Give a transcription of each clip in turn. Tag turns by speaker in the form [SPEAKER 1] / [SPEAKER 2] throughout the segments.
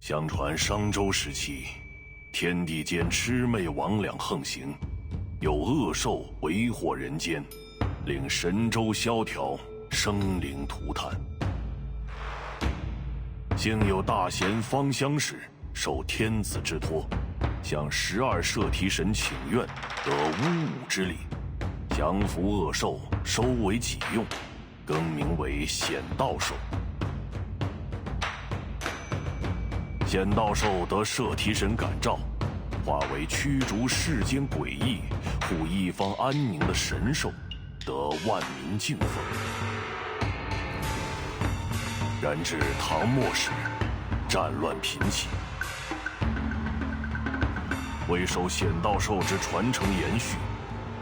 [SPEAKER 1] 相传商周时期，天地间魑魅魍魉横行，有恶兽为祸人间，令神州萧条，生灵涂炭。幸有大贤方相氏受天子之托，向12摄提神请愿，得巫武之力，降服恶兽，收为己用，更名为显道兽。显道兽得摄提神感召，化为驱逐世间诡异、护一方安宁的神兽，得万民敬奉。然至唐末时，战乱频起，为守显道兽之传承延续，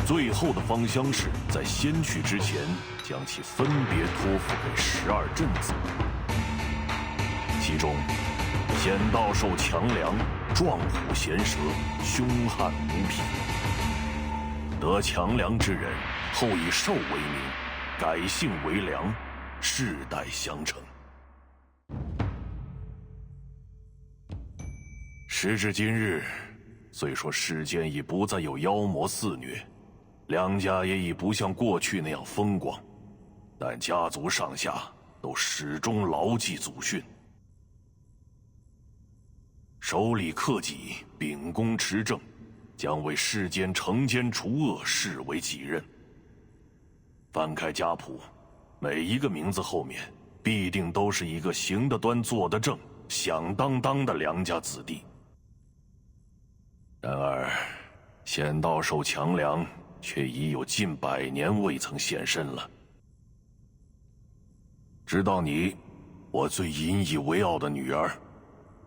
[SPEAKER 1] 最后的方相氏在先去之前，将其分别托付给12镇子，其中显道兽强梁，壮虎衔蛇，凶悍无匹。得强梁之人，后以兽为名，改姓为梁，世代相承。时至今日，虽说世间已不再有妖魔肆虐，梁家也已不像过去那样风光，但家族上下都始终牢记祖训，守礼克己，秉公持正，将为世间惩奸除恶视为己任。翻开家谱，每一个名字后面必定都是一个行得端坐得正、响当当的梁家子弟。然而显道兽强梁却已有近100年未曾现身了。直到你，我最引以为傲的女儿，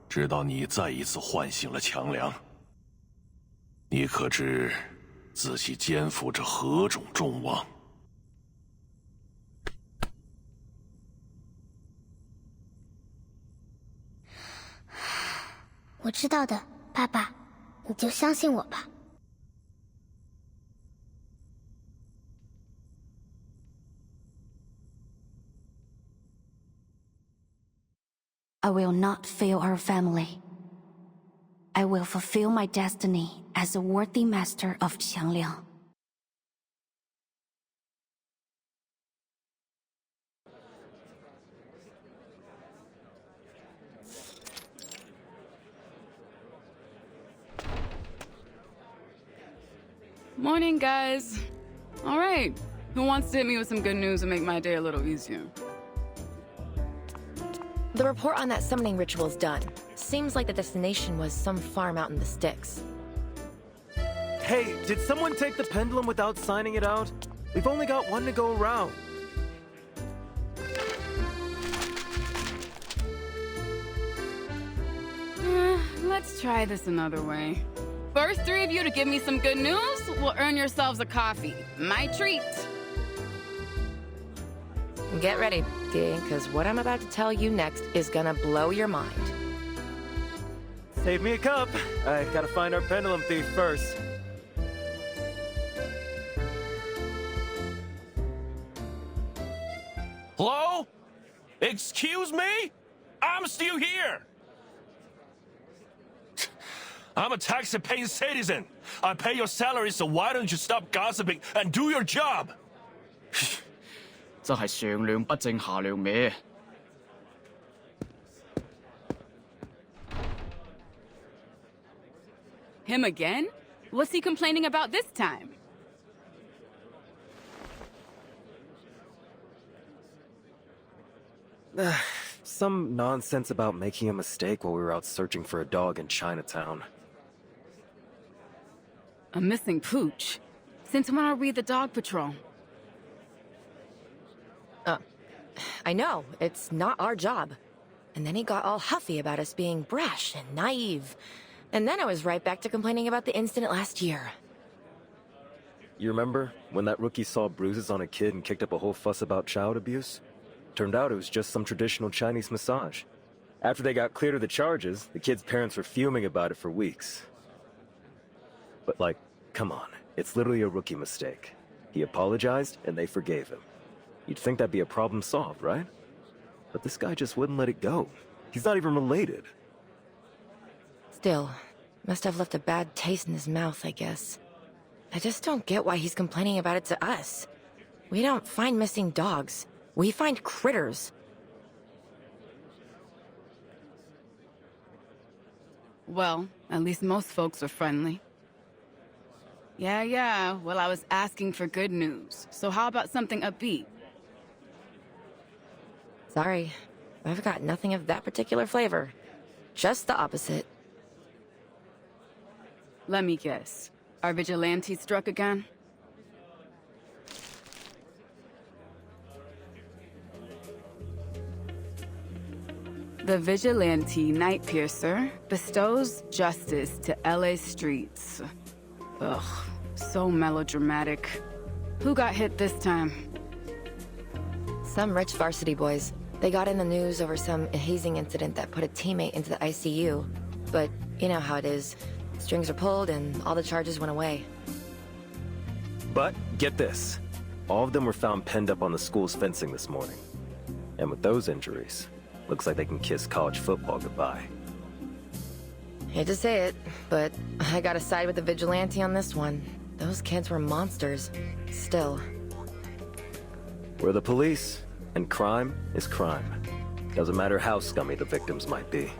[SPEAKER 1] 直到你再一次唤醒了强梁，你可知自己肩负着何种重望？
[SPEAKER 2] 我知道的，爸爸，你就相信我吧。
[SPEAKER 3] I will not fail our family. I will fulfill my destiny as a worthy master of Qiangliang.
[SPEAKER 4] Morning, guys. All right, who wants to hit me with some good news and make my day a little easier?
[SPEAKER 5] The report on that summoning ritual's done. Seems like the destination was some farm out in the sticks.
[SPEAKER 6] Hey, did someone take the pendulum without signing it out? We've only got one to go around.
[SPEAKER 4] Let's try this another way. First 3 of you to give me some good news will earn yourselves a coffee. My treat.
[SPEAKER 5] Get ready, D, because what I'm about to tell you next is gonna blow your mind.
[SPEAKER 6] Save me a cup. I gotta find our pendulum thief first.
[SPEAKER 7] Hello? Excuse me? I'm still here. I'm a tax-paying citizen. I pay your salary, so why don't you stop gossiping and do your job?
[SPEAKER 8] 真係上梁不正下梁歪。
[SPEAKER 4] Him again? What's he complaining about this time?
[SPEAKER 6] Some nonsense about making a mistake while we were out searching for a dog in Chinatown.
[SPEAKER 4] A missing pooch? Since when I read the dog patrol?
[SPEAKER 5] I know, it's not our job. And then he got all huffy about us being brash and naive. And then I was right back to complaining about the incident last year.
[SPEAKER 6] You remember when that rookie saw bruises on a kid and kicked up a whole fuss about child abuse? Turned out it was just some traditional Chinese massage. After they got cleared of the charges, the kid's parents were fuming about it for weeks. But like, come on, it's literally a rookie mistake. He apologized and they forgave him. You'd think that'd be a problem solved, right? But this guy just wouldn't let it go. He's not even related.
[SPEAKER 5] Still, must have left a bad taste in his mouth, I guess. I just don't get why he's complaining about it to us. We don't find missing dogs. We find critters.
[SPEAKER 4] Well, at least most folks are friendly. Yeah. Well, I was asking for good news. So how about something upbeat?
[SPEAKER 5] Sorry, I've got nothing of that particular flavor. Just the opposite.
[SPEAKER 4] Let me guess. Our vigilante struck again? The vigilante Night Piercer bestows justice to LA's streets. Ugh, so melodramatic. Who got hit this time?
[SPEAKER 5] Some rich varsity boys. They got in the news over some hazing incident that put a teammate into the ICU. But you know how it is. Strings are pulled and all the charges went away.
[SPEAKER 6] But get this. All of them were found penned up on the school's fencing this morning. And with those injuries, looks like they can kiss college football goodbye.
[SPEAKER 5] Hate to say it, but I gotta side with the vigilante on this one. Those kids were monsters. Still.
[SPEAKER 6] We're the police, and crime is crime. Doesn't matter how scummy the victims might be.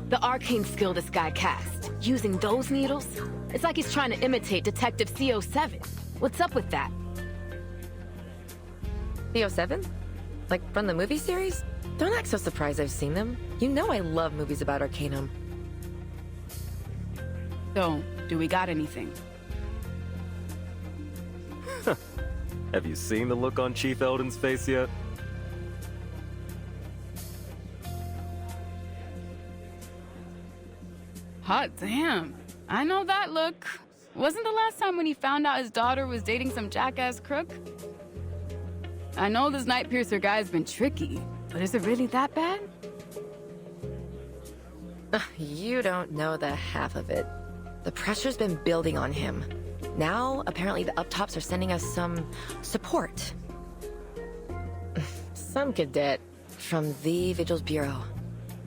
[SPEAKER 9] The arcane skill this guy cast, using those needles, it's like he's trying to imitate Detective CO7. What's up with that?
[SPEAKER 5] CO7? Like from the movie series? Don't act so surprised I've seen them. You know I love movies about Arcanum.
[SPEAKER 4] So, do we got anything?
[SPEAKER 6] Have you seen the look on Chief Eldon's face yet?
[SPEAKER 4] Hot damn. I know that look. Wasn't the last time when he found out his daughter was dating some jackass crook? I know this Night Piercer guy's been tricky, but is it really that bad?
[SPEAKER 5] You don't know the half of it. The pressure's been building on him. Now, apparently the up-tops are sending us some support. Some cadet from the Vigils Bureau.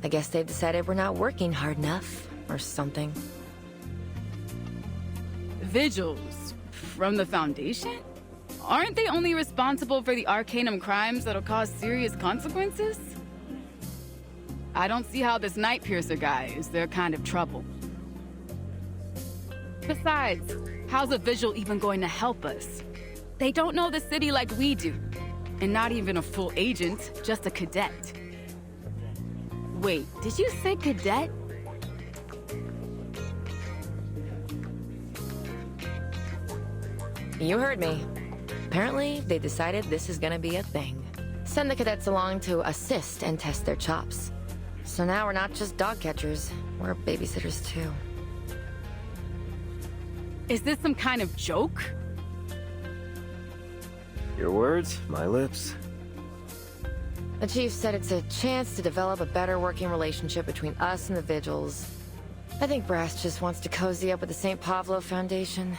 [SPEAKER 5] I guess they've decided we're not working hard enough, or something.
[SPEAKER 4] Vigils? From the Foundation? Aren't they only responsible for the Arcanum crimes that'll cause serious consequences? I don't see how this Night Piercer guy is their kind of trouble. Besides, how's a Vigil even going to help us? They don't know the city like we do. And not even a full agent, just a cadet. Wait, did you say cadet?
[SPEAKER 5] You heard me. Apparently, they decided this is gonna be a thing. Send the cadets along to assist and test their chops. So now we're not just dog catchers, we're babysitters too.
[SPEAKER 4] Is this some kind of joke?
[SPEAKER 6] Your words, my lips.
[SPEAKER 5] The chief said it's a chance to develop a better working relationship between us and the Vigils. I think Brass just wants to cozy up with the St. Pavlo Foundation.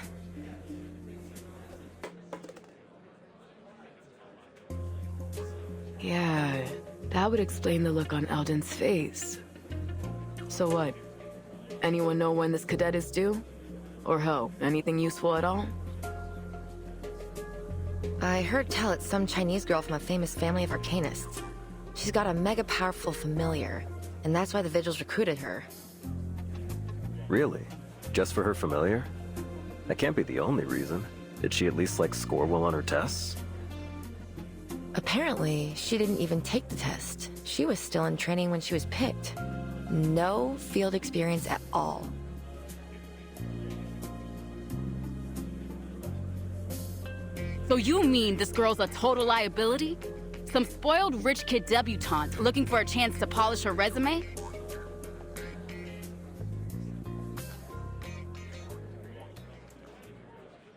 [SPEAKER 4] Yeah, that would explain the look on Eldon's face. So what? Anyone know when this cadet is due? Or hell, anything useful at all?
[SPEAKER 5] I heard tell it's some Chinese girl from a famous family of arcanists. She's got a mega powerful familiar, and that's why the Vigils recruited her.
[SPEAKER 6] Really? Just for her familiar? That can't be the only reason. Did she at least, score well on her tests?
[SPEAKER 5] Apparently, she didn't even take the test. She was still in training when she was picked. No field experience at all.
[SPEAKER 4] So you mean this girl's a total liability? Some spoiled rich kid debutante looking for a chance to polish her resume?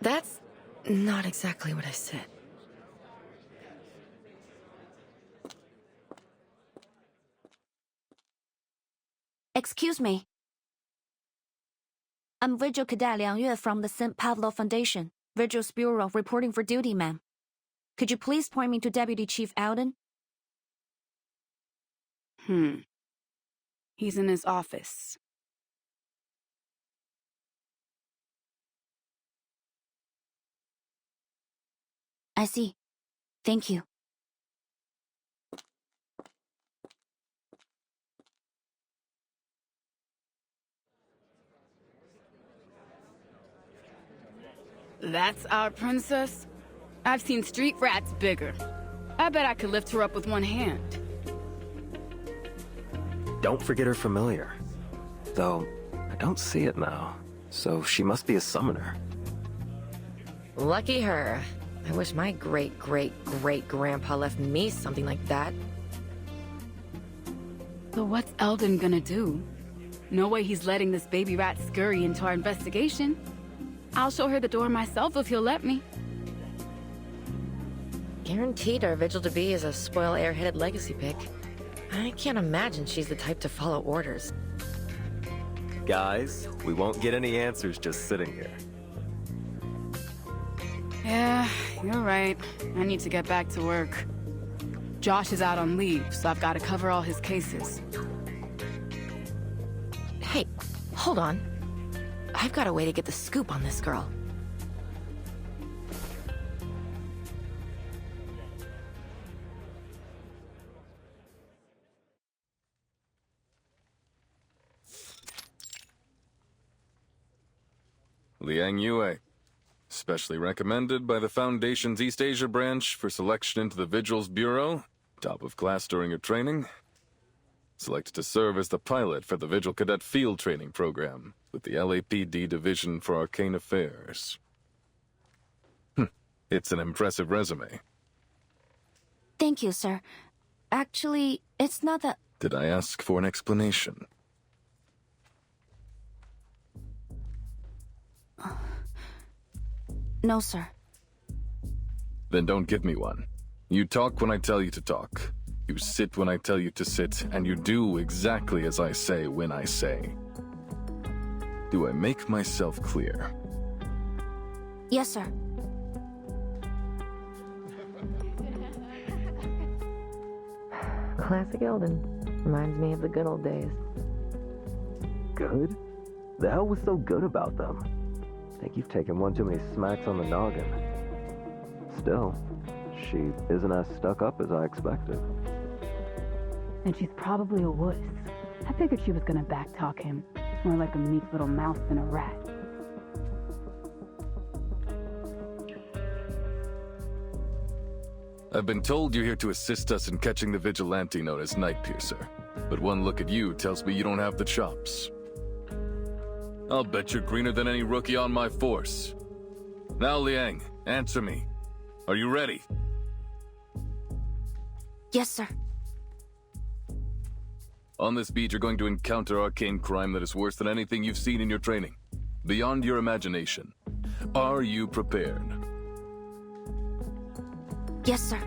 [SPEAKER 5] That's not exactly what I said.
[SPEAKER 3] Excuse me. I'm Vigil Cadet Liang Yue from the St. Pavlo Foundation. Vigil's Bureau reporting for duty, ma'am. Could you please point me to Deputy Chief Alden?
[SPEAKER 4] He's in his office.
[SPEAKER 3] I see. Thank you.
[SPEAKER 4] That's our princess? I've seen street rats bigger. I bet I could lift her up with one hand.
[SPEAKER 6] Don't forget her familiar. Though, I don't see it now, so she must be a summoner.
[SPEAKER 5] Lucky her. I wish my great-great-great-grandpa left me something like that.
[SPEAKER 4] So what's Eldon gonna do? No way he's letting this baby rat scurry into our investigation. I'll show her the door myself if he'll let me.
[SPEAKER 5] Guaranteed our Vigil-to-Be is a spoil airheaded legacy pick. I can't imagine she's the type to follow orders.
[SPEAKER 6] Guys, we won't get any answers just sitting here.
[SPEAKER 4] Yeah, you're right. I need to get back to work. Josh is out on leave, so I've got to cover all his cases.
[SPEAKER 5] Hey, hold on. I've got a way to get the scoop on this girl.
[SPEAKER 10] Liang Yue. Specially recommended by the Foundation's East Asia branch for selection into the Vigils Bureau. Top of class during your training. Selected to serve as the pilot for the Vigil Cadet Field Training Program with the LAPD Division for Arcane Affairs. It's an impressive resume.
[SPEAKER 3] Thank you, sir. Actually, it's not that...
[SPEAKER 10] Did I ask for an explanation?
[SPEAKER 3] No, sir.
[SPEAKER 10] Then don't give me one. You talk when I tell you to talk. You sit when I tell you to sit, and you do exactly as I say when I say. Do I make myself clear?
[SPEAKER 3] Yes, sir.
[SPEAKER 5] Classic Eldon. Reminds me of the good old days.
[SPEAKER 6] Good? The hell was so good about them? Think you've taken one too many smacks on the noggin. Still, she isn't as stuck up as I expected.
[SPEAKER 4] And she's probably a wuss. I figured she was gonna backtalk him. More like a meek little mouse than a rat.
[SPEAKER 10] I've been told you're here to assist us in catching the vigilante known as Night Piercer. But one look at you tells me you don't have the chops. I'll bet you're greener than any rookie on my force. Now, Liang, answer me. Are you ready?
[SPEAKER 3] Yes, sir.
[SPEAKER 10] On this beat, you're going to encounter arcane crime that is worse than anything you've seen in your training. Beyond your imagination. Are you prepared?
[SPEAKER 3] Yes, sir.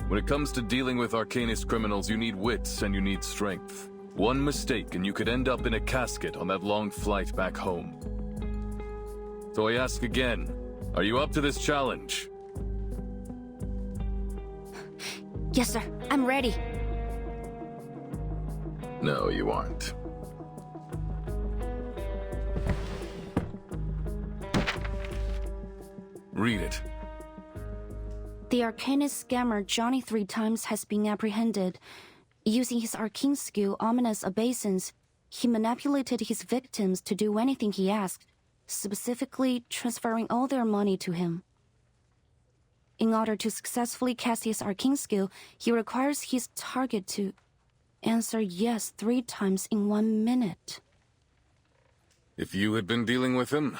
[SPEAKER 10] When it comes to dealing with arcanist criminals, you need wits and you need strength. One mistake and you could end up in a casket on that long flight back home. So I ask again, are you up to this challenge?
[SPEAKER 3] Yes, sir. I'm ready.
[SPEAKER 10] No, you aren't. Read it.
[SPEAKER 3] The arcanist scammer Johnny 3 Times has been apprehended. Using his arcane skill, ominous obeisance, he manipulated his victims to do anything he asked, specifically transferring all their money to him. In order to successfully cast his arcane skill, he requires his target to answer yes 3 times in 1 minute.
[SPEAKER 10] If you had been dealing with him,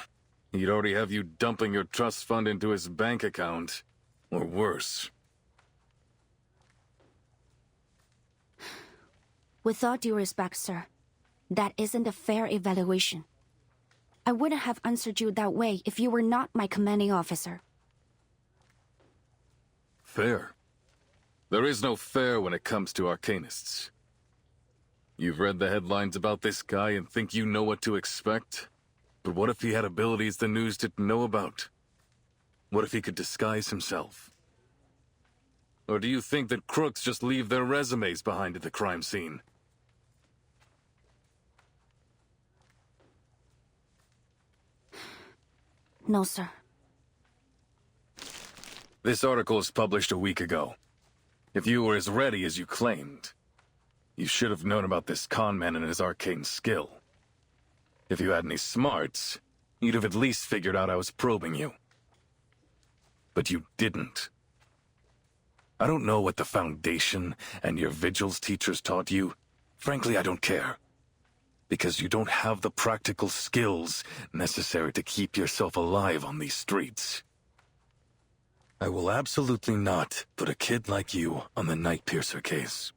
[SPEAKER 10] he'd already have you dumping your trust fund into his bank account. Or worse.
[SPEAKER 3] With all due respect, sir, that isn't a fair evaluation. I wouldn't have answered you that way if you were not my commanding officer.
[SPEAKER 10] Fair? There is no fair when it comes to arcanists. You've read the headlines about this guy and think you know what to expect? But what if he had abilities the news didn't know about? What if he could disguise himself? Or do you think that crooks just leave their resumes behind at the crime scene?
[SPEAKER 3] No, sir.
[SPEAKER 10] This article was published a week ago. If you were as ready as you claimed, you should have known about this con man and his arcane skill. If you had any smarts, you'd have at least figured out I was probing you. But you didn't. I don't know what the Foundation and your vigils teachers taught you. Frankly, I don't care. Because you don't have the practical skills necessary to keep yourself alive on these streets. I will absolutely not put a kid like you on the Night Piercer case.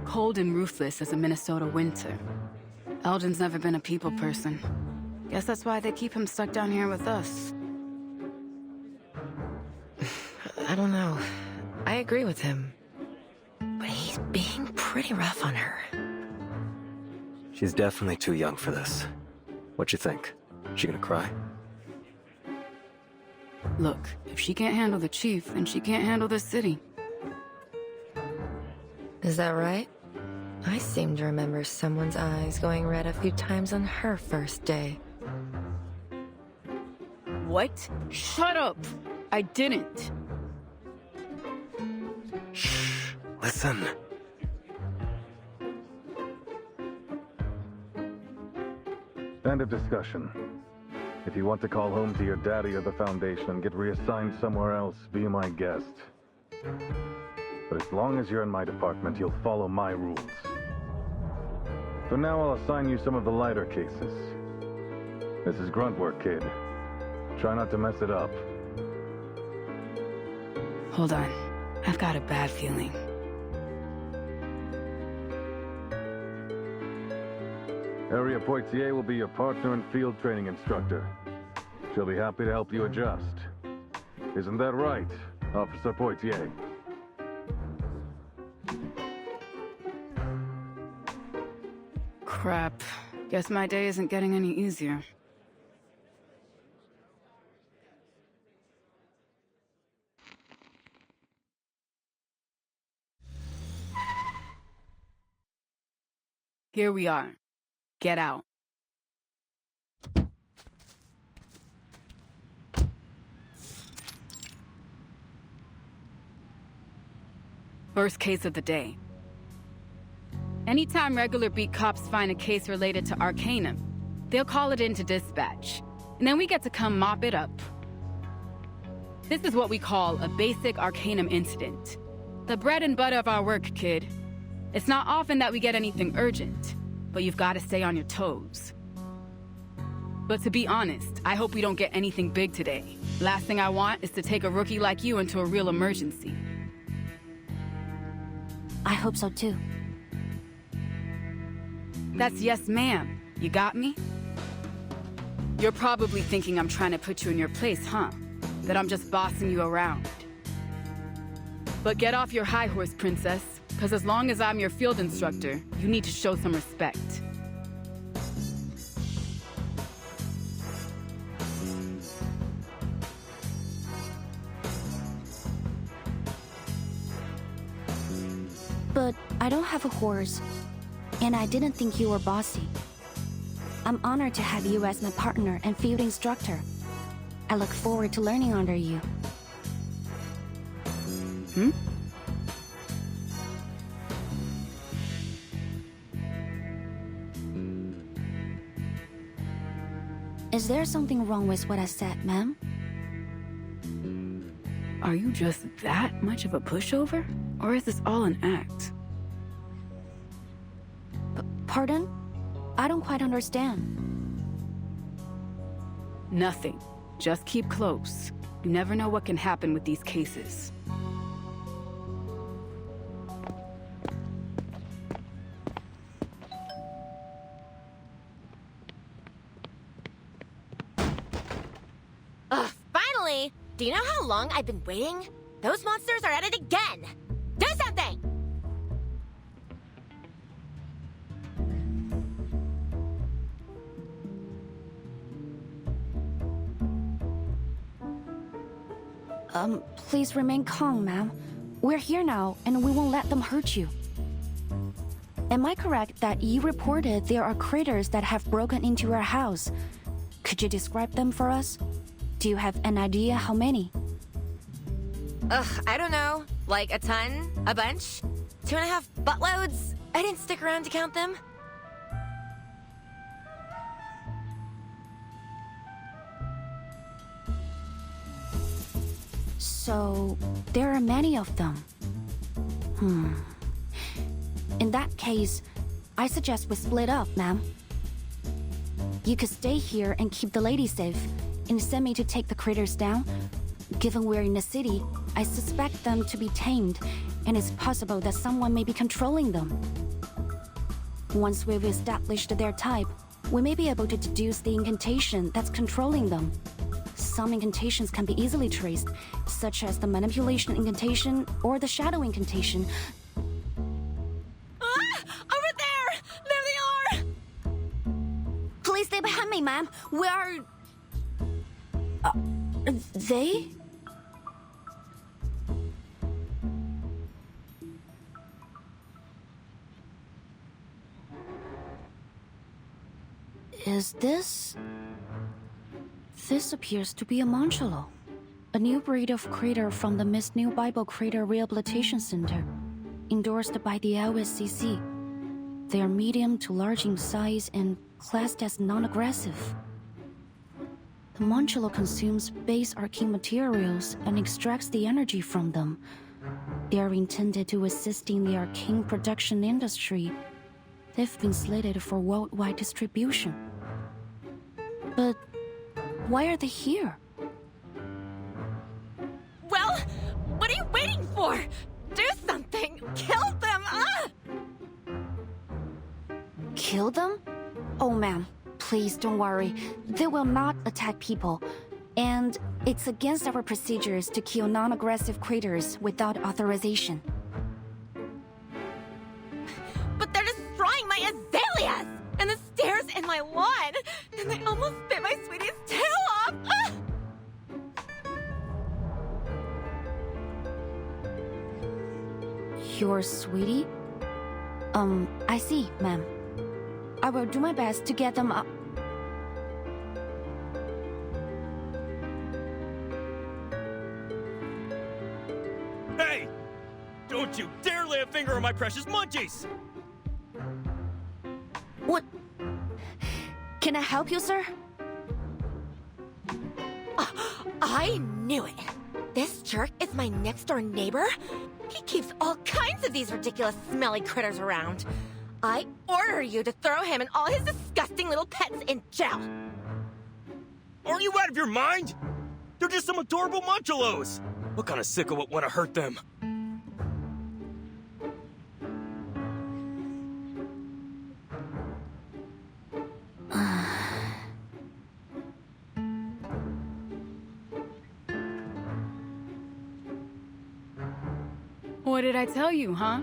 [SPEAKER 4] Cold and ruthless as a Minnesota winter. Elgin's never been a people person. Guess that's why they keep him stuck down here with us.
[SPEAKER 5] I don't know. I agree with him. But he's being pretty rough on her.
[SPEAKER 6] She's definitely too young for this. What you think? She gonna cry?
[SPEAKER 4] Look, if she can't handle the chief, then she can't handle this city.
[SPEAKER 5] Is that right? I seem to remember someone's eyes going red a few times on her first day.
[SPEAKER 4] What? Shut up! I didn't.
[SPEAKER 6] Shh. Listen.
[SPEAKER 11] End of discussion. If you want to call home to your daddy or the Foundation and get reassigned somewhere else, be my guest. But as long as you're in my department, you'll follow my rules. For now, I'll assign you some of the lighter cases. This is grunt work, kid. Try not to mess it up.
[SPEAKER 4] Hold on. I've got a bad feeling.
[SPEAKER 11] Area Poitier will be your partner and field training instructor. She'll be happy to help you adjust. Isn't that right, Officer Poitier?
[SPEAKER 4] Crap. Guess my day isn't getting any easier. Here we are. Get out. First case of the day. Anytime regular beat cops find a case related to Arcanum, they'll call it into dispatch, and then we get to come mop it up. This is what we call a basic Arcanum incident. The bread and butter of our work, kid. It's not often that we get anything urgent, but you've got to stay on your toes. But to be honest, I hope we don't get anything big today. Last thing I want is to take a rookie like you into a real emergency.
[SPEAKER 3] I hope so too.
[SPEAKER 4] That's yes, ma'am. You got me? You're probably thinking I'm trying to put you in your place, huh? That I'm just bossing you around. But get off your high horse, princess, because as long as I'm your field instructor, you need to show some respect.
[SPEAKER 3] But I don't have a horse, and I didn't think you were bossy. I'm honored to have you as my partner and field instructor. I look forward to learning under you.
[SPEAKER 4] Hmm?
[SPEAKER 3] Is there something wrong with what I said, ma'am?
[SPEAKER 4] Are you just that much of a pushover? Or is this all an act?
[SPEAKER 3] Pardon? I don't quite understand.
[SPEAKER 4] Nothing. Just keep close. You never know what can happen with these cases.
[SPEAKER 12] Ugh, finally! Do you know how long I've been waiting? Those monsters are at it again! Do something!
[SPEAKER 3] Please remain calm, ma'am. We're here now, and we won't let them hurt you. Am I correct that you reported there are critters that have broken into your house? Could you describe them for us? Do you have an idea how many?
[SPEAKER 5] I don't know. Like a ton? A bunch? 2.5 buttloads? I didn't stick around to count them.
[SPEAKER 3] So, there are many of them. In that case, I suggest we split up, ma'am. You could stay here and keep the lady safe, and send me to take the critters down. Given we're in the city, I suspect them to be tamed, and it's possible that someone may be controlling them. Once we've established their type, we may be able to deduce the incantation that's controlling them. Some incantations can be easily traced, such as the manipulation incantation or the shadow incantation.
[SPEAKER 12] Over there! There they are!
[SPEAKER 3] Please stay behind me, ma'am. We are... they? Is this... This appears to be a Moncelo, a new breed of critter from the Miss New Bible Critter Rehabilitation Center, endorsed by the LSCC. They are medium to large in size and classed as non-aggressive. The Moncelo consumes base arcane materials and extracts the energy from them. They are intended to assist in the arcane production industry. They've been slated for worldwide distribution. But why are they here?
[SPEAKER 12] Well, what are you waiting for? Do something! Kill them!
[SPEAKER 3] Kill them? Oh, ma'am, please don't worry. They will not attack people. And it's against our procedures to kill non-aggressive critters without authorization.
[SPEAKER 12] But they're destroying my azaleas! And the stairs in my lawn! And they almost bit my sweetie's tail off!
[SPEAKER 3] Your sweetie? I see, ma'am. I will do my best to get them up.
[SPEAKER 7] Hey! Don't you dare lay a finger on my precious munchies!
[SPEAKER 3] What? Can I help you, sir?
[SPEAKER 12] I knew it! This jerk is my next-door neighbor? He keeps all kinds of these ridiculous smelly critters around. I order you to throw him and all his disgusting little pets in jail!
[SPEAKER 7] Are you out of your mind? They're just some adorable munchalos! What kind of sicko would want to hurt them?
[SPEAKER 4] What did I tell you, huh?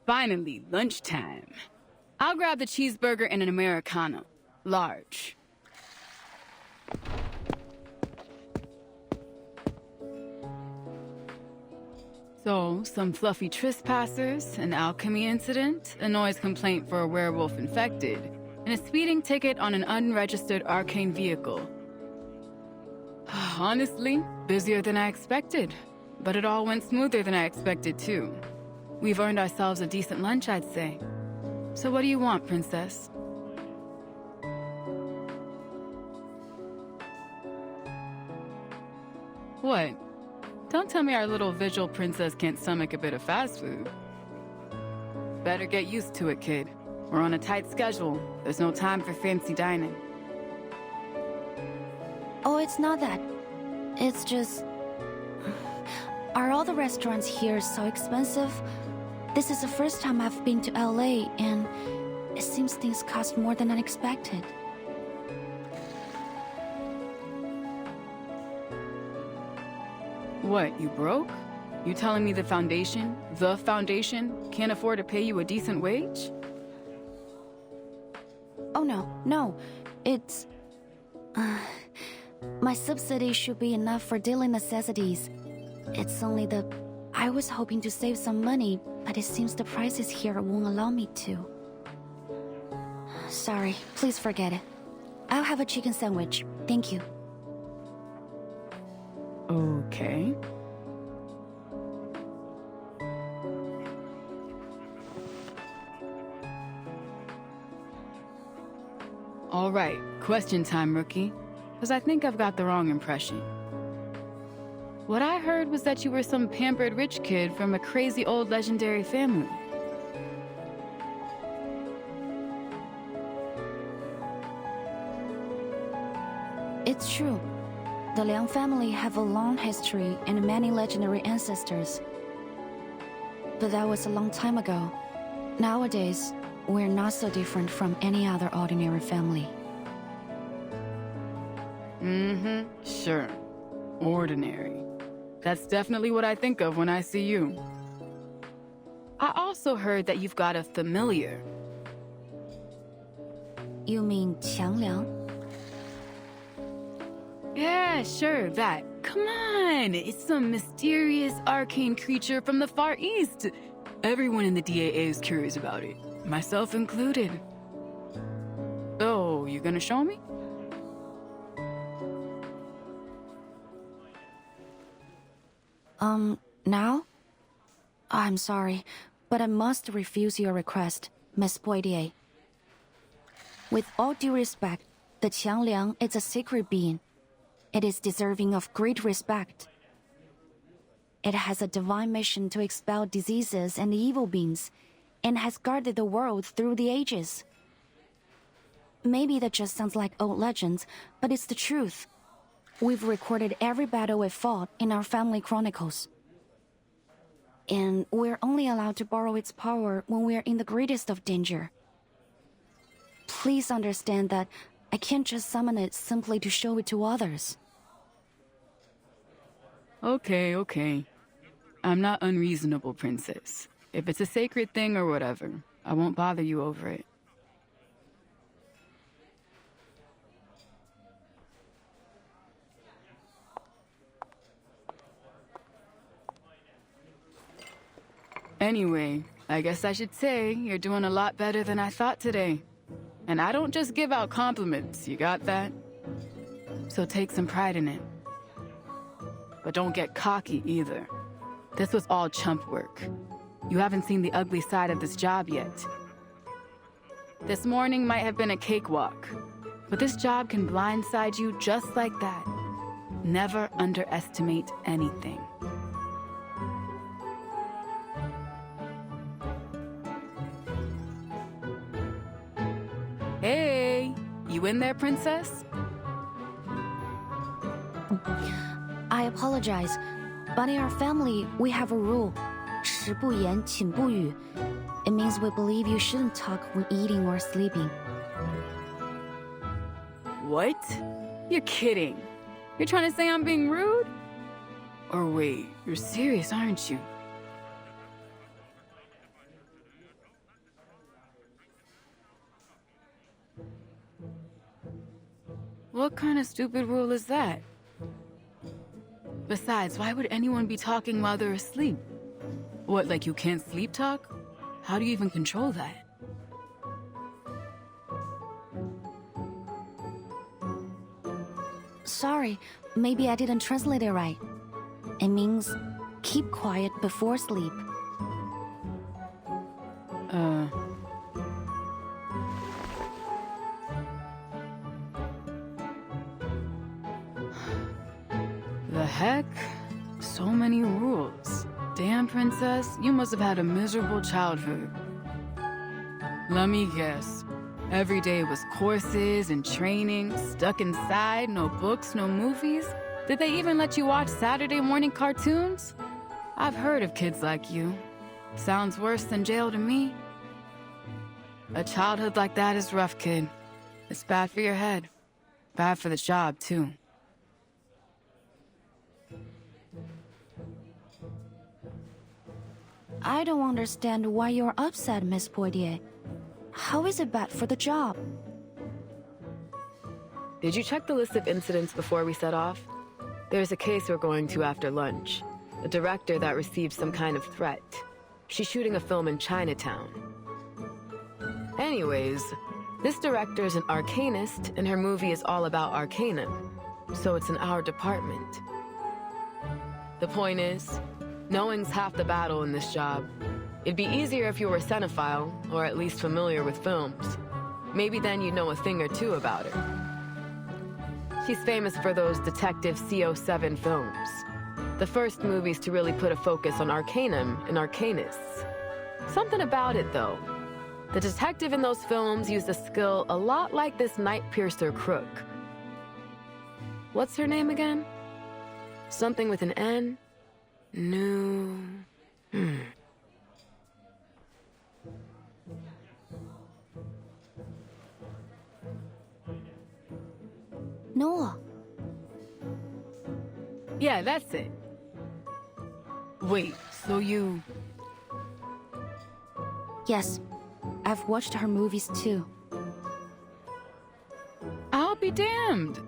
[SPEAKER 4] Finally, lunchtime. I'll grab the cheeseburger and an Americano. Large. So, some fluffy trespassers, an alchemy incident, a noise complaint for a werewolf infected, and a speeding ticket on an unregistered arcane vehicle. Honestly, busier than I expected. But it all went smoother than I expected, too. We've earned ourselves a decent lunch, I'd say. So what do you want, princess? What? Don't tell me our little visual princess can't stomach a bit of fast food. Better get used to it, kid. We're on a tight schedule. There's no time for fancy dining.
[SPEAKER 3] Oh, it's not that. It's just... Are all the restaurants here so expensive? This is the first time I've been to LA, and it seems things cost more than I expected.
[SPEAKER 4] What, you broke? You telling me the Foundation, can't afford to pay you a decent wage?
[SPEAKER 3] Oh no. It's... my subsidy should be enough for daily necessities. It's only the... I was hoping to save some money, but it seems the prices here won't allow me to. Sorry, please forget it. I'll have a chicken sandwich. Thank you.
[SPEAKER 4] Okay. All right, question time, rookie. Because I think I've got the wrong impression. What I heard was that you were some pampered rich kid from a crazy old legendary family.
[SPEAKER 3] It's true. The Liang family have a long history and many legendary ancestors. But that was a long time ago. Nowadays, we're not so different from any other ordinary family.
[SPEAKER 4] Sure. Ordinary. That's definitely what I think of when I see you. I also heard that you've got a familiar.
[SPEAKER 3] You mean Qiangliang?
[SPEAKER 4] Yeah, sure, that. Come on! It's some mysterious arcane creature from the Far East. Everyone in the DAA is curious about it, myself included. So, you gonna show me?
[SPEAKER 3] Now? I'm sorry, but I must refuse your request, Miss Poitier. With all due respect, the Qiangliang is a sacred being. It is deserving of great respect. It has a divine mission to expel diseases and evil beings, and has guarded the world through the ages. Maybe that just sounds like old legends, but it's the truth. We've recorded every battle we fought in our family chronicles. And we're only allowed to borrow its power when we're in the greatest of danger. Please understand that I can't just summon it simply to show it to others.
[SPEAKER 4] Okay. I'm not unreasonable, Princess. If it's a sacred thing or whatever, I won't bother you over it. Anyway, I guess I should say you're doing a lot better than I thought today. And I don't just give out compliments, you got that? So take some pride in it. But don't get cocky either. This was all chump work. You haven't seen the ugly side of this job yet. This morning might have been a cakewalk, but this job can blindside you just like that. Never underestimate anything. Hey, you in there, Princess?
[SPEAKER 3] I apologize, but in our family, we have a rule. 食不言，寝不语. It means we believe you shouldn't talk when eating or sleeping.
[SPEAKER 4] What? You're kidding. You're trying to say I'm being rude? Or wait, you're serious, aren't you? What kind of stupid rule is that? Besides, why would anyone be talking while they're asleep? What, like you can't sleep talk? How do you even control that?
[SPEAKER 3] Sorry, maybe I didn't translate it right. It means keep quiet before sleep.
[SPEAKER 4] The heck? So many rules. Damn, Princess, you must have had a miserable childhood. Let me guess. Every day was courses and training, stuck inside, no books, no movies? Did they even let you watch Saturday morning cartoons? I've heard of kids like you. Sounds worse than jail to me. A childhood like that is rough, kid. It's bad for your head. Bad for the job, too.
[SPEAKER 3] I don't understand why you're upset, Miss Poitier. How is it bad for the job?
[SPEAKER 9] Did you check the list of incidents before we set off? There's a case we're going to after lunch. A director that received some kind of threat. She's shooting a film in Chinatown. Anyways, this director's an arcanist, and her movie is all about arcanum. So it's in our department. The point is, knowing's half the battle in this job. It'd be easier if you were a cinephile, or at least familiar with films. Maybe then you'd know a thing or two about her. She's famous for those Detective CO7 films. The first movies to really put a focus on arcanum and arcanists. Something about it, though. The detective in those films used a skill a lot like this night piercer crook. What's her name again? Something with an N? No.
[SPEAKER 3] Noah.
[SPEAKER 4] Yeah, that's it. Wait, so you...
[SPEAKER 3] Yes, I've watched her movies too.
[SPEAKER 4] I'll be damned.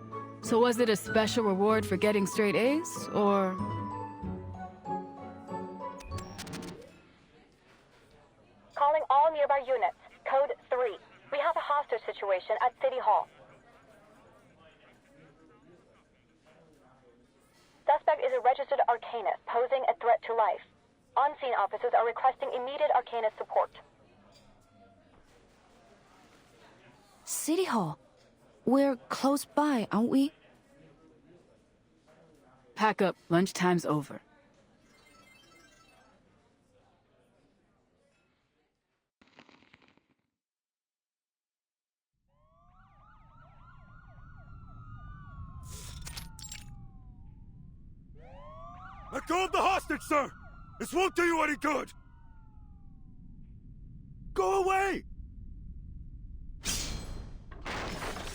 [SPEAKER 4] So was it a special reward for getting straight A's, or...?
[SPEAKER 13] Calling all nearby units. Code 3. We have a hostage situation at City Hall. Suspect is a registered arcanist posing a threat to life. On-scene officers are requesting immediate arcanist support.
[SPEAKER 3] City Hall. We're close by, aren't we?
[SPEAKER 4] Pack up. Lunchtime's over.
[SPEAKER 7] Let go of the hostage, sir! This won't do you any good! Go away!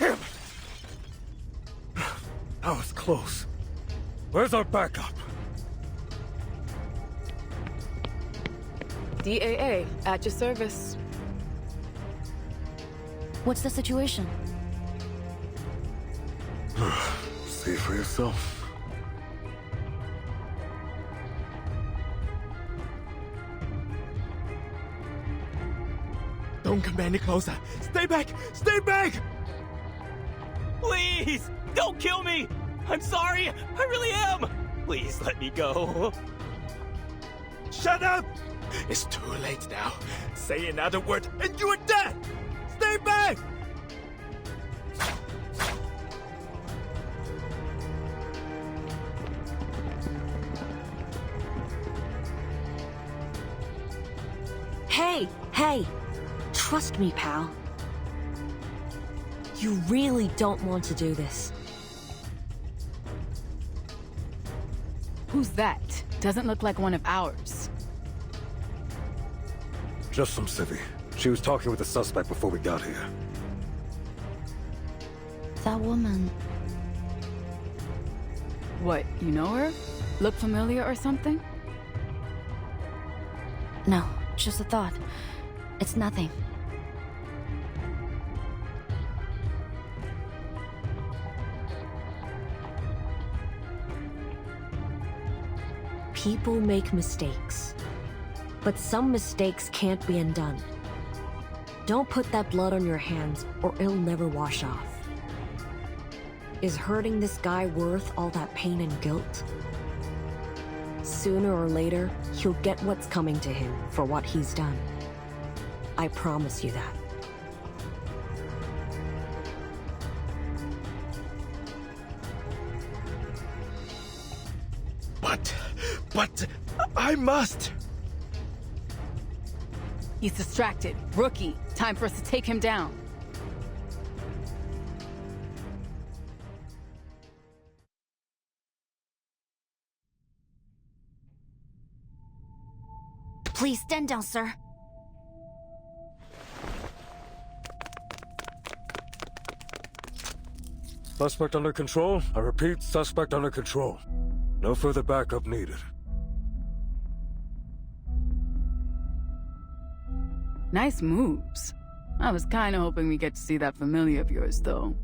[SPEAKER 7] Damn it! That was close. Where's our backup?
[SPEAKER 9] DAA, at your service.
[SPEAKER 3] What's the situation?
[SPEAKER 11] See for yourself.
[SPEAKER 7] Don't come any closer. Stay back! Stay back!
[SPEAKER 14] Please! Don't kill me! I'm sorry! I really am! Please let me go.
[SPEAKER 7] Shut up! It's too late now. Say another word and you are dead! Stay back!
[SPEAKER 15] Hey! Trust me, pal. You really don't want to do this.
[SPEAKER 4] Who's that? Doesn't look like one of ours.
[SPEAKER 11] Just some civvy. She was talking with the suspect before we got here.
[SPEAKER 3] That woman...
[SPEAKER 4] What, you know her? Look familiar or something?
[SPEAKER 3] No, just a thought. It's nothing.
[SPEAKER 15] People make mistakes. But some mistakes can't be undone. Don't put that blood on your hands, or it'll never wash off. Is hurting this guy worth all that pain and guilt? Sooner or later, he'll get what's coming to him for what he's done. I promise you that.
[SPEAKER 7] But... I must!
[SPEAKER 4] He's distracted. Rookie. Time for us to take him down.
[SPEAKER 3] Please stand down, sir.
[SPEAKER 11] Suspect under control. I repeat, suspect under control. No further backup needed.
[SPEAKER 4] Nice moves. I was kinda hoping we get to see that familiar of yours, though.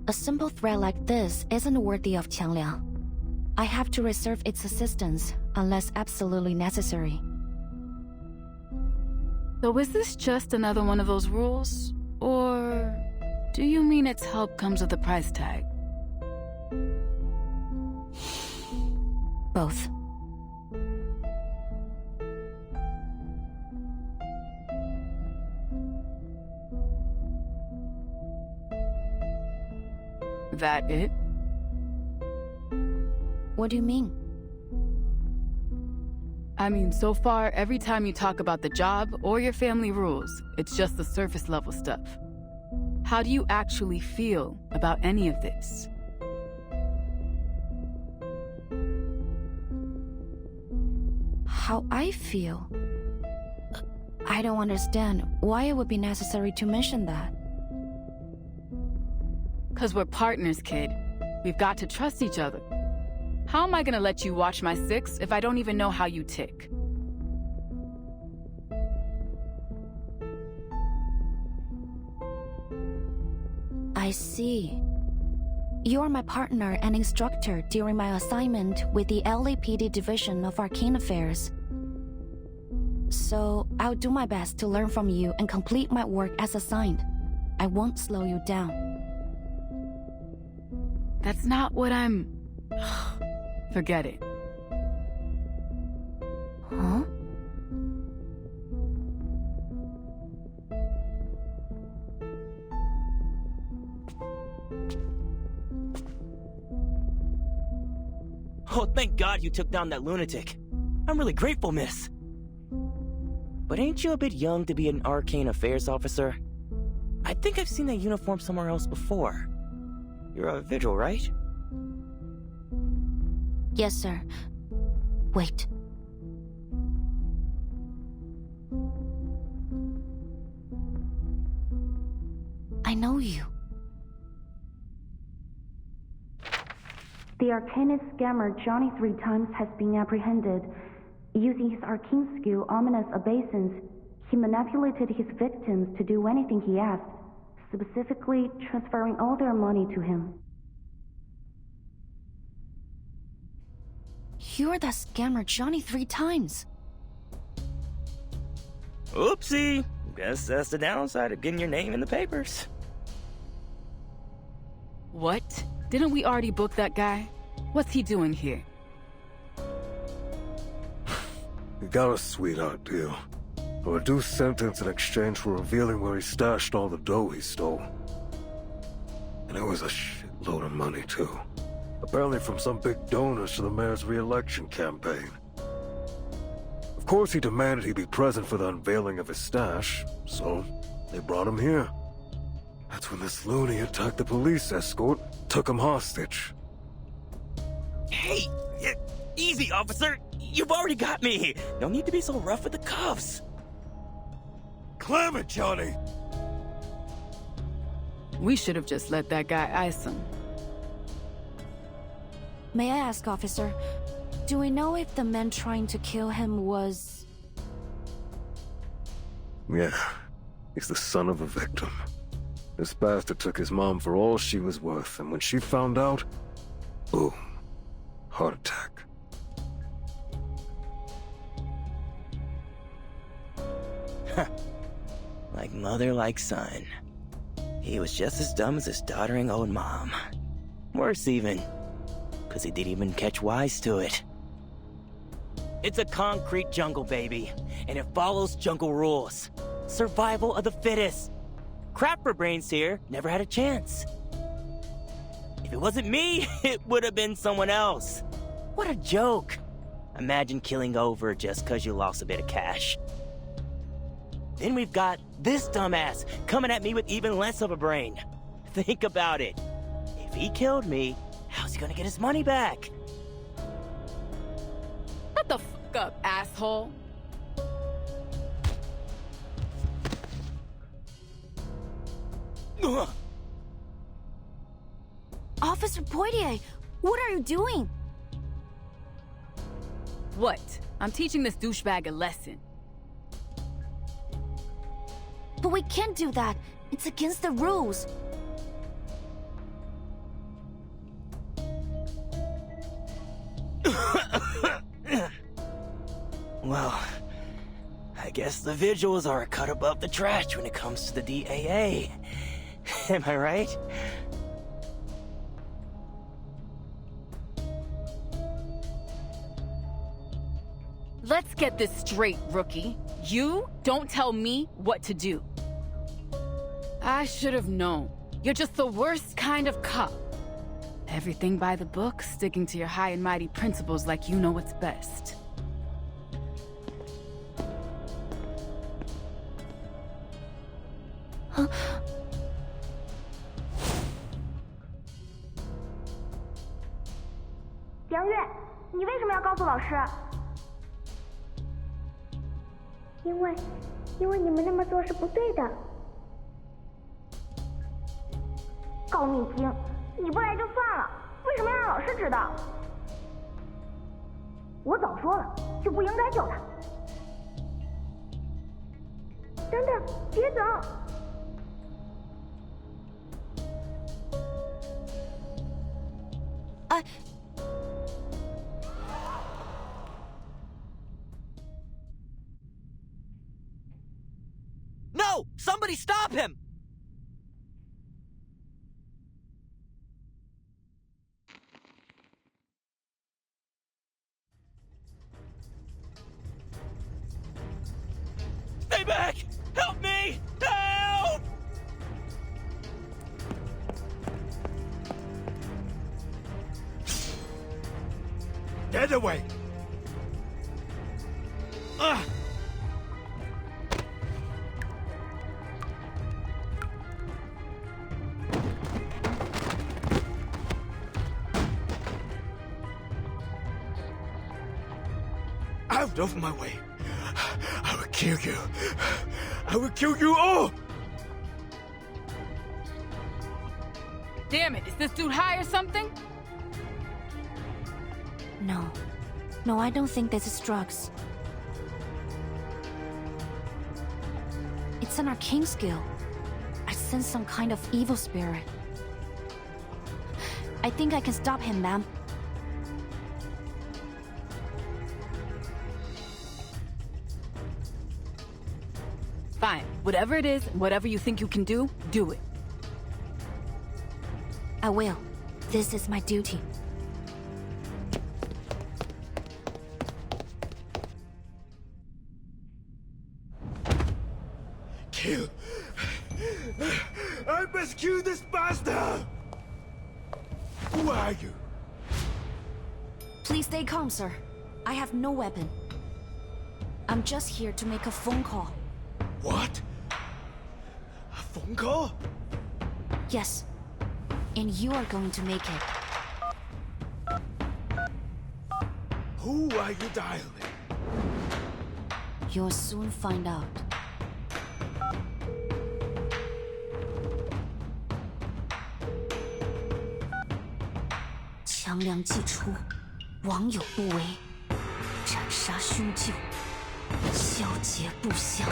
[SPEAKER 3] A simple threat like this isn't worthy of Qiangliang. I have to reserve its assistance unless absolutely necessary.
[SPEAKER 4] So is this just another one of those rules? Or do you mean its help comes with a price tag?
[SPEAKER 3] Both.
[SPEAKER 4] That it?
[SPEAKER 3] What do you mean?
[SPEAKER 4] I mean, so far, every time you talk about the job or your family rules, it's just the surface level stuff. How do you actually feel about any of this?
[SPEAKER 3] How I feel? I don't understand why it would be necessary to mention that.
[SPEAKER 4] 'Cause we're partners, kid. We've got to trust each other. How am I gonna let you watch my six if I don't even know how you tick?
[SPEAKER 3] I see. You're my partner and instructor during my assignment with the LAPD Division of Arcane Affairs. So, I'll do my best to learn from you and complete my work as assigned. I won't slow you down.
[SPEAKER 4] That's not what I'm... Forget it.
[SPEAKER 3] Huh?
[SPEAKER 14] Oh, thank God you took down that lunatic. I'm really grateful, miss. But ain't you a bit young to be an arcane affairs officer? I think I've seen that uniform somewhere else before. You're a vigil, right?
[SPEAKER 3] Yes, sir. Wait. I know you.
[SPEAKER 16] The Arcanist scammer Johnny 3 times has been apprehended. Using his arcane skill, ominous obeisance, he manipulated his victims to do anything he asked, specifically transferring all their money to him.
[SPEAKER 3] You're that scammer Johnny 3 times.
[SPEAKER 14] Oopsie. Guess that's the downside of getting your name in the papers.
[SPEAKER 4] What? Didn't we already book that guy? What's he doing here?
[SPEAKER 17] He got a sweetheart deal. A reduced sentence in exchange for revealing where he stashed all the dough he stole. And it was a shitload of money, too. Apparently from some big donors to the mayor's re-election campaign. Of course he demanded he be present for the unveiling of his stash, so they brought him here. That's when this loony attacked the police escort, took him hostage.
[SPEAKER 14] Hey, easy, officer. You've already got me. No need to be so rough with the cuffs.
[SPEAKER 17] Clam it, Johnny!
[SPEAKER 4] We should have just let that guy ice him.
[SPEAKER 3] May I ask, officer, do we know if the man trying to kill him was...
[SPEAKER 17] Yeah, he's the son of a victim. This bastard took his mom for all she was worth, and when she found out, boom, heart attack.
[SPEAKER 14] Like mother, like son. He was just as dumb as his doddering old mom. Worse even, because he didn't even catch wise to it. It's a concrete jungle, baby, and it follows jungle rules. Survival of the fittest. Crap for brains here never had a chance. If it wasn't me, it would have been someone else. What a joke. Imagine killing over just because you lost a bit of cash. Then we've got this dumbass coming at me with even less of a brain. Think about it. If he killed me, how's he gonna get his money back?
[SPEAKER 4] Shut the fuck up, asshole.
[SPEAKER 3] Officer Poitier, what are you doing?
[SPEAKER 4] What? I'm teaching this douchebag a lesson.
[SPEAKER 3] But we can't do that. It's against the rules.
[SPEAKER 14] Well, I guess the vigils are a cut above the trash when it comes to the DAA. Am I right?
[SPEAKER 4] Let's get this straight, rookie. You don't tell me what to do. I should have known. You're just the worst kind of cop. Everything by the book, sticking to your high and mighty principles like you know what's best.
[SPEAKER 3] Huh?
[SPEAKER 16] 梁月，你为什么要告诉老师？因为你们那么做是不对的。高蜜精，你不来就算了，为什么要让老师知道？我早说了，就不应该救他。等等，别走！
[SPEAKER 3] 哎。
[SPEAKER 14] No! Somebody stop him! Stay back! Help me! Help!
[SPEAKER 7] Get away! Out of my way! I will kill you! I will kill you all!
[SPEAKER 4] Damn it, is this dude high or something?
[SPEAKER 3] No. No, I don't think this is drugs. It's an arcane skill. I sense some kind of evil spirit. I think I can stop him, ma'am.
[SPEAKER 4] Fine. Whatever it is, whatever you think you can do, do it.
[SPEAKER 3] I will. This is my duty.
[SPEAKER 7] Kill! I must kill this bastard! Who are you?
[SPEAKER 3] Please stay calm, sir. I have no weapon. I'm just here to make a phone call.
[SPEAKER 7] What? A phone call?
[SPEAKER 3] Yes. And you are going to make it.
[SPEAKER 7] Who are you dialing?
[SPEAKER 3] You'll soon find out. 强梁既出，亡友不为，斩杀凶旧，消结不祥。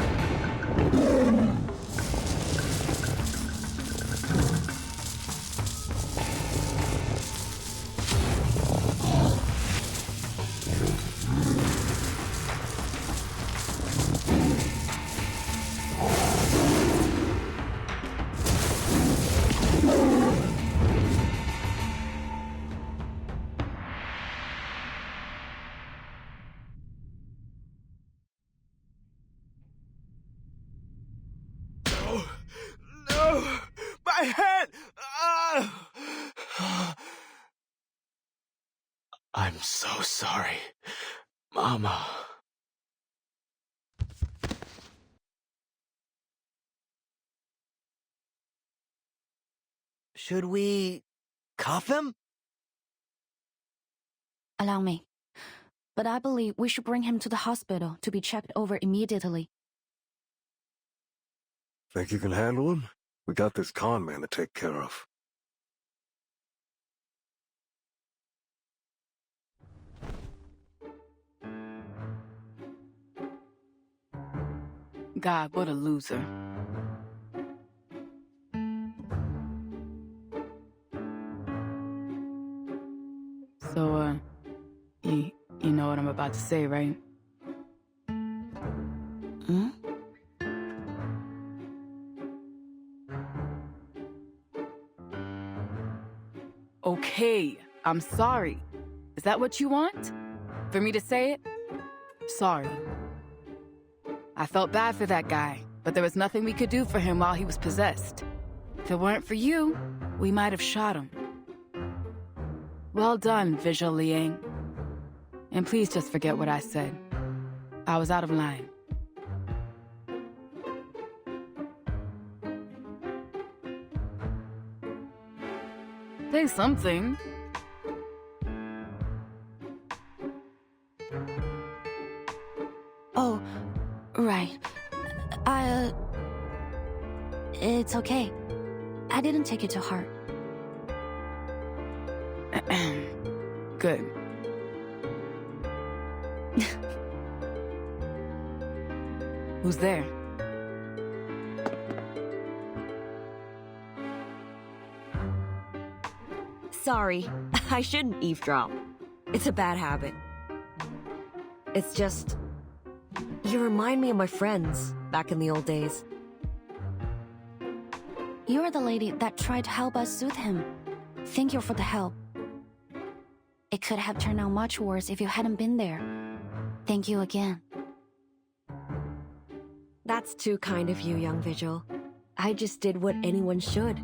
[SPEAKER 7] No! My head! I'm so sorry, Mama.
[SPEAKER 14] Should we cuff him?
[SPEAKER 3] Allow me. But I believe we should bring him to the hospital to be checked over immediately.
[SPEAKER 17] Think you can handle him? We got this con man to take care of.
[SPEAKER 4] God, what a loser. to say, right?
[SPEAKER 3] Hmm?
[SPEAKER 4] Okay, I'm sorry. Is that what you want? For me to say it? Sorry. I felt bad for that guy, but there was nothing we could do for him while he was possessed. If it weren't for you, we might have shot him. Well done, Visual Liang. And please just forget what I said. I was out of line. Say something.
[SPEAKER 3] Oh, right. It's okay. I didn't take it to heart.
[SPEAKER 4] Good. Who's there?
[SPEAKER 15] Sorry, I shouldn't eavesdrop. It's a bad habit. It's just... You remind me of my friends back in the old days.
[SPEAKER 3] You're the lady that tried to help us soothe him. Thank you for the help. It could have turned out much worse if you hadn't been there. Thank you again.
[SPEAKER 15] That's too kind of you, young Vigil. I just did what anyone should.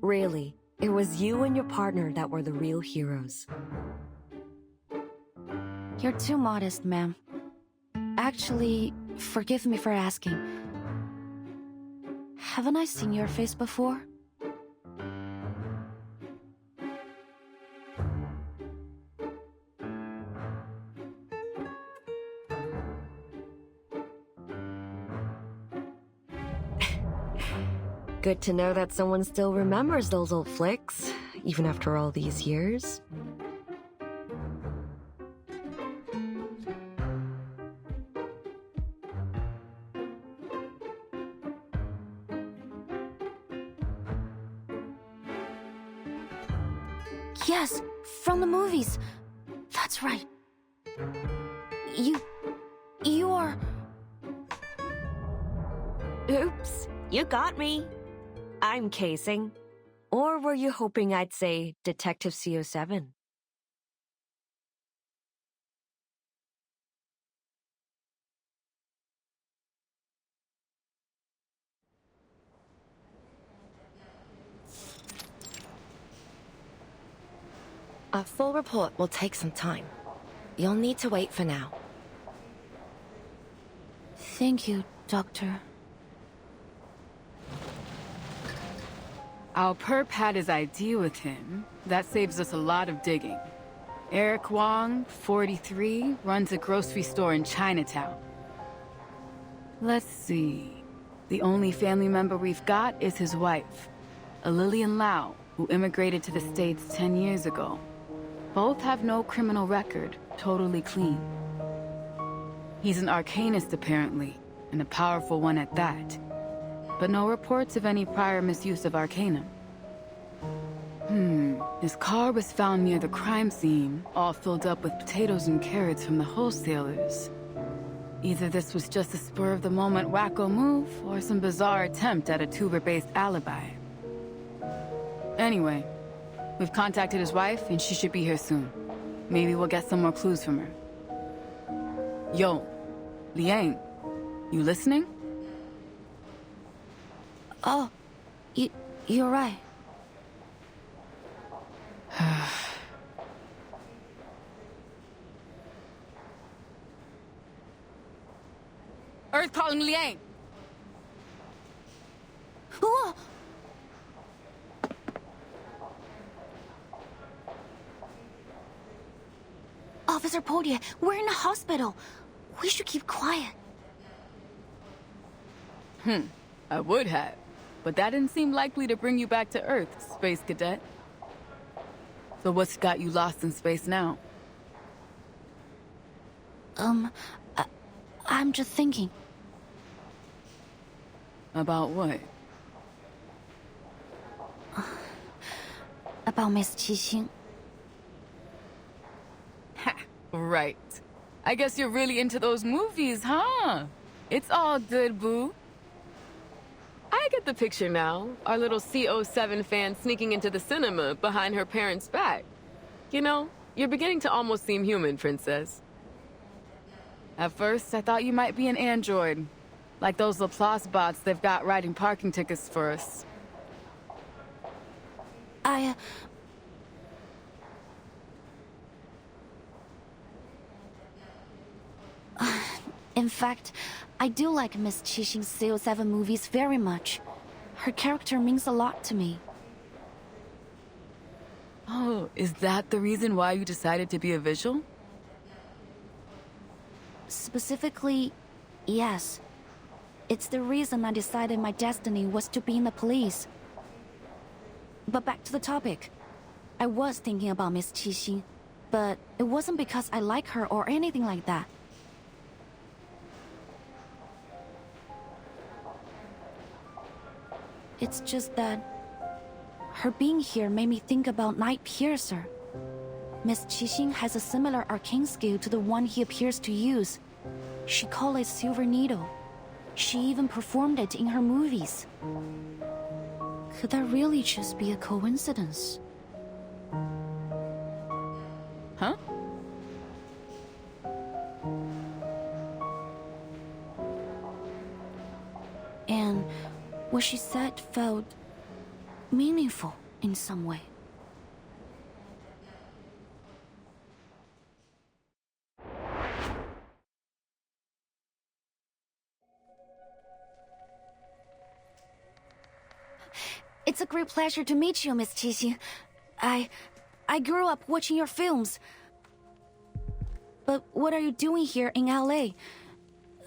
[SPEAKER 15] Really, it was you and your partner that were the real heroes.
[SPEAKER 3] You're too modest, ma'am. Actually, forgive me for asking. Haven't I seen your face before?
[SPEAKER 15] Good to know that someone still remembers those old flicks, even after all these years.
[SPEAKER 3] Yes, from the movies. That's right. You're...
[SPEAKER 15] Oops, you got me. I'm casing. Or were you hoping I'd say Detective CO7?
[SPEAKER 5] A full report will take some time. You'll need to wait for now.
[SPEAKER 3] Thank you, Doctor.
[SPEAKER 4] Our perp had his ID with him. That saves us a lot of digging. Eric Wong, 43, runs a grocery store in Chinatown. Let's see. The only family member we've got is his wife, a Lillian Lau, who immigrated to the States 10 years ago. Both have no criminal record, totally clean. He's an arcanist, apparently, and a powerful one at that. But no reports of any prior misuse of Arcanum. His car was found near the crime scene, all filled up with potatoes and carrots from the wholesalers. Either this was just a spur-of-the-moment wacko move, or some bizarre attempt at a tuber-based alibi. Anyway, we've contacted his wife, and she should be here soon. Maybe we'll get some more clues from her. Yo, Liang, you listening?
[SPEAKER 3] Oh, you're right.
[SPEAKER 4] Earth calling Liang!
[SPEAKER 3] Whoa! Officer Podia, we're in a hospital. We should keep quiet.
[SPEAKER 4] I would have, but that didn't seem likely to bring you back to Earth, Space Cadet. So what's got you lost in space now?
[SPEAKER 3] I'm just thinking.
[SPEAKER 4] About what?
[SPEAKER 3] About Miss Qixing.
[SPEAKER 4] Ha! Right. I guess you're really into those movies, huh? It's all good, boo.
[SPEAKER 9] I get the picture now. Our little CO7 fan sneaking into the cinema behind her parents' back. You know, you're beginning to almost seem human, Princess.
[SPEAKER 4] At first, I thought you might be an android. Like those Laplace bots they've got writing parking tickets for us.
[SPEAKER 3] In fact, I do like Miss Qixing's CO7 movies very much. Her character means a lot to me.
[SPEAKER 4] Oh, is that the reason why you decided to be a visual?
[SPEAKER 3] Specifically, yes. It's the reason I decided my destiny was to be in the police. But back to the topic. I was thinking about Miss Qixing, but it wasn't because I like her or anything like that. It's just that her being here made me think about Night Piercer. Miss Qixing has a similar arcane skill to the one he appears to use. She called it Silver Needle. She even performed it in her movies. Could that really just be a coincidence?
[SPEAKER 4] Huh?
[SPEAKER 3] And what she said felt meaningful in some way. It's a great pleasure to meet you, Miss Qixing. I grew up watching your films. But what are you doing here in LA?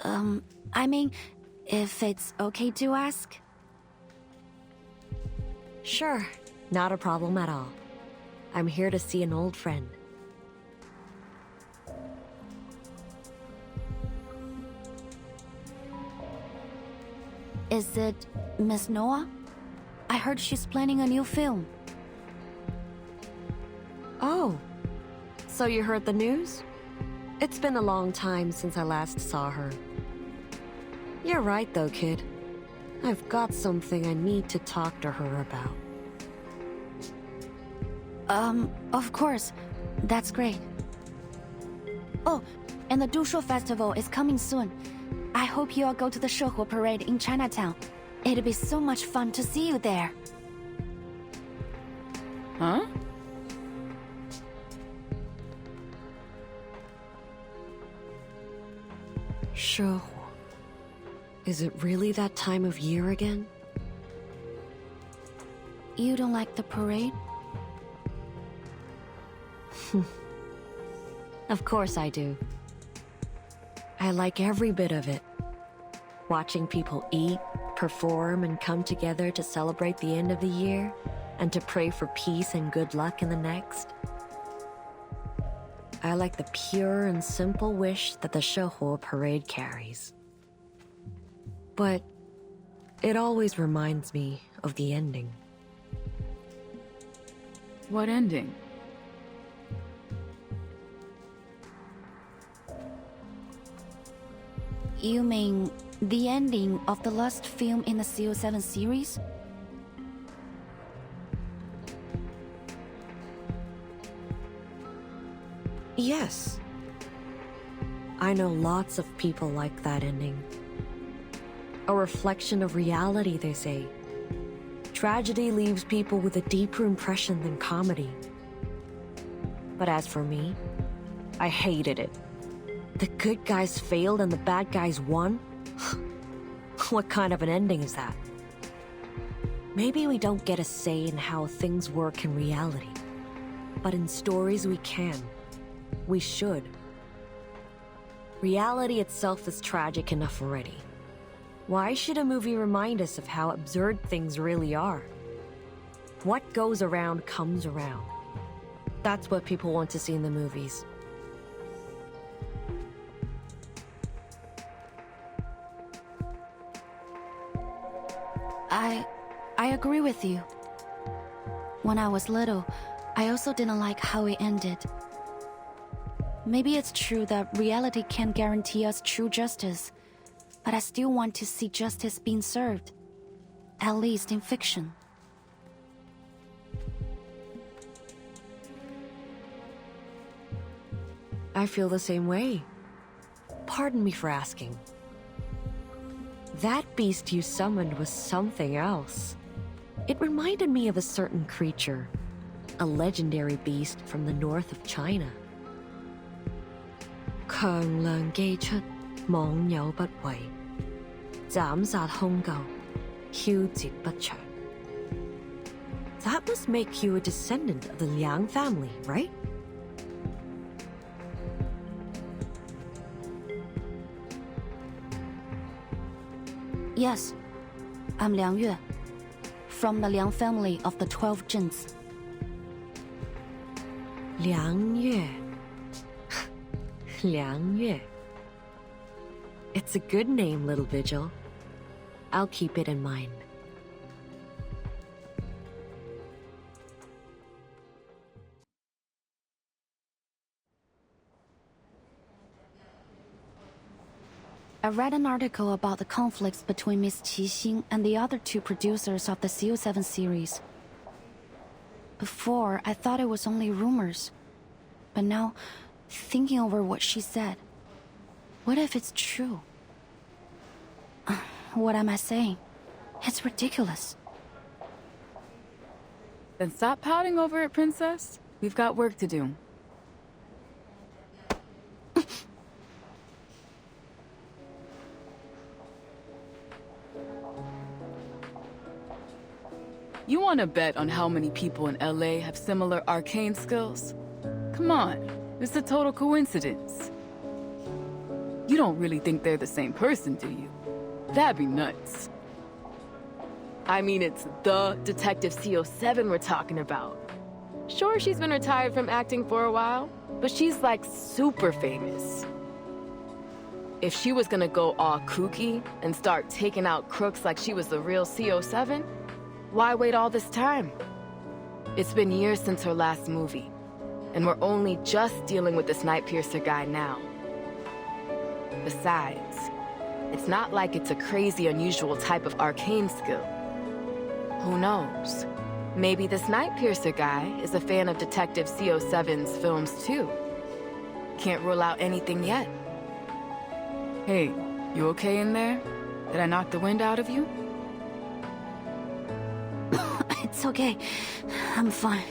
[SPEAKER 3] I mean, if it's okay to ask?
[SPEAKER 15] Sure, not a problem at all. I'm here to see an old friend.
[SPEAKER 3] Is it Miss Noah? I heard she's planning a new film.
[SPEAKER 15] Oh, so you heard the news? It's been a long time since I last saw her. You're right though, kid. I've got something I need to talk to her about.
[SPEAKER 3] Of course. That's great. Oh, and the Dushuo Festival is coming soon. I hope you all go to the Shehuo Parade in Chinatown. It'll be so much fun to see you there.
[SPEAKER 4] Huh?
[SPEAKER 15] Shehuo. Is it really that time of year again?
[SPEAKER 3] You don't like the parade?
[SPEAKER 15] Of course I do. I like every bit of it. Watching people eat, perform, and come together to celebrate the end of the year, and to pray for peace and good luck in the next. I like the pure and simple wish that the Shehuo Parade carries. But it always reminds me of the ending.
[SPEAKER 4] What ending?
[SPEAKER 3] You mean the ending of the last film in the CO7 series?
[SPEAKER 15] Yes. I know lots of people like that ending. A reflection of reality, they say. Tragedy leaves people with a deeper impression than comedy. But as for me, I hated it. The good guys failed and the bad guys won? What kind of an ending is that? Maybe we don't get a say in how things work in reality. But in stories we can. We should. Reality itself is tragic enough already. Why should a movie remind us of how absurd things really are? What goes around comes around. That's what people want to see in the movies.
[SPEAKER 3] I agree with you. When I was little, I also didn't like how it ended. maybe it's true that reality can't guarantee us true justice, but I still want to see justice being served, at least in fiction.
[SPEAKER 15] I feel the same way. Pardon me for asking. That beast you summoned was something else. It reminded me of a certain creature, a legendary beast from the north of China. 強梁既出，網友不為，斬殺兇舊，梟截不詳. That must make you a descendant of the Liang family, right?
[SPEAKER 3] Yes, I'm Liang Yue, from the Liang family of the 12 Zhens.
[SPEAKER 15] Liang Yue. Liang Yue. It's a good name, little Vigil. I'll keep it in mind.
[SPEAKER 3] I read an article about the conflicts between Miss Qixing and the other two producers of the CO7 series. Before, I thought it was only rumors. But now, thinking over what she said, what if it's true? What am I saying? It's ridiculous.
[SPEAKER 4] Then stop pouting over it, Princess. We've got work to do. You want to bet on how many people in LA have similar arcane skills? Come on, it's a total coincidence. You don't really think they're the same person, do you? That'd be nuts. I mean, it's the Detective CO7 we're talking about. Sure, she's been retired from acting for a while, but she's like super famous. If she was gonna go all kooky and start taking out crooks like she was the real CO7, why wait all this time? It's been years since her last movie, and we're only just dealing with this Nightpiercer guy now. Besides, it's not like it's a crazy unusual type of arcane skill. Who knows? Maybe this Nightpiercer guy is a fan of Detective CO7's films too. Can't rule out anything yet. Hey, you okay in there? Did I knock the wind out of you?
[SPEAKER 3] It's okay. I'm fine.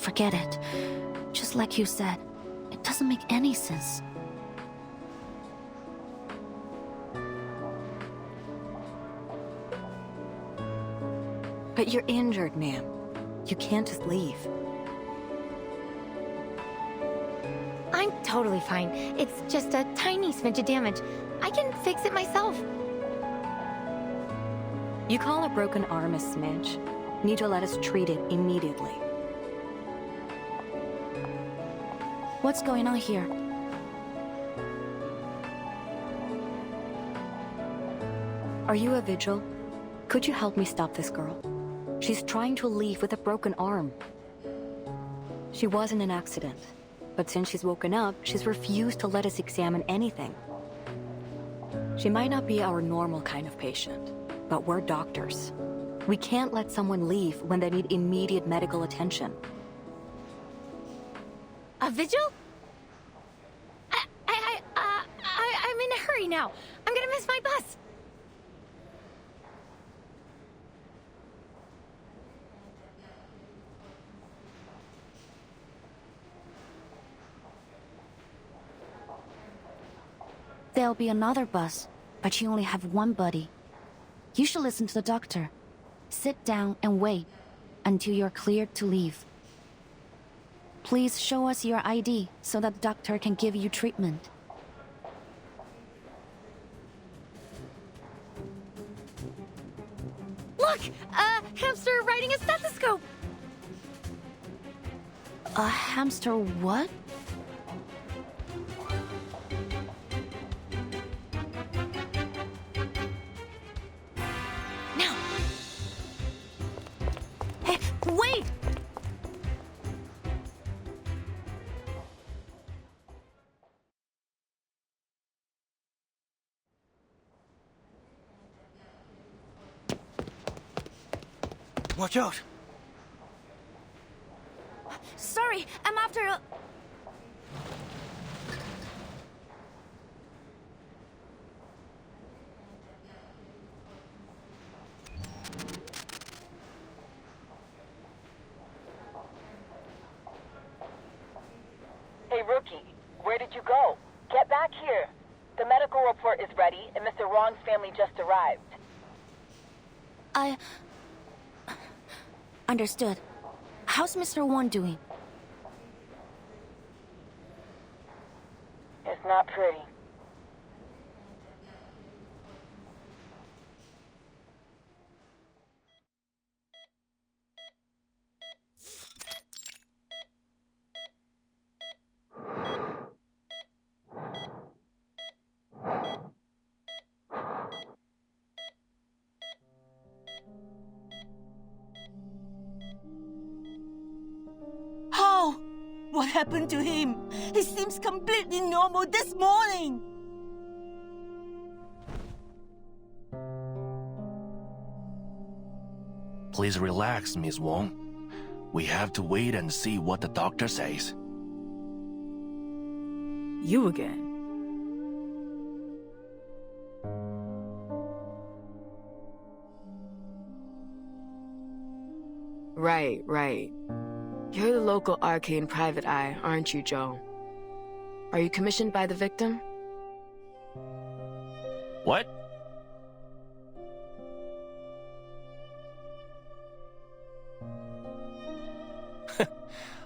[SPEAKER 3] Forget it. Just like you said, it doesn't make any sense.
[SPEAKER 15] But you're injured, ma'am. You can't just leave.
[SPEAKER 12] I'm totally fine. It's just a tiny smidge of damage. I can fix it myself.
[SPEAKER 15] You call a broken arm a smidge? Need to let us treat it immediately.
[SPEAKER 3] What's going on here?
[SPEAKER 15] Are you a vigil? Could you help me stop this girl? She's trying to leave with a broken arm. She was in an accident, but since she's woken up, she's refused to let us examine anything. She might not be our normal kind of patient, but we're doctors. We can't let someone leave when they need immediate medical attention.
[SPEAKER 12] A vigil? I'm in a hurry now. I'm gonna miss my bus.
[SPEAKER 3] There'll be another bus, but you only have one buddy. You should listen to the doctor. Sit down and wait until you're cleared to leave. Please show us your ID so that the doctor can give you treatment.
[SPEAKER 12] hamster riding a stethoscope!
[SPEAKER 3] A hamster what?
[SPEAKER 12] Now! Hey, wait!
[SPEAKER 14] Watch out!
[SPEAKER 12] Sorry, I'm after a...
[SPEAKER 13] Hey, Rookie, where did you go? Get back here. The medical report is ready, and Mr. Wong's family just arrived.
[SPEAKER 3] Understood. How's Mr. Wong doing?
[SPEAKER 13] It's not pretty.
[SPEAKER 18] How? What happened to him? He seems completely normal this morning.
[SPEAKER 1] Please relax, Miss Wong. We have to wait and see what the doctor says.
[SPEAKER 4] You again. Right. You're the local arcane private eye, aren't you, Joe? Are you commissioned by the victim?
[SPEAKER 1] What?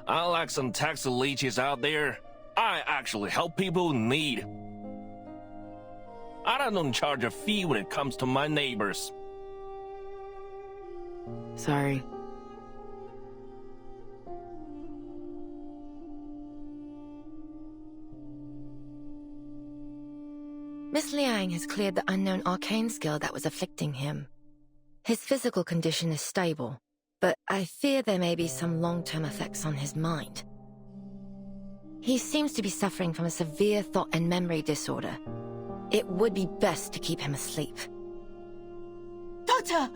[SPEAKER 1] Unlike some taxi leeches out there, I actually help people in need. I don't charge a fee when it comes to my neighbors.
[SPEAKER 4] Sorry.
[SPEAKER 5] Miss Liang has cleared the unknown arcane skill that was afflicting him. His physical condition is stable, but I fear there may be some long-term effects on his mind. He seems to be suffering from a severe thought and memory disorder. It would be best to keep him asleep.
[SPEAKER 18] Doctor,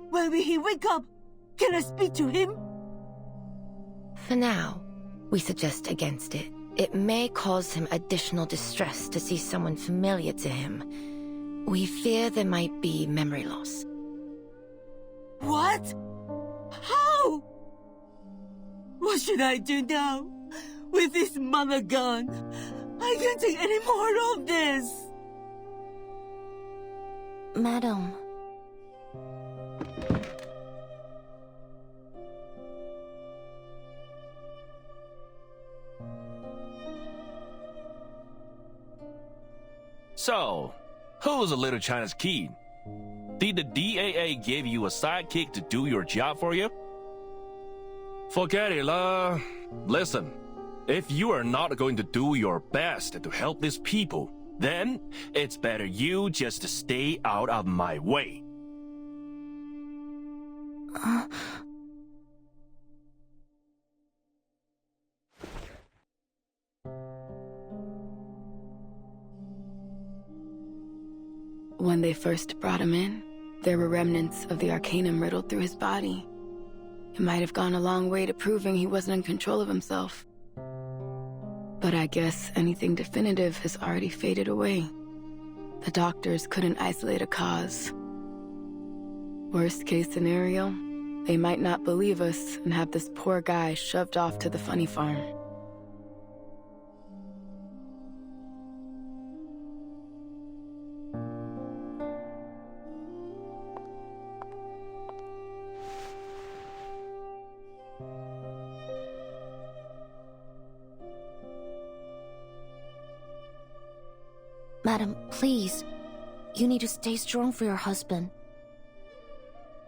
[SPEAKER 18] when will he wake up? Can I speak to him?
[SPEAKER 5] For now, we suggest against it. It may cause him additional distress to see someone familiar to him. We fear there might be memory loss.
[SPEAKER 18] What? How? What should I do now? With this mother gone, I can't take any more of this.
[SPEAKER 3] Madam.
[SPEAKER 1] So, who's a little Chinese kid? Did the DAA give you a sidekick to do your job for you? Forget it, lah. Listen, if you are not going to do your best to help these people, then it's better you just stay out of my way.
[SPEAKER 4] When they first brought him in, there were remnants of the arcanum riddled through his body. It might have gone a long way to proving he wasn't in control of himself. But I guess anything definitive has already faded away. The doctors couldn't isolate a cause. Worst case scenario, they might not believe us and have this poor guy shoved off to the funny farm.
[SPEAKER 3] Madam, please. You need to stay strong for your husband.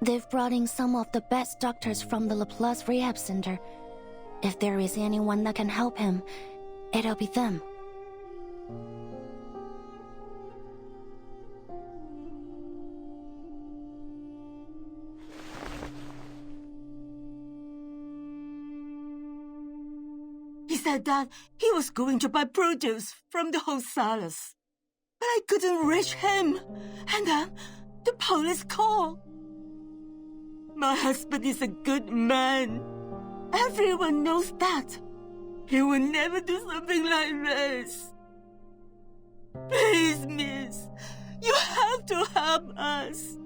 [SPEAKER 3] They've brought in some of the best doctors from the Laplace Rehab Center. If there is anyone that can help him, it'll be them.
[SPEAKER 18] He said that he was going to buy produce from the wholesalers. But I couldn't reach him. And then the police called. My husband is a good man. Everyone knows that. He would never do something like this. Please, miss. You have to help us.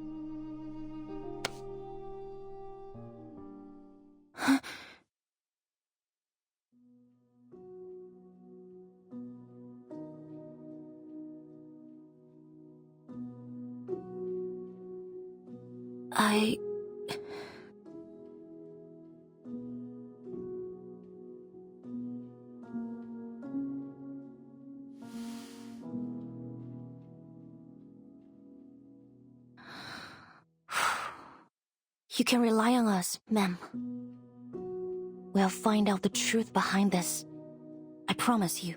[SPEAKER 3] You can rely on us, ma'am. We'll find out the truth behind this. I promise you.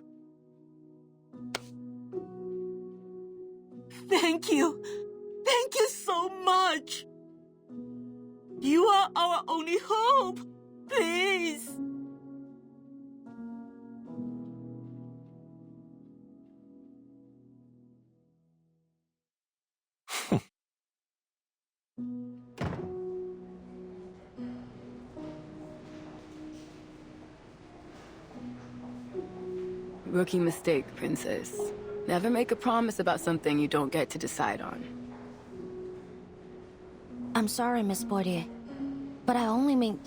[SPEAKER 18] Thank you. Thank you so much. You are our only hope. Please.
[SPEAKER 9] Rookie mistake, Princess. Never make a promise about something you don't get to decide on.
[SPEAKER 3] I'm sorry, Miss Bordier, but I only mean...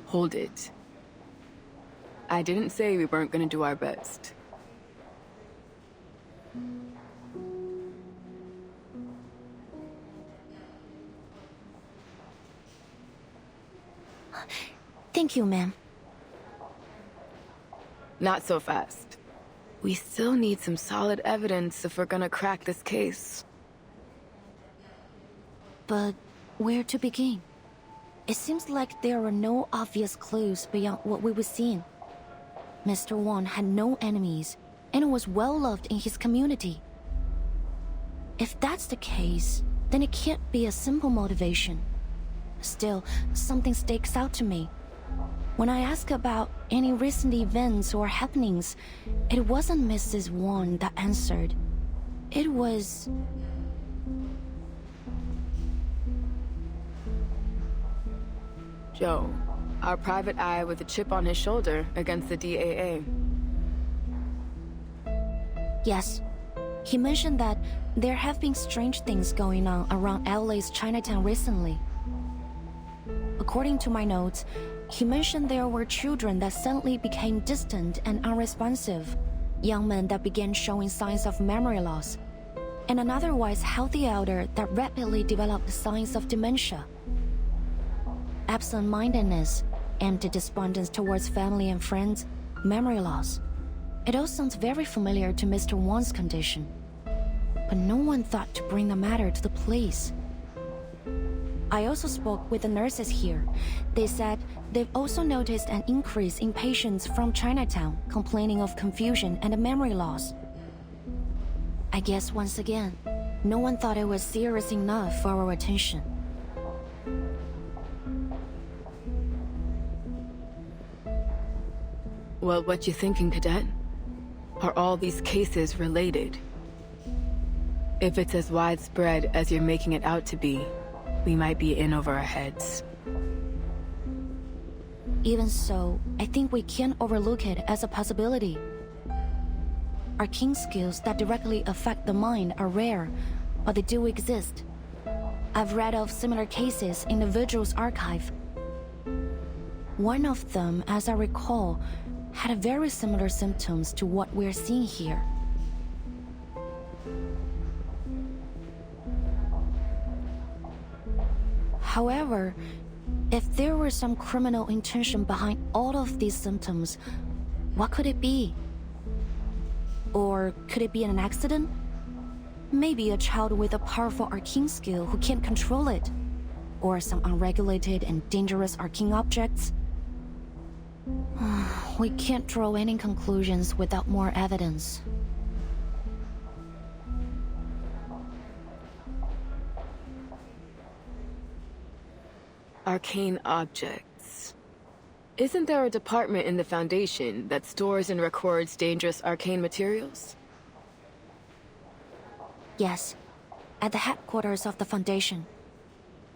[SPEAKER 9] Hold it. I didn't say we weren't gonna do our best.
[SPEAKER 3] Thank you, ma'am.
[SPEAKER 9] Not so fast. We still need some solid evidence if we're gonna crack this case.
[SPEAKER 3] But where to begin? It seems like there are no obvious clues beyond what we were seeing. Mr. Wong had no enemies and was well loved in his community. If that's the case, then it can't be a simple motivation. Still, something sticks out to me. When I asked about any recent events or happenings, it wasn't Mrs. Wong that answered. It was...
[SPEAKER 9] Joe, our private eye with a chip on his shoulder against the DAA.
[SPEAKER 3] Yes. He mentioned that there have been strange things going on around LA's Chinatown recently. According to my notes, he mentioned there were children that suddenly became distant and unresponsive, young men that began showing signs of memory loss, and an otherwise healthy elder that rapidly developed signs of dementia. Absent-mindedness, empty despondence towards family and friends, memory loss. It all sounds very familiar to Mr. Wong's condition. But no one thought to bring the matter to the police. I also spoke with the nurses here. They said they've also noticed an increase in patients from Chinatown complaining of confusion and memory loss. I guess once again, no one thought it was serious enough for our attention.
[SPEAKER 9] Well, what you thinking, Cadet? Are all these cases related? If it's as widespread as you're making it out to be, we might be in over our heads.
[SPEAKER 3] Even so, I think we can't overlook it as a possibility. Arcane skills that directly affect the mind are rare, but they do exist. I've read of similar cases in the Vigil's archive. One of them, as I recall, had very similar symptoms to what we're seeing here. However, if there were some criminal intention behind all of these symptoms, what could it be? Or could it be an accident? Maybe a child with a powerful arcane skill who can't control it. Or some unregulated and dangerous arcane objects. We can't draw any conclusions without more evidence.
[SPEAKER 9] Arcane objects. Isn't there a department in the Foundation that stores and records dangerous arcane materials?
[SPEAKER 3] Yes, at the headquarters of the Foundation.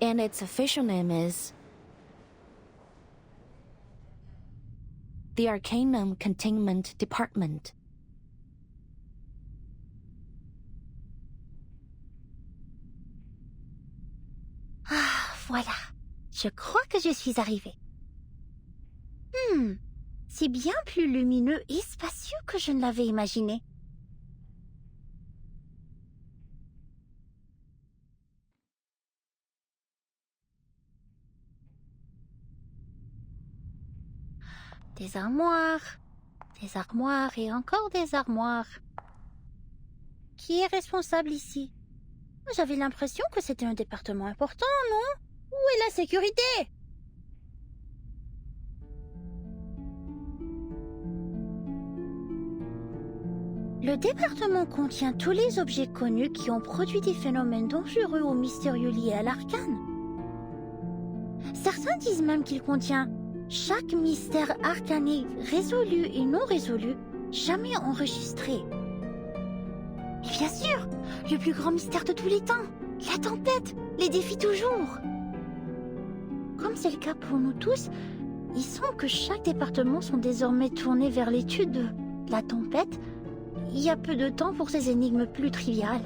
[SPEAKER 3] And its official name is... the Arcanum Containment Department.
[SPEAKER 2] Ah, voilà. Je crois que je suis arrivée. C'est bien plus lumineux et spacieux que je ne l'avais imaginé. Des armoires et encore des armoires. Qui est responsable ici? J'avais l'impression que c'était un département important, non? Où est la sécurité? Le département contient tous les objets connus qui ont produit des phénomènes dangereux ou mystérieux liés à l'arcane. Certains disent même qu'il contient chaque mystère arcanique résolu et non résolu, jamais enregistré. Et bien sûr, le plus grand mystère de tous les temps, la tempête, les défis toujours. Comme c'est le cas pour nous tous, il semble que chaque département sont désormais tournés vers l'étude de la tempête. Il y a peu de temps pour ces énigmes plus triviales.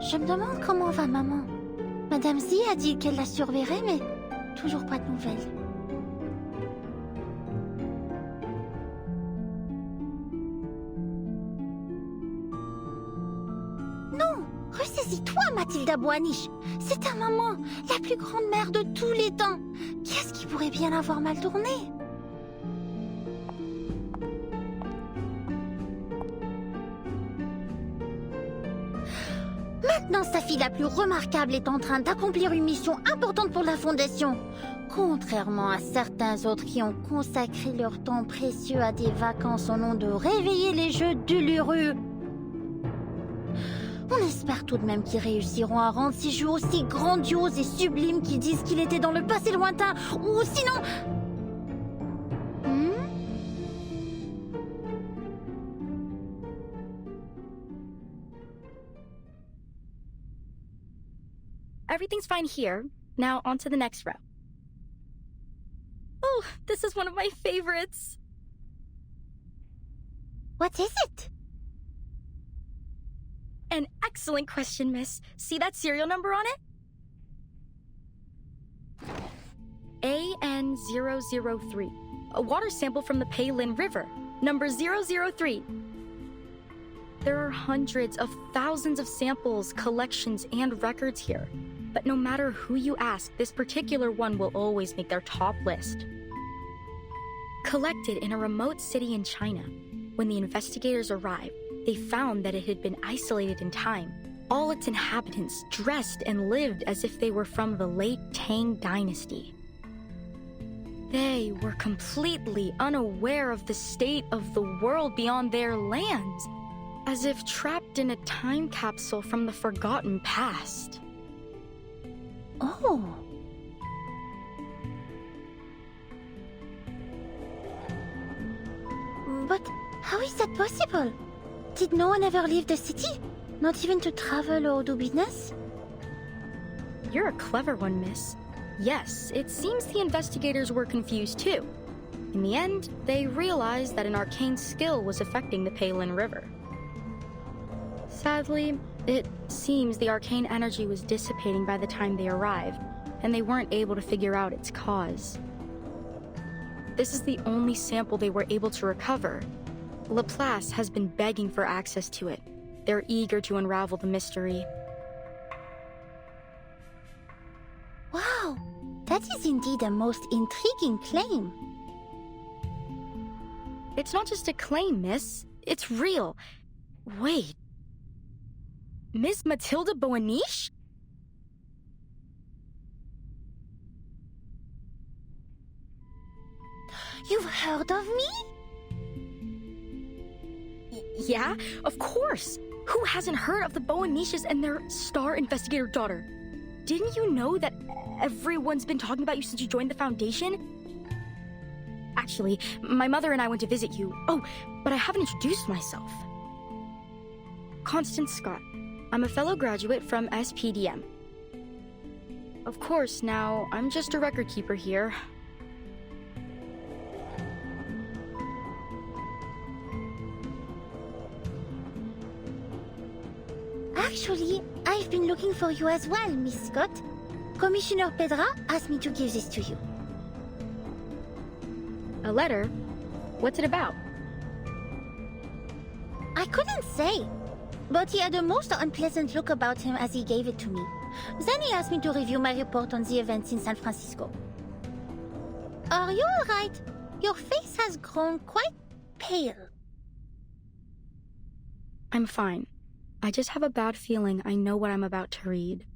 [SPEAKER 2] Je me demande comment va maman. Madame Z a dit qu'elle la surveillerait, mais toujours pas de nouvelles. Non, ressaisis-toi, Mathilda Boaniche. C'est ta maman, la plus grande mère de tous les temps. Qu'est-ce qui pourrait bien avoir mal tourné? Maintenant, sa fille la plus remarquable est en train d'accomplir une mission importante pour la Fondation. Contrairement à certains autres qui ont consacré leur temps précieux à des vacances au nom de réveiller les jeux d'Uluru. On espère tout de même qu'ils réussiront à rendre ces jeux aussi grandioses et sublimes qu'ils disent qu'il était dans le passé lointain, ou sinon...
[SPEAKER 19] Everything's fine here. Now on to the next row. Oh, this is one of my favorites.
[SPEAKER 2] What is it?
[SPEAKER 19] An excellent question, miss. See that serial number on it? AN003. A water sample from the Peilin River. Number 003. There are hundreds of thousands of samples, collections, and records here. But no matter who you ask, this particular one will always make their top list. Collected in a remote city in China, when the investigators arrived, they found that it had been isolated in time. All its inhabitants dressed and lived as if they were from the late Tang dynasty. They were completely unaware of the state of the world beyond their lands, as if trapped in a time capsule from the forgotten past.
[SPEAKER 2] Oh. But how is that possible? Did no one ever leave the city? Not even to travel or do business?
[SPEAKER 19] You're a clever one, miss. Yes, it seems the investigators were confused too. In the end, they realized that an arcane skill was affecting the Peilin River. Sadly, it seems the arcane energy was dissipating by the time they arrived, and they weren't able to figure out its cause. This is the only sample they were able to recover. Laplace has been begging for access to it. They're eager to unravel the mystery.
[SPEAKER 2] That is indeed a most intriguing claim.
[SPEAKER 19] It's not just a claim, miss. It's real. Wait. Miss Matilda Boaniche?
[SPEAKER 2] You've heard of me?
[SPEAKER 19] Yeah, of course. Who hasn't heard of the Boaniches and their star investigator daughter? Didn't you know that everyone's been talking about you since you joined the Foundation? Actually, my mother and I went to visit you. Oh, but I haven't introduced myself. Constance Scott. I'm a fellow graduate from SPDM. Of course, now, I'm just a record keeper here.
[SPEAKER 2] Actually, I've been looking for you as well, Miss Scott. Commissioner Pedra asked me to give this to you.
[SPEAKER 19] A letter? What's it about?
[SPEAKER 2] I couldn't say, but he had a most unpleasant look about him as he gave it to me. Then he asked me to review my report on the events in San Francisco. Are you alright? Your face has grown quite pale.
[SPEAKER 19] I'm fine. I just have a bad feeling I know what I'm about to read.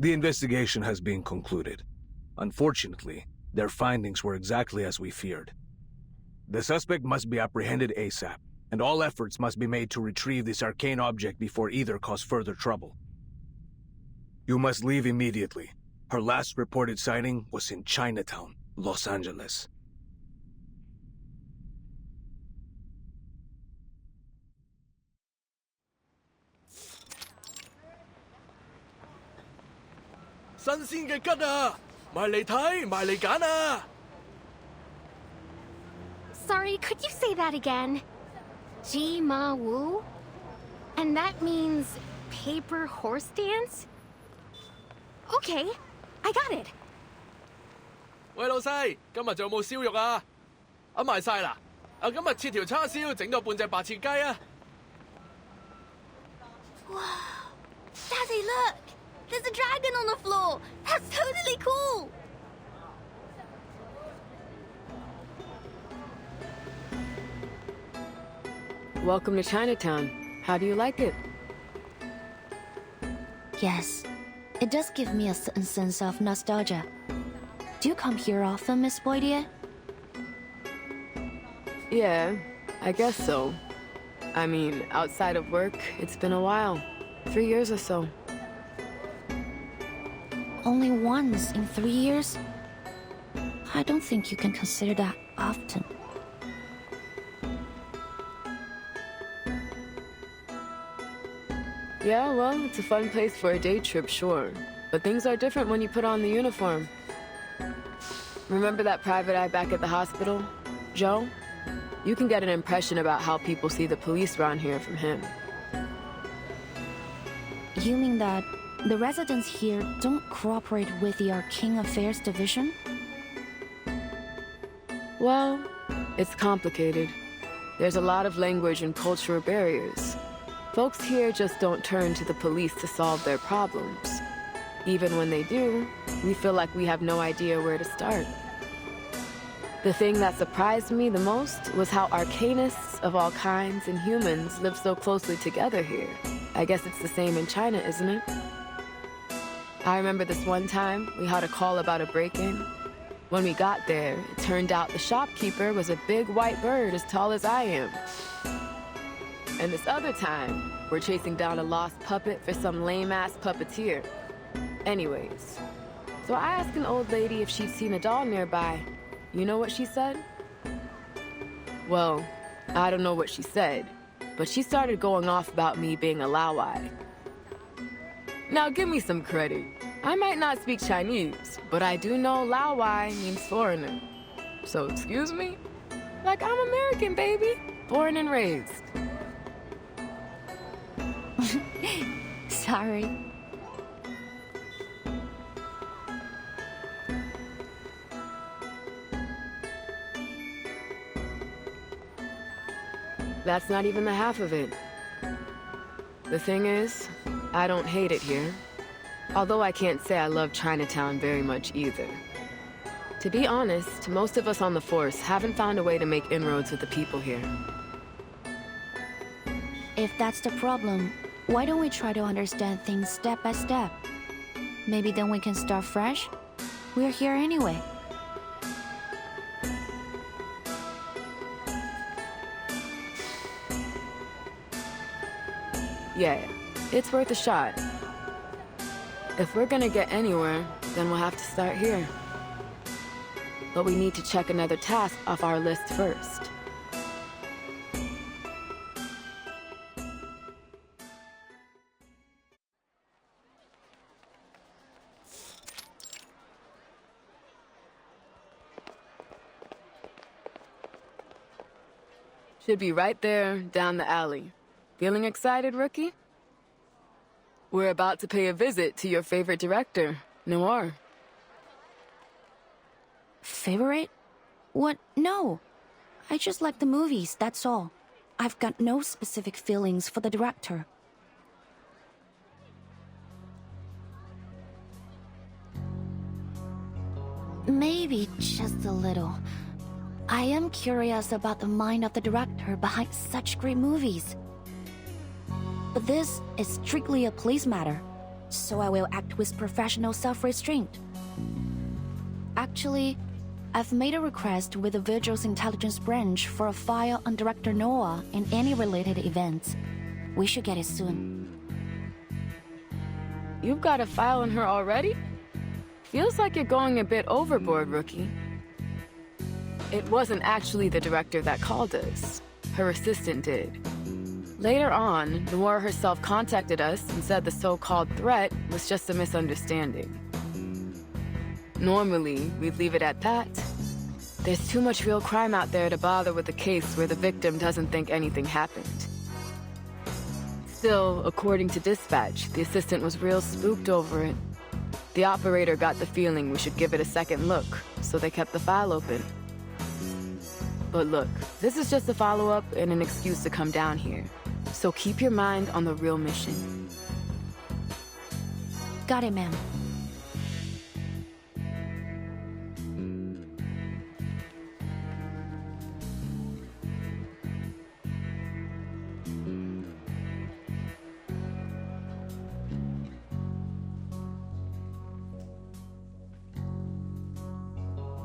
[SPEAKER 20] The investigation has been concluded. Unfortunately, their findings were exactly as we feared. The suspect must be apprehended ASAP, and all efforts must be made to retrieve this arcane object before either cause further trouble. You must leave immediately. Her last reported sighting was in Chinatown, Los Angeles.
[SPEAKER 12] Sorry, could you say that again? Ji Ma Wu? And that means paper horse dance? Okay, I got it.
[SPEAKER 7] 喂，老細，今日仲有冇燒肉啊？賣晒啦！今日切條叉燒，整多半隻白切雞啊！
[SPEAKER 12] Wow. Daddy, look! There's a dragon on the floor! That's totally cool!
[SPEAKER 9] Welcome to Chinatown. How do you like it?
[SPEAKER 3] Yes, it does give me a certain sense of nostalgia. Do you come here often, Miss Boydier?
[SPEAKER 9] Yeah, I guess so. I mean, outside of work, it's been a while. 3 years or so.
[SPEAKER 3] Only once in 3 years? I don't think you can consider that often.
[SPEAKER 9] Yeah, well, it's a fun place for a day trip, sure. But things are different when you put on the uniform. Remember that private eye back at the hospital? Joe? You can get an impression about how people see the police around here from him.
[SPEAKER 3] You mean that the residents here don't cooperate with the Arcane Affairs Division?
[SPEAKER 9] Well, it's complicated. There's a lot of language and cultural barriers. Folks here just don't turn to the police to solve their problems. Even when they do, we feel like we have no idea where to start. The thing that surprised me the most was how arcanists of all kinds and humans live so closely together here. I guess it's the same in China, isn't it? I remember this one time we had a call about a break-in. When we got there, it turned out the shopkeeper was a big white bird as tall as I am. And this other time, we're chasing down a lost puppet for some lame-ass puppeteer. Anyways, so I asked an old lady if she'd seen a doll nearby. You know what she said? Well, I don't know what she said, but she started going off about me being a Laowai. Now give me some credit. I might not speak Chinese, but I do know Laowai means foreigner. So excuse me? Like I'm American, baby. Born and raised.
[SPEAKER 3] Sorry.
[SPEAKER 9] that's not even the half of it. The thing is, I don't hate it here. Although I can't say I love Chinatown very much either. To be honest, most of us on the force haven't found a way to make inroads with the people here.
[SPEAKER 3] If that's the problem, why don't we try to understand things step by step? Maybe then we can start fresh? We're here anyway.
[SPEAKER 9] Yeah, it's worth a shot. If we're gonna get anywhere, then we'll have to start here. But we need to check another task off our list first. Should be right there, down the alley. Feeling excited, Rookie? We're about to pay a visit to your favorite director, Noir.
[SPEAKER 3] Favorite? What? No. I just like the movies, that's all. I've got no specific feelings for the director. Maybe just a little. I am curious about the mind of the director behind such great movies. But this is strictly a police matter, so I will act with professional self-restraint. Actually, I've made a request with the Vigil's intelligence branch for a file on Director Noah and any related events. We should get it soon.
[SPEAKER 9] You've got a file on her already? Feels like you're going a bit overboard, Rookie. It wasn't actually the director that called us. Her assistant did. Later on, Noir herself contacted us and said the so-called threat was just a misunderstanding. Normally, we'd leave it at that. There's too much real crime out there to bother with a case where the victim doesn't think anything happened. Still, according to dispatch, the assistant was real spooked over it. The operator got the feeling we should give it a second look, so they kept the file open. But look, this is just a follow-up and an excuse to come down here. So keep your mind on the real mission.
[SPEAKER 3] Got it, ma'am.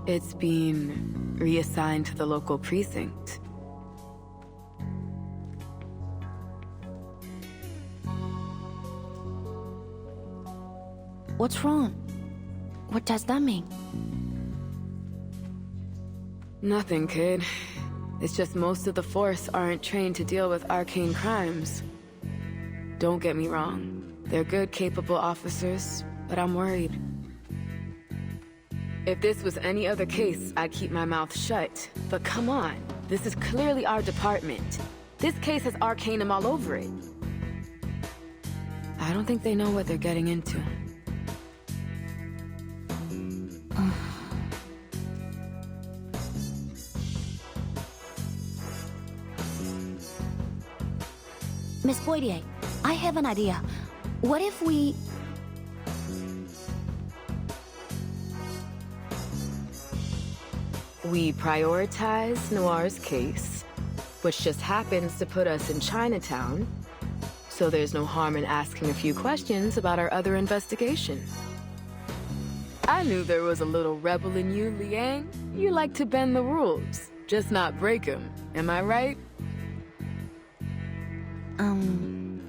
[SPEAKER 9] It's been reassigned to the local precinct.
[SPEAKER 3] What's wrong? What does that mean?
[SPEAKER 9] Nothing, kid. It's just most of the force aren't trained to deal with arcane crimes. Don't get me wrong. They're good, capable officers, but I'm worried. If this was any other case, I'd keep my mouth shut. But come on, this is clearly our department. This case has Arcanum all over it. I don't think they know what they're getting into.
[SPEAKER 3] Miss Boydier, I have an idea. What if we...
[SPEAKER 9] We prioritize Noir's case, which just happens to put us in Chinatown, so there's no harm in asking a few questions about our other investigation. I knew there was a little rebel in you, Liang. You like to bend the rules, just not break them. Am I right?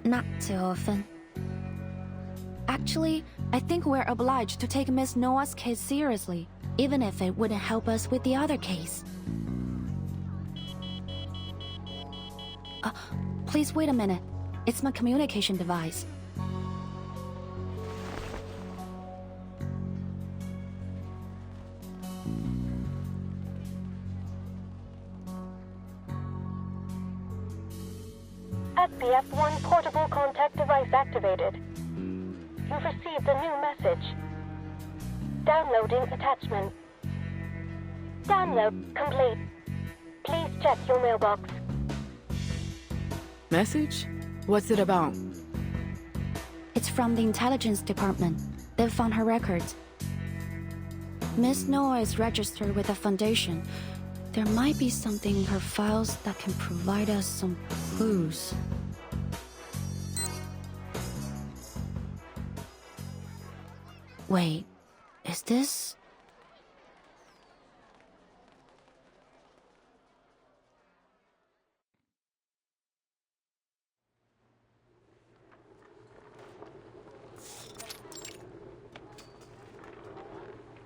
[SPEAKER 3] Not too often. Actually, I think we're obliged to take Miss Noah's case seriously, even if it wouldn't help us with the other case. Please wait a minute. It's my communication device.
[SPEAKER 21] SBF-1 portable contact device activated. You've received a new message. Downloading attachment. Download complete. Please check your mailbox.
[SPEAKER 4] Message? What's it about?
[SPEAKER 3] It's from the intelligence department. They've found her records. Miss Noah is registered with the foundation. There might be something in her files that can provide us some clues. Wait, is this...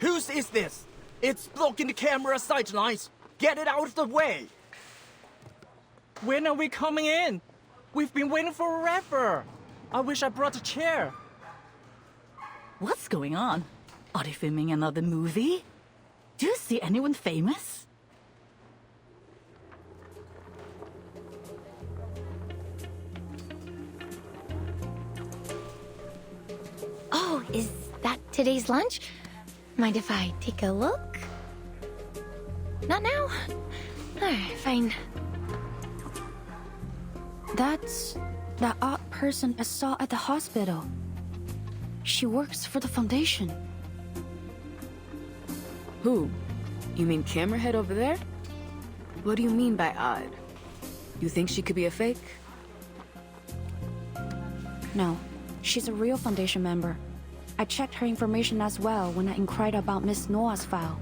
[SPEAKER 8] Whose is this? It's blocking the camera sightlines. Get it out of the way. When are we coming in? We've been waiting forever. I wish I brought a chair.
[SPEAKER 22] What's going on? Are they filming another movie? Do you see anyone famous?
[SPEAKER 12] Oh, is that today's lunch? Mind if I take a look? Not now? Alright, fine.
[SPEAKER 3] That's that odd person I saw at the hospital. She works for the foundation.
[SPEAKER 4] Who? You mean Camerahead over there? What do you mean by odd? You think she could be a fake?
[SPEAKER 3] No, she's a real foundation member. I checked her information as well when I inquired about Miss Noah's file.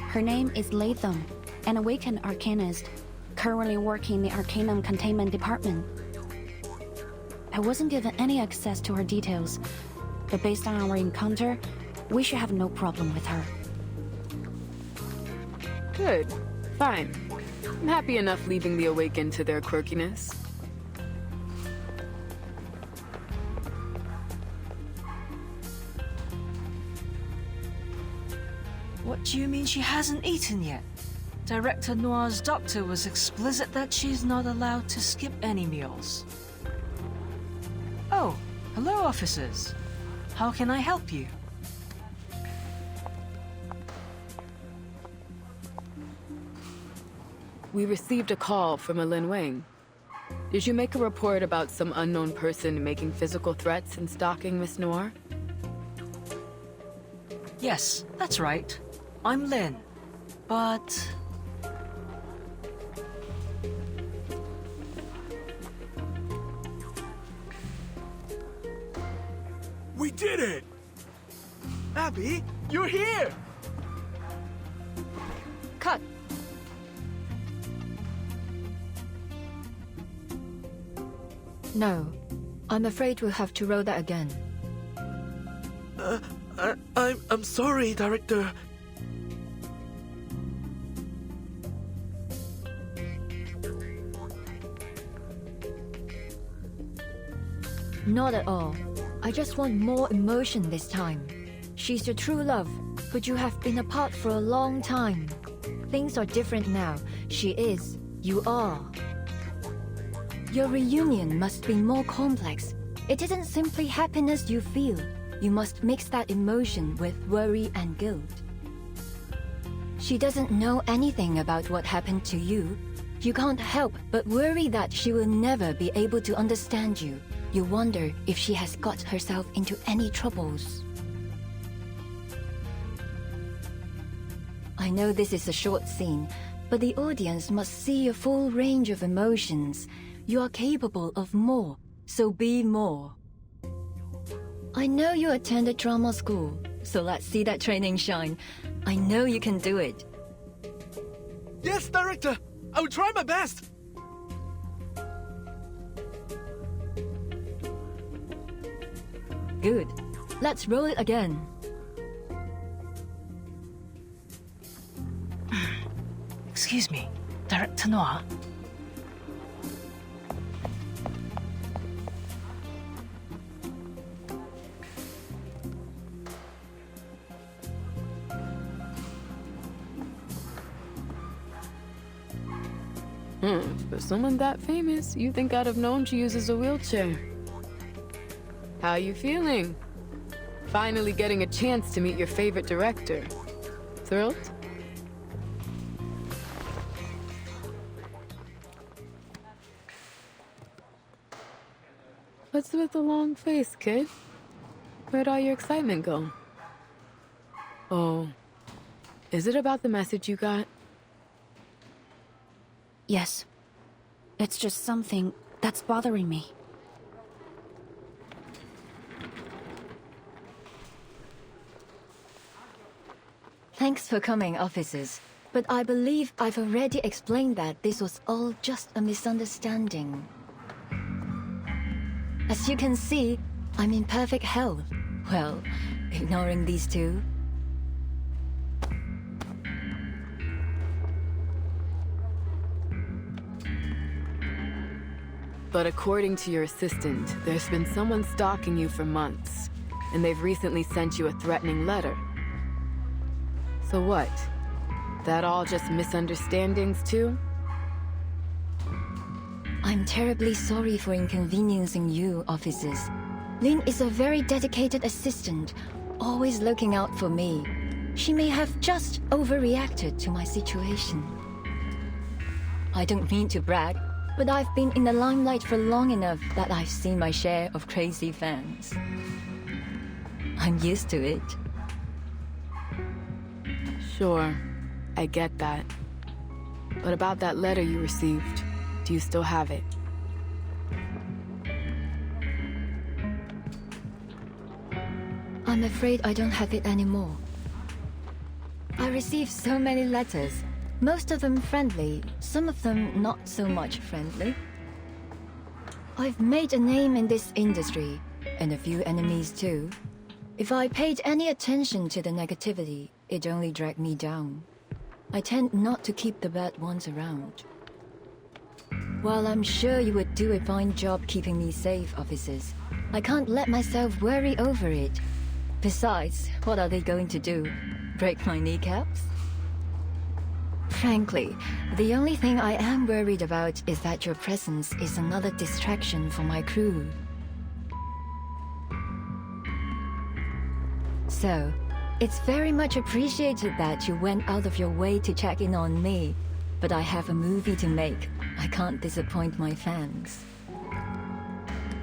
[SPEAKER 3] Her name is Latham, an awakened arcanist, currently working in the Arcanum Containment Department. I wasn't given any access to her details, but based on our encounter, we should have no problem with her.
[SPEAKER 4] Good. Fine. I'm happy enough leaving the Awakened to their quirkiness.
[SPEAKER 18] What do you mean she hasn't eaten yet? Director Noir's doctor was explicit that she's not allowed to skip any meals. Oh, hello, officers. How can I help you?
[SPEAKER 4] We received a call from a Lin Wang. Did you make a report about some unknown person making physical threats and stalking Miss Noir?
[SPEAKER 18] Yes, that's right. I'm Lin. But...
[SPEAKER 8] We did it! Abby, you're here!
[SPEAKER 15] Cut.
[SPEAKER 23] No. I'm afraid we'll have to roll that again.
[SPEAKER 7] I'm sorry, Director.
[SPEAKER 23] Not at all. I just want more emotion this time. She's your true love, but you have been apart for a long time. Things are different now. She is. You are. Your reunion must be more complex. It isn't simply happiness you feel. You must mix that emotion with worry and guilt. She doesn't know anything about what happened to you. You can't help but worry that she will never be able to understand you. You wonder if she has got herself into any troubles. I know this is a short scene, but the audience must see a full range of emotions. You are capable of more, so be more. I know you attended drama school, so let's see that training shine. I know you can do it.
[SPEAKER 7] Yes, Director! I will try my best!
[SPEAKER 23] Good. Let's roll it again.
[SPEAKER 18] Excuse me, Director Noir.
[SPEAKER 4] For someone that famous, you think I'd have known she uses a wheelchair. How you feeling? Finally getting a chance to meet your favorite director. Thrilled?
[SPEAKER 9] What's with the long face, kid? Where'd all your excitement go? Oh, is it about the message you got?
[SPEAKER 3] Yes. It's just something that's bothering me.
[SPEAKER 23] Thanks for coming, officers. But I believe I've already explained that this was all just a misunderstanding. As you can see, I'm in perfect health. Well, ignoring these two.
[SPEAKER 9] But according to your assistant, there's been someone stalking you for months, and they've recently sent you a threatening letter. So what? That all just misunderstandings too?
[SPEAKER 23] I'm terribly sorry for inconveniencing you, officers. Lin is a very dedicated assistant, always looking out for me. She may have just overreacted to my situation. I don't mean to brag, but I've been in the limelight for long enough that I've seen my share of crazy fans. I'm used to it.
[SPEAKER 9] Sure, I get that. But about that letter you received, do you still have it?
[SPEAKER 23] I'm afraid I don't have it anymore. I received so many letters, most of them friendly, some of them not so much friendly. I've made a name in this industry, and a few enemies too. If I paid any attention to the negativity, it only dragged me down. I tend not to keep the bad ones around. While I'm sure you would do a fine job keeping me safe, officers, I can't let myself worry over it. Besides, what are they going to do? Break my kneecaps? Frankly, the only thing I am worried about is that your presence is another distraction for my crew. So, it's very much appreciated that you went out of your way to check in on me, but I have a movie to make. I can't disappoint my fans.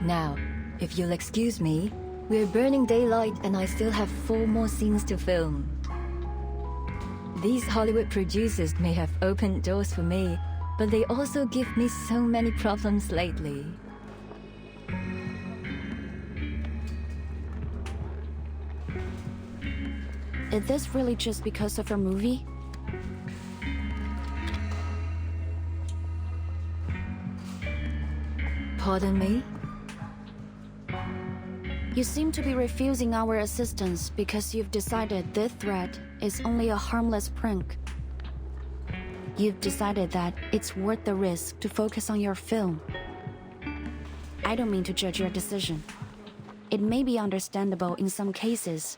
[SPEAKER 23] Now, if you'll excuse me, we're burning daylight and I still have 4 more scenes to film. These Hollywood producers may have opened doors for me, but they also give me so many problems lately.
[SPEAKER 3] Is this really just because of her movie?
[SPEAKER 23] Pardon me?
[SPEAKER 3] You seem to be refusing our assistance because you've decided this threat is only a harmless prank. You've decided that it's worth the risk to focus on your film. I don't mean to judge your decision. It may be understandable in some cases.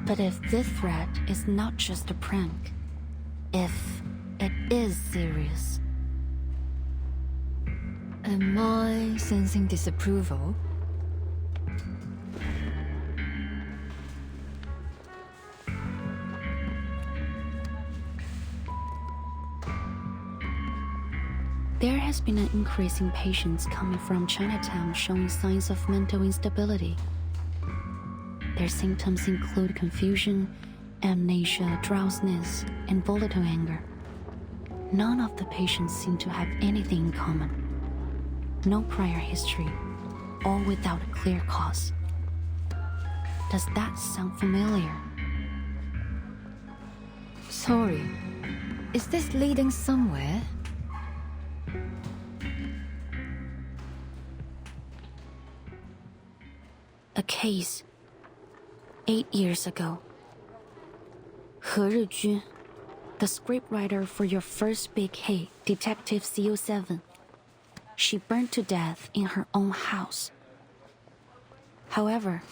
[SPEAKER 3] But if this threat is not just a prank, if it is serious...
[SPEAKER 23] Am I sensing disapproval?
[SPEAKER 3] There has been an increase in patients coming from Chinatown showing signs of mental instability. Their symptoms include confusion, amnesia, drowsiness, and volatile anger. None of the patients seem to have anything in common. No prior history, all without a clear cause. Does that sound familiar?
[SPEAKER 23] Sorry. Is this leading somewhere?
[SPEAKER 3] A case 8 years ago. He Rijun, the scriptwriter for your first big hit, Detective CO7. She burned to death in her own house. However,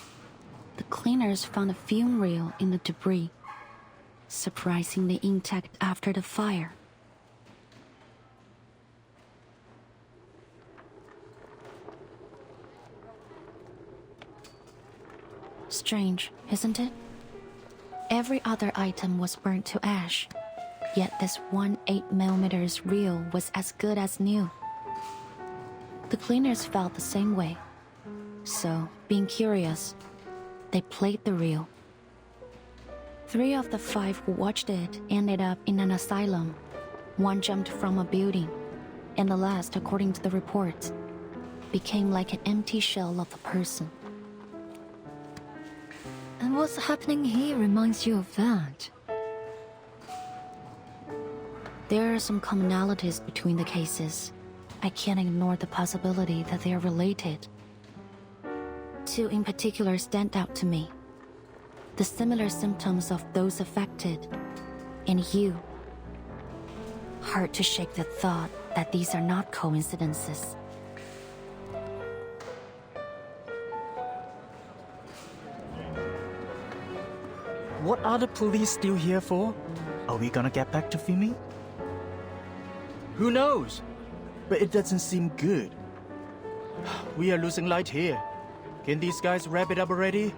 [SPEAKER 3] the cleaners found a fume reel in the debris, surprisingly intact after the fire. Strange, isn't it? Every other item was burnt to ash. Yet this one 8mm reel was as good as new. The cleaners felt the same way. So, being curious, they played the reel. 3 of the 5 who watched it ended up in an asylum. 1 jumped from a building, and the last, according to the reports, became like an empty shell of a person.
[SPEAKER 23] And what's happening here reminds you of that?
[SPEAKER 3] There are some commonalities between the cases. I can't ignore the possibility that they are related. 2 in particular stand out to me. The similar symptoms of those affected, and you. Hard to shake the thought that these are not coincidences.
[SPEAKER 8] What are the police still here for? Are we gonna get back to filming? Who knows? But it doesn't seem good. We are losing light here. Can these guys wrap it up already?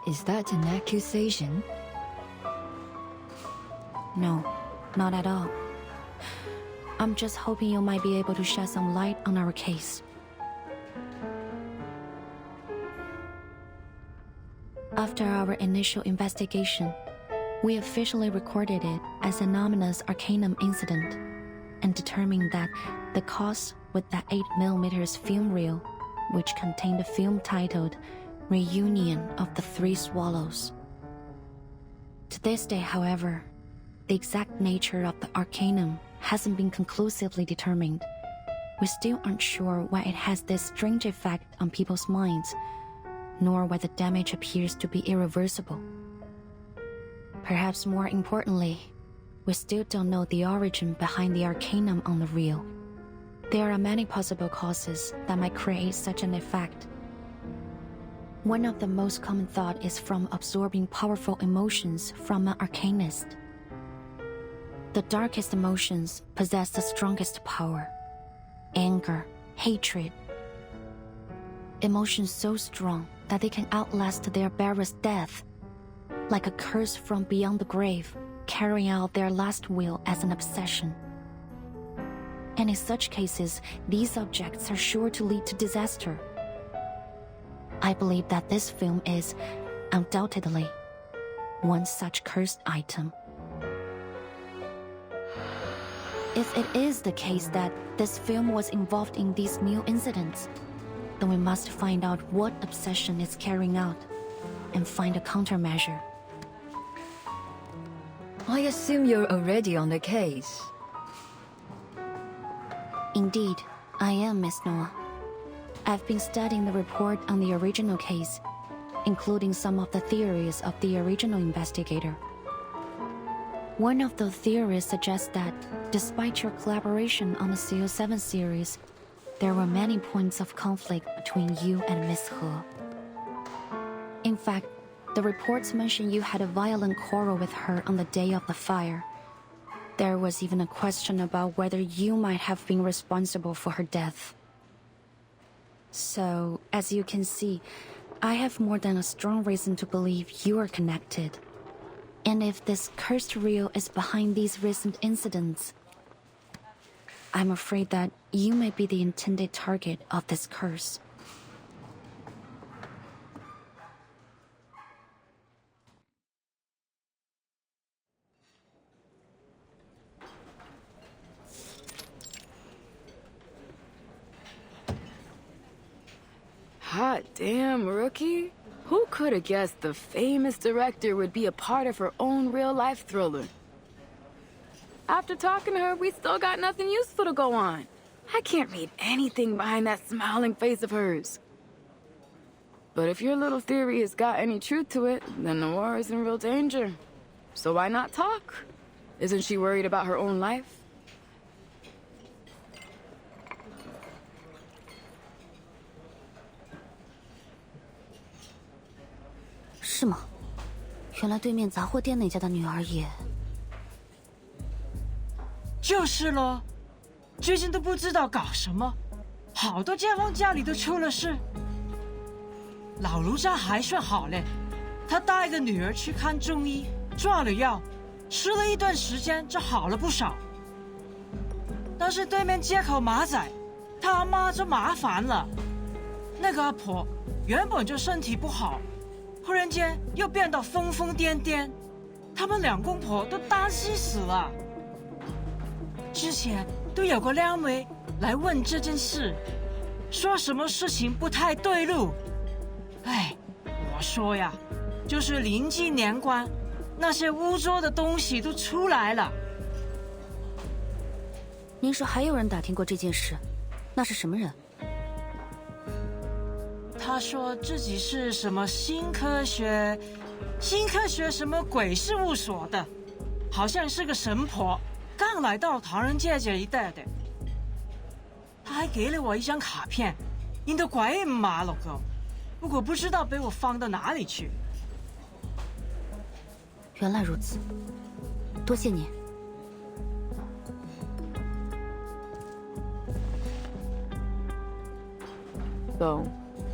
[SPEAKER 23] Is that an accusation?
[SPEAKER 3] No, not at all. I'm just hoping you might be able to shed some light on our case. After our initial investigation, we officially recorded it as an ominous Arcanum incident and determined that the cause was that 8mm film reel, which contained a film titled Reunion of the 3 Swallows. To this day, however, the exact nature of the Arcanum hasn't been conclusively determined. We still aren't sure why it has this strange effect on people's minds, nor why the damage appears to be irreversible. Perhaps more importantly, we still don't know the origin behind the Arcanum on the reel. There are many possible causes that might create such an effect. One of the most common thought is from absorbing powerful emotions from an Arcanist. The darkest emotions possess the strongest power. Anger, hatred. Emotions so strong that they can outlast their bearer's death, like a curse from beyond the grave, carrying out their last will as an obsession. And in such cases, these objects are sure to lead to disaster. I believe that this film is, undoubtedly, one such cursed item. If it is the case that this film was involved in these new incidents, then we must find out what obsession it's carrying out and find a countermeasure.
[SPEAKER 23] I assume you're already on the case.
[SPEAKER 3] Indeed, I am, Miss Noah. I've been studying the report on the original case, including some of the theories of the original investigator. One of the theories suggests that, despite your collaboration on the CO7 series, there were many points of conflict between you and Miss He. In fact, the reports mention you had a violent quarrel with her on the day of the fire. There was even a question about whether you might have been responsible for her death. So, as you can see, I have more than a strong reason to believe you are connected. And if this cursed reel is behind these recent incidents, I'm afraid that you may be the intended target of this curse.
[SPEAKER 4] Hot damn, Rookie. Who could have guessed the famous director would be a part of her own real-life thriller? After talking to her, we still got nothing useful to go on. I can't read anything behind that smiling face of hers. But if your little theory has got any truth to it, then the war is in real danger. So why not talk? Isn't she worried about her own life?
[SPEAKER 3] 是吗？原来对面杂货店那家的女儿也……
[SPEAKER 18] 就是咯，最近都不知道搞什么，好多街坊家里都出了事。
[SPEAKER 6] 老卢家还算好嘞，他带个女儿去看中医，抓了药，吃了一段时间就好了不少。但是对面街口马仔，他阿妈就麻烦了。那个阿婆原本就身体不好，忽然间又变得疯疯癫癫，他们两公婆都担心死了。之前都有个靓妹来问这件事，说什么事情不太对路。哎，我说呀，就是临近年关，那些污浊的东西都出来了。
[SPEAKER 3] 您说还有人打听过这件事，那是什么人？
[SPEAKER 6] 他说自己是什么新科学什么鬼事务所的，好像是个神婆，刚来到唐人街这一带的。他还给了我一张卡片，印得鬼马了个，不过不知道被我放到哪里去。
[SPEAKER 3] 原来如此，多谢你。
[SPEAKER 9] So,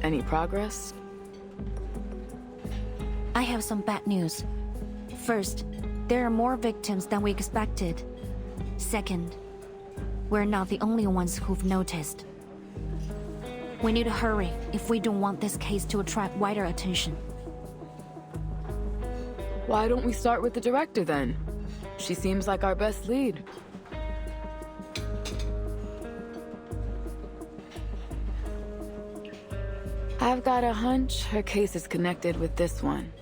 [SPEAKER 9] any progress?
[SPEAKER 3] I have some bad news. First, there are more victims than we expected. Second, we're not the only ones who've noticed. We need to hurry if we don't want this case to attract wider attention.
[SPEAKER 9] Why don't we start with the director then? She seems like our best lead. I've got a hunch her case is connected with this one.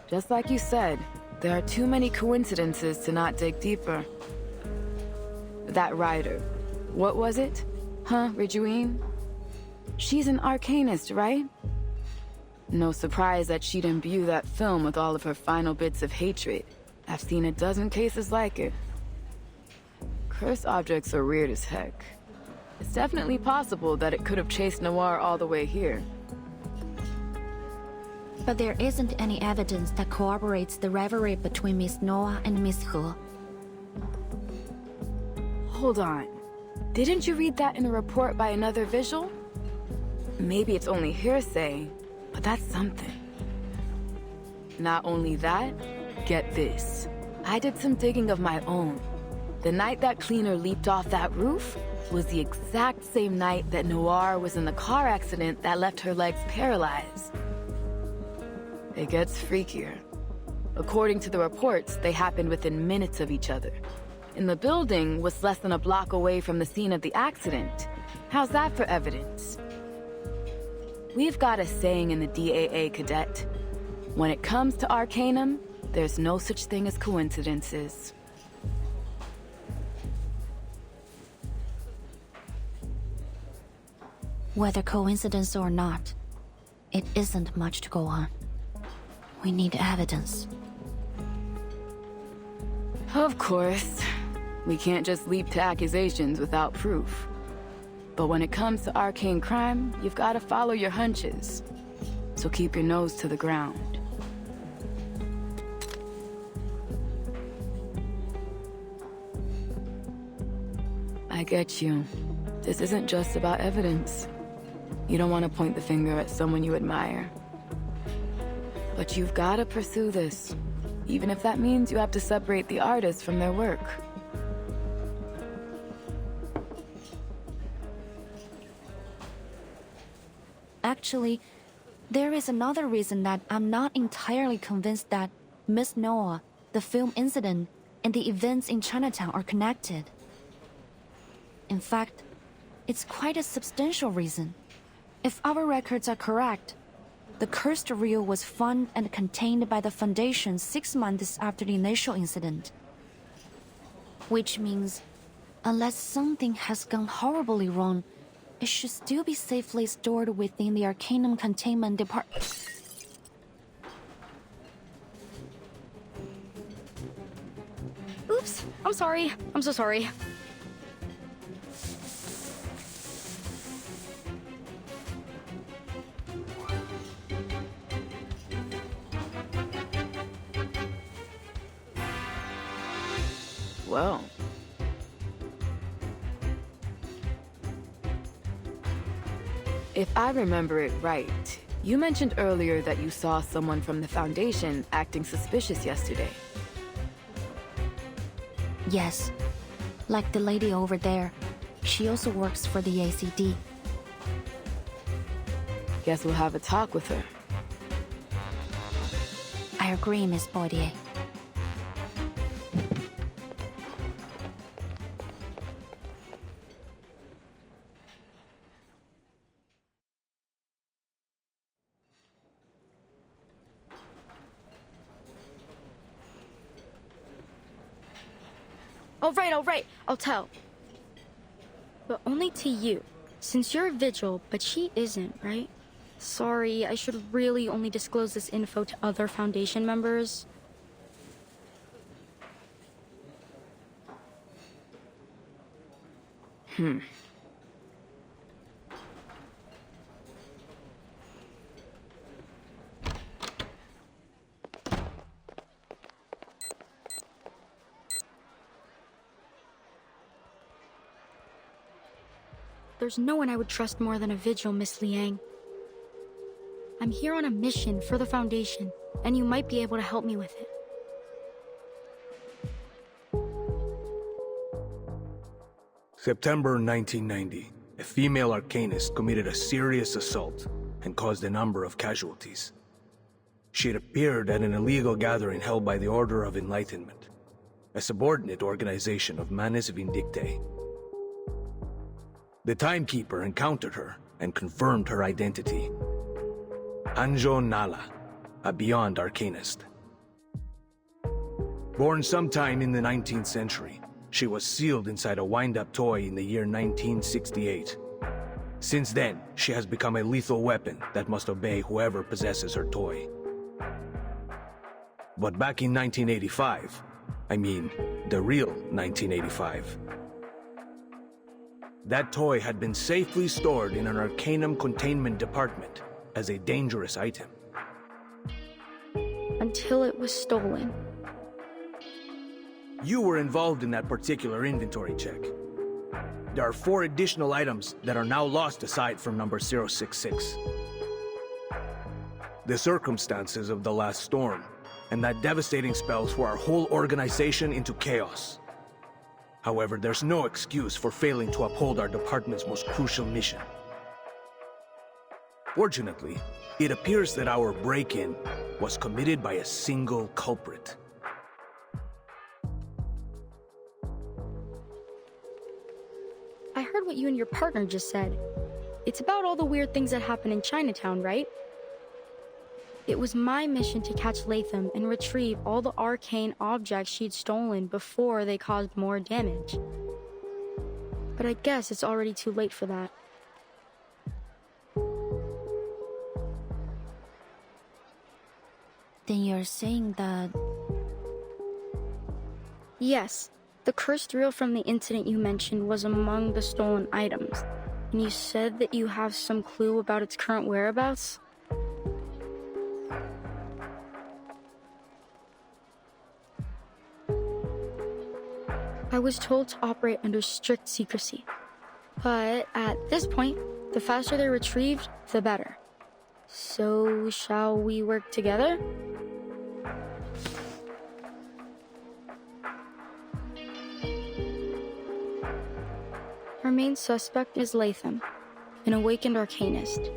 [SPEAKER 9] Just like you said, there are too many coincidences to not dig deeper. That writer, what was it? Huh, Ridgewine? She's an arcanist, right? No surprise that she'd imbue that film with all of her final bits of hatred. I've seen a dozen cases like it. Cursed objects are weird as heck. It's definitely possible that it could have chased Noir all the way here.
[SPEAKER 3] But there isn't any evidence that corroborates the rivalry between Miss Noah and Miss He.
[SPEAKER 9] Hold on. Didn't you read that in a report by another visual? Maybe it's only hearsay, but that's something. Not only that, get this. I did some digging of my own. The night that cleaner leaped off that roof was the exact same night that Noir was in the car accident that left her legs paralyzed. It gets freakier. According to the reports, they happened within minutes of each other. And the building was less than a block away from the scene of the accident. How's that for evidence? We've got a saying in the DAA, Cadet. When it comes to Arcanum, there's no such thing as coincidences.
[SPEAKER 3] Whether coincidence or not, it isn't much to go on. We need evidence.
[SPEAKER 9] Of course. We can't just leap to accusations without proof. But when it comes to arcane crime, you've got to follow your hunches. So keep your nose to the ground. I get you. This isn't just about evidence. You don't want to point the finger at someone you admire. But you've got to pursue this, even if that means you have to separate the artists from their work.
[SPEAKER 3] Actually, there is another reason that I'm not entirely convinced that Miss Noah, the film incident, and the events in Chinatown are connected. In fact, it's quite a substantial reason. If our records are correct, the cursed reel was found and contained by the Foundation 6 months after the initial incident. Which means, unless something has gone horribly wrong, it should still be safely stored within the Arcanum Containment Department.
[SPEAKER 19] Oops, I'm sorry. I'm so sorry.
[SPEAKER 9] Well. If I remember it right, you mentioned earlier that you saw someone from the Foundation acting suspicious yesterday.
[SPEAKER 3] Yes. Like the lady over there. She also works for the ACD.
[SPEAKER 9] Guess we'll have a talk with her.
[SPEAKER 3] I agree, Miss Boidier.
[SPEAKER 19] All right, I'll tell. But only to you, since you're a vigil, but she isn't, right? Sorry, I should really only disclose this info to other Foundation members. There's no one I would trust more than a vigil, Miss Liang. I'm here on a mission for the Foundation, and you might be able to help me with it.
[SPEAKER 20] September 1990, a female arcanist committed a serious assault and caused a number of casualties. She had appeared at an illegal gathering held by the Order of Enlightenment, a subordinate organization of Manes Vindictae. The Timekeeper encountered her and confirmed her identity. Anjo Nala, a Beyond Arcanist. Born sometime in the 19th century, she was sealed inside a wind-up toy in the year 1968. Since then, she has become a lethal weapon that must obey whoever possesses her toy. But back in 1985, I mean, the real 1985, that toy had been safely stored in an Arcanum containment department as a dangerous item.
[SPEAKER 19] Until it was stolen.
[SPEAKER 20] You were involved in that particular inventory check. There are 4 additional items that are now lost aside from number 066. The circumstances of the last storm and that devastating spell threw our whole organization into chaos. However, there's no excuse for failing to uphold our department's most crucial mission. Fortunately, it appears that our break-in was committed by a single culprit.
[SPEAKER 19] I heard what you and your partner just said. It's about all the weird things that happen in Chinatown, right? It was my mission to catch Latham and retrieve all the arcane objects she'd stolen before they caused more damage. But I guess it's already too late for that.
[SPEAKER 3] Then you're saying that...
[SPEAKER 19] Yes, the cursed reel from the incident you mentioned was among the stolen items. And you said that you have some clue about its current whereabouts? I was told to operate under strict secrecy. But at this point, the faster they're retrieved, the better. So, shall we work together? Our main suspect is Latham, an awakened arcanist.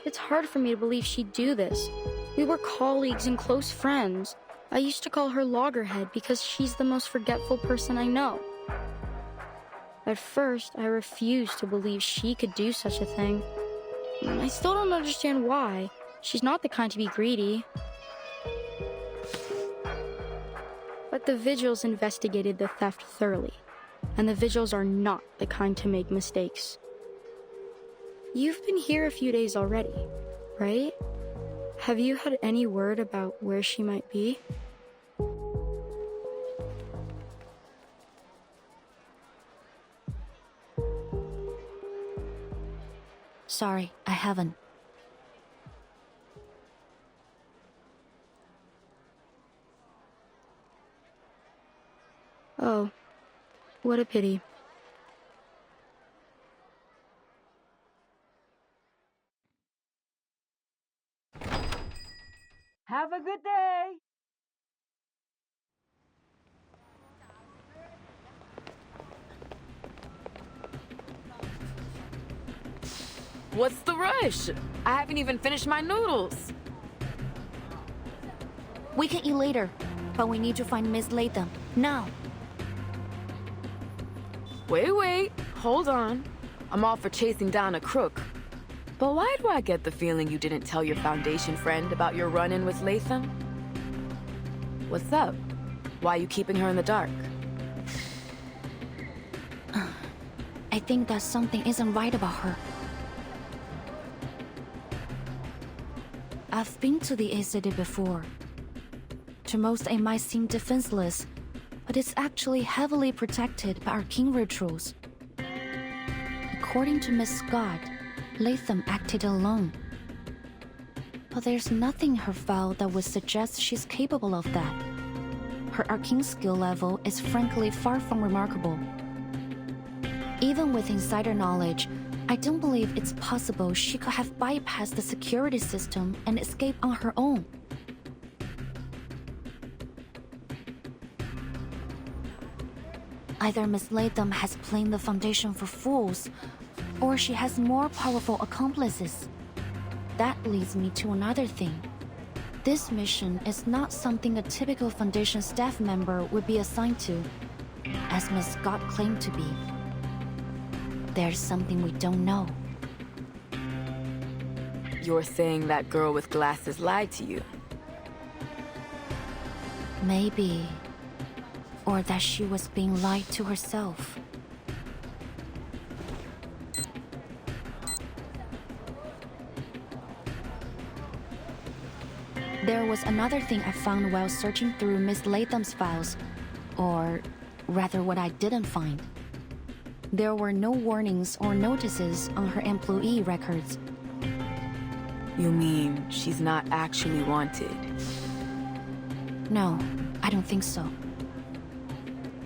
[SPEAKER 19] It's hard for me to believe she'd do this. We were colleagues and close friends. I used to call her Loggerhead because she's the most forgetful person I know. At first, I refused to believe she could do such a thing. I still don't understand why. She's not the kind to be greedy. But the Vigils investigated the theft thoroughly, and the Vigils are not the kind to make mistakes. You've been here a few days already, right? Have you had any word about where she might be?
[SPEAKER 3] Sorry, I haven't.
[SPEAKER 19] Oh, what a pity.
[SPEAKER 6] Have a good day.
[SPEAKER 9] What's the rush? I haven't even finished my noodles.
[SPEAKER 3] We can eat later, but we need to find Miss Latham, now.
[SPEAKER 9] Wait, hold on. I'm all for chasing down a crook. But why do I get the feeling you didn't tell your Foundation friend about your run-in with Latham? What's up? Why are you keeping her in the dark?
[SPEAKER 3] I think that something isn't right about her. I've been to the A City before. To most, it might seem defenseless, but it's actually heavily protected by arcane rituals. According to Miss Scott, Latham acted alone. But there's nothing in her file that would suggest she's capable of that. Her arcane skill level is frankly far from remarkable. Even with insider knowledge, I don't believe it's possible she could have bypassed the security system and escaped on her own. Either Miss Latham has played the Foundation for fools, or she has more powerful accomplices. That leads me to another thing. This mission is not something a typical Foundation staff member would be assigned to, as Miss Scott claimed to be. There's something we don't know.
[SPEAKER 9] You're saying that girl with glasses lied to you?
[SPEAKER 3] Maybe. Or that she was being lied to herself. There was another thing I found while searching through Miss Latham's files, or rather what I didn't find. There were no warnings or notices on her employee records.
[SPEAKER 9] You mean she's not actually wanted?
[SPEAKER 3] No, I don't think so.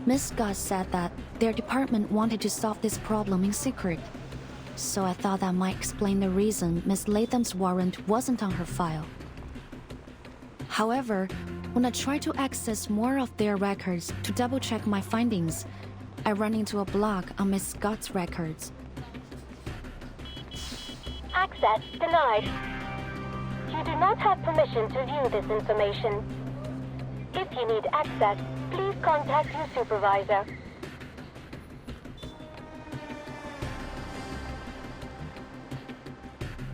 [SPEAKER 3] Miss Scott said that their department wanted to solve this problem in secret, so I thought that might explain the reason Miss Latham's warrant wasn't on her file. However, when I tried to access more of their records to double-check my findings, I ran into a block on Miss Scott's records.
[SPEAKER 21] Access denied. You do not have permission to view this information. If you need access, please contact your supervisor.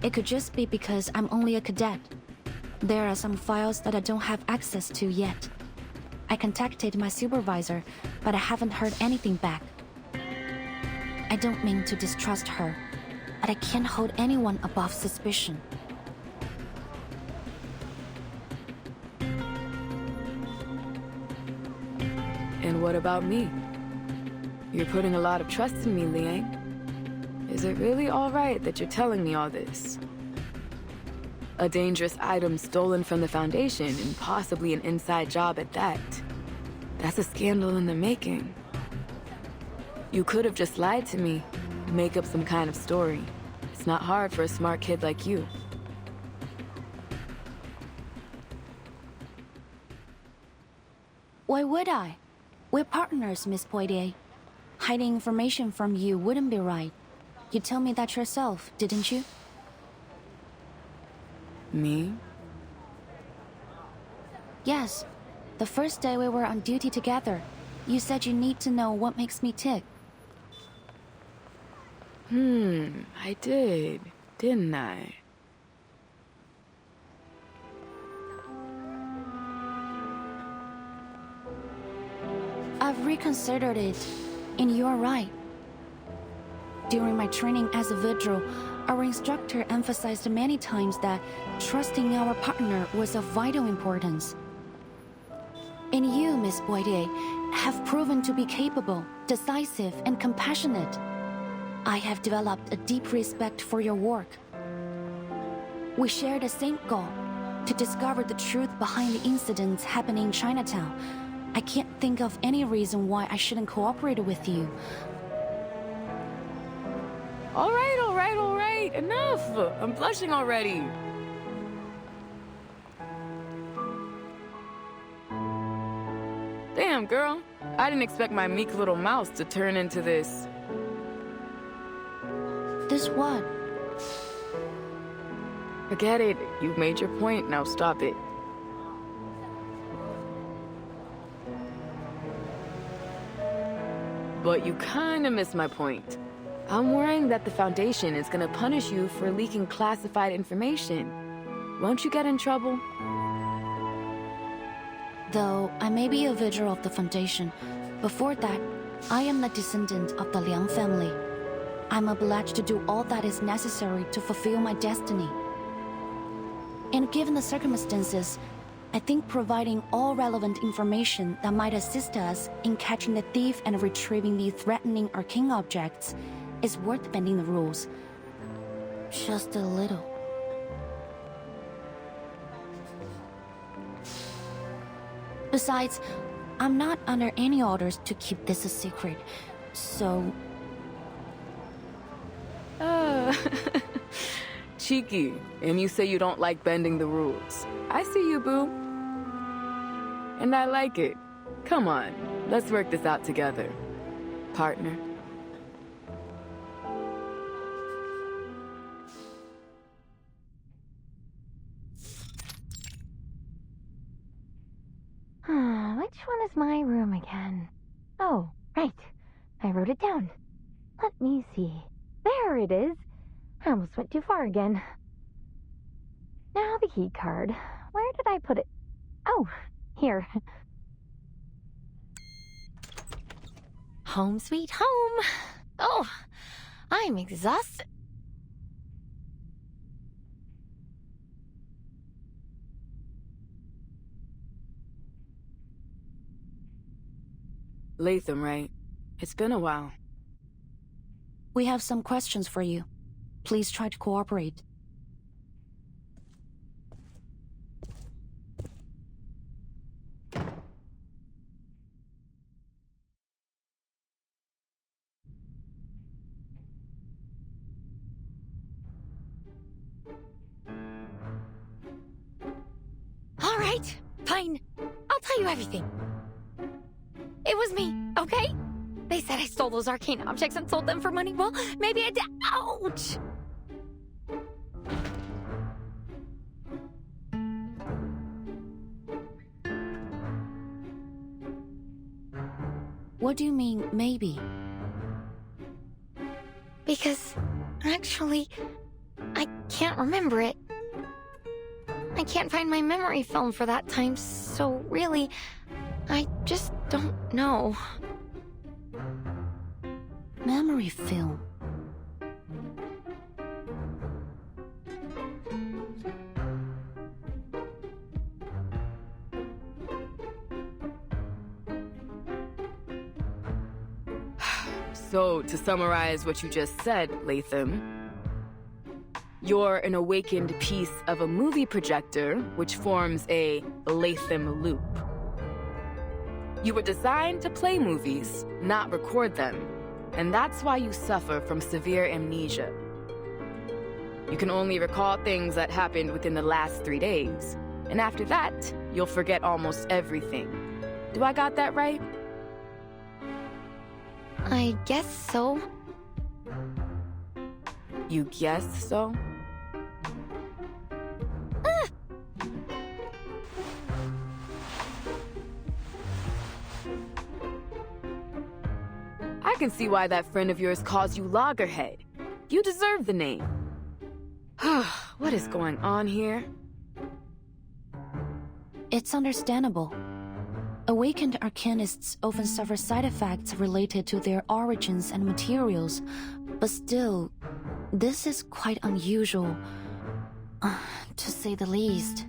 [SPEAKER 3] It could just be because I'm only a cadet. There are some files that I don't have access to yet. I contacted my supervisor, but I haven't heard anything back. I don't mean to distrust her, but I can't hold anyone above suspicion.
[SPEAKER 9] And what about me? You're putting a lot of trust in me, Liang. Is it really all right that you're telling me all this? A dangerous item stolen from the Foundation, and possibly an inside job at that. That's a scandal in the making. You could have just lied to me, make up some kind of story. It's not hard for a smart kid like you.
[SPEAKER 3] Why would I? We're partners, Miss Poitier. Hiding information from you wouldn't be right. You told me that yourself, didn't you?
[SPEAKER 9] Me?
[SPEAKER 3] Yes. The first day we were on duty together, you said you need to know what makes me tick.
[SPEAKER 9] I did, didn't I?
[SPEAKER 3] I've reconsidered it, and you're right. During my training as a vigil, our instructor emphasized many times that trusting our partner was of vital importance. And you, Miss Poitier, have proven to be capable, decisive, and compassionate. I have developed a deep respect for your work. We share the same goal, to discover the truth behind the incidents happening in Chinatown, I can't think of any reason why I shouldn't cooperate with you.
[SPEAKER 9] All right. Enough. I'm blushing already. Damn, girl. I didn't expect my meek little mouse to turn into this.
[SPEAKER 3] This what?
[SPEAKER 9] Forget it. You've made your point. Now stop it. But you kinda missed my point. I'm worrying that the Foundation is gonna punish you for leaking classified information. Won't you get in trouble?
[SPEAKER 3] Though I may be a vigil of the Foundation, before that, I am the descendant of the Liang family. I'm obliged to do all that is necessary to fulfill my destiny. And given the circumstances, I think providing all relevant information that might assist us in catching the thief and retrieving the threatening arcane objects is worth bending the rules. Just a little. Besides, I'm not under any orders to keep this a secret, so...
[SPEAKER 9] Cheeky, and you say you don't like bending the rules. I see you, boo. And I like it. Come on, let's work this out together, partner.
[SPEAKER 21] Which one is my room again? Oh, right. I wrote it down. Let me see. There it is. I almost went too far again. Now the key card. Where did I put it? Oh, here. Home sweet home. Oh, I'm exhausted.
[SPEAKER 9] Latham, right? It's been a while.
[SPEAKER 3] We have some questions for you. Please try to cooperate.
[SPEAKER 12] All right, fine. I'll tell you everything. It was me, okay? They said I stole those arcane objects and sold them for money. Well, maybe I did. Ouch!
[SPEAKER 3] What do you mean, maybe?
[SPEAKER 12] Because, actually, I can't remember it. I can't find my memory film for that time, so really, I just don't know.
[SPEAKER 3] Memory film.
[SPEAKER 9] So, to summarize what you just said, Latham, you're an awakened piece of a movie projector, which forms a Latham loop. You were designed to play movies, not record them, and that's why you suffer from severe amnesia. You can only recall things that happened within the last 3 days, and after that, you'll forget almost everything. Do I got that right?
[SPEAKER 12] I guess so.
[SPEAKER 9] You guess so? I can see why that friend of yours calls you Loggerhead. You deserve the name. What is going on here?
[SPEAKER 3] It's understandable. Awakened arcanists often suffer side effects related to their origins and materials, but still, this is quite unusual, to say the least.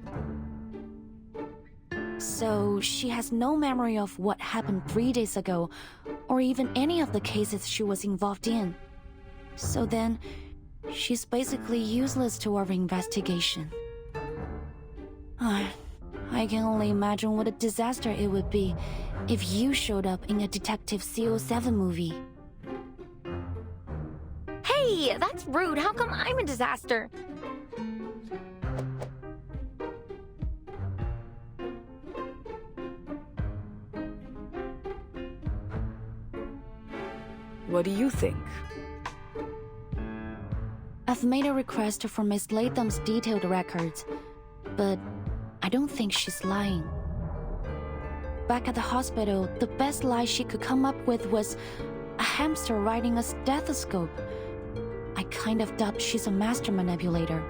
[SPEAKER 3] So, she has no memory of what happened 3 days ago, or even any of the cases she was involved in. So then, she's basically useless to our investigation. I can only imagine what a disaster it would be if you showed up in a Detective CO7 movie.
[SPEAKER 12] Hey, that's rude. How come I'm a disaster?
[SPEAKER 9] What do you think?
[SPEAKER 3] I've made a request for Miss Latham's detailed records, but I don't think she's lying. Back at the hospital, the best lie she could come up with was a hamster riding a stethoscope. I kind of doubt she's a master manipulator.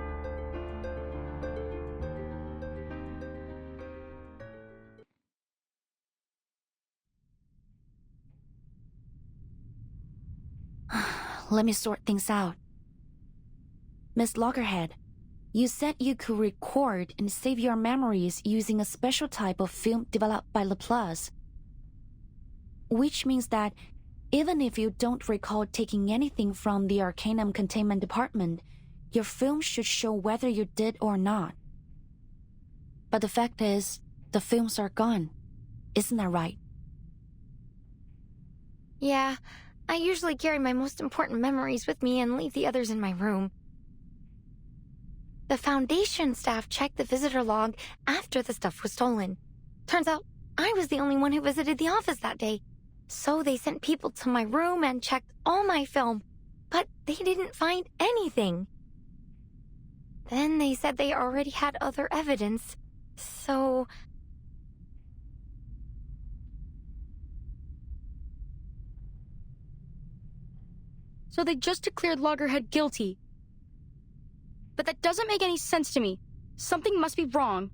[SPEAKER 3] Let me sort things out. Miss Loggerhead, you said you could record and save your memories using a special type of film developed by Laplace. Which means that even if you don't recall taking anything from the Arcanum Containment Department, your film should show whether you did or not. But the fact is, the films are gone. Isn't that right?
[SPEAKER 12] Yeah, I usually carry my most important memories with me and leave the others in my room. The Foundation staff checked the visitor log after the stuff was stolen. Turns out I was the only one who visited the office that day. So they sent people to my room and checked all my film, but they didn't find anything. Then they said they already had other evidence, so...
[SPEAKER 19] So they just declared Loggerhead guilty. But that doesn't make any sense to me. Something must be wrong.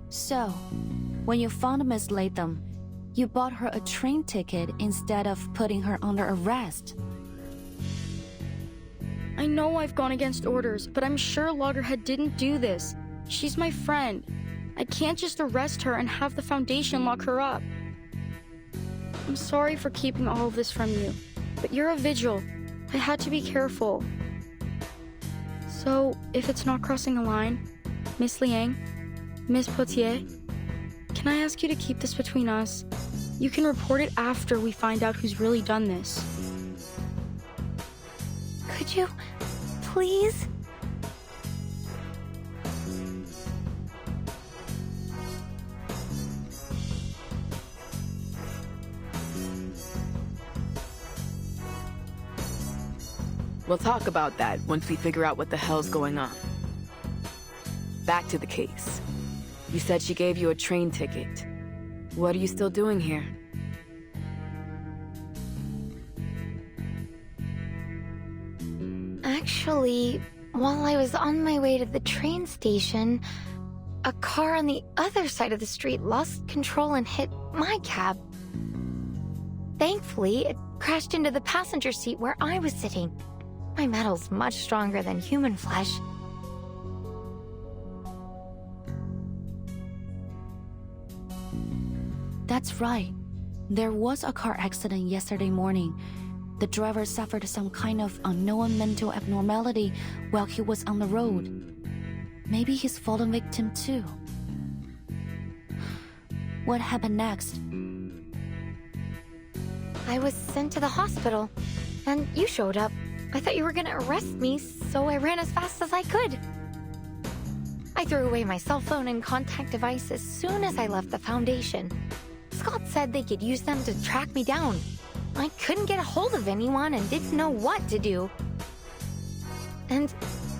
[SPEAKER 3] So, when you found Miss Latham, you bought her a train ticket instead of putting her under arrest.
[SPEAKER 19] I know I've gone against orders, but I'm sure Loggerhead didn't do this. She's my friend. I can't just arrest her and have the Foundation lock her up. I'm sorry for keeping all of this from you, but you're a vigil. I had to be careful. So, if it's not crossing a line, Miss Liang, Miss Potier, can I ask you to keep this between us? You can report it after we find out who's really done this.
[SPEAKER 12] Could you, please?
[SPEAKER 9] We'll talk about that once we figure out what the hell's going on. Back to the case. You said she gave you a train ticket. What are you still doing here?
[SPEAKER 12] Actually, while I was on my way to the train station, a car on the other side of the street lost control and hit my cab. Thankfully, it crashed into the passenger seat where I was sitting. My metal's much stronger than human flesh.
[SPEAKER 3] That's right. There was a car accident yesterday morning. The driver suffered some kind of unknown mental abnormality while he was on the road. Maybe he's fallen victim too. What happened next?
[SPEAKER 12] I was sent to the hospital, and you showed up. I thought you were gonna arrest me, so I ran as fast as I could. I threw away my cell phone and contact device as soon as I left the Foundation. Scott said they could use them to track me down. I couldn't get a hold of anyone and didn't know what to do. And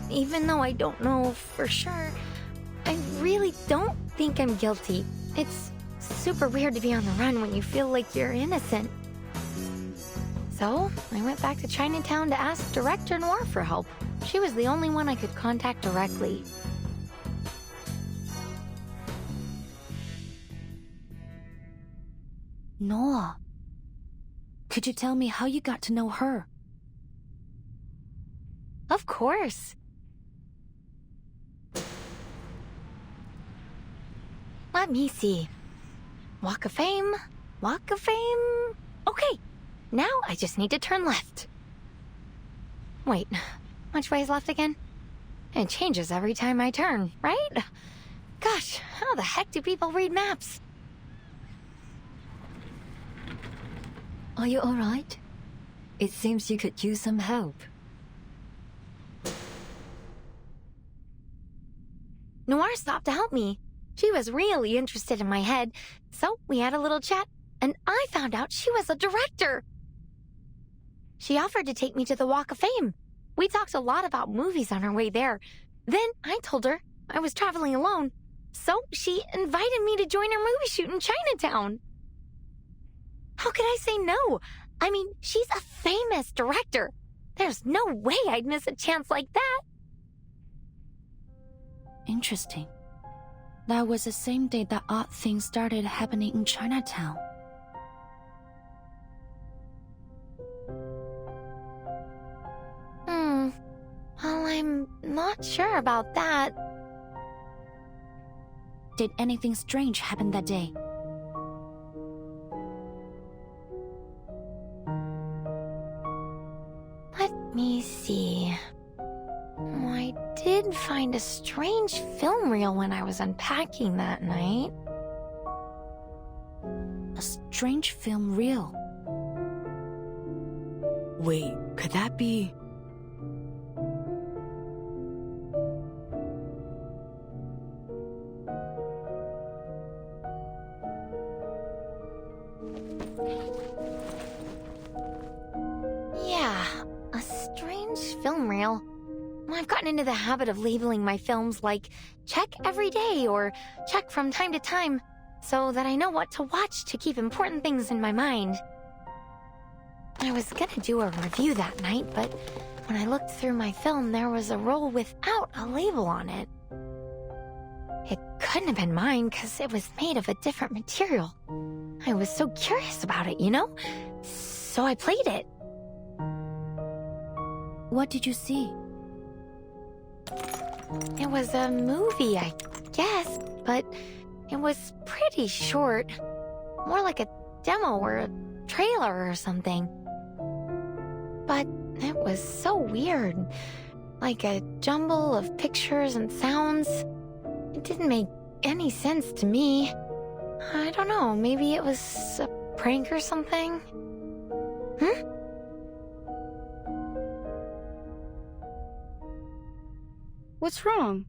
[SPEAKER 12] even though I don't know for sure, I really don't think I'm guilty. It's super weird to be on the run when you feel like you're innocent. So, I went back to Chinatown to ask Director Noir for help. She was the only one I could contact directly.
[SPEAKER 3] Noah. Could you tell me how you got to know her?
[SPEAKER 12] Of course. Let me see. Walk of Fame. Walk of Fame. Okay. Now I just need to turn left. Wait, which way is left again? It changes every time I turn, right? Gosh, how the heck do people read maps?
[SPEAKER 23] Are you alright? It seems you could use some help.
[SPEAKER 12] Noir stopped to help me. She was really interested in my head, so we had a little chat, and I found out she was a director. She offered to take me to the Walk of Fame. We talked a lot about movies on our way there. Then I told her I was traveling alone, so she invited me to join her movie shoot in Chinatown. How could I say no? I mean, she's a famous director. There's no way I'd miss a chance like that.
[SPEAKER 3] Interesting. That was the same day that odd things started happening in Chinatown.
[SPEAKER 12] Well, I'm not sure about that.
[SPEAKER 3] Did anything strange happen that day?
[SPEAKER 12] Let me see. I did find a strange film reel when I was unpacking that night.
[SPEAKER 3] A strange film reel?
[SPEAKER 9] Wait, could that be...
[SPEAKER 12] Yeah, a strange film reel. I've gotten into the habit of labeling my films like check every day or check from time to time, so that I know what to watch to keep important things in my mind. I was gonna do a review that night, but when I looked through my film, there was a roll without a label on it. It couldn't have been mine because it was made of a different material. I was so curious about it, you know? So I played it.
[SPEAKER 3] What did you see?
[SPEAKER 12] It was a movie, I guess, but it was pretty short. More like a demo or a trailer or something. But it was so weird. Like a jumble of pictures and sounds. It didn't make any sense to me. I don't know, maybe it was a prank or something?
[SPEAKER 19] What's wrong?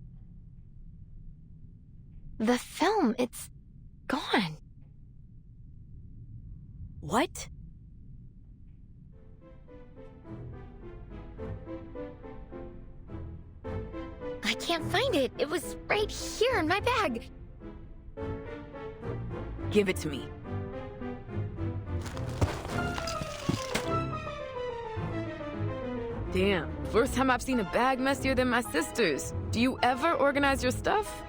[SPEAKER 12] The film, it's gone.
[SPEAKER 9] What?
[SPEAKER 12] I can't find it. It was right here in my bag.
[SPEAKER 9] Give it to me. Damn, first time I've seen a bag messier than my sister's. Do you ever organize your stuff?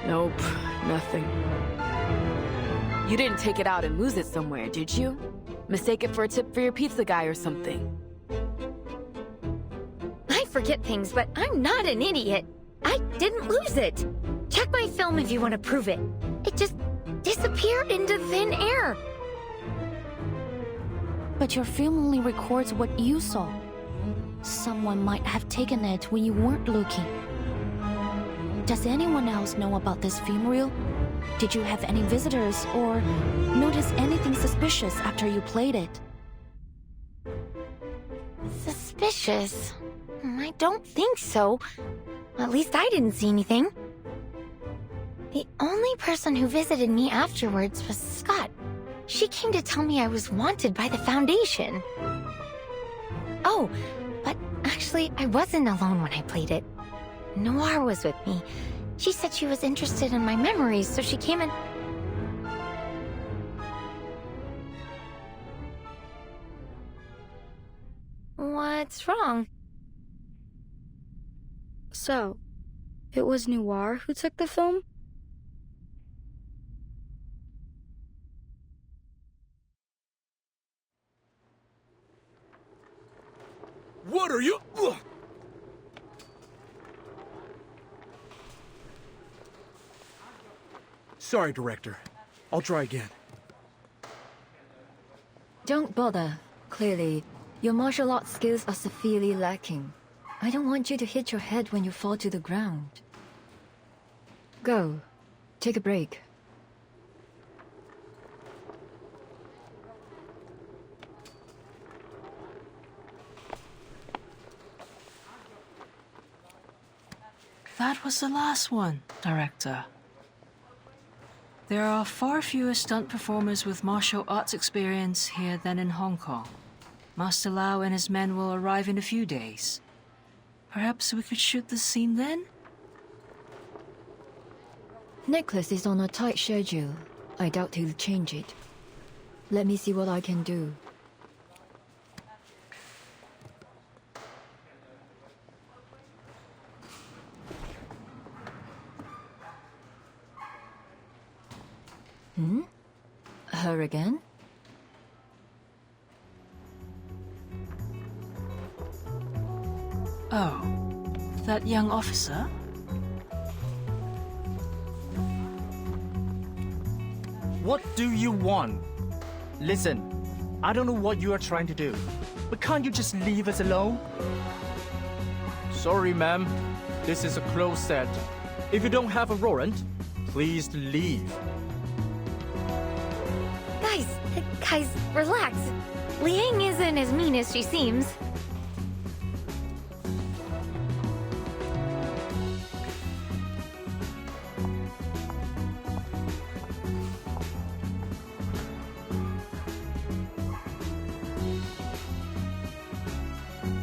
[SPEAKER 9] Nope, nothing. You didn't take it out and lose it somewhere, did you? Mistake it for a tip for your pizza guy or something.
[SPEAKER 12] I forget things, but I'm not an idiot. I didn't lose it. Check my film if you want to prove it. It just disappeared into thin air.
[SPEAKER 3] But your film only records what you saw. Someone might have taken it when you weren't looking. Does anyone else know about this film reel? Did you have any visitors or notice anything suspicious after you played it?
[SPEAKER 12] Suspicious? I don't think so. At least I didn't see anything. The only person who visited me afterwards was Scott. She came to tell me I was wanted by the Foundation. Oh, but actually, I wasn't alone when I played it. Noir was with me. She said she was interested in my memories, so she came and... What's wrong?
[SPEAKER 19] So, it was Noir who took the film?
[SPEAKER 7] What are you?
[SPEAKER 8] Sorry, Director. I'll try again.
[SPEAKER 23] Don't bother. Clearly, your martial arts skills are severely lacking. I don't want you to hit your head when you fall to the ground. Go. Take a break.
[SPEAKER 6] That was the last one, Director. There are far fewer stunt performers with martial arts experience here than in Hong Kong. Master Lau and his men will arrive in a few days. Perhaps we could shoot the scene then?
[SPEAKER 23] Nicholas is on a tight schedule. I doubt he'll change it. Let me see what I can do. Her again?
[SPEAKER 6] Oh, that young officer?
[SPEAKER 8] What do you want? Listen, I don't know what you are trying to do, but can't you just leave us alone? Sorry, ma'am. This is a closed set. If you don't have a warrant, please leave.
[SPEAKER 2] Guys, relax. Liang isn't as mean as she seems.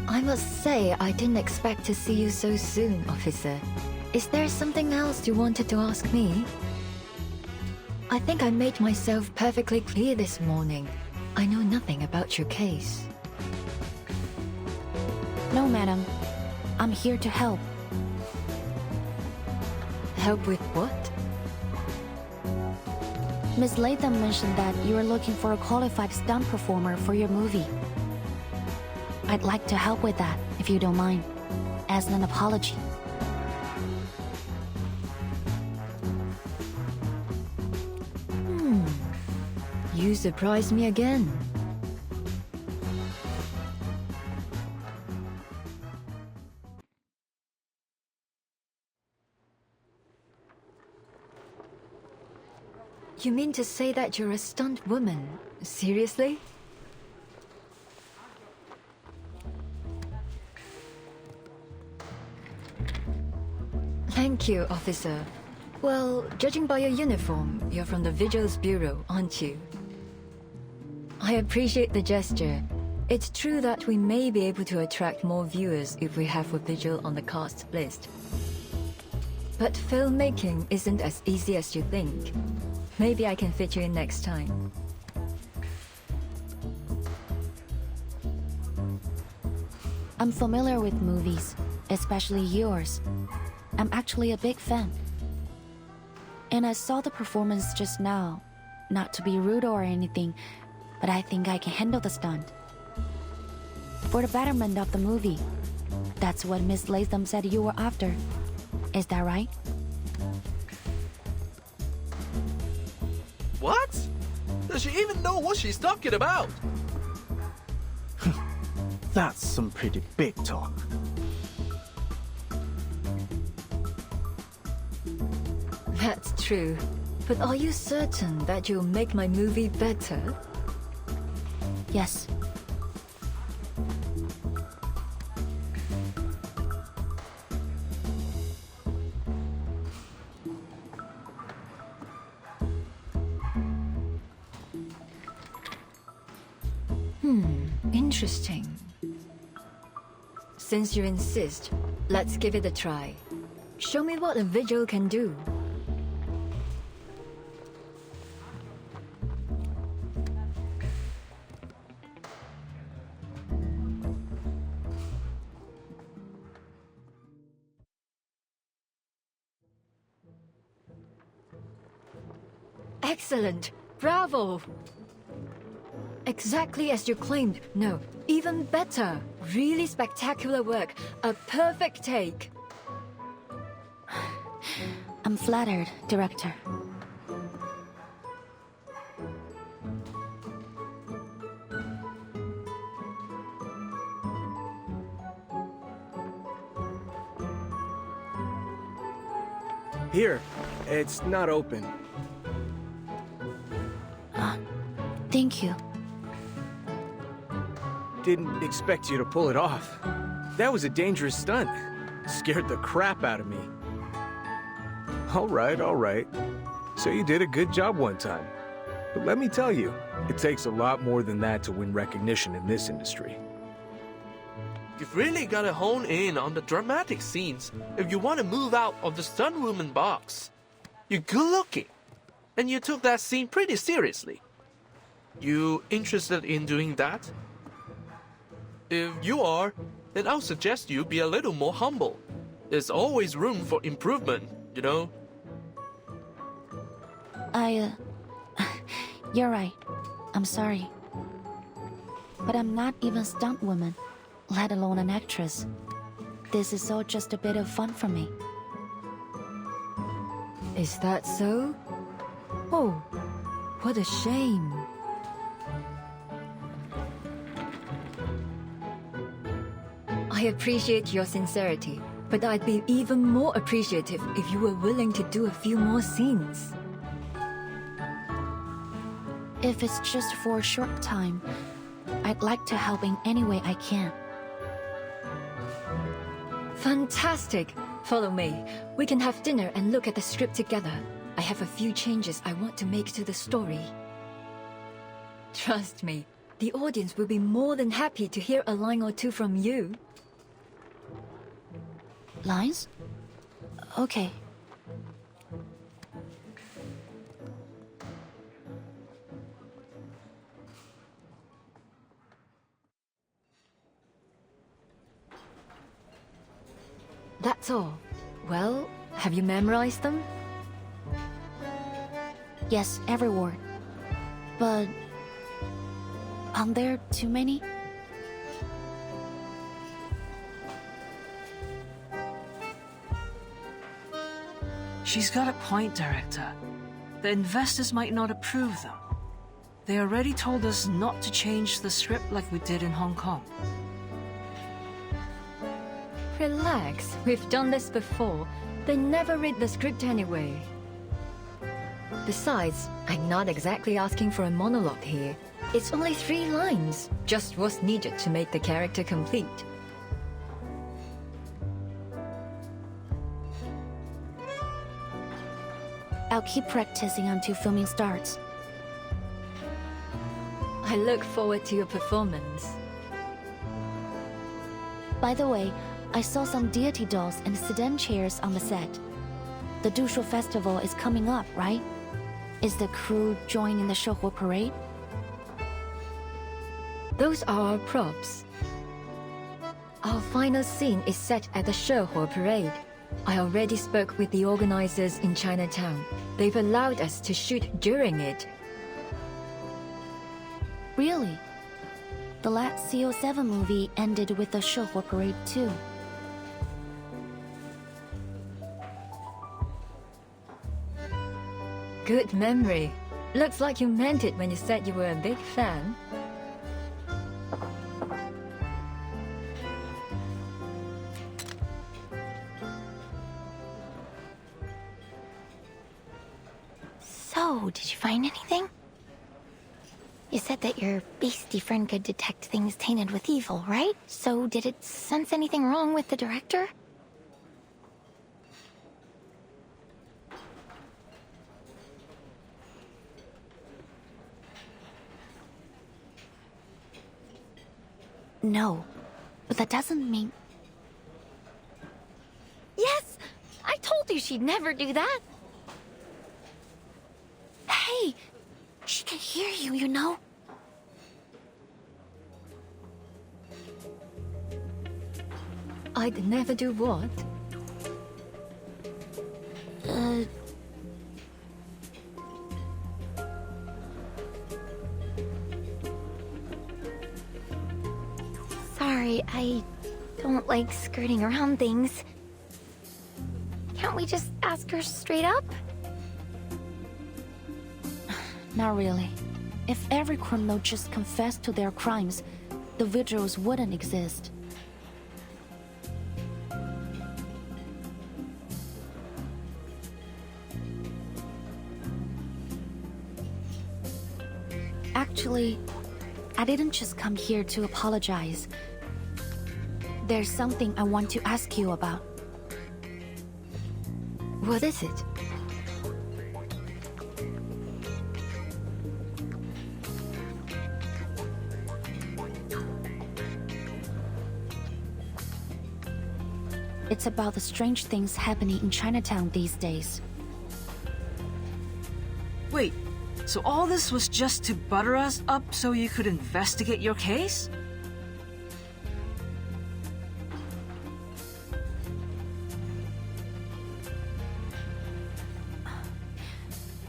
[SPEAKER 23] I must say, I didn't expect to see you so soon, officer. Is there something else you wanted to ask me? I think I made myself perfectly clear this morning. I know nothing about your case.
[SPEAKER 3] No, madam. I'm here to help.
[SPEAKER 23] Help with what?
[SPEAKER 3] Miss Latham mentioned that you are looking for a qualified stunt performer for your movie. I'd like to help with that, if you don't mind, as an apology.
[SPEAKER 23] You surprised me again. You mean to say that you're a stunt woman? Seriously? Thank you, officer. Well, judging by your uniform, you're from the Vigils Bureau, aren't you? I appreciate the gesture. It's true that we may be able to attract more viewers if we have a vigil on the cast list. But filmmaking isn't as easy as you think. Maybe I can fit you in next time.
[SPEAKER 3] I'm familiar with movies, especially yours. I'm actually a big fan. And I saw the performance just now. Not to be rude or anything, but I think I can handle the stunt. For the betterment of the movie. That's what Miss Latham said you were after. Is that right?
[SPEAKER 7] What? Does she even know what she's talking about?
[SPEAKER 8] That's some pretty big talk.
[SPEAKER 23] That's true. But are you certain that you'll make my movie better?
[SPEAKER 3] Yes.
[SPEAKER 23] Interesting. Since you insist, let's give it a try. Show me what a vigil can do. Excellent! Bravo! Exactly as you claimed. No, even better. Really spectacular work. A perfect take.
[SPEAKER 3] I'm flattered, Director.
[SPEAKER 8] Here, it's not open.
[SPEAKER 3] Thank you.
[SPEAKER 8] Didn't expect you to pull it off. That was a dangerous stunt. Scared the crap out of me.
[SPEAKER 20] All right. So you did a good job one time. But let me tell you, it takes a lot more than that to win recognition in this industry.
[SPEAKER 10] You've really got to hone in on the dramatic scenes if you want to move out of the stuntwoman box. You're good looking, and you took that scene pretty seriously. You interested in doing that? If you are, then I'll suggest you be a little more humble. There's always room for improvement, you know?
[SPEAKER 3] You're right. I'm sorry. But I'm not even a stunt woman, let alone an actress. This is all just a bit of fun for me.
[SPEAKER 23] Is that so? Oh, what a shame. I appreciate your sincerity, but I'd be even more appreciative if you were willing to do a few more scenes.
[SPEAKER 3] If it's just for a short time, I'd like to help in any way I can.
[SPEAKER 23] Fantastic! Follow me. We can have dinner and look at the script together. I have a few changes I want to make to the story. Trust me, the audience will be more than happy to hear a line or two from you.
[SPEAKER 3] Lines? Okay.
[SPEAKER 23] That's all. Well, have you memorized them?
[SPEAKER 3] Yes, every word. But aren't there too many?
[SPEAKER 6] She's got a point, Director. The investors might not approve them. They already told us not to change the script like we did in Hong Kong.
[SPEAKER 23] Relax, we've done this before. They never read the script anyway. Besides, I'm not exactly asking for a monologue here. It's only 3 lines, just what's needed to make the character complete.
[SPEAKER 3] I'll keep practicing until filming starts.
[SPEAKER 23] I look forward to your performance.
[SPEAKER 3] By the way, I saw some deity dolls and sedan chairs on the set. The Dushu Festival is coming up, right? Is the crew joining the Shehuo parade?
[SPEAKER 23] Those are our props. Our final scene is set at the Shehuo parade. I already spoke with the organizers in Chinatown. They've allowed us to shoot during it.
[SPEAKER 3] Really? The last CO7 movie ended with the Shehuo parade too.
[SPEAKER 23] Good memory. Looks like you meant it when you said you were a big fan.
[SPEAKER 12] So, did you find anything? You said that your beastie friend could detect things tainted with evil, right? So, did it sense anything wrong with the director?
[SPEAKER 3] No, but that doesn't mean...
[SPEAKER 12] Yes! I told you she'd never do that! Hey! She can hear you, you know?
[SPEAKER 23] I'd never do what?
[SPEAKER 12] Sorry.
[SPEAKER 21] sorry. I don't like skirting around things. Can't we just ask her straight up?
[SPEAKER 3] Not really. If every criminal just confessed to their crimes, the vigils wouldn't exist. Actually, I didn't just come here to apologize. There's something I want to ask you about.
[SPEAKER 23] What is it?
[SPEAKER 3] It's about the strange things happening in Chinatown these days.
[SPEAKER 6] Wait, so all this was just to butter us up so you could investigate your case?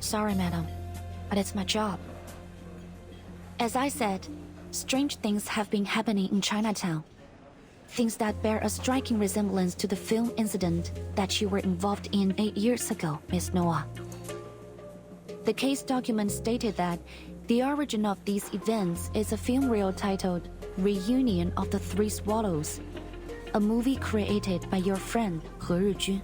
[SPEAKER 3] Sorry, madam, but it's my job. As I said, strange things have been happening in Chinatown. Things that bear a striking resemblance to the film incident that you were involved in 8 years ago, Miss Noah. The case document stated that the origin of these events is a film reel titled Reunion of the Three Swallows, a movie created by your friend He Rijun.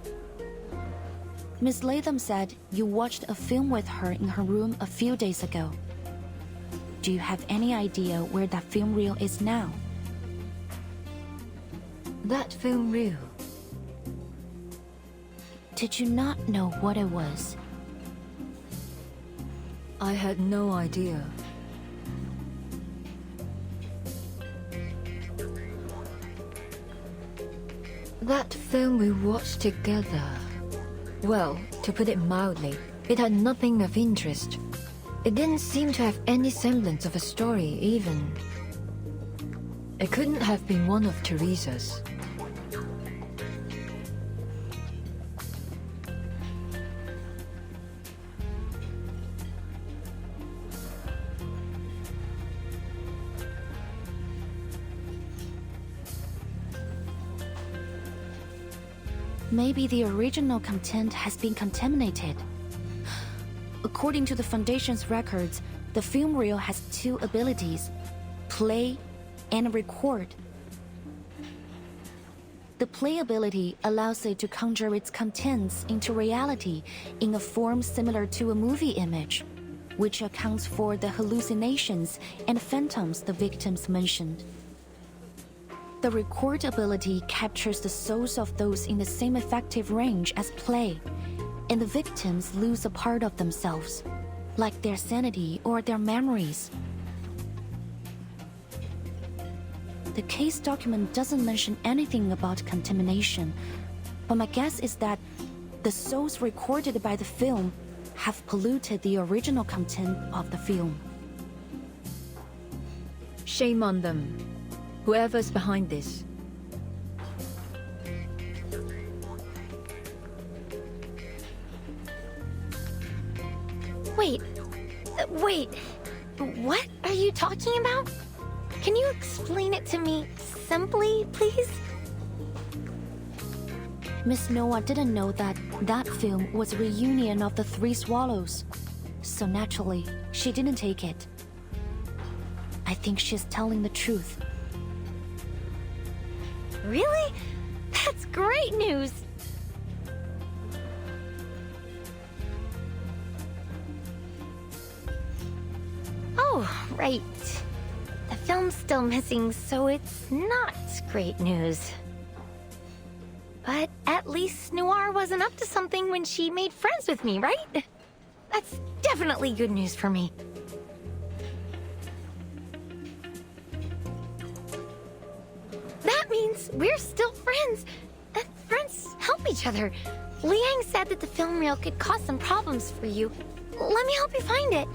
[SPEAKER 3] Miss Latham said you watched a film with her in her room a few days ago. Do you have any idea where that film reel is now?
[SPEAKER 23] That film reel.
[SPEAKER 3] Did you not know what it was?
[SPEAKER 23] I had no idea. That film we watched together. Well, to put it mildly, it had nothing of interest. It didn't seem to have any semblance of a story, even. It couldn't have been one of Teresa's.
[SPEAKER 3] Maybe the original content has been contaminated. According to the Foundation's records, the film reel has two abilities: play and record. The play ability allows it to conjure its contents into reality in a form similar to a movie image, which accounts for the hallucinations and phantoms the victims mentioned. The record ability captures the souls of those in the same effective range as play, and the victims lose a part of themselves, like their sanity or their memories. The case document doesn't mention anything about contamination, but my guess is that the souls recorded by the film have polluted the original content of the film.
[SPEAKER 23] Shame on them. Whoever's behind this.
[SPEAKER 21] Wait. What are you talking about? Can you explain it to me simply, please?
[SPEAKER 3] Miss Noah didn't know that that film was a reunion of the Three Swallows, so naturally, she didn't take it. I think she's telling the truth.
[SPEAKER 21] Really? That's great news! Oh, right. The film's still missing, so it's not great news. But at least Noir wasn't up to something when she made friends with me, right? That's definitely good news for me. That means we're still friends, and friends help each other. Liang said that the film reel could cause some problems for you. Let me help you find it.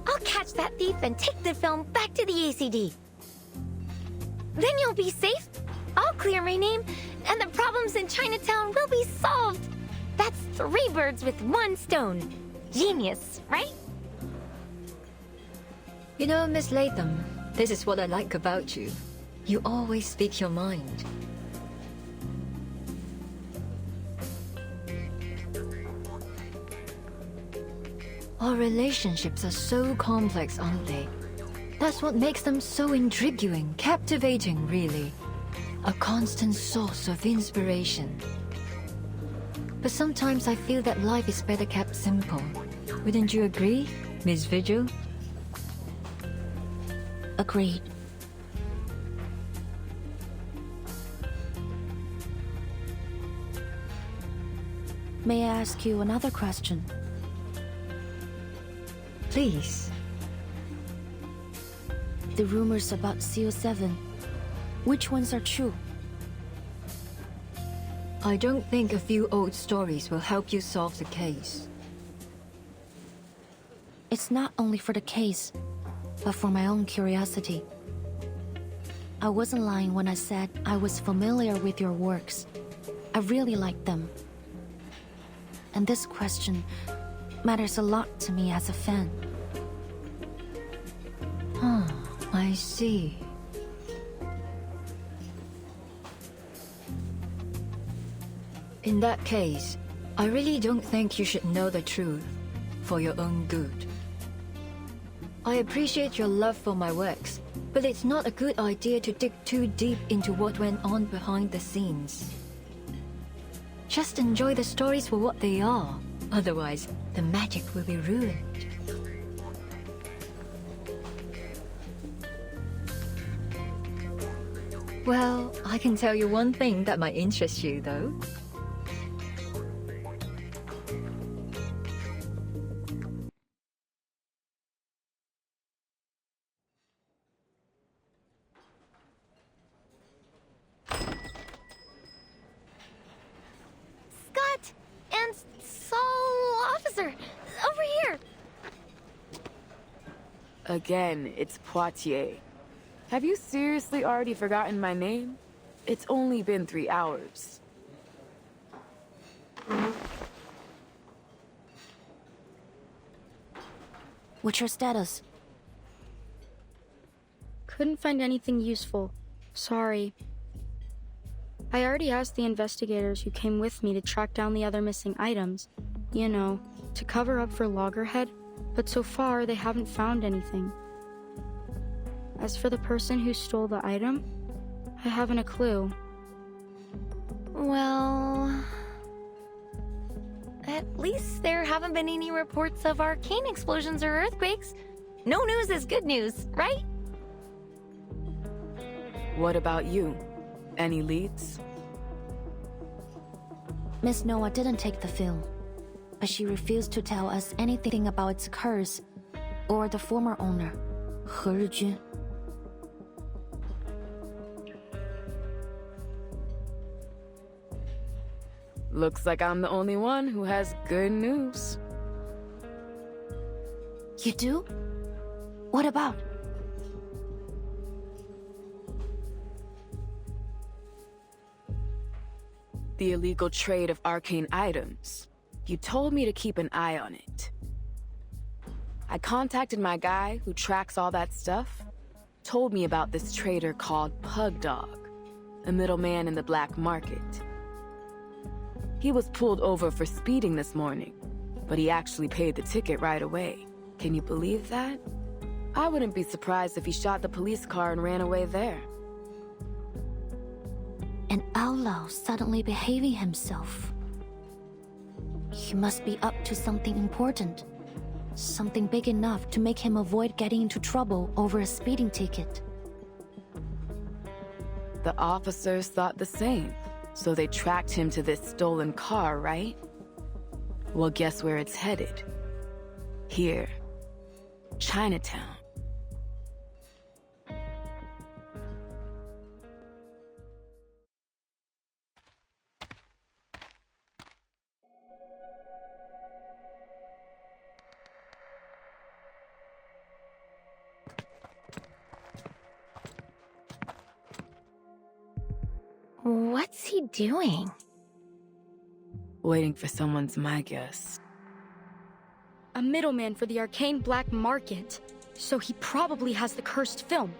[SPEAKER 21] I'll catch that thief and take the film back to the ACD. Then you'll be safe, I'll clear my name, and the problems in Chinatown will be solved. That's 3 birds with 1 stone. Genius, right?
[SPEAKER 23] You know, Miss Latham, this is what I like about you.
[SPEAKER 15] You always speak your mind. Our relationships are so complex, aren't they? That's what makes them so intriguing, captivating, really. A constant source of inspiration. But sometimes I feel that life is better kept simple. Wouldn't you agree, Miss Vigil?
[SPEAKER 3] Agreed. May I ask you another question?
[SPEAKER 15] Please.
[SPEAKER 3] The rumors about CO7, which ones are true?
[SPEAKER 15] I don't think a few old stories will help you solve the case.
[SPEAKER 3] It's not only for the case, but for my own curiosity. I wasn't lying when I said I was familiar with your works. I really like them. And this question matters a lot to me as a fan.
[SPEAKER 15] I see. In that case, I really don't think you should know the truth for your own good. I appreciate your love for my works, but it's not a good idea to dig too deep into what went on behind the scenes. Just enjoy the stories for what they are. Otherwise, the magic will be ruined. Well, I can tell you one thing that might interest you, though.
[SPEAKER 12] Scott! And Saul Officer! Over here!
[SPEAKER 9] Again, it's Poitier. Have you seriously already forgotten my name? It's only been 3 hours.
[SPEAKER 3] What's your status?
[SPEAKER 19] Couldn't find anything useful. Sorry. I already asked the investigators who came with me to track down the other missing items. You know, to cover up for Loggerhead, but so far they haven't found anything. As for the person who stole the item, I haven't a clue.
[SPEAKER 12] Well... At least there haven't been any reports of arcane explosions or earthquakes. No news is good news, right?
[SPEAKER 9] What about you? Any leads?
[SPEAKER 3] Miss Noah didn't take the film, but she refused to tell us anything about its curse or the former owner, He Rijun.
[SPEAKER 9] Looks like I'm the only one who has good news.
[SPEAKER 3] You do? What about?
[SPEAKER 9] The illegal trade of arcane items. You told me to keep an eye on it. I contacted my guy who tracks all that stuff. Told me about this trader called Pug Dog, a middleman in the black market. He was pulled over for speeding this morning, but he actually paid the ticket right away. Can you believe that? I wouldn't be surprised if he shot the police car and ran away there.
[SPEAKER 3] An outlaw suddenly behaving himself. He must be up to something important. Something big enough to make him avoid getting into trouble over a speeding ticket.
[SPEAKER 9] The officers thought the same, so they tracked him to this stolen car, right? Well, guess where it's headed? Here. Chinatown.
[SPEAKER 12] What's he doing?
[SPEAKER 9] Waiting for someone's my guess.
[SPEAKER 19] A middleman for the arcane black market. So he probably has the cursed film.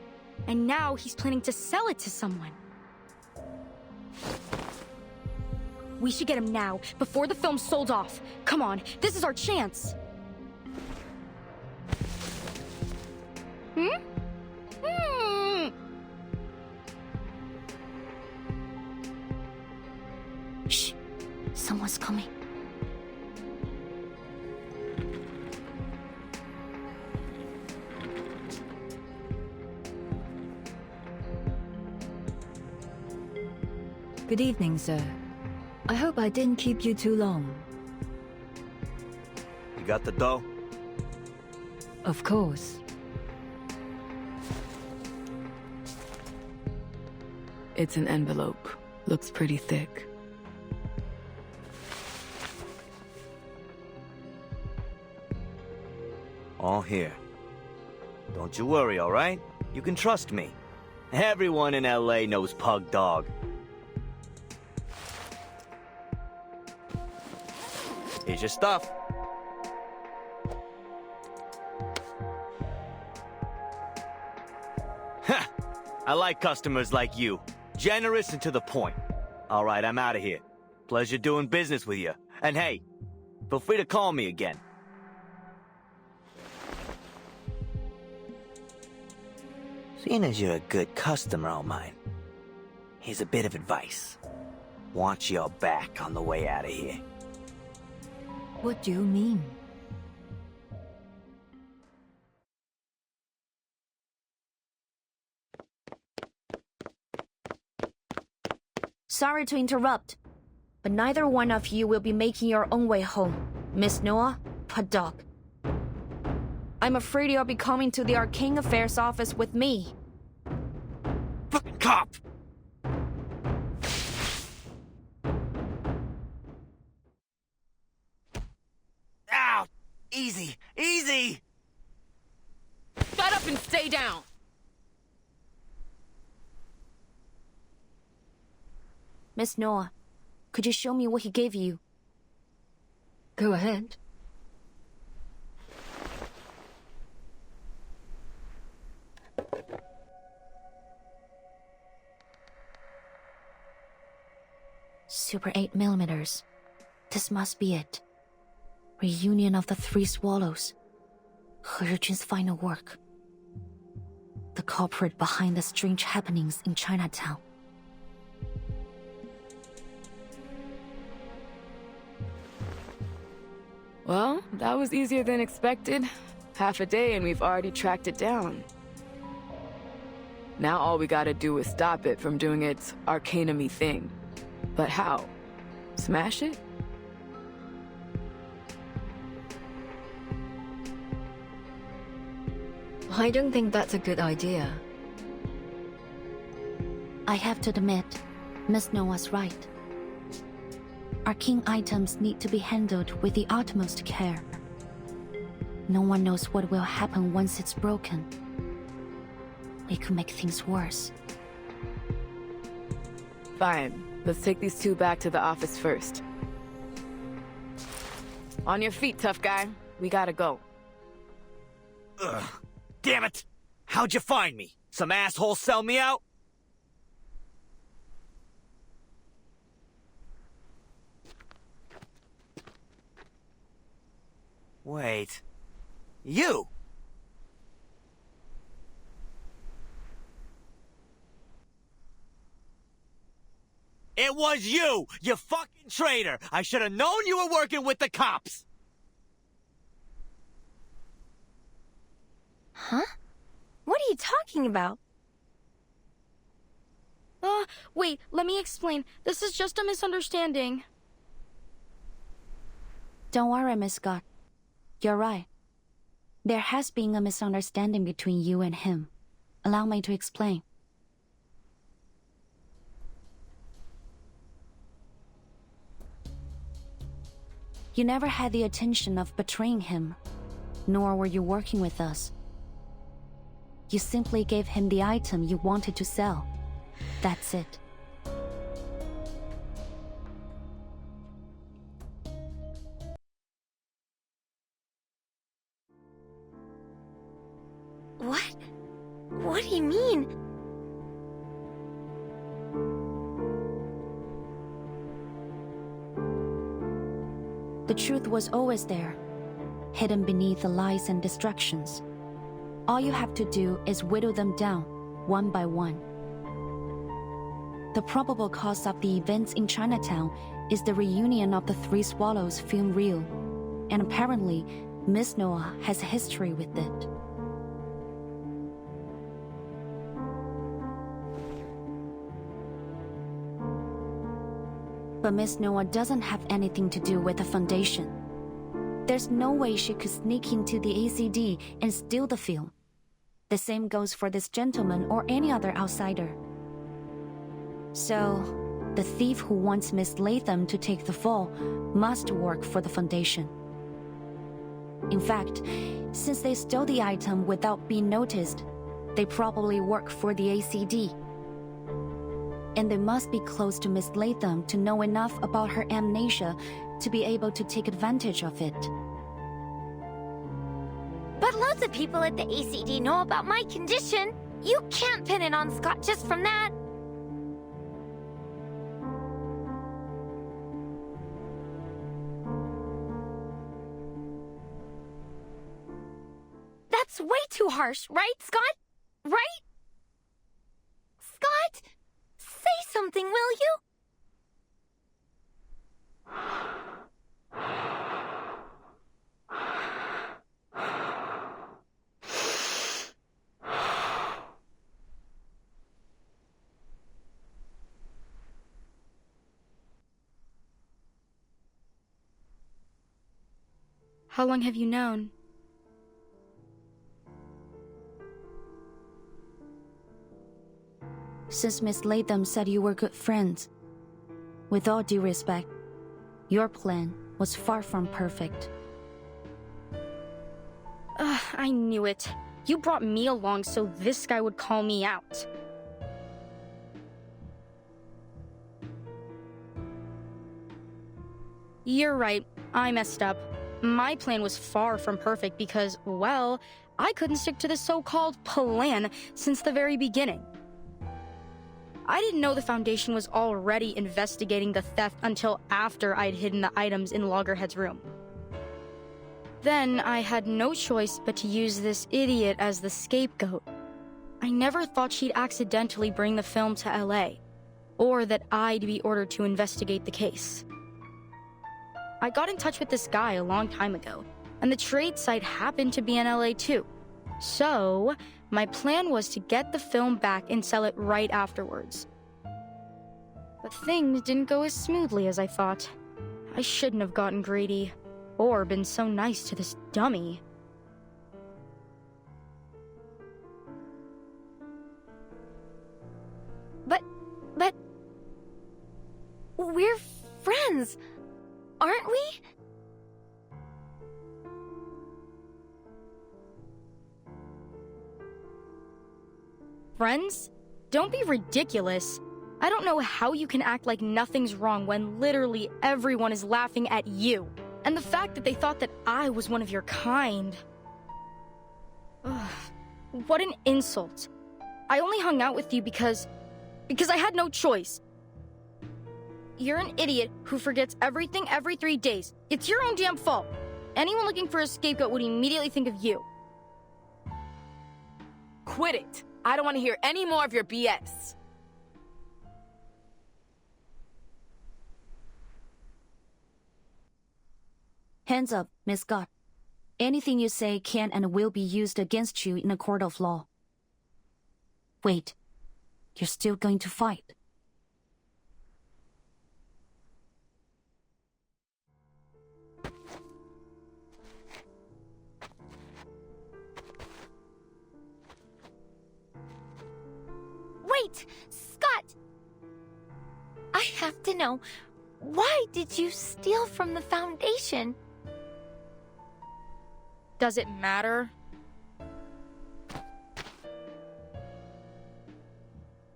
[SPEAKER 19] And now he's planning to sell it to someone. We should get him now, before the film's sold off. Come on, this is our chance. Hmm?
[SPEAKER 3] Shh! Someone's coming.
[SPEAKER 23] Good evening, sir. I hope I didn't keep you too long.
[SPEAKER 14] You got the dough?
[SPEAKER 23] Of course.
[SPEAKER 9] It's an envelope. Looks pretty thick.
[SPEAKER 14] All here. Don't you worry, all right? You can trust me. Everyone in LA knows Pug Dog. Here's your stuff. Ha! I like customers like you. Generous and to the point. All right, I'm out of here. Pleasure doing business with you. And hey, feel free to call me again. Seeing as you're a good customer of mine, here's a bit of advice. Watch your back on the way out of here.
[SPEAKER 23] What do you mean?
[SPEAKER 3] Sorry to interrupt, but neither one of you will be making your own way home. Miss Noah, Paddock. I'm afraid you'll be coming to the Arcane Affairs office with me.
[SPEAKER 14] Fucking cop! Ow! Easy! Easy!
[SPEAKER 9] Shut up and stay down!
[SPEAKER 3] Miss Noah, could you show me what he gave you?
[SPEAKER 23] Go ahead.
[SPEAKER 3] Super 8mm. This must be it. Reunion of the Three Swallows. He Zhijun's final work. The culprit behind the strange happenings in Chinatown.
[SPEAKER 9] Well, that was easier than expected. Half a day and we've already tracked it down. Now all we gotta do is stop it from doing its arcanum-y thing. But how? Smash it?
[SPEAKER 23] I don't think that's a good idea.
[SPEAKER 3] I have to admit, Miss Noah's right. Arcane items need to be handled with the utmost care. No one knows what will happen once it's broken. It could make things worse.
[SPEAKER 9] Fine. Let's take these two back to the office first. On your feet, tough guy. We gotta go.
[SPEAKER 14] Ugh. Damn it! How'd you find me? Some asshole sell me out? Wait. You! It was you! You fucking traitor! I should have known you were working with the cops!
[SPEAKER 19] Huh? What are you talking about? Wait, let me explain. This is just a misunderstanding.
[SPEAKER 3] Don't worry, Miss Scott. You're right. There has been a misunderstanding between you and him. Allow me to explain. You never had the intention of betraying him, nor were you working with us. You simply gave him the item you wanted to sell. That's it.
[SPEAKER 19] What?
[SPEAKER 12] What do you mean?
[SPEAKER 3] The truth was always there, hidden beneath the lies and distractions. All you have to do is whittle them down, one by one. The probable cause of the events in Chinatown is the reunion of the Three Swallows film reel, and apparently, Miss Noah has a history with it. But Miss Noah doesn't have anything to do with the foundation. There's no way she could sneak into the ACD and steal the film. The same goes for this gentleman or any other outsider. So, the thief who wants Miss Latham to take the fall must work for the foundation. In fact, since they stole the item without being noticed, they probably work for the ACD. And they must be close to Miss Latham to know enough about her amnesia to be able to take advantage of it.
[SPEAKER 12] But loads of people at the ACD know about my condition. You can't pin it on Scott just from that. That's way too harsh, right, Scott? Right? Scott? Say something, will you?
[SPEAKER 19] How long have you known?
[SPEAKER 3] Since Miss Latham said you were good friends. With all due respect, your plan was far from perfect.
[SPEAKER 19] I knew it. You brought me along so this guy would call me out. You're right. I messed up. My plan was far from perfect because, well, I couldn't stick to the so-called plan since the very beginning. I didn't know the Foundation was already investigating the theft until after I'd hidden the items in Loggerhead's room. Then I had no choice but to use this idiot as the scapegoat. I never thought she'd accidentally bring the film to LA, or that I'd be ordered to investigate the case. I got in touch with this guy a long time ago, and the trade site happened to be in LA too. So, my plan was to get the film back and sell it right afterwards. But things didn't go as smoothly as I thought. I shouldn't have gotten greedy, or been so nice to this dummy.
[SPEAKER 12] But... we're friends, aren't we?
[SPEAKER 19] Friends? Don't be ridiculous. I don't know how you can act like nothing's wrong when literally everyone is laughing at you. And the fact that they thought that I was one of your kind. Ugh, what an insult. I only hung out with you because I had no choice. You're an idiot who forgets everything every 3 days. It's your own damn fault. Anyone looking for a scapegoat would immediately think of you.
[SPEAKER 9] Quit it. I don't want to hear any more of your BS.
[SPEAKER 3] Hands up, Miss Scott. Anything you say can and will be used against you in a court of law. Wait, you're still going to fight?
[SPEAKER 12] Wait, Scott! I have to know, why did you steal from the Foundation?
[SPEAKER 19] Does it matter?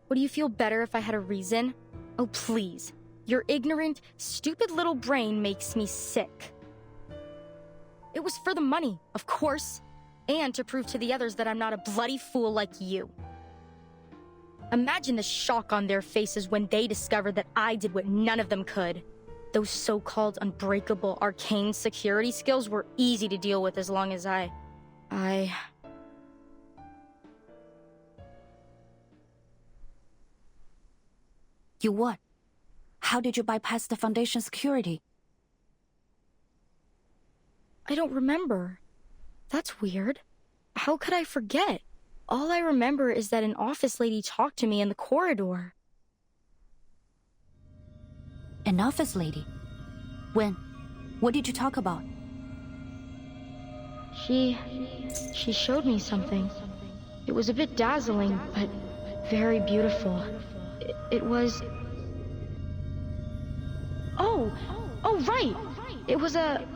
[SPEAKER 19] Would you feel better if I had a reason? Oh, please. Your ignorant, stupid little brain makes me sick. It was for the money, of course. and to prove to the others that I'm not a bloody fool like you. Imagine the shock on their faces when they discovered that I did what none of them could. Those so-called unbreakable arcane security skills were easy to deal with as long as I...
[SPEAKER 3] You what? How did you bypass the Foundation security?
[SPEAKER 19] I don't remember. That's weird. How could I forget? All I remember is that an office lady talked to me in the corridor.
[SPEAKER 3] An office lady? When? What did you talk about?
[SPEAKER 19] She showed me something. It was a bit dazzling, but very beautiful. It was... Oh, right! It was a...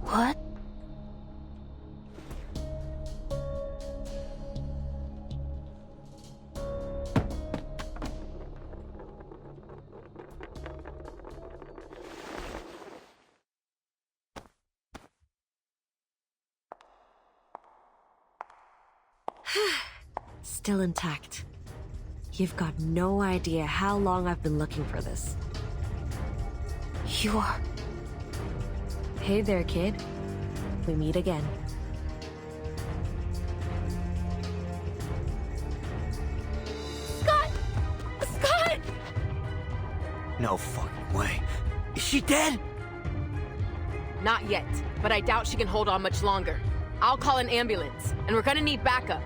[SPEAKER 3] What?
[SPEAKER 15] Still intact. You've got no idea how long I've been looking for this.
[SPEAKER 3] You're...
[SPEAKER 15] Hey there, kid. We meet again.
[SPEAKER 12] Scott! Scott!
[SPEAKER 14] No fucking way. Is she dead?
[SPEAKER 9] Not yet, but I doubt she can hold on much longer. I'll call an ambulance, and we're gonna need backup.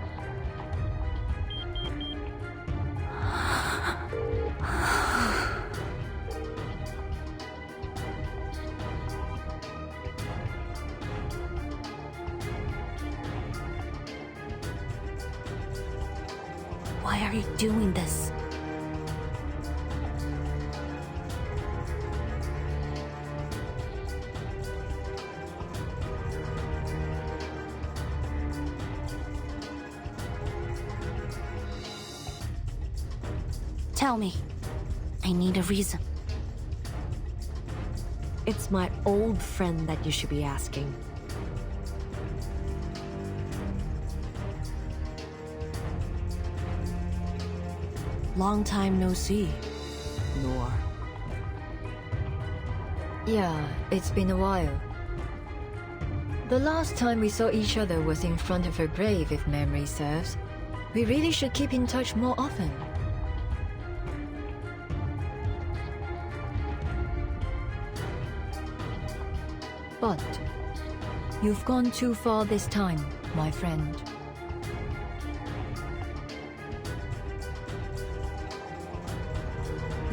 [SPEAKER 3] Why are you doing this? Tell me. I need a reason.
[SPEAKER 15] It's my old friend that you should be asking. Long time no see, Noor.
[SPEAKER 23] Yeah, it's been a while. The last time we saw each other was in front of her grave, if memory serves. We really should keep in touch more often. But you've gone too far this time, my friend.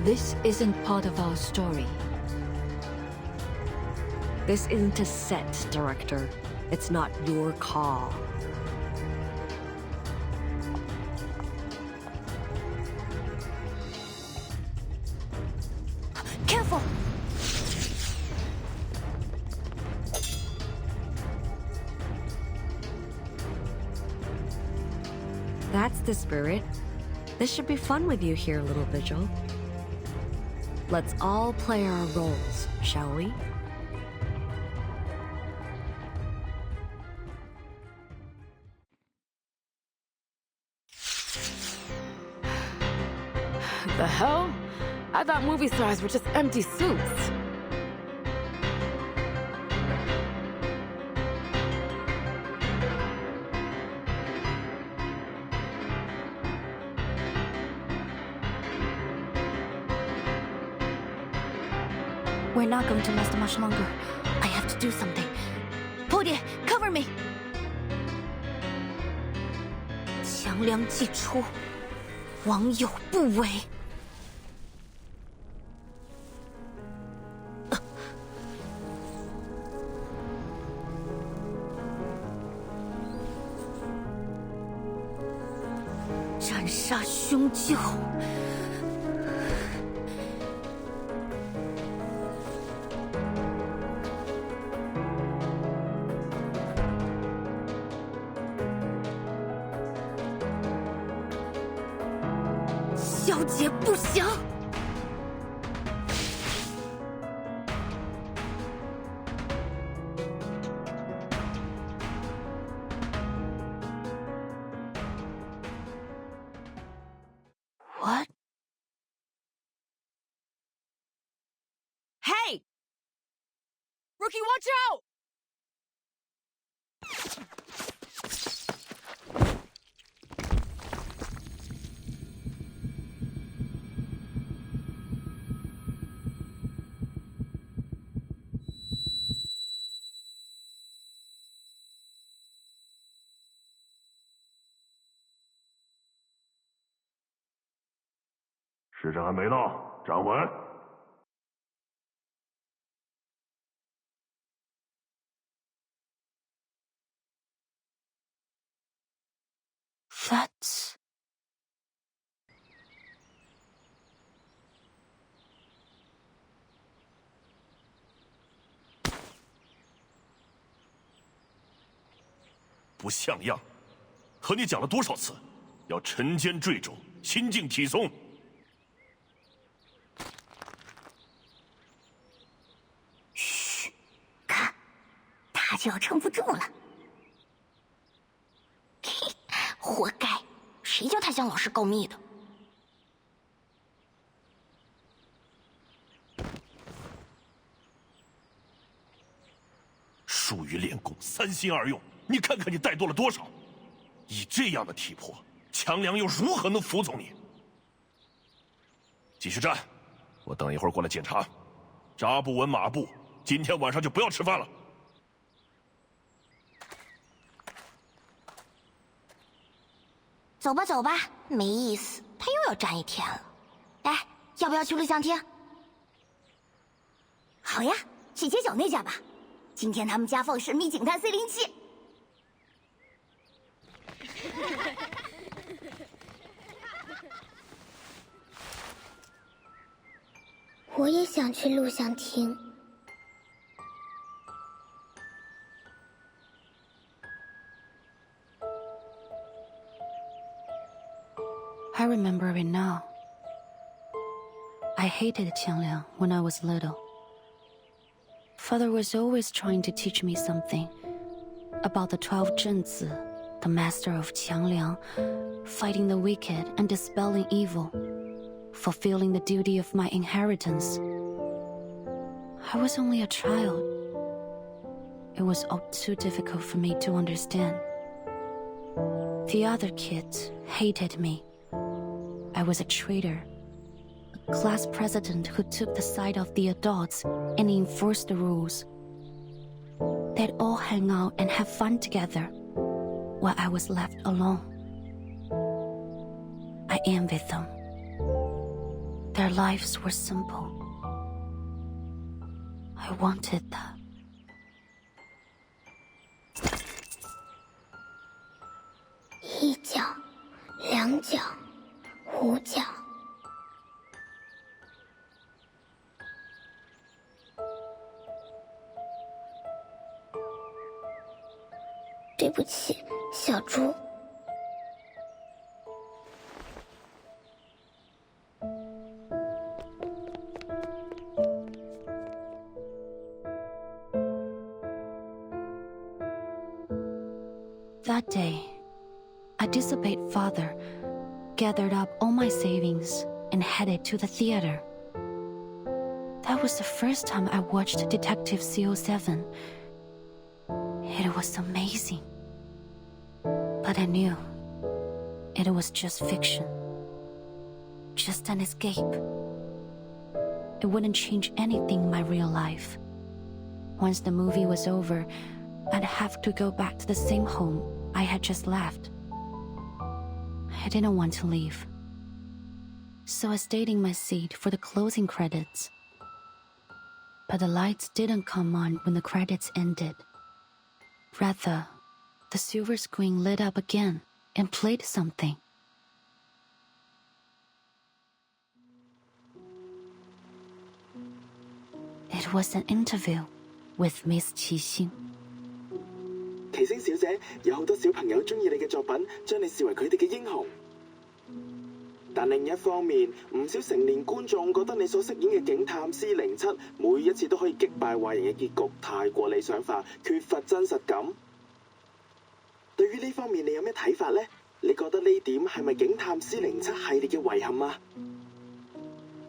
[SPEAKER 23] This isn't part of our story.
[SPEAKER 15] This isn't a set, Director. It's not your call.
[SPEAKER 3] Careful!
[SPEAKER 15] That's the spirit. This should be fun with you here, little Vigil. Let's all play our roles, shall we?
[SPEAKER 9] The hell? I thought movie stars were just empty suits.
[SPEAKER 3] We're not going to last much longer. I have to do something. Podie, cover me! 强梁既出，王有不为。
[SPEAKER 22] 杀兄舅。小姐不行。What?
[SPEAKER 12] Hey! Rookie, watch out!
[SPEAKER 1] 时辰还没到，站稳。
[SPEAKER 3] That's...
[SPEAKER 1] 不像样！和你讲了多少次，要沉肩坠肘，心静体松。
[SPEAKER 2] 嘘，看，他就要撑不住了。嘿，活该！谁叫他向老师告密的？
[SPEAKER 1] 疏于练功，三心二用，你看看你带多了多少！以这样的体魄，强梁又如何能服从你？继续站，我等一会儿过来检查。扎不稳马步，今天晚上就不要吃饭了。
[SPEAKER 2] 走吧走吧，没意思，他又要站一天了。哎，要不要去录像厅？好呀，去街角那家吧。今天他们家放神秘警探C07。
[SPEAKER 21] 我也想去录像厅。
[SPEAKER 3] I remember it now. I hated Qiangliang when I was little. Father was always trying to teach me something about the 12 Zhenzi, the master of Qiangliang, fighting the wicked and dispelling evil, fulfilling the duty of my inheritance. I was only a child. It was all too difficult for me to understand. The other kids hated me. I was a traitor, a class president who took the side of the adults and enforced the rules. They'd all hang out and have fun together, while I was left alone. I envied them. Their lives were simple. I wanted that.
[SPEAKER 21] 一角，两角，五角。对不起，小猪。
[SPEAKER 3] That day, I disobeyed Father, gathered up all my savings, and headed to the theater. That was the first time I watched Detective CO7. It was amazing. But I knew it was just fiction. Just an escape. It wouldn't change anything in my real life. Once the movie was over, I'd have to go back to the same home I had just left. I didn't want to leave. So I stayed in my seat for the closing credits. But the lights didn't come on when the credits ended. Rather, the silver screen lit up again and played something. It was an interview with Miss Qi Xing.
[SPEAKER 11] 奇星小姐，有好多小朋友中意你嘅作品，將你視為佢哋嘅英雄。但另一方面，唔少成年觀眾覺得你所飾演嘅警探C07每一次都可以擊敗壞人嘅結局太過理想化，缺乏真實感。對於呢方面，你有咩睇法呢？你覺得呢點係咪警探C07系列嘅遺憾啊？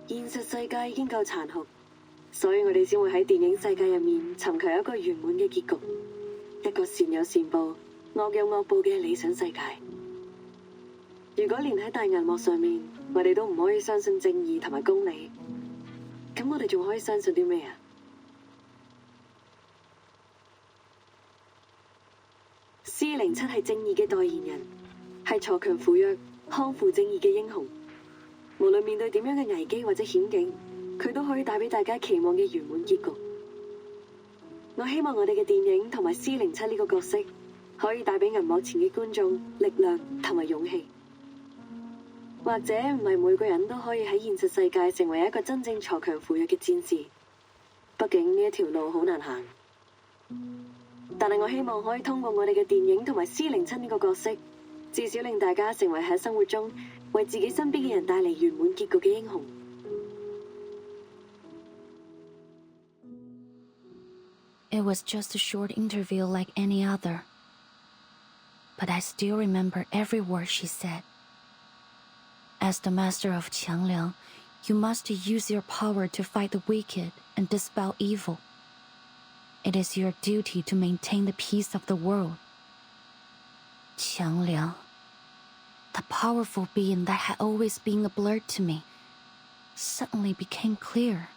[SPEAKER 16] 現實世界已經夠殘酷，所以我哋先會喺電影世界入面尋求一個圓滿嘅結局，一個善有善報、惡有惡報嘅理想世界。如果連喺大銀幕上面，我哋都唔可以相信正義同埋公理，咁我哋仲可以相信啲咩啊？C07係正義嘅代言人，係鋤強扶弱、匡扶正義嘅英雄。無論面對點樣嘅危機或者險境，佢都可以帶俾大家期望嘅圓滿結局。我希望我哋嘅電影同埋C07呢個角色，可以帶俾銀幕前嘅觀眾力量同埋勇氣。或者唔係每個人都可以喺現實世界成為一個真正鋤強扶弱嘅戰士，畢竟呢一條路好難行。但係我希望可以通過我哋嘅電影同埋C07呢個角色，至少令大家成為喺生活中為自己身邊嘅人帶嚟圓滿結局嘅英雄。
[SPEAKER 3] It was just a short interview like any other. But I still remember every word she said. As the master of Qiangliang, you must use your power to fight the wicked and dispel evil. It is your duty to maintain the peace of the world. Qiangliang, the powerful being that had always been a blur to me, suddenly became clear.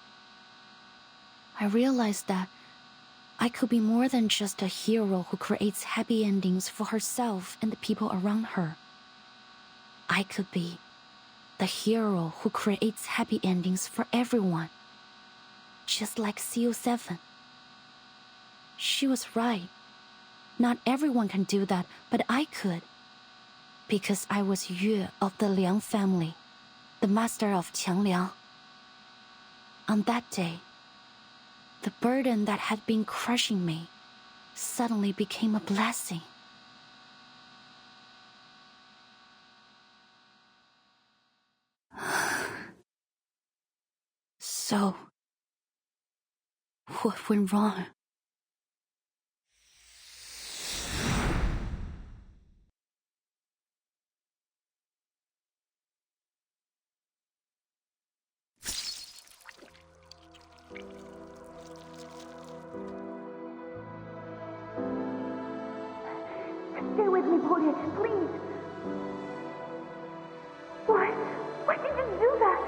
[SPEAKER 3] I realized that I could be more than just a hero who creates happy endings for herself and the people around her. I could be the hero who creates happy endings for everyone, just like CO7. She was right. Not everyone can do that, but I could. Because I was Yue of the Liang family, the master of Qiangliang. On that day, the burden that had been crushing me suddenly became a blessing. So, what went wrong?
[SPEAKER 21] Stay with me, Porter, please. What? Why did you do that?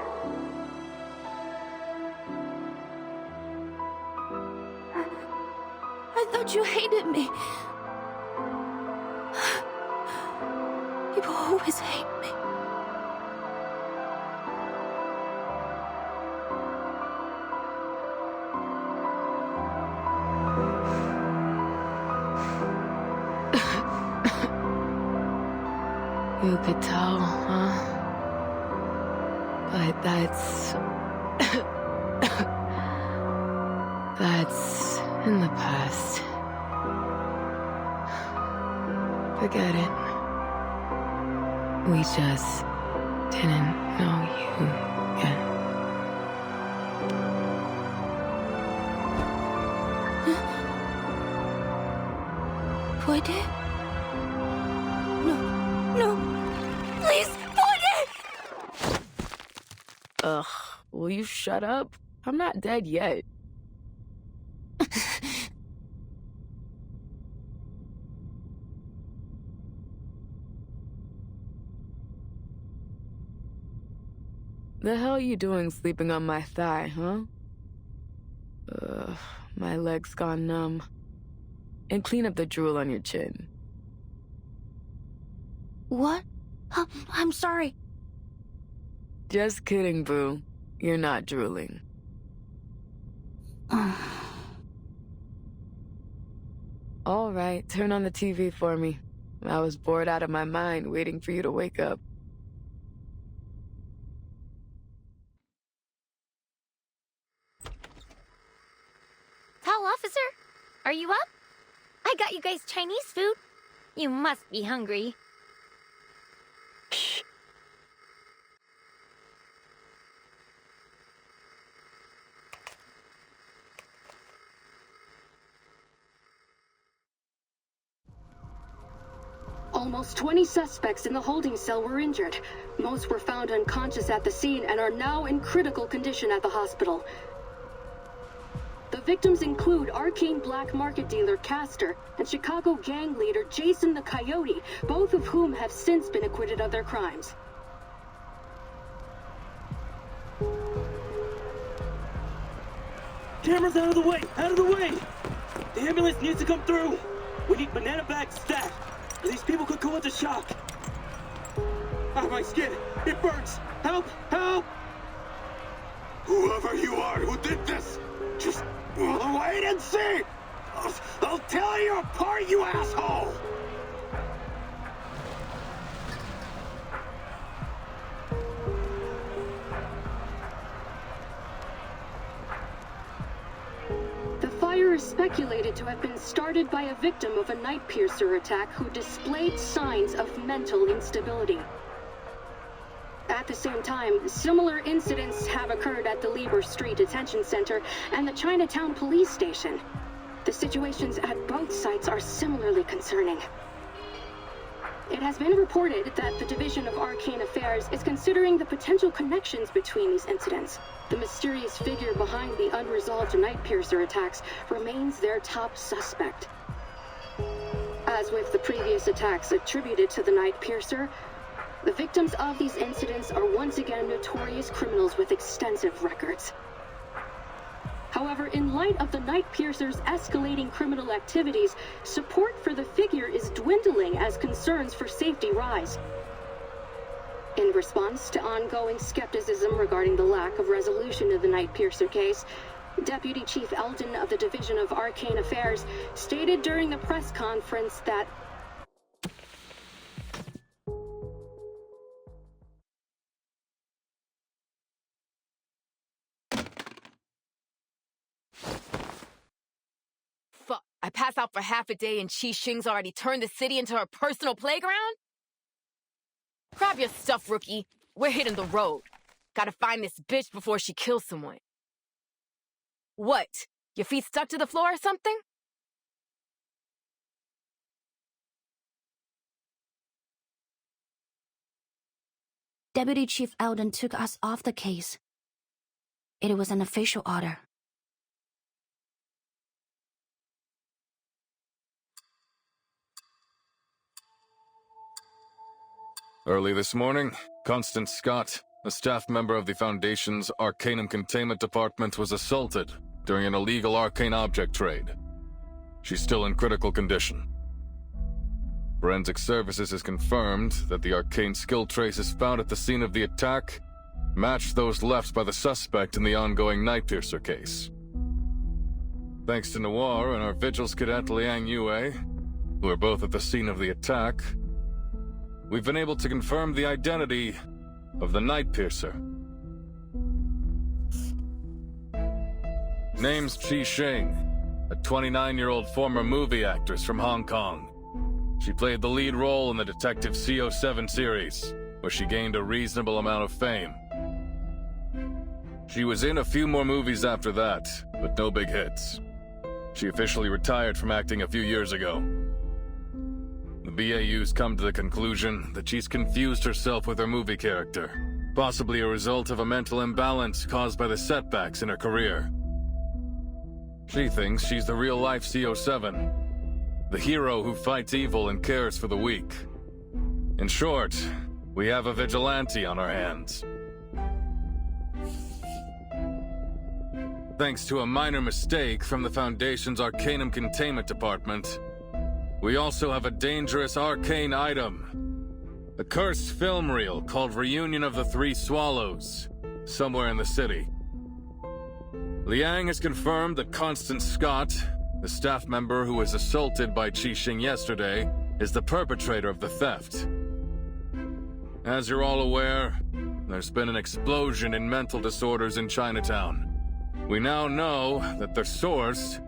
[SPEAKER 3] I thought you hated me. People always hate me.
[SPEAKER 9] You could tell, huh? But that's... that's in the past. Forget it. We just didn't know you yet.
[SPEAKER 3] Porter? No, please, Porter!
[SPEAKER 9] Ugh, will you shut up? I'm not dead yet. The hell you doing sleeping on my thigh, huh? Ugh, my leg's gone numb. And clean up the drool on your chin.
[SPEAKER 3] What? I'm sorry.
[SPEAKER 9] Just kidding, boo. You're not drooling. All right, turn on the TV for me. I was bored out of my mind waiting for you to wake up.
[SPEAKER 21] you guys Chinese food. You must be hungry.
[SPEAKER 16] Almost 20 suspects in the holding cell were injured. Most were found unconscious at the scene and are now in critical condition at the hospital. The victims include arcane black market dealer Castor and Chicago gang leader Jason the Coyote, both of whom have since been acquitted of their crimes.
[SPEAKER 8] Cameras out of the way! Out of the way! The ambulance needs to come through! We need banana bags stat! These people could go into shock! Ah, my skin! It burns! Help! Help!
[SPEAKER 11] Whoever you are who did this, just wait and see! I'll tear you apart, you asshole!
[SPEAKER 16] The fire is speculated to have been started by a victim of a night piercer attack who displayed signs of mental instability. At the same time, similar incidents have occurred at the Lieber Street Detention Center and the Chinatown police station. The situations at both sites are similarly concerning. It has been reported that the Division of Arcane Affairs is considering the potential connections between these incidents. The mysterious figure behind the unresolved night piercer attacks remains their top suspect. As with the previous attacks attributed to the night piercer, the victims of these incidents are once again notorious criminals with extensive records. However, in light of the night piercer's escalating criminal activities, support for the figure is dwindling as concerns for safety rise. In response to ongoing skepticism regarding the lack of resolution of the night piercer case, Deputy Chief Eldon of the Division of Arcane Affairs stated during the press conference that
[SPEAKER 9] Fuck, I pass out for half a day and Qi Xing's already turned the city into her personal playground? Grab your stuff, rookie. We're hitting the road. Gotta find this bitch before she kills someone. What? Your feet stuck to the floor or something?
[SPEAKER 3] Deputy Chief Eldon took us off the case. It was an official order.
[SPEAKER 5] Early this morning, Constance Scott, a staff member of the Foundation's Arcanum Containment Department, was assaulted during an illegal arcane object trade. She's still in critical condition. Forensic Services has confirmed that the arcane skill traces found at the scene of the attack matched those left by the suspect in the ongoing Night Piercer case. Thanks to Noir and our Vigils cadet Liang Yue, who are both at the scene of the attack, we've been able to confirm the identity of the Night Piercer. Name's Qi Xing, a 29-year-old former movie actress from Hong Kong. She played the lead role in the Detective CO7 series, where she gained a reasonable amount of fame. She was in a few more movies after that, but no big hits. She officially retired from acting a few years ago. The BAU's come to the conclusion that she's confused herself with her movie character, possibly a result of a mental imbalance caused by the setbacks in her career. She thinks she's the real-life CO7, the hero who fights evil and cares for the weak. In short, we have a vigilante on our hands. Thanks to a minor mistake from the Foundation's Arcanum Containment Department, we also have a dangerous arcane item. A cursed film reel called Reunion of the Three Swallows, somewhere in the city. Liang has confirmed that Constance Scott, the staff member who was assaulted by Qi Xing yesterday, is the perpetrator of the theft. As you're all aware, there's been an explosion in mental disorders in Chinatown. We now know that their source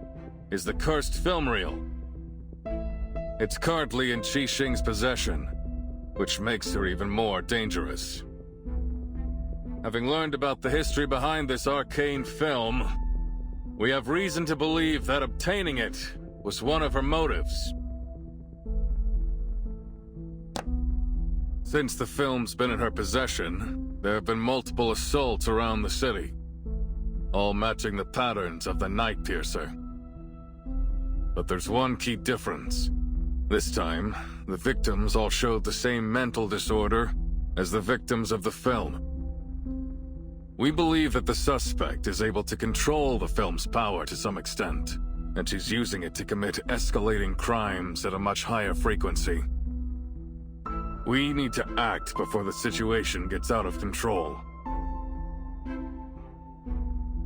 [SPEAKER 5] is the cursed film reel. It's currently in Qi Xing's possession, which makes her even more dangerous. Having learned about the history behind this arcane film, we have reason to believe that obtaining it was one of her motives. Since the film's been in her possession, there have been multiple assaults around the city, all matching the patterns of the Night Piercer. But there's one key difference. This time, the victims all showed the same mental disorder as the victims of the film. We believe that the suspect is able to control the film's power to some extent, and she's using it to commit escalating crimes at a much higher frequency. We need to act before the situation gets out of control.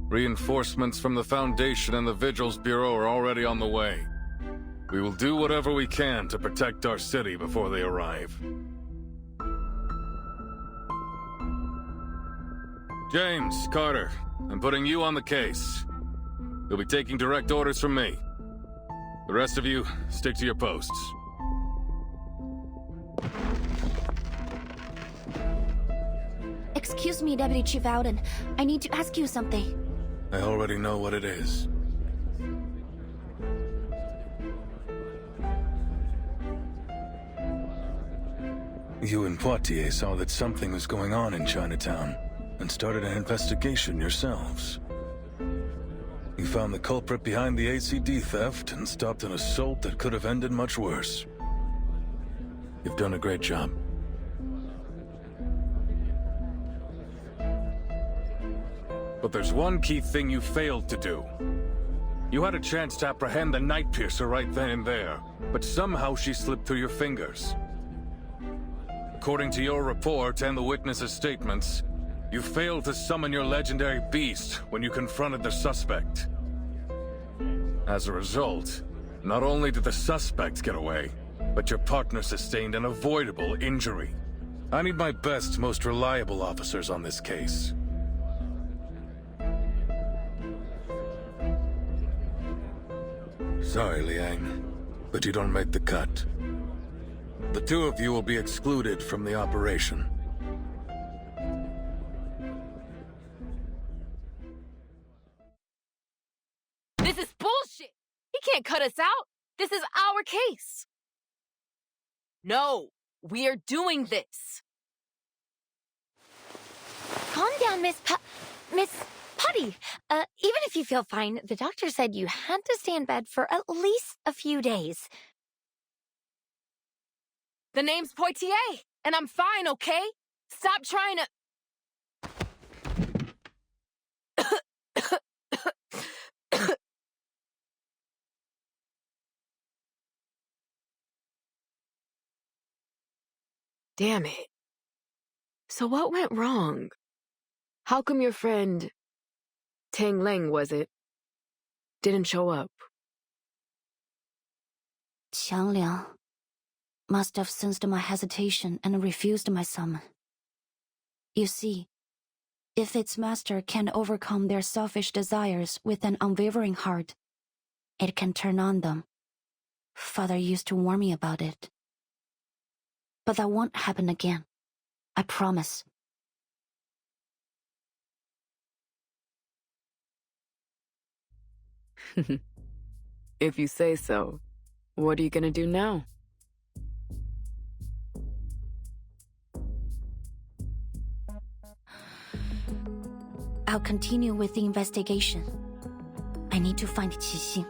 [SPEAKER 5] Reinforcements from the Foundation and the Vigils Bureau are already on the way. We will do whatever we can to protect our city before they arrive. James, Carter, I'm putting you on the case. You'll be taking direct orders from me. The rest of you, stick to your posts.
[SPEAKER 3] Excuse me, Deputy Chief Alden. I need to ask you something.
[SPEAKER 5] I already know what it is. You and Poitier saw that something was going on in Chinatown, and started an investigation yourselves. You found the culprit behind the ACD theft, and stopped an assault that could have ended much worse. You've done a great job. But there's one key thing you failed to do. You had a chance to apprehend the Night Piercer right then and there, but somehow she slipped through your fingers. According to your report and the witnesses' statements, you failed to summon your legendary beast when you confronted the suspect. As a result, not only did the suspect get away, but your partner sustained an avoidable injury. I need my best, most reliable officers on this case. Sorry, Liang, but you don't make the cut. The two of you will be excluded from the operation.
[SPEAKER 9] This is bullshit! He can't cut us out! This is our case! No, we are doing this!
[SPEAKER 12] Calm down, Miss Putty. Even if you feel fine, the doctor said you had to stay in bed for at least a few days.
[SPEAKER 9] The name's Poitier, and I'm fine, okay? Stop trying to... Damn it. So what went wrong? How come your friend, Tang Leng was it, didn't show up?
[SPEAKER 3] Qiang Liang must have sensed my hesitation and refused my summon. You see, if its master can overcome their selfish desires with an unwavering heart, it can turn on them. Father used to warn me about it. But that won't happen again. I promise.
[SPEAKER 9] If you say so, what are you gonna do now?
[SPEAKER 3] I'll continue with the investigation. I need to find Qixing.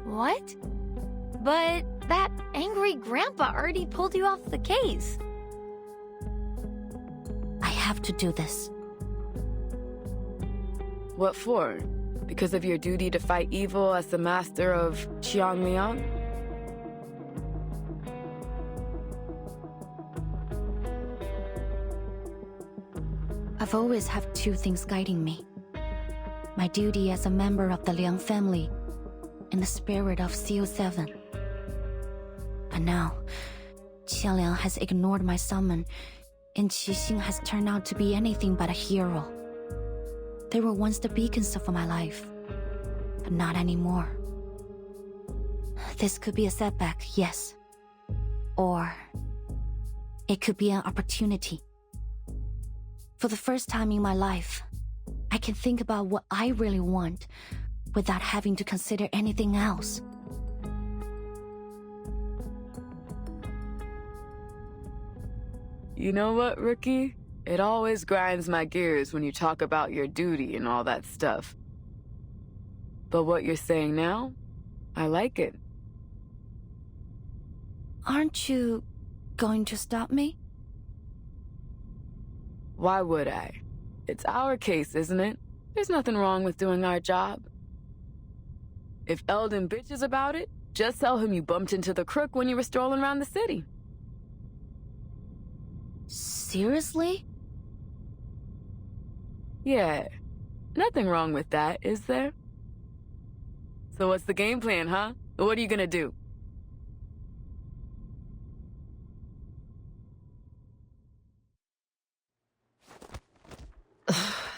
[SPEAKER 12] What? But that angry grandpa already pulled you off the case.
[SPEAKER 3] I have to do this.
[SPEAKER 9] What for? Because of your duty to fight evil as the master of Qiangliang?
[SPEAKER 3] I've always had two things guiding me. My duty as a member of the Liang family and the spirit of CO7. But now, Qianliang has ignored my summon, and Qixing has turned out to be anything but a hero. They were once the beacons of my life, but not anymore. This could be a setback, yes. Or it could be an opportunity. For the first time in my life, I can think about what I really want without having to consider anything else.
[SPEAKER 9] You know what, Rookie? It always grinds my gears when you talk about your duty and all that stuff. But what you're saying now, I like it.
[SPEAKER 3] Aren't you going to stop me?
[SPEAKER 9] Why would I? It's our case, isn't it? There's nothing wrong with doing our job. If Eldon bitches about it, just tell him you bumped into the crook when you were strolling around the city.
[SPEAKER 3] Seriously?
[SPEAKER 9] Yeah. Nothing wrong with that, is there? So what's the game plan, huh? What are you gonna do?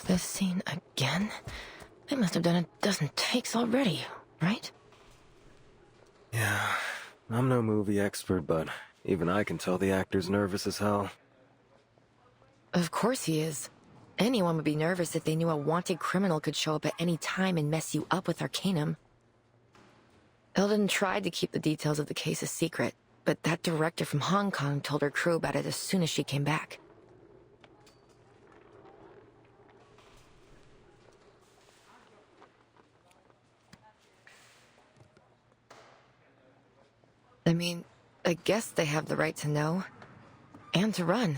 [SPEAKER 12] This scene again? They must have done a dozen takes already, right?
[SPEAKER 4] Yeah, I'm no movie expert, but even I can tell the actor's nervous as hell.
[SPEAKER 12] Of course he is. Anyone would be nervous if they knew a wanted criminal could show up at any time and mess you up with Arcanum. Eldon tried to keep the details of the case a secret, but that director from Hong Kong told her crew about it as soon as she came back. I mean, I guess they have the right to know. And to run.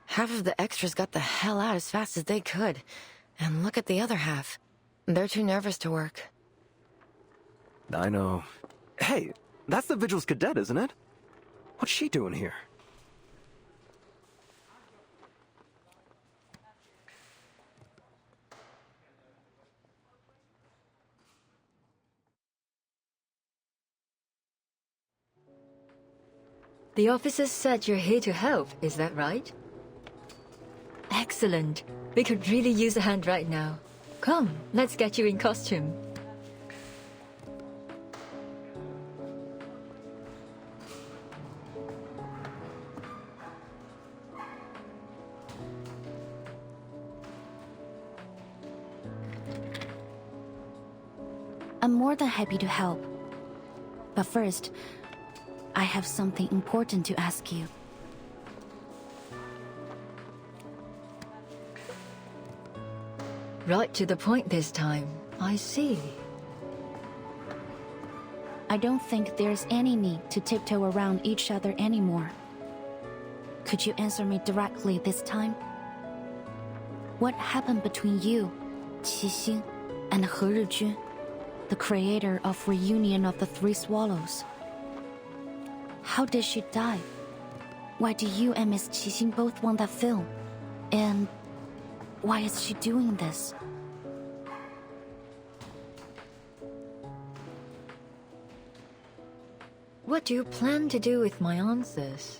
[SPEAKER 12] Half of the extras got the hell out as fast as they could. And look at the other half. They're too nervous to work.
[SPEAKER 4] I know. Hey, that's the Vigil's cadet, isn't it? What's she doing here?
[SPEAKER 23] The officers said you're here to help, is that right? Excellent. We could really use a hand right now. Come, let's get you in costume.
[SPEAKER 3] I'm more than happy to help. But first, I have something important to ask you.
[SPEAKER 23] Right to the point this time. I see.
[SPEAKER 3] I don't think there's any need to tiptoe around each other anymore. Could you answer me directly this time? What happened between you, Qixing, and He Rijun, the creator of Reunion of the Three Swallows? How did she die? Why do you and Miss Qixing both want that film? And why is she doing this?
[SPEAKER 23] What do you plan to do with my answers?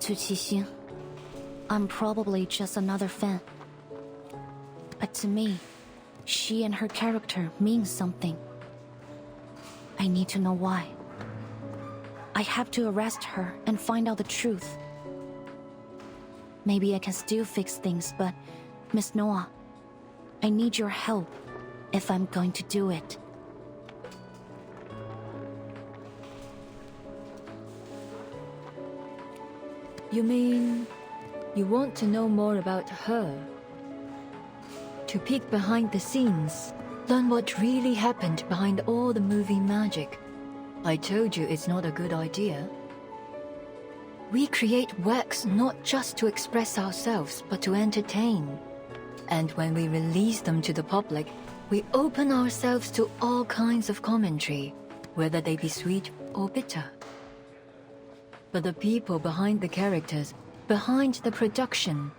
[SPEAKER 3] To Qixing, I'm probably just another fan. But to me, she and her character mean something. I need to know why. I have to arrest her and find out the truth. Maybe I can still fix things, but Miss Noah, I need your help if I'm going to do it.
[SPEAKER 23] You mean you want to know more about her? To peek behind the scenes, learn what really happened behind all the movie magic. I told you it's not a good idea. We create works not just to express ourselves, but to entertain. And when we release them to the public, we open ourselves to all kinds of commentary, whether they be sweet or bitter. But the people behind the characters, behind the production,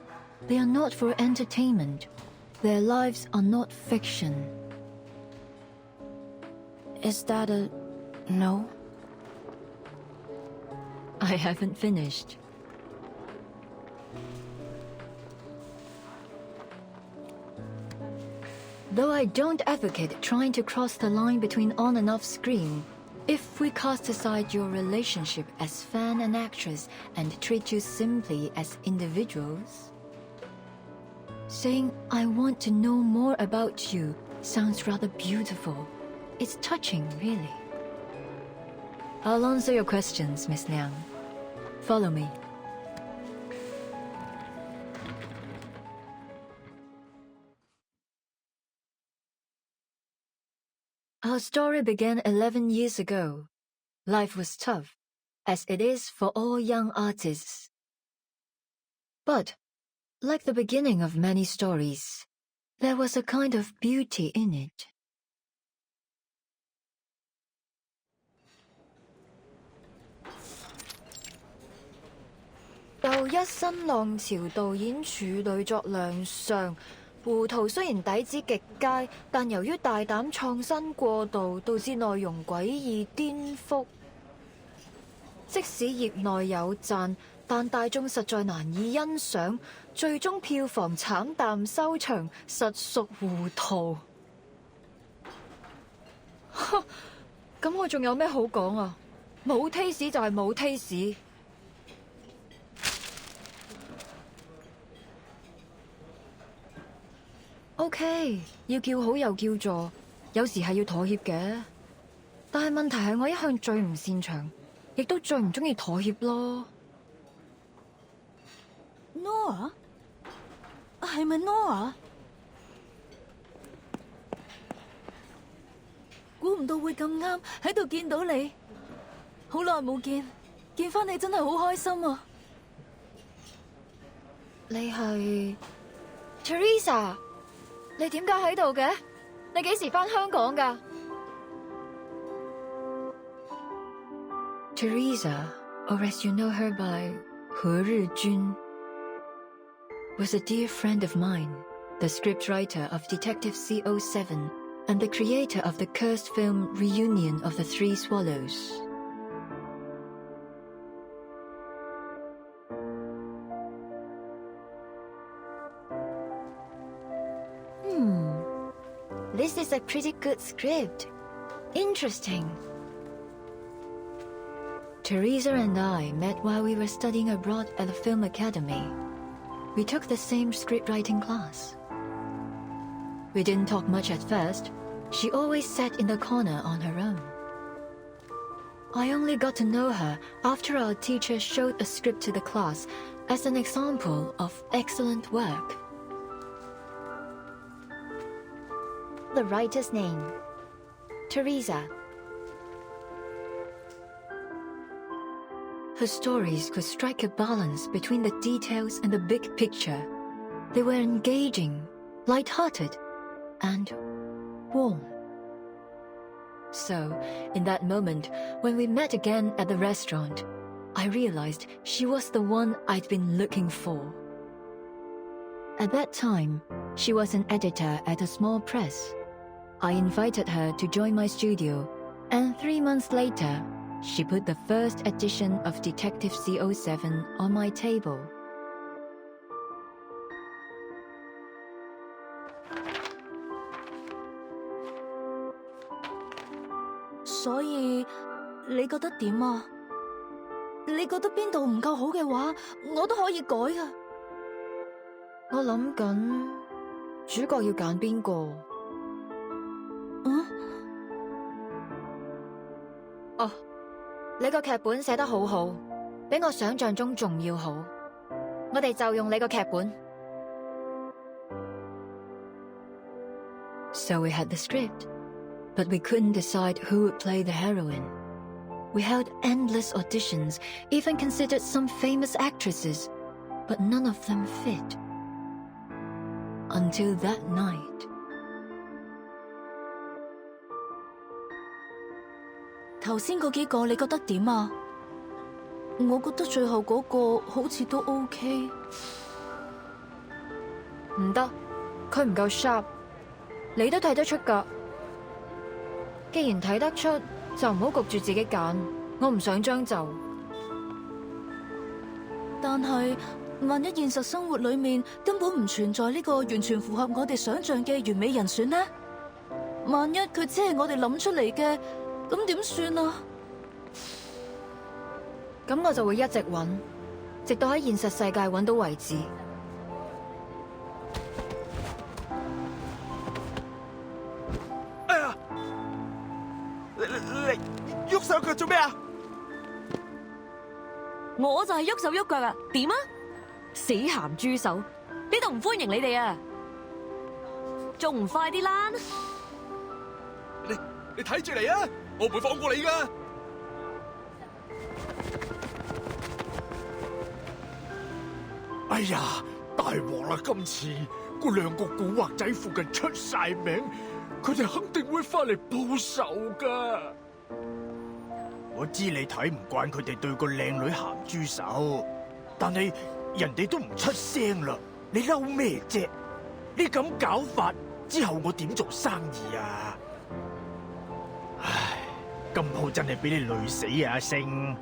[SPEAKER 23] they are not for entertainment. Their lives are not fiction.
[SPEAKER 3] Is that a no?
[SPEAKER 23] I haven't finished. Though I don't advocate trying to cross the line between on and off screen, if we cast aside your relationship as fan and actress and treat you simply as individuals, saying I want to know more about you sounds rather beautiful. It's touching, really. I'll answer your questions, Miss Liang. Follow me. Our story began 11 years ago. Life was tough, as it is for all young artists. But, like the beginning of many stories, there was a kind of beauty in it. "又一新浪潮導演處女作亮相。胡圖雖然底子極佳，但由於大膽創新過度，導致內容詭異顛覆。即使業內有讚，但大眾實在難以欣賞，最終票房慘淡收場，實屬糊塗。咁我仲有咩好講啊？冇 taste 就係冇 taste。OK， 要叫好又叫座，有時係要妥協嘅。但係問題係我一向最唔擅長，亦都最唔中意妥協咯。
[SPEAKER 22] Nora？ 係咪 Nora？ 估唔到會咁啱喺度見到你，好耐冇見，見返你真係好開心啊！
[SPEAKER 23] 你係 Teresa？ 你點解喺度嘅？你幾時返香港㗎 ？Teresa, or as you know her by 何日君, was a dear friend of mine, the scriptwriter of Detective CO7 and the creator of the cursed film Reunion of the Three Swallows. This is a pretty good script. Interesting. Teresa and I met while we were studying abroad at the Film Academy. We took the same scriptwriting class. We didn't talk much at first. She always sat in the corner on her own. I only got to know her after our teacher showed a script to the class as an example of excellent work. The writer's name, Teresa. Her stories could strike a balance between the details and the big picture. They were engaging, light-hearted, and warm. So, in that moment, when we met again at the restaurant, I realized she was the one I'd been looking for. At that time, she was an editor at a small press. I invited her to join my studio, and 3 months later, she put the first edition of Detective CO7 on my table.
[SPEAKER 22] So, 你覺得點啊？你覺得邊度唔夠好嘅話，我都可以改㗎。
[SPEAKER 23] 我諗緊主角要揀邊個？哦，你個劇本寫得好好，比我想象中仲要好。我哋就用你個劇本。So we had the script, but we couldn't decide who would play the heroine. We held endless auditions, even considered some famous actresses, but none of them fit. Until that night.
[SPEAKER 22] 頭先嗰幾個你覺得點啊？我覺得最後嗰個好似都 OK。
[SPEAKER 23] 唔得，佢唔夠 sharp。你都睇得出㗎。既然睇得出，就唔好焗住自己揀。我唔想將就。
[SPEAKER 22] 但係萬一現實生活裏面根本唔存在呢個完全符合我哋想象嘅完美人選呢？萬一佢只係我哋諗出嚟嘅，咁點算啊？
[SPEAKER 15] 咁我就會一直揾，直到喺現實世界揾到為止。
[SPEAKER 7] 哎呀！你喐手腳做咩啊？
[SPEAKER 22] 我就係喐手喐腳啊！點啊？死鹹豬手！呢度唔歡迎你哋啊！仲唔快啲啦！
[SPEAKER 7] 你睇住嚟啊！我唔會放過你噶！哎呀，大鑊啦！今次嗰兩個古惑仔附近出晒名，佢哋肯定會翻嚟報仇噶。我知你睇唔慣佢哋對個靚女鹹豬手，但係人哋都唔出聲啦，你嬲咩啫？你咁搞法之後，我點做生意啊？唉，今鋪真係俾你累死啊，阿星！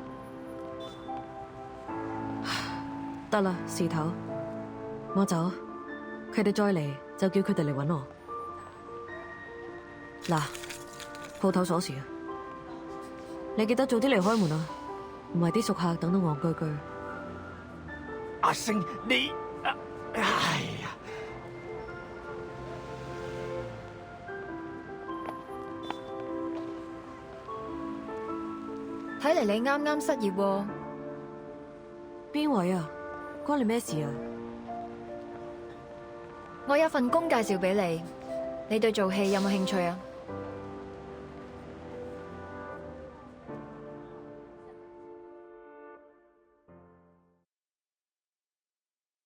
[SPEAKER 15] 得啦，事頭，我走。佢哋再嚟就叫佢哋嚟搵我。嗱，鋪頭鎖匙啊！你記得早啲嚟開門啊，唔係啲熟客等到戇居居。
[SPEAKER 7] 阿星，你哎呀！
[SPEAKER 15] 睇嚟你啱啱失業喎。邊位啊？關你咩事啊？我有份工介紹俾你，你對做戲有冇興趣啊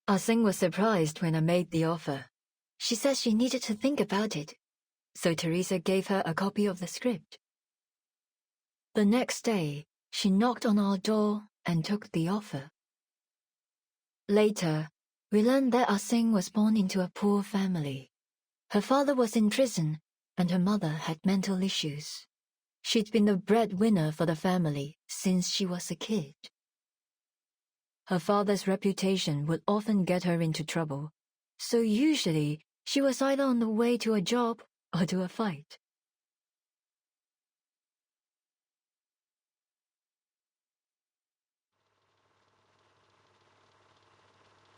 [SPEAKER 15] ？Ah-Sing was surprised when I made the offer. She said she needed to think about it, so Teresa gave her a copy of the script. The next day, she knocked on our door and took the offer. Later, we learned that Ah-Sing was born into a poor family. Her father was in prison, and her mother had mental issues. She'd been the breadwinner for the family since she was a kid. Her father's reputation would often get her into trouble, so usually she was either on the way to a job or to a fight.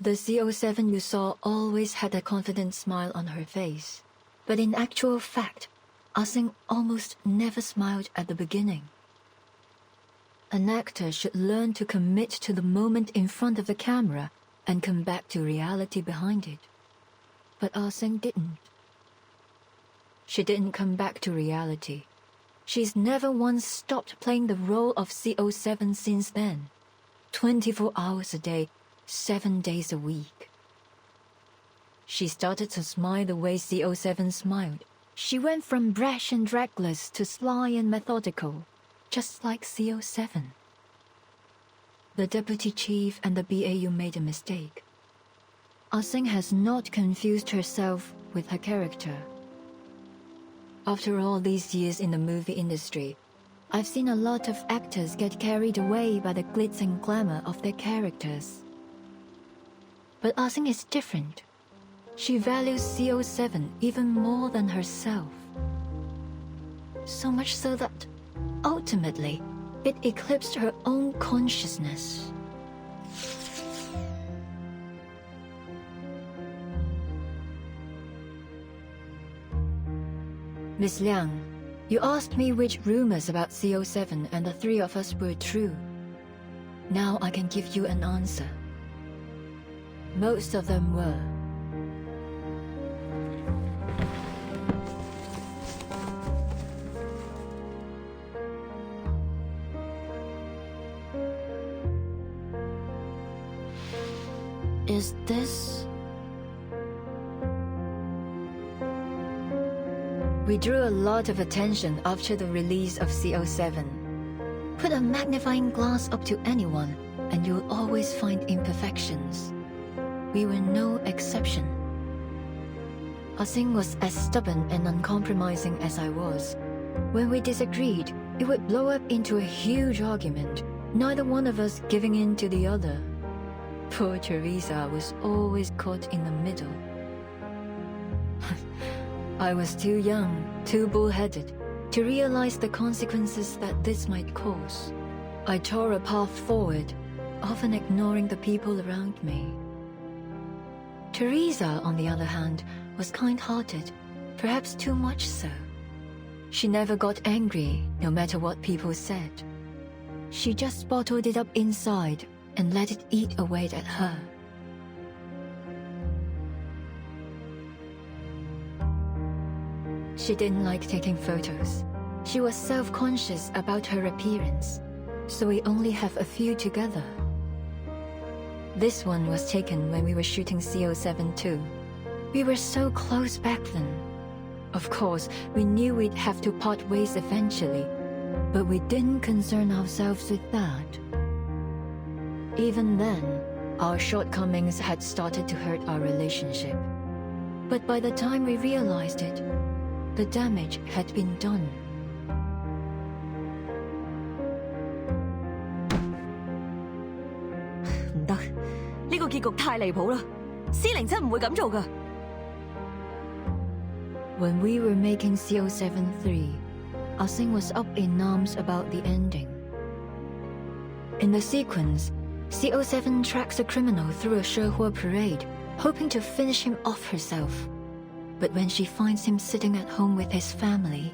[SPEAKER 15] The CO7 you saw always had a confident smile on her face, but in actual fact, Ah-Sing almost never smiled at the beginning. An actor should learn to commit to the moment in front of the camera and come back to reality behind it. But Ah-Sing didn't. She didn't come back to reality. She's never once stopped playing the role of CO7 since then. 24 hours a day, 7 days a week. She started to smile the way CO7 smiled. She went from brash and reckless to sly and methodical, just like CO7. The deputy chief and the BAU made a mistake. Ah-Sing has not confused herself with her character. After all these years in the movie industry, I've seen a lot of actors get carried away by the glitz and glamour of their characters. But Ah-Sing is different. She values CO7 even more than herself. So much so that, ultimately, it eclipsed her own consciousness. Miss Liang, you asked me which rumors about CO7 and the three of us were true. Now I can give you an answer. Most of them were. Is this... We drew a lot of attention after the release of CO7. Put a magnifying glass up to anyone, and you'll always find imperfections. We were no exception. Ah-Sing was as stubborn and uncompromising as I was. When we disagreed, it would blow up into a huge argument, neither one of us giving in to the other.
[SPEAKER 23] Poor Teresa was always caught in the middle. I was too young, too bullheaded, to realize the consequences that this might cause. I tore a path forward, often ignoring the people around me. Teresa, on the other hand, was kind-hearted, perhaps too much so. She never got angry, no matter what people said. She just bottled it up inside and let it eat away at her. She didn't like taking photos. She was self-conscious about her appearance, so we only have a few together. This one was taken when we were shooting CO7 too. We were so close back then. Of course, we knew we'd have to part ways eventually, but we didn't concern ourselves with that. Even then, our shortcomings had started to hurt our relationship. But by the time we realized it, the damage had been done.
[SPEAKER 22] 唔得，呢個結局太離譜啦！司靈真唔會咁做㗎。
[SPEAKER 23] When we were making CO7-3, Ah-Sing was up in arms about the ending. In the sequence, CO7 tracks a criminal through a Shehua parade, hoping to finish him off herself. But when she finds him sitting at home with his family,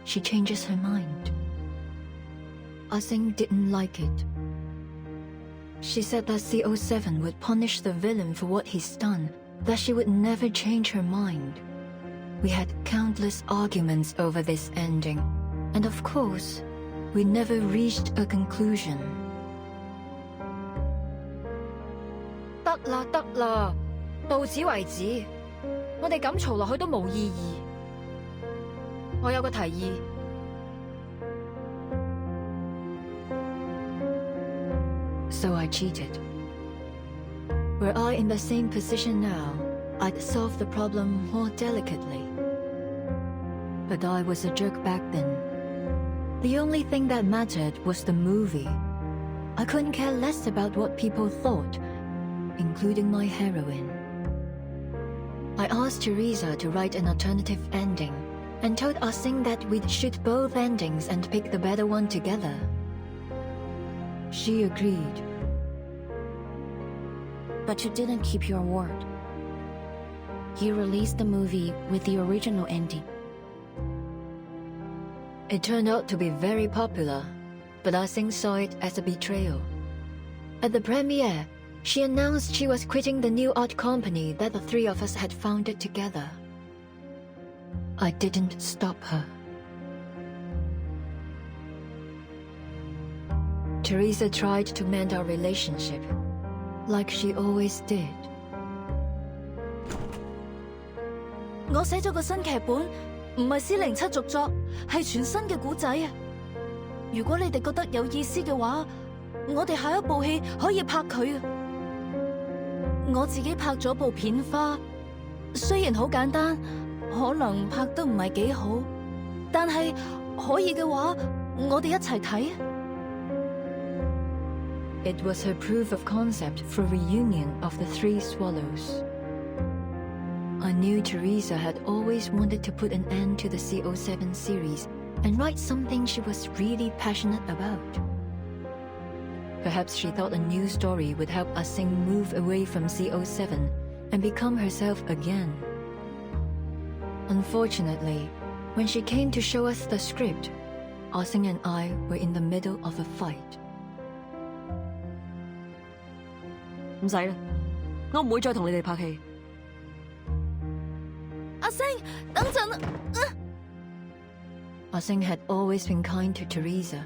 [SPEAKER 23] she changes her mind. Ah-Sing didn't like it. She said that CO7 would punish the villain for what he's done, that she would never change her mind. We had countless arguments over this ending, and of course, we never reached a conclusion.
[SPEAKER 22] 得啦得啦，到此為止。我哋咁嘈落去都冇意義。我有個提議。
[SPEAKER 23] So I cheated. Were I in the same position now, I'd solve the problem more delicately. But I was a jerk back then. The only thing that mattered was the movie. I couldn't care less about what people thought, including my heroine. I asked Teresa to write an alternative ending, and told Ah-Sing that we'd shoot both endings and pick the better one together. She agreed.
[SPEAKER 3] But you didn't keep your word. You released the movie with the original ending.
[SPEAKER 23] It turned out to be very popular, but Ah-Sing saw it as a betrayal. At the premiere, she announced she was quitting the new art company that the three of us had founded together. I didn't stop her. Teresa tried to mend our relationship, like she always did.
[SPEAKER 22] 我寫咗個新劇本，唔係407續作，係全新嘅故仔啊！如果你哋覺得有意思嘅話，我哋下一部戲可以拍佢啊！我自己拍咗部片花，雖然好簡單，可能拍得唔係幾好，但係可以嘅話，我哋一齊睇啊！
[SPEAKER 23] It was her proof of concept for reunion of the Three Swallows. I knew Teresa had always wanted to put an end to the CO7 series and write something she was really passionate about. Perhaps she thought a new story would help Ah-Sing move away from CO7 and become herself again. Unfortunately, when she came to show us the script, Ah-Sing and I were in the middle of a fight.
[SPEAKER 22] 唔使啦，我唔會再同你哋拍戲。阿星，等陣啊
[SPEAKER 23] Ah-Sing had always been kind to Teresa,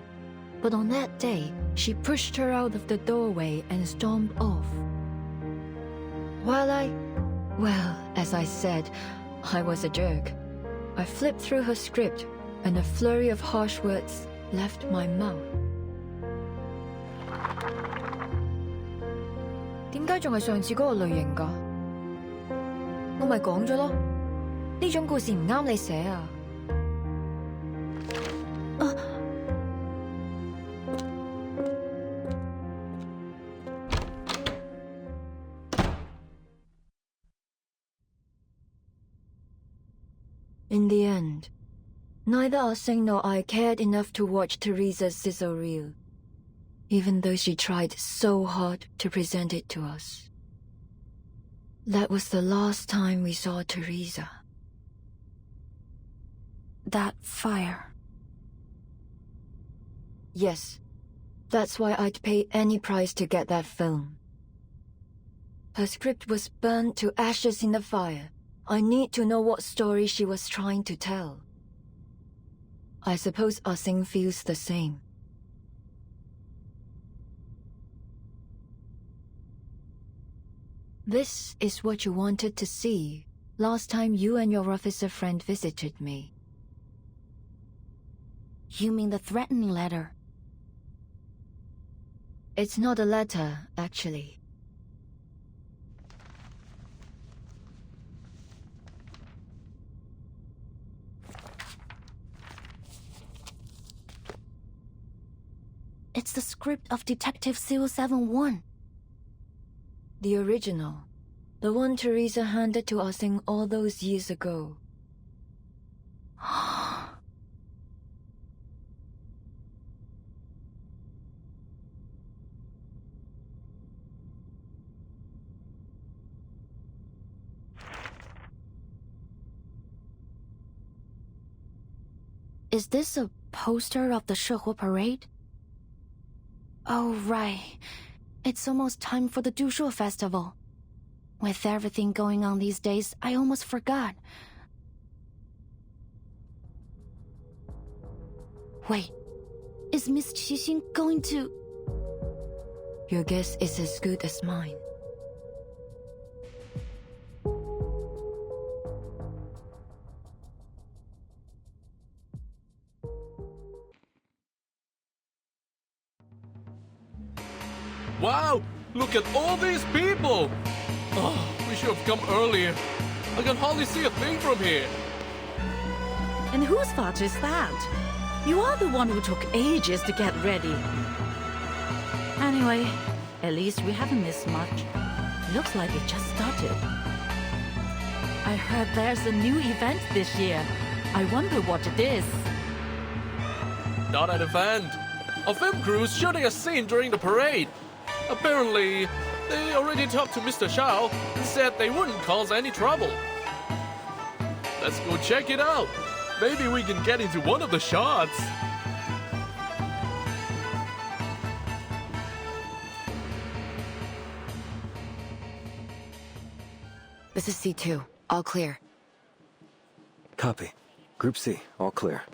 [SPEAKER 23] but on that day, she pushed her out of the doorway and stormed off. Well, as I said, I was a jerk. I flipped through her script, and a flurry of harsh words left my mouth.
[SPEAKER 22] 點解仲係上次嗰個類型㗎？我咪講咗咯，呢種故事唔啱你寫啊！
[SPEAKER 23] In the end, neither Ah-Seng nor I cared enough to watch Teresa's sizzle reel, even though she tried so hard to present it to us. That was the last time we saw Teresa.
[SPEAKER 3] That fire.
[SPEAKER 23] Yes, that's why I'd pay any price to get that film. Her script was burned to ashes in the fire. I need to know what story she was trying to tell. I suppose Ah-Seng feels the same. This is what you wanted to see last time you and your officer friend visited me.
[SPEAKER 3] You mean the threatening letter?
[SPEAKER 23] It's not a letter, actually.
[SPEAKER 3] It's the script of Detective 071.
[SPEAKER 23] The original. The one Teresa handed to Ah-Seng all those years ago.
[SPEAKER 3] Is this a poster of the Shehua parade? Oh, right. It's almost time for the Dushu festival. With everything going on these days, I almost forgot. Wait, is Miss Qixin going to...
[SPEAKER 23] Your guess is as good as mine.
[SPEAKER 10] Wow! Look at all these people! Oh, we should have come earlier. I can hardly see a thing from here.
[SPEAKER 6] And whose fault is that? You are the one who took ages to get ready. Anyway, at least we haven't missed much. Looks like it just started. I heard there's a new event this year. I wonder what it is.
[SPEAKER 10] Not an event. A film crew is shooting a scene during the parade. Apparently, they already talked to Mr. Shao and said they wouldn't cause any trouble. Let's go check it out. Maybe we can get into one of the shots.
[SPEAKER 15] This is C2. All clear.
[SPEAKER 4] Copy. Group C, all clear.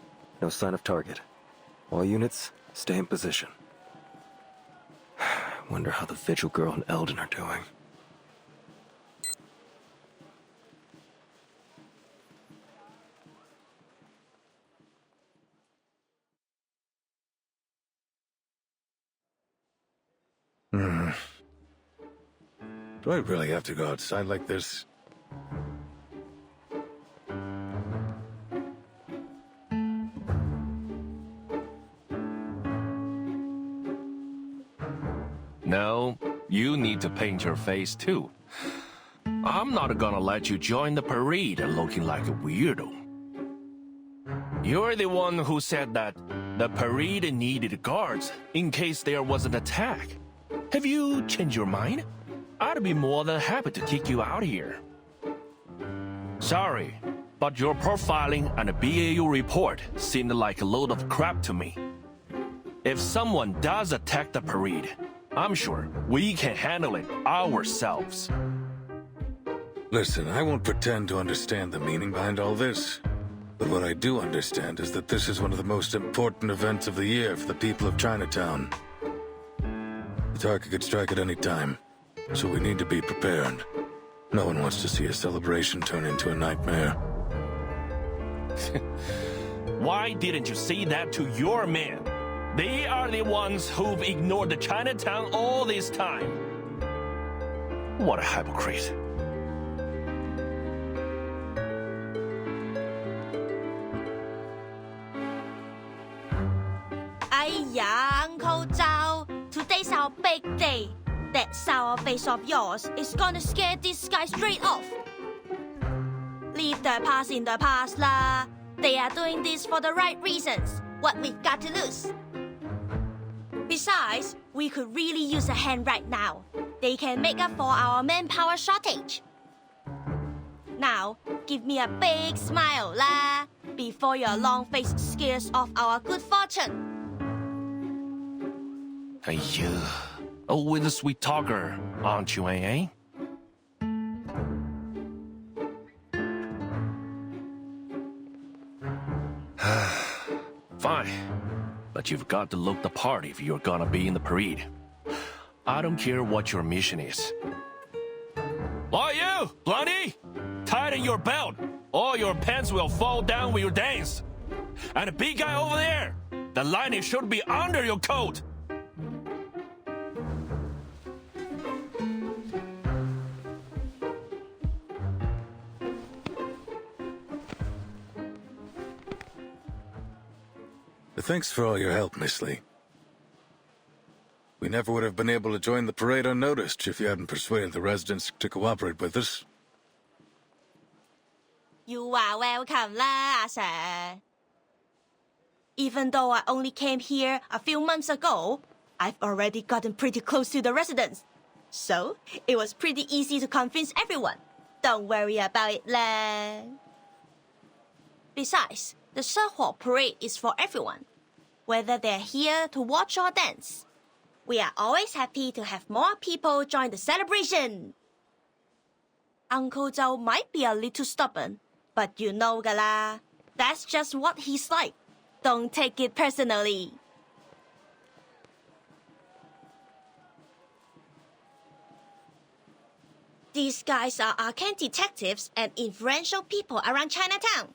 [SPEAKER 4] No sign of target. All units, stay in position. Wonder how the Vigil Girl and Eldon are doing.
[SPEAKER 20] Do I really have to go outside like this?
[SPEAKER 1] No, you need to paint your face too. I'm not gonna let you join the parade looking like a weirdo. You're the one who said that the parade needed guards in case there was an attack. Have you changed your mind? I'd be more than happy to kick you out here. Sorry, but your profiling and BAU report seemed like a load of crap to me. If someone does attack the parade, I'm sure we can handle it ourselves.
[SPEAKER 20] Listen, I won't pretend to understand the meaning behind all this. But what I do understand is that this is one of the most important events of the year for the people of Chinatown. The target could strike at any time, so we need to be prepared. No one wants to see a celebration turn into a nightmare.
[SPEAKER 1] Why didn't you say that to your men? They are the ones who've ignored the Chinatown all this time. What a hypocrite.
[SPEAKER 12] Uncle Zhao, today's our big day. That sour face of yours is gonna scare this guy straight off. Leave Leave the past in the past lah. They are doing this for the right reasons. What we've got to lose? Besides, we could really use a hand right now. They can make up for our manpower shortage. Now, give me a big smile lah, before your long face scares off our good fortune.
[SPEAKER 1] Hey, always a sweet talker, aren't you, eh? Fine, but you've got to look the part if you're gonna be in the parade. I don't care what your mission is. Why you, Blondie? Tighten your belt, or your pants will fall down when you dance. And the big guy over there, the lining should be under your coat.
[SPEAKER 5] Thanks for all your help, Miss Lee. We never would have been able to join the parade unnoticed if you hadn't persuaded the residents to cooperate with us.
[SPEAKER 12] You are welcome lah, sir. Even though I only came here a few months ago, I've already gotten pretty close to the residents. So, it was pretty easy to convince everyone. Don't worry about it lah. Besides, the Shehuo parade is for everyone, whether they're here to watch or dance. We are always happy to have more people join the celebration. Uncle Zhou might be a little stubborn, but you know gala, that's just what he's like. Don't take it personally. These guys are arcane detectives and influential people around Chinatown.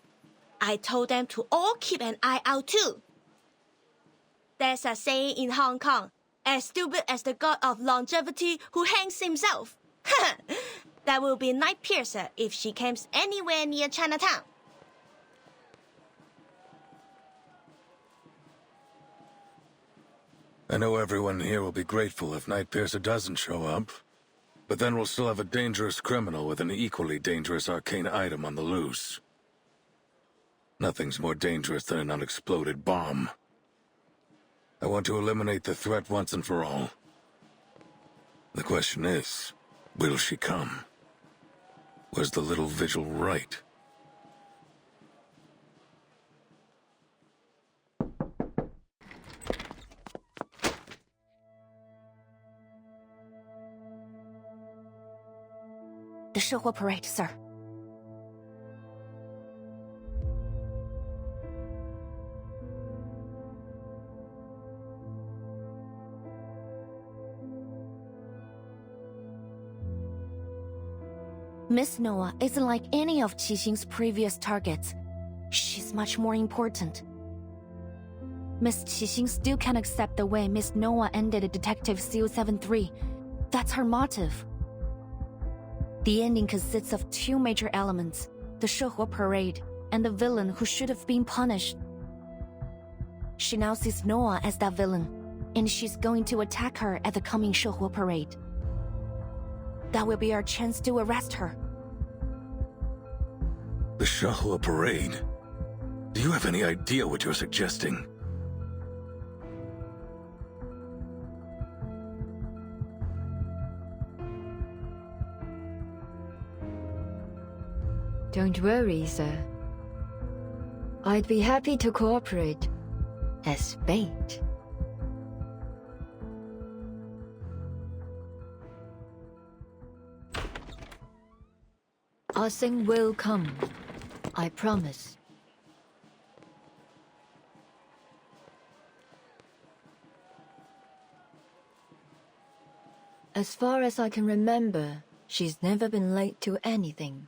[SPEAKER 12] I told them to all keep an eye out too. There's a saying in Hong Kong, as stupid as the god of longevity who hangs himself. That will be Night Piercer if she comes anywhere near Chinatown.
[SPEAKER 5] I know everyone here will be grateful if Night Piercer doesn't show up, but then we'll still have a dangerous criminal with an equally dangerous arcane item on the loose. Nothing's more dangerous than an unexploded bomb. I want to eliminate the threat once and for all. The question is, will she come? Was the little vigil right?
[SPEAKER 3] The Shehuo parade, sir. Miss Noah isn't like any of Qixing's previous targets. She's much more important. Miss Qixing still can't accept the way Miss Noah ended Detective Seal 73. That's her motive. The ending consists of two major elements, the Shehuo parade and the villain who should have been punished. She now sees Noah as that villain, and she's going to attack her at the coming Shehuo parade. That will be our chance to arrest her.
[SPEAKER 5] The Shehuo parade? Do you have any idea what you're suggesting?
[SPEAKER 23] Don't worry, sir. I'd be happy to cooperate as bait. Ah Sing will come. I promise. As far as I can remember, she's never been late to anything.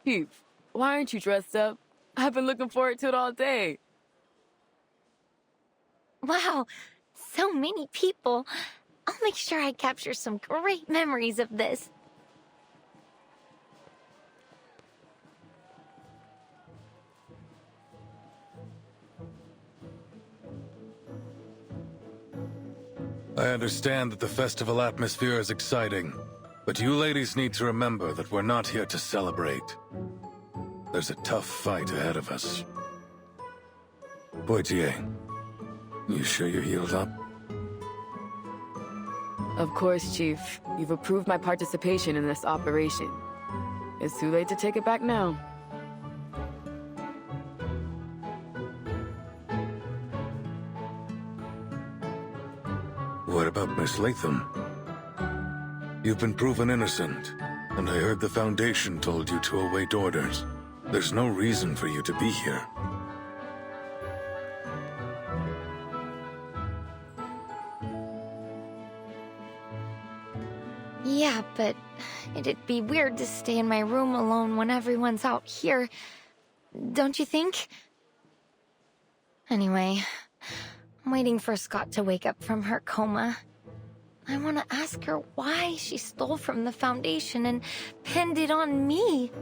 [SPEAKER 9] Heath, why aren't you dressed up? I've been looking forward to it all day.
[SPEAKER 21] Wow, so many people. I'll make sure I capture some great memories of this.
[SPEAKER 5] I understand that the festival atmosphere is exciting. But you ladies need to remember that we're not here to celebrate. There's a tough fight ahead of us. Poitier, you sure you're healed up?
[SPEAKER 9] Of course, Chief. You've approved my participation in this operation. It's too late to take it back now.
[SPEAKER 5] What about Miss Latham? You've been proven innocent, and I heard the Foundation told you to await orders. There's no reason for you to be here.
[SPEAKER 21] Yeah, but it'd be weird to stay in my room alone when everyone's out here. Don't you think? Anyway, I'm waiting for Scott to wake up from her coma. I want to ask her why she stole from the Foundation and pinned it on me.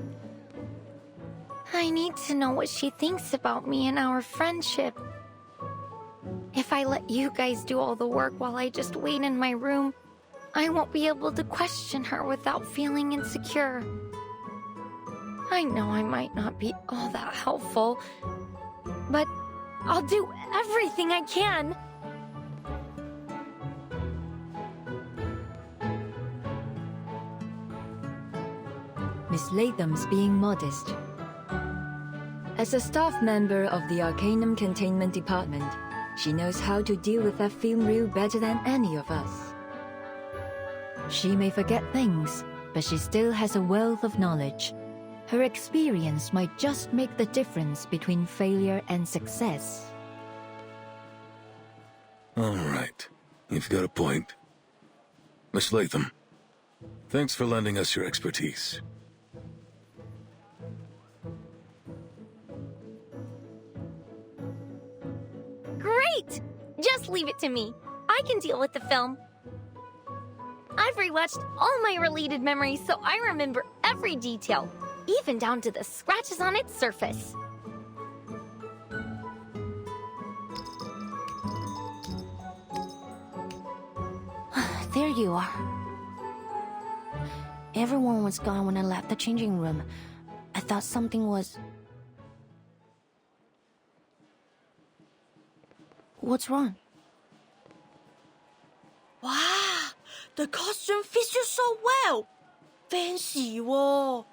[SPEAKER 21] I need to know what she thinks about me and our friendship. If I let you guys do all the work while I just wait in my room, I won't be able to question her without feeling insecure. I know I might not be all that helpful, but I'll do everything I can.
[SPEAKER 23] Miss Latham's being modest. As a staff member of the Arcanum Containment Department, she knows how to deal with that film reel better than any of us. She may forget things, but she still has a wealth of knowledge. Her experience might just make the difference between failure and success.
[SPEAKER 5] All right. You've got a point. Miss Latham, thanks for lending us your expertise.
[SPEAKER 12] Great! Just leave it to me. I can deal with the film. I've rewatched all my related memories, so I remember every detail, even down to the scratches on its surface.
[SPEAKER 3] There you are. Everyone was gone when I left the changing room. I thought something was... What's wrong?
[SPEAKER 13] Wow, the costume fits you so well. Fancy, whoa.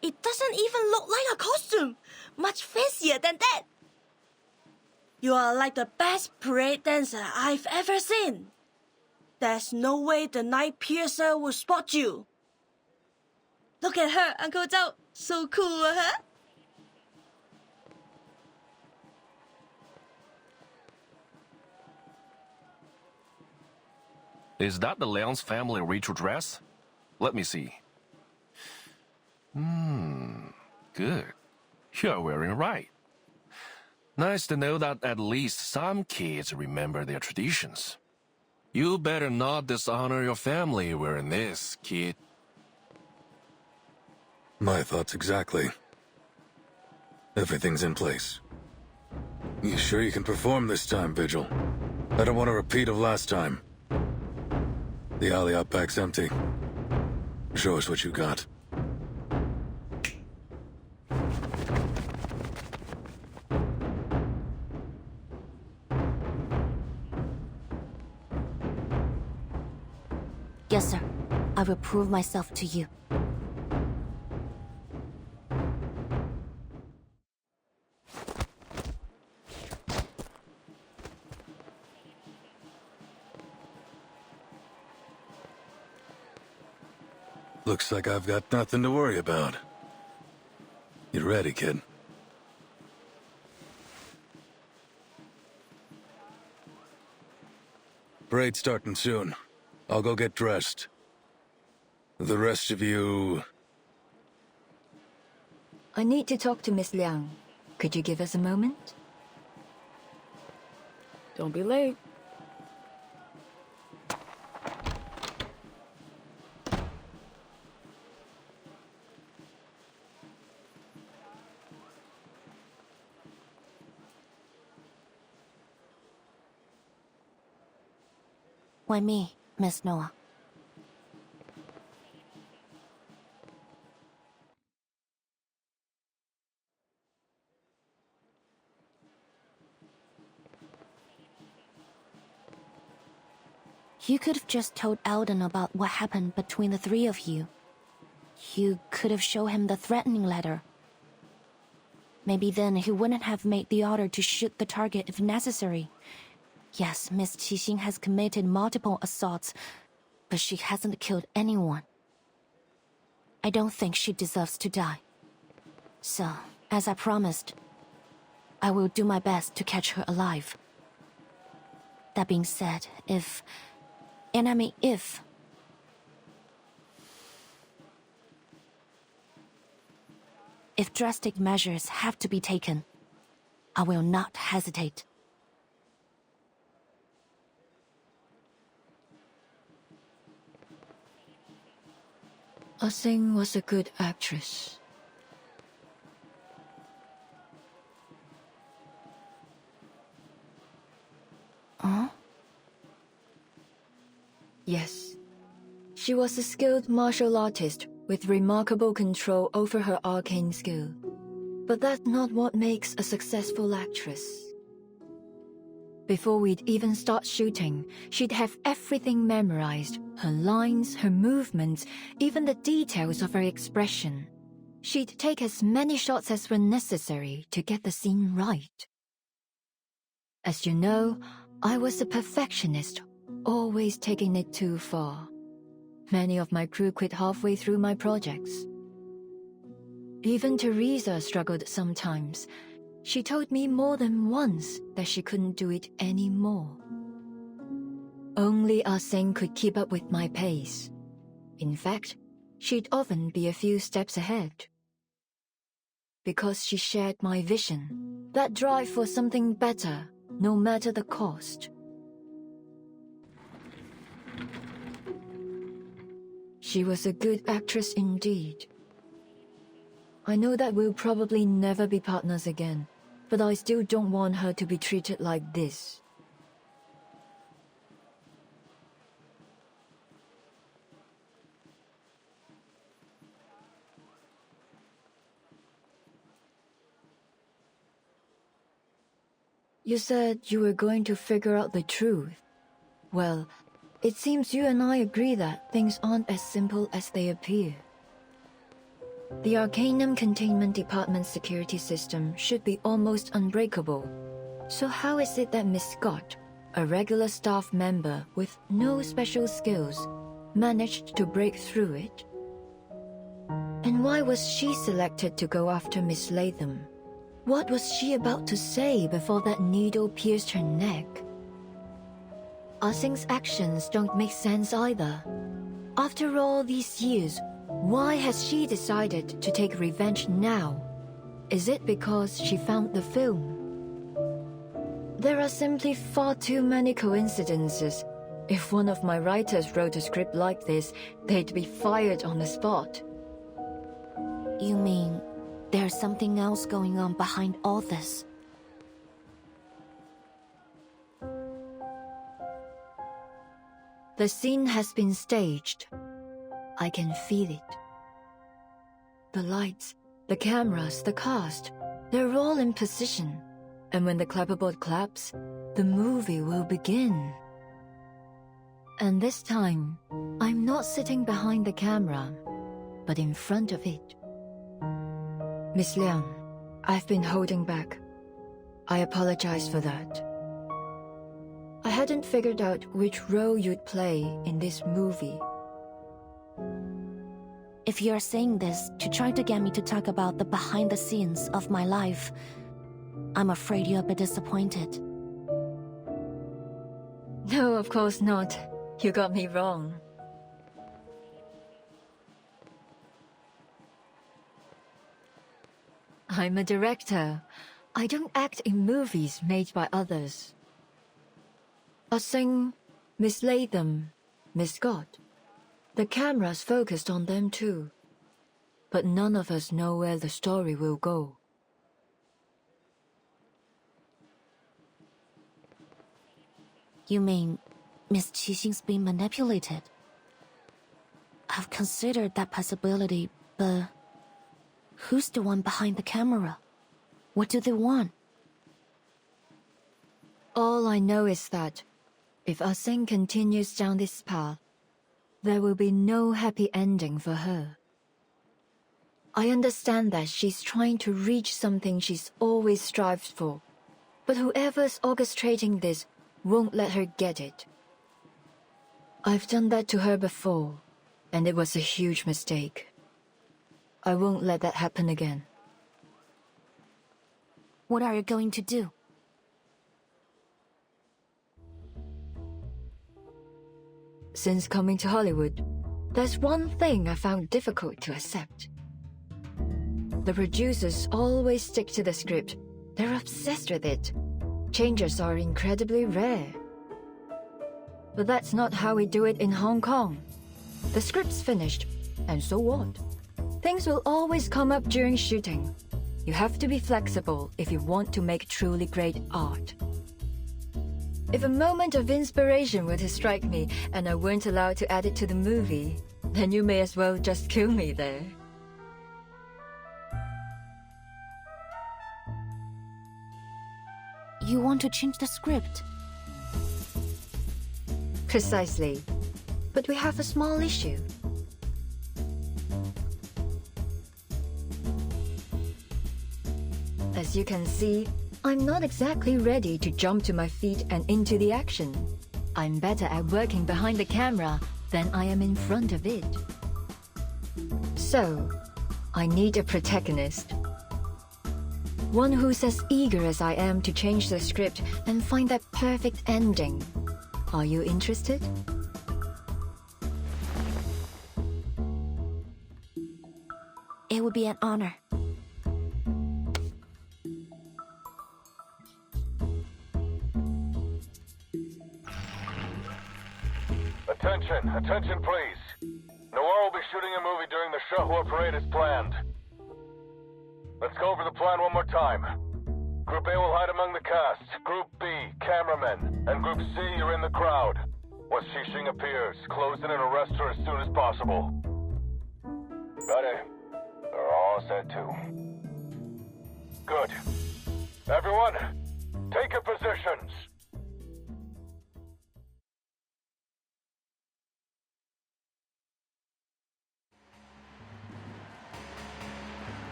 [SPEAKER 13] It doesn't even look like a costume. Much fancier than that. You are like the best parade dancer I've ever seen. There's no way the Night Piercer will spot you. Look at her, Uncle Zhao. So cool, huh?
[SPEAKER 1] Is that the Liang's family ritual dress? Let me see. Good. You're wearing it right. Nice to know that at least some kids remember their traditions. You better not dishonor your family wearing this, kid.
[SPEAKER 5] My thoughts exactly. Everything's in place. You sure you can perform this time, Vigil? I don't want a repeat of last time. The alley out back's empty. Show us what you got.
[SPEAKER 3] Yes, sir. I will prove myself to you.
[SPEAKER 5] Looks like I've got nothing to worry about. You ready, kid? Parade's starting soon. I'll go get dressed. The rest of you...
[SPEAKER 23] I need to talk to Miss Liang. Could you give us a moment?
[SPEAKER 9] Don't be late.
[SPEAKER 3] Why me, Miss Noah? You could have just told Eldon about what happened between the three of you. You could have shown him the threatening letter. Maybe then he wouldn't have made the order to shoot the target if necessary. Yes, Miss Qixing has committed multiple assaults, but she hasn't killed anyone. I don't think she deserves to die. So, as I promised, I will do my best to catch her alive. That being said, if drastic measures have to be taken, I will not hesitate.
[SPEAKER 23] Ah-Sing was a good actress.
[SPEAKER 3] Huh?
[SPEAKER 23] Yes. She was a skilled martial artist with remarkable control over her arcane skill. But that's not what makes a successful actress. Before we'd even start shooting, she'd have everything memorized. Her lines, her movements, even the details of her expression. She'd take as many shots as were necessary to get the scene right. As you know, I was a perfectionist, always taking it too far. Many of my crew quit halfway through my projects. Even Teresa struggled sometimes. She told me more than once that she couldn't do it anymore. Only Ah-Sing could keep up with my pace. In fact, she'd often be a few steps ahead. Because she shared my vision, that drive for something better, no matter the cost. She was a good actress indeed. I know that we'll probably never be partners again, but I still don't want her to be treated like this. You said you were going to figure out the truth. Well, it seems you and I agree that things aren't as simple as they appear. The Arcanum Containment Department's security system should be almost unbreakable. So how is it that Miss Scott, a regular staff member with no special skills, managed to break through it? And why was she selected to go after Miss Latham? What was she about to say before that needle pierced her neck? Ah-Sing's actions don't make sense either. After all these years, why has she decided to take revenge now? Is it because she found the film? There are simply far too many coincidences. If one of my writers wrote a script like this, they'd be fired on the spot.
[SPEAKER 3] You mean there's something else going on behind all this?
[SPEAKER 23] The scene has been staged. I can feel it. The lights, the cameras, the cast, they're all in position. And when the clapperboard claps, the movie will begin. And this time, I'm not sitting behind the camera, but in front of it. Miss Liang, I've been holding back. I apologize for that. I hadn't figured out which role you'd play in this movie.
[SPEAKER 3] If you're saying this to try to get me to talk about the behind the scenes of my life, I'm afraid you're a bit disappointed.
[SPEAKER 23] No, of course not. You got me wrong. I'm a director. I don't act in movies made by others. Ah-Sing, Miss Latham, Miss Scott. The camera's focused on them too. But none of us know where the story will go.
[SPEAKER 3] You mean Miss Qixing's being manipulated? I've considered that possibility, but who's the one behind the camera? What do they want?
[SPEAKER 23] All I know is that If Ah Sing continues down this path, there will be no happy ending for her. I understand that she's trying to reach something she's always strived for, but whoever's orchestrating this won't let her get it. I've done that to her before, and it was a huge mistake. I won't let that happen again.
[SPEAKER 3] What are you going to do?
[SPEAKER 23] Since coming to Hollywood, there's one thing I found difficult to accept. The producers always stick to the script. They're obsessed with it. Changes are incredibly rare. But that's not how we do it in Hong Kong. The script's finished, and so what? Things will always come up during shooting. You have to be flexible if you want to make truly great art. If a moment of inspiration were to strike me and I weren't allowed to add it to the movie, then you may as well just kill me there.
[SPEAKER 3] You want to change the script?
[SPEAKER 23] Precisely. But we have a small issue. As you can see, I'm not exactly ready to jump to my feet and into the action. I'm better at working behind the camera than I am in front of it. So, I need a protagonist. One who's as eager as I am to change the script and find that perfect ending. Are you interested?
[SPEAKER 3] It would be an honor.
[SPEAKER 5] Attention, attention please. Noir will be shooting a movie during the Shahua parade as planned. Let's go over the plan one more time. Group A will hide among the cast. Group B, cameramen. And Group C, you're in the crowd. Once Xixing appears, close in and arrest her as soon as possible. Ready? They're all set too. Good. Everyone, take your positions.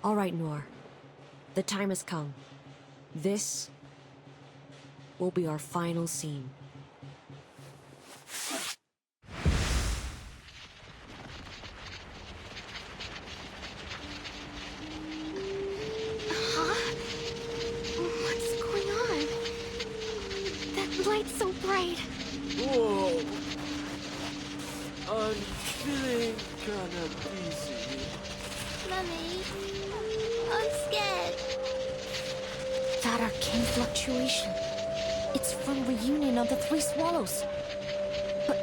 [SPEAKER 15] All right, Noir. The time has come. This will be our final scene.
[SPEAKER 12] Huh? What's going on? That light's so bright.
[SPEAKER 10] Whoa. I'm feeling kinda dizzy.
[SPEAKER 12] Mummy, I'm scared.
[SPEAKER 3] That arcane fluctuation. It's from reunion of the Three Swallows. But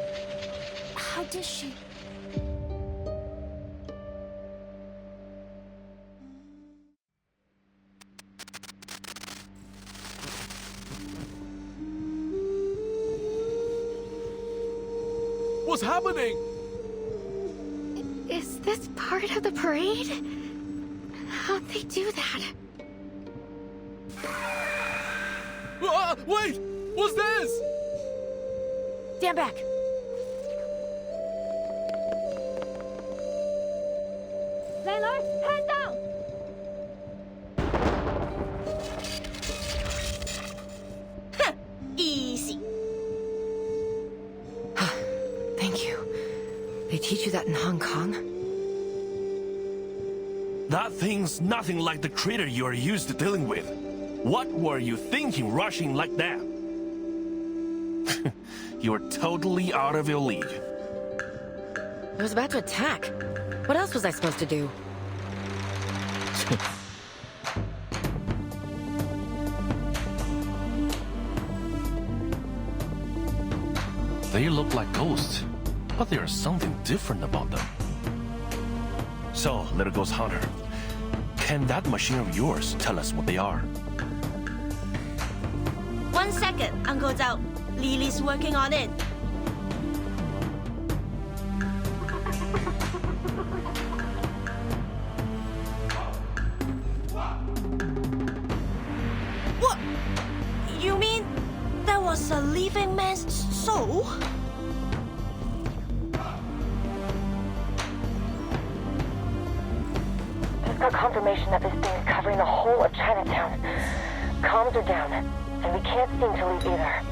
[SPEAKER 3] how did she...
[SPEAKER 7] What's happening?
[SPEAKER 2] Is this part of the parade? How'd they do that?
[SPEAKER 7] Wait! What's this?
[SPEAKER 12] Stand back.
[SPEAKER 21] Landlord, hands down!
[SPEAKER 12] Easy.
[SPEAKER 9] Thank you. They teach you that in Hong Kong?
[SPEAKER 1] That thing's nothing like the critter you are used to dealing with. What were you thinking rushing like that? You're totally out of your league.
[SPEAKER 12] I was about to attack. What else was I supposed to do?
[SPEAKER 1] They look like ghosts, but there's something different about them. So, Little Ghost Hunter, can that machine of yours tell us what they are?
[SPEAKER 12] 1 second, Uncle Zhao. Lily's working on it.
[SPEAKER 13] That was a living man's soul?
[SPEAKER 21] He's got confirmation that this thing is covering the whole of Chinatown. Comms are down, and we can't seem to leave either.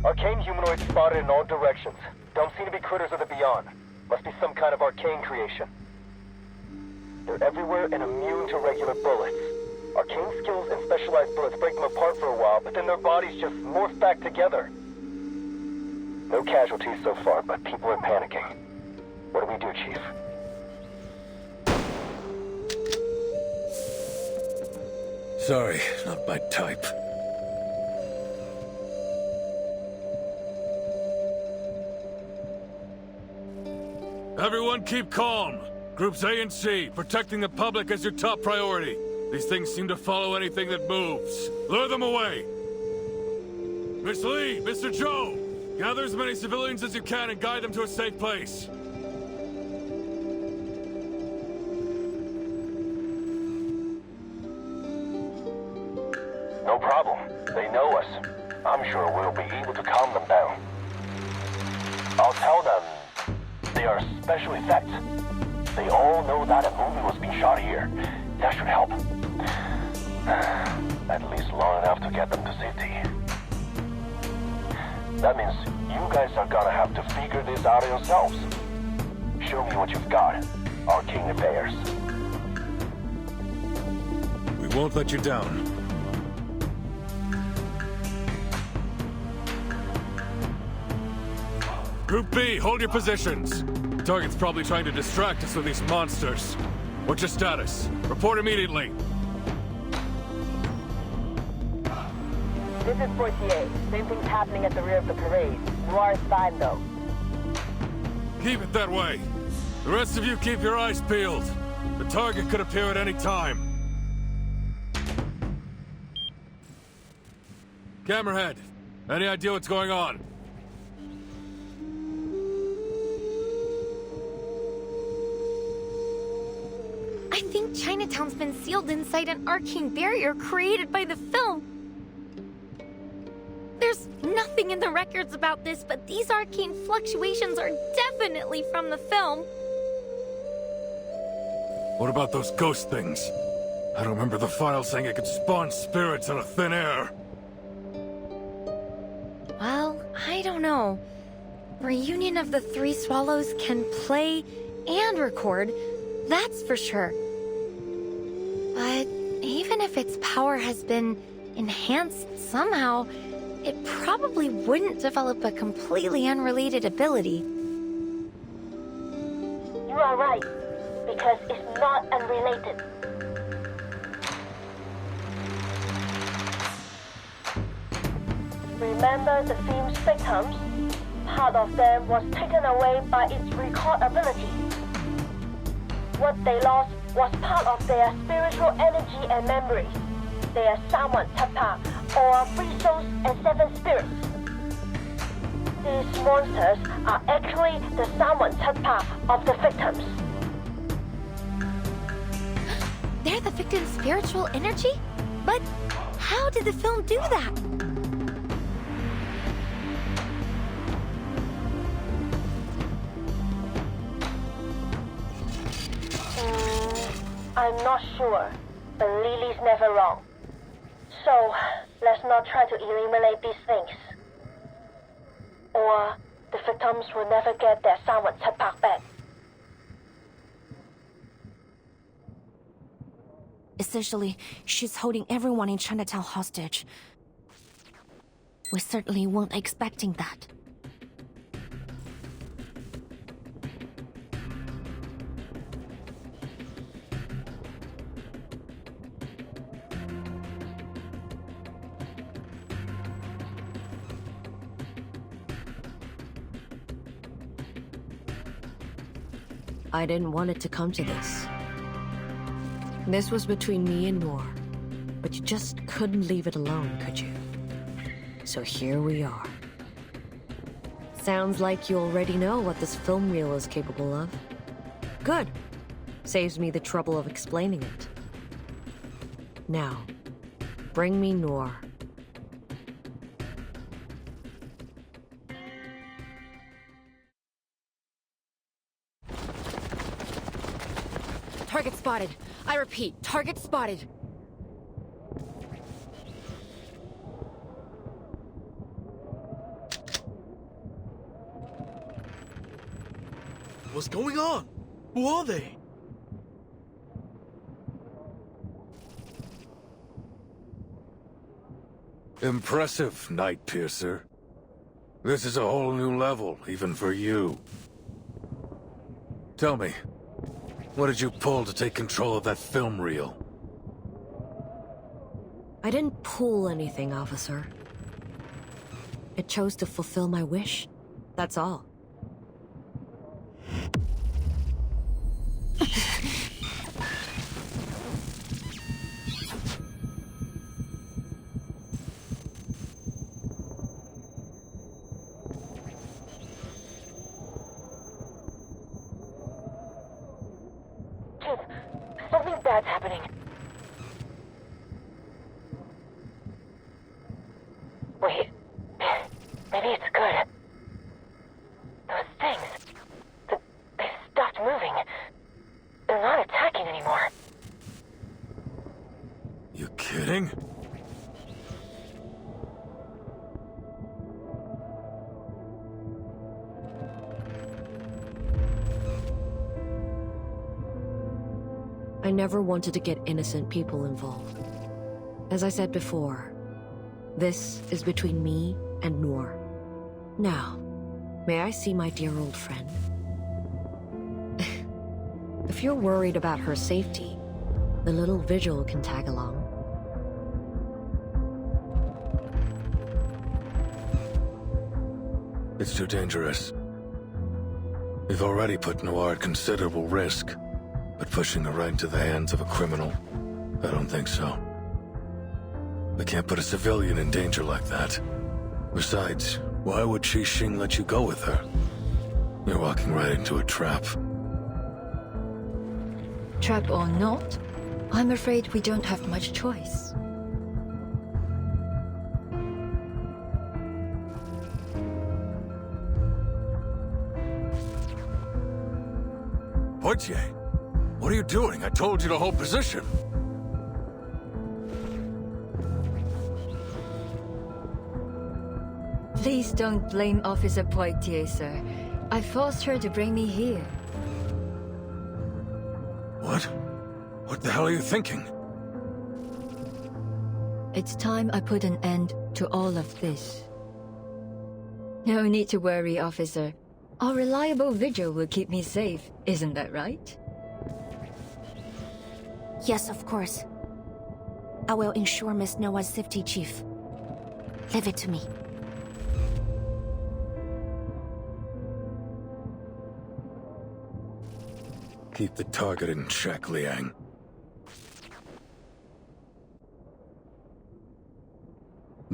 [SPEAKER 4] Arcane humanoids spotted in all directions. Don't seem to be critters of the beyond. Must be some kind of arcane creation. They're everywhere and immune to regular bullets. Arcane skills and specialized bullets break them apart for a while, but then their bodies just morph back together. No casualties so far, but people are panicking. What do we do, Chief?
[SPEAKER 20] Sorry, not my type.
[SPEAKER 5] Everyone keep calm. Groups A and C, protecting the public is your top priority. These things seem to follow anything that moves. Lure them away. Miss Lee, Mr. Joe, gather as many civilians as you can and guide them to a safe place.
[SPEAKER 4] No problem. They know us. I'm sure we'll be able to calm them down. I'll tell them they are special effects. They all know that a movie was being shot here. That should help. At least long enough to get them to safety. That means you guys are gonna have to figure this out yourselves. Show me what you've got. Arcane affairs.
[SPEAKER 5] We won't let you down. Group B, hold your positions. Target's probably trying to distract us with these monsters. What's your status? Report immediately.
[SPEAKER 21] This is 48. Same thing's happening at the rear of the parade. Noir's fine, though.
[SPEAKER 5] Keep it that way. The rest of you keep your eyes peeled. The target could appear at any time. Camerahead, any idea what's going on?
[SPEAKER 12] I think Chinatown's been sealed inside an arcane barrier created by the film. There's nothing in the records about this, but these arcane fluctuations are definitely from the film.
[SPEAKER 5] What about those ghost things? I don't remember the file saying it could spawn spirits out of thin air.
[SPEAKER 12] Well, I don't know. Reunion of the Three Swallows can play and record, that's for sure. But even if its power has been enhanced somehow, it probably wouldn't develop a completely unrelated ability.
[SPEAKER 21] You are right, because it's not unrelated. Remember the film's victims? Part of them was taken away by its record ability. What they lost was part of their spiritual energy and memory. They are Sawan Tapa, or 3 souls and 7 spirits. These monsters are actually the Sawan Tapa of the victims.
[SPEAKER 12] They're the victim's spiritual energy? But how did the film do that?
[SPEAKER 21] I'm not sure, but Lily's never wrong. So, let's not try to eliminate these things. Or the victims will never get their Sawan Tapak back.
[SPEAKER 3] Essentially, she's holding everyone in Chinatown hostage. We certainly weren't expecting that. I didn't want it to come to this. This was between me and Noir, but you just couldn't leave it alone, could you? So here we are. Sounds like you already know what this film reel is capable of. Good. Saves me the trouble of explaining it. Now, bring me Noir.
[SPEAKER 12] Target spotted. I repeat, target spotted.
[SPEAKER 10] What's going on? Who are they?
[SPEAKER 5] Impressive, Night Piercer. This is a whole new level, even for you. Tell me, what did you pull to take control of that film reel?
[SPEAKER 15] I didn't pull anything, officer. It chose to fulfill my wish. That's all.
[SPEAKER 12] Something bad's happening. Wait, maybe it's good. Those things, they stopped moving. They're not attacking anymore.
[SPEAKER 5] You kidding?
[SPEAKER 15] I never wanted to get innocent people involved. As I said before, this is between me and Noor. Now, may I see my dear old friend? If you're worried about her safety, the little vigil can tag along.
[SPEAKER 5] It's too dangerous. We've already put Noir at considerable risk. But pushing her right into the hands of a criminal, I don't think so. We can't put a civilian in danger like that. Besides, why would Xing let you go with her? You're walking right into a trap.
[SPEAKER 23] Trap or not, I'm afraid we don't have much choice.
[SPEAKER 5] Poitier, what are you doing? I told you to hold position.
[SPEAKER 23] Please don't blame Officer Poitier, sir. I forced her to bring me here.
[SPEAKER 5] What? What the hell are you thinking?
[SPEAKER 23] It's time I put an end to all of this. No need to worry, officer. Our reliable vigil will keep me safe, isn't that right?
[SPEAKER 3] Yes, of course. I will ensure Miss Noah's safety, Chief. Leave it to me.
[SPEAKER 5] Keep the target in check, Liang.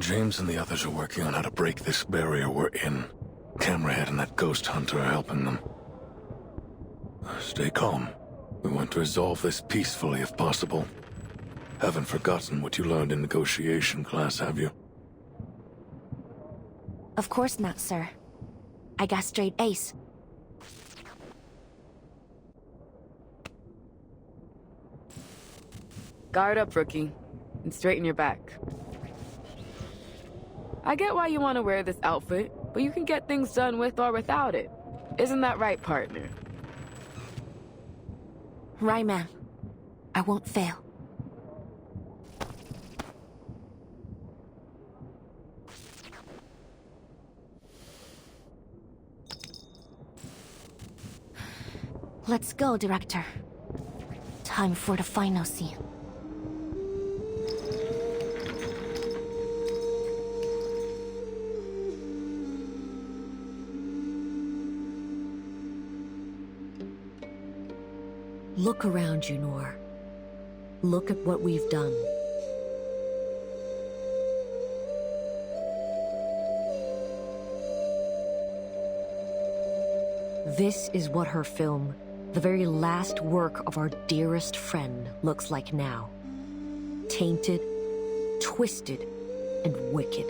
[SPEAKER 5] James and the others are working on how to break this barrier we're in. Camerahead and that ghost hunter are helping them. Stay calm. We want to resolve this peacefully if possible. Haven't forgotten what you learned in negotiation class, have you?
[SPEAKER 3] Of course not, sir. I got straight A's.
[SPEAKER 9] Guard up, rookie, and straighten your back. I get why you want to wear this outfit, but you can get things done with or without it. Isn't that right, partner?
[SPEAKER 3] Right, ma'am. I won't fail. Let's go, Director. Time for the final scene.
[SPEAKER 15] Look around you, Noor. Look at what we've done. This is what her film, the very last work of our dearest friend, looks like now. Tainted, twisted, and wicked.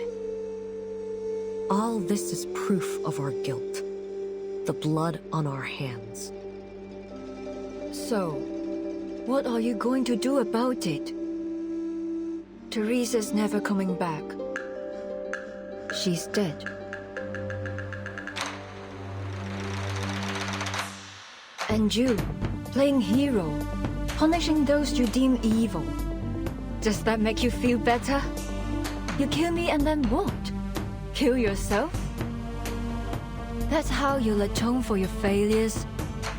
[SPEAKER 15] All this is proof of our guilt. The blood on our hands.
[SPEAKER 23] So, What are you going to do about it? Teresa's never coming back. She's dead. And you, playing hero, punishing those you deem evil. Does that make you feel better? You kill me and then what? Kill yourself? That's how you'll atone for your failures?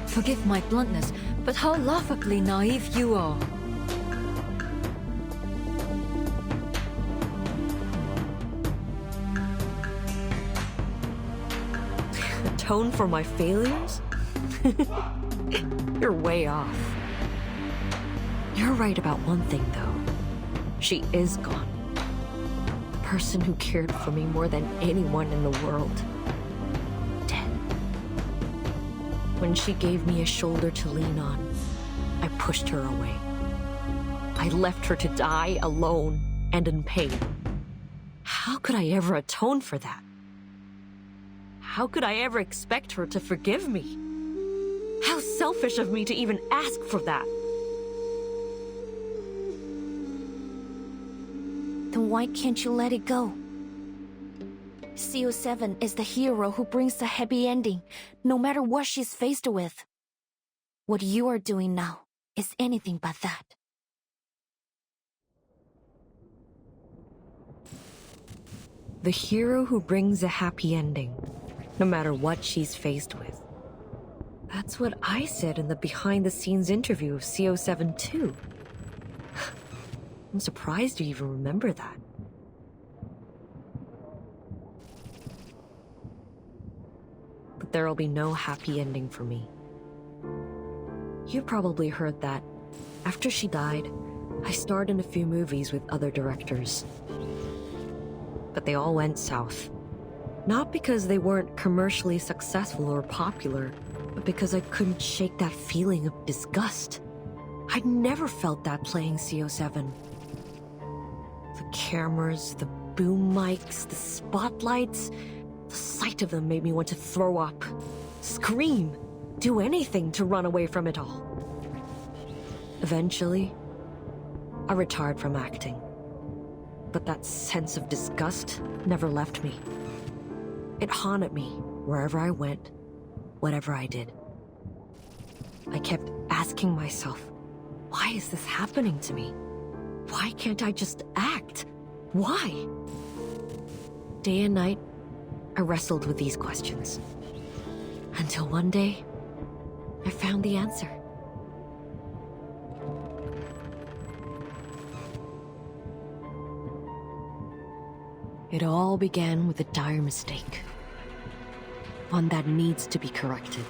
[SPEAKER 23] Forgive my bluntness, but how laughably naive you are.
[SPEAKER 15] Atone for my failures? You're way off. You're right about one thing, though. She is gone. The person who cared for me more than anyone in the world. Dead. When she gave me a shoulder to lean on, I pushed her away. I left her to die alone and in pain. How could I ever atone for that? How could I ever expect her to forgive me? How selfish of me to even ask for that.
[SPEAKER 3] Then why can't you let it go? CO7 is the hero who brings the happy ending, no matter what she's faced with. What you are doing now is anything but that.
[SPEAKER 15] The hero who brings a happy ending, no matter what she's faced with. That's what I said in the behind-the-scenes interview of CO7 too. I'm surprised you even remember that. But there'll be no happy ending for me. You probably heard that. After she died, I starred in a few movies with other directors. But they all went south. Not because they weren't commercially successful or popular, but because I couldn't shake that feeling of disgust. I'd never felt that playing CO7. The cameras, the boom mics, the spotlights, the sight of them made me want to throw up, scream, do anything to run away from it all. Eventually, I retired from acting. But that sense of disgust never left me. It haunted me wherever I went, whatever I did. I kept asking myself, why is this happening to me? Why can't I just act? Why? Day and night, I wrestled with these questions. Until one day, I found the answer. It all began with a dire mistake. One that needs to be corrected.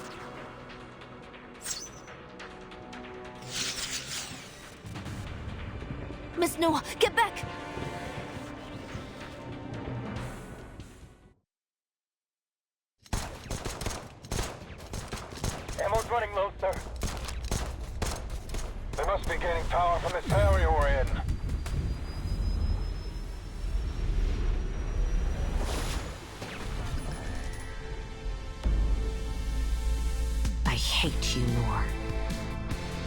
[SPEAKER 3] Miss Noah, get back!
[SPEAKER 4] Ammo's running low, sir. They must be gaining power from this area we're in.
[SPEAKER 15] I hate you, Noor.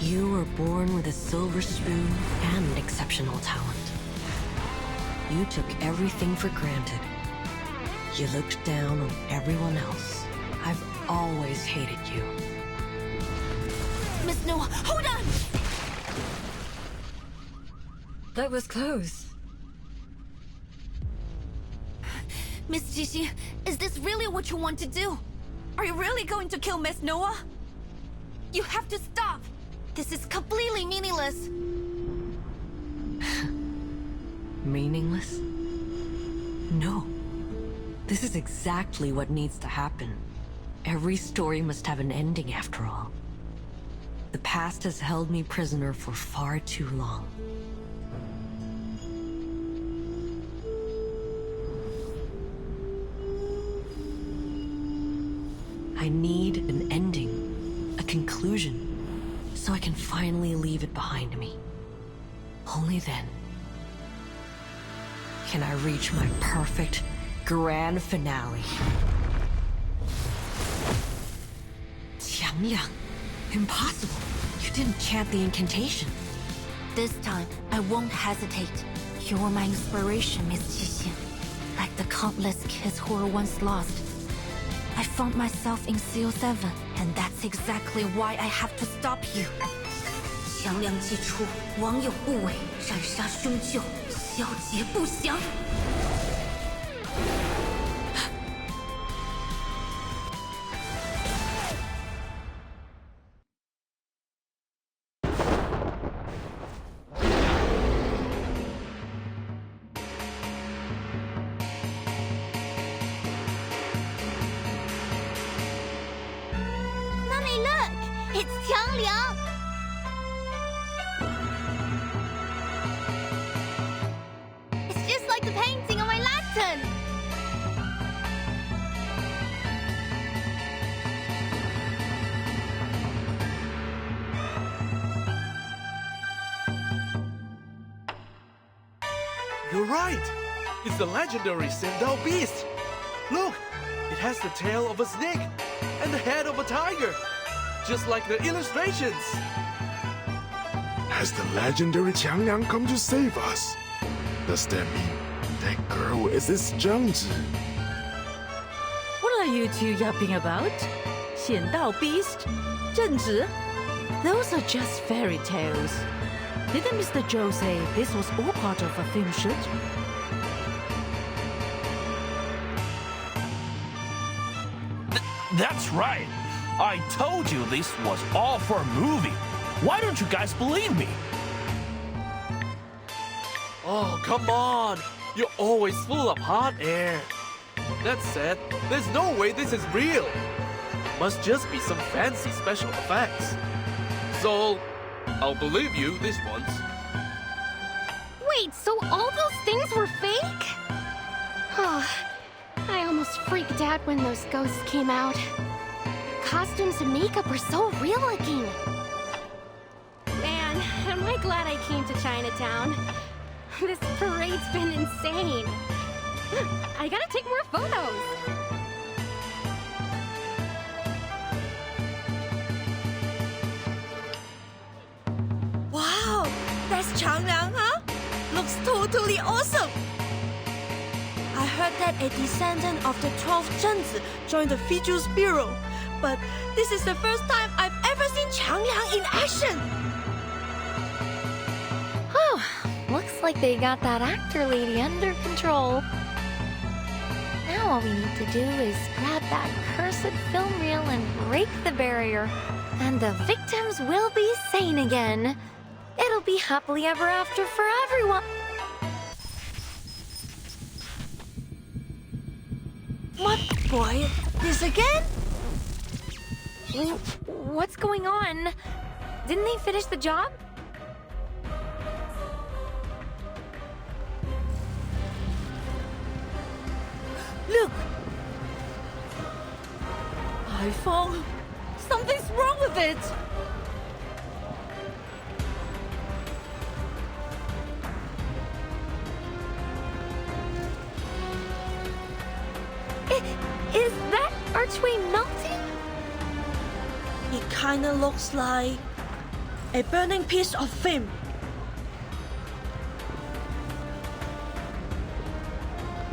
[SPEAKER 15] You were born with a silver spoon and exceptional talent. You took everything for granted. You looked down on everyone else. I've always hated you.
[SPEAKER 3] Miss Noah, hold on!
[SPEAKER 23] That was close.
[SPEAKER 3] Miss Gigi, is this really what you want to do? Are you really going to kill Miss Noah? You have to stop! This is completely meaningless!
[SPEAKER 15] Meaningless? No. This is exactly what needs to happen. Every story must have an ending after all. The past has held me prisoner for far too long. I need an ending, a conclusion, so I can finally leave it behind me. Only then can I reach my perfect grand finale. Qiangliang, impossible. You
[SPEAKER 22] didn't chant the incantation.
[SPEAKER 3] This time, I won't hesitate. You're my inspiration, Miss Qixin. Like the countless kids who were once lost. I found myself in CO7, and that's exactly why I have to stop you. 强梁既出，王有不为，斩杀凶旧，小节不祥。
[SPEAKER 2] Mommy, look! It's Qiangliang! It's just like the painting on my lantern!
[SPEAKER 10] You're right! It's the legendary Sindao beast! Look! It has the tail of a snake and the head of a tiger, just like the illustrations!
[SPEAKER 17] Has the legendary Qiangliang come to save us? Does that mean that girl is this Zhangzi?
[SPEAKER 18] What are you two yapping about? 显道 beast? 正直? Those are just fairy tales. Didn't Mr. Zhou say this was all part of a film shoot?
[SPEAKER 19] That's right. I told you this was all for a movie. Why don't you guys believe me?
[SPEAKER 10] Oh, come on! You're always full of hot air. That said, there's no way this is real. Must just be some fancy special effects. So, I'll believe you this once.
[SPEAKER 12] Wait, so all those things were fake? I almost freaked out when those ghosts came out. Costumes and makeup are so real looking. Man, am I glad I came to Chinatown. This parade's been insane. I gotta take more photos.
[SPEAKER 13] Wow, that's Qiangliang, huh? Looks totally awesome. I heard that a descendant of the 12th Zhenzi joined the Fiju's bureau, but this is the first time I've ever seen Qiangliang in action.
[SPEAKER 22] Whew, looks like they got that actor lady under control. Now all we need to do is grab that cursed film reel and break the barrier. And the victims will be sane again. It'll be happily ever after for everyone.
[SPEAKER 13] What boy? This again?
[SPEAKER 22] What's going on? Didn't they finish the job?
[SPEAKER 13] Look! iPhone! Something's wrong with it!
[SPEAKER 22] Is that archway melting?
[SPEAKER 13] It kinda looks like a burning piece of film.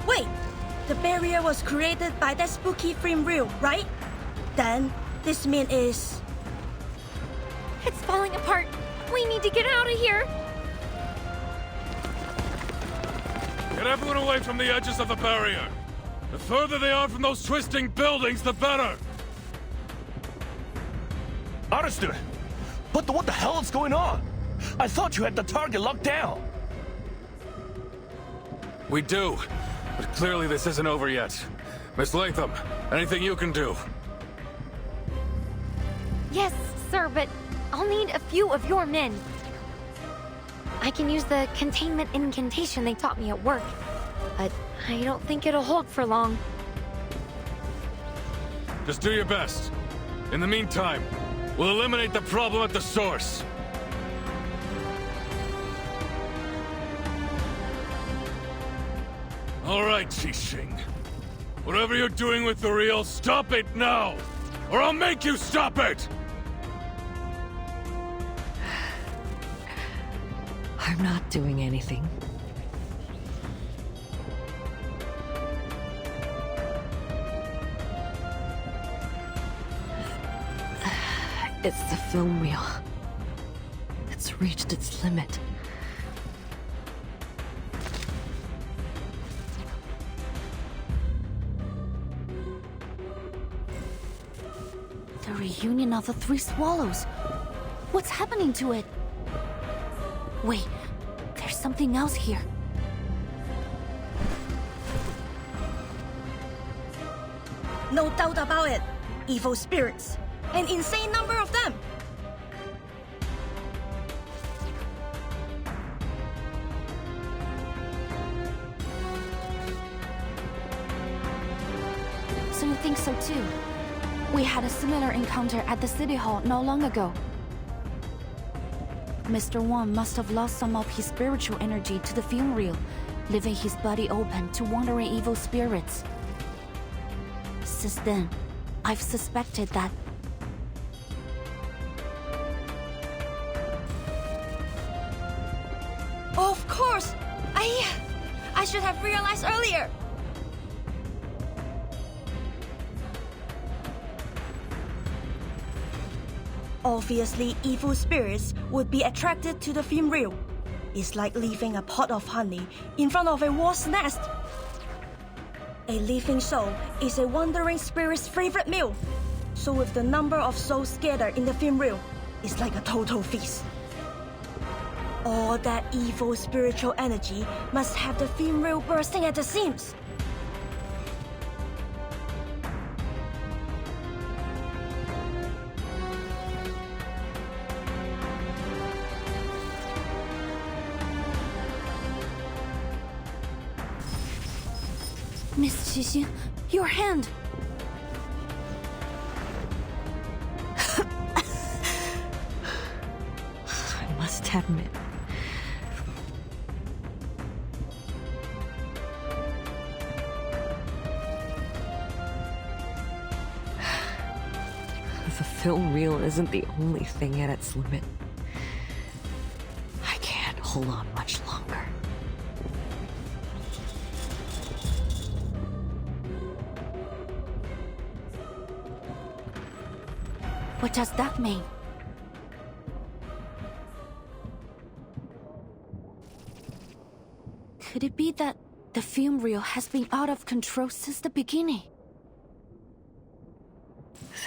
[SPEAKER 13] Wait! The barrier was created by that spooky film reel, right? Then, this means
[SPEAKER 22] It's falling apart. We need to get out of here.
[SPEAKER 5] Get everyone away from the edges of the barrier. The further they are from those twisting buildings, the better.
[SPEAKER 19] Understood. But what the hell is going on? I thought you had the target locked down.
[SPEAKER 5] We do. But clearly this isn't over yet. Miss Latham, anything you can do?
[SPEAKER 22] Yes, sir, but I'll need a few of your men. I can use the containment incantation they taught me at work, but I don't think it'll hold for long.
[SPEAKER 5] Just do your best. In the meantime, we'll eliminate the problem at the source. All right, Qixing. Whatever you're doing with the reel, stop it now! Or I'll make you stop it!
[SPEAKER 15] I'm not doing anything. It's the film reel. It's reached its limit.
[SPEAKER 3] The reunion of the three swallows. What's happening to it? Wait, there's something else here.
[SPEAKER 13] No doubt about it. Evil spirits. An insane number of them.
[SPEAKER 3] So you think so too? We had a similar encounter at the City Hall not long ago. Mr. Wang must have lost some of his spiritual energy to the film reel, leaving his body open to wandering evil spirits. Since then, I've suspected that.
[SPEAKER 13] Of course! I should have realized earlier. Obviously, evil spirits would be attracted to the film reel. It's like leaving a pot of honey in front of a wasp's nest. A living soul is a wandering spirit's favorite meal. So with the number of souls scattered in the film reel, it's like a total feast. All that evil spiritual energy must have the film reel bursting at the seams.
[SPEAKER 3] Miss Qixin, your hand!
[SPEAKER 15] I must admit, the film reel isn't the only thing at its limit. I can't hold on much longer.
[SPEAKER 3] What does that mean? Could it be that the film reel has been out of control since the beginning?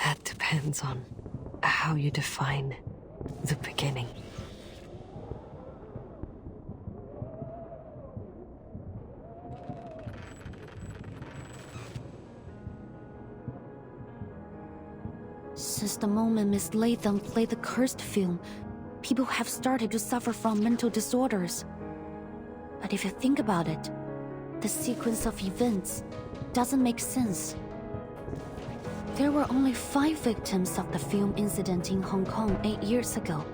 [SPEAKER 15] That depends on how you define the beginning.
[SPEAKER 3] Since the moment Miss Latham played the cursed film, people have started to suffer from mental disorders. But if you think about it, the sequence of events doesn't make sense. There were only 5 victims of the film incident in Hong Kong 8 years ago.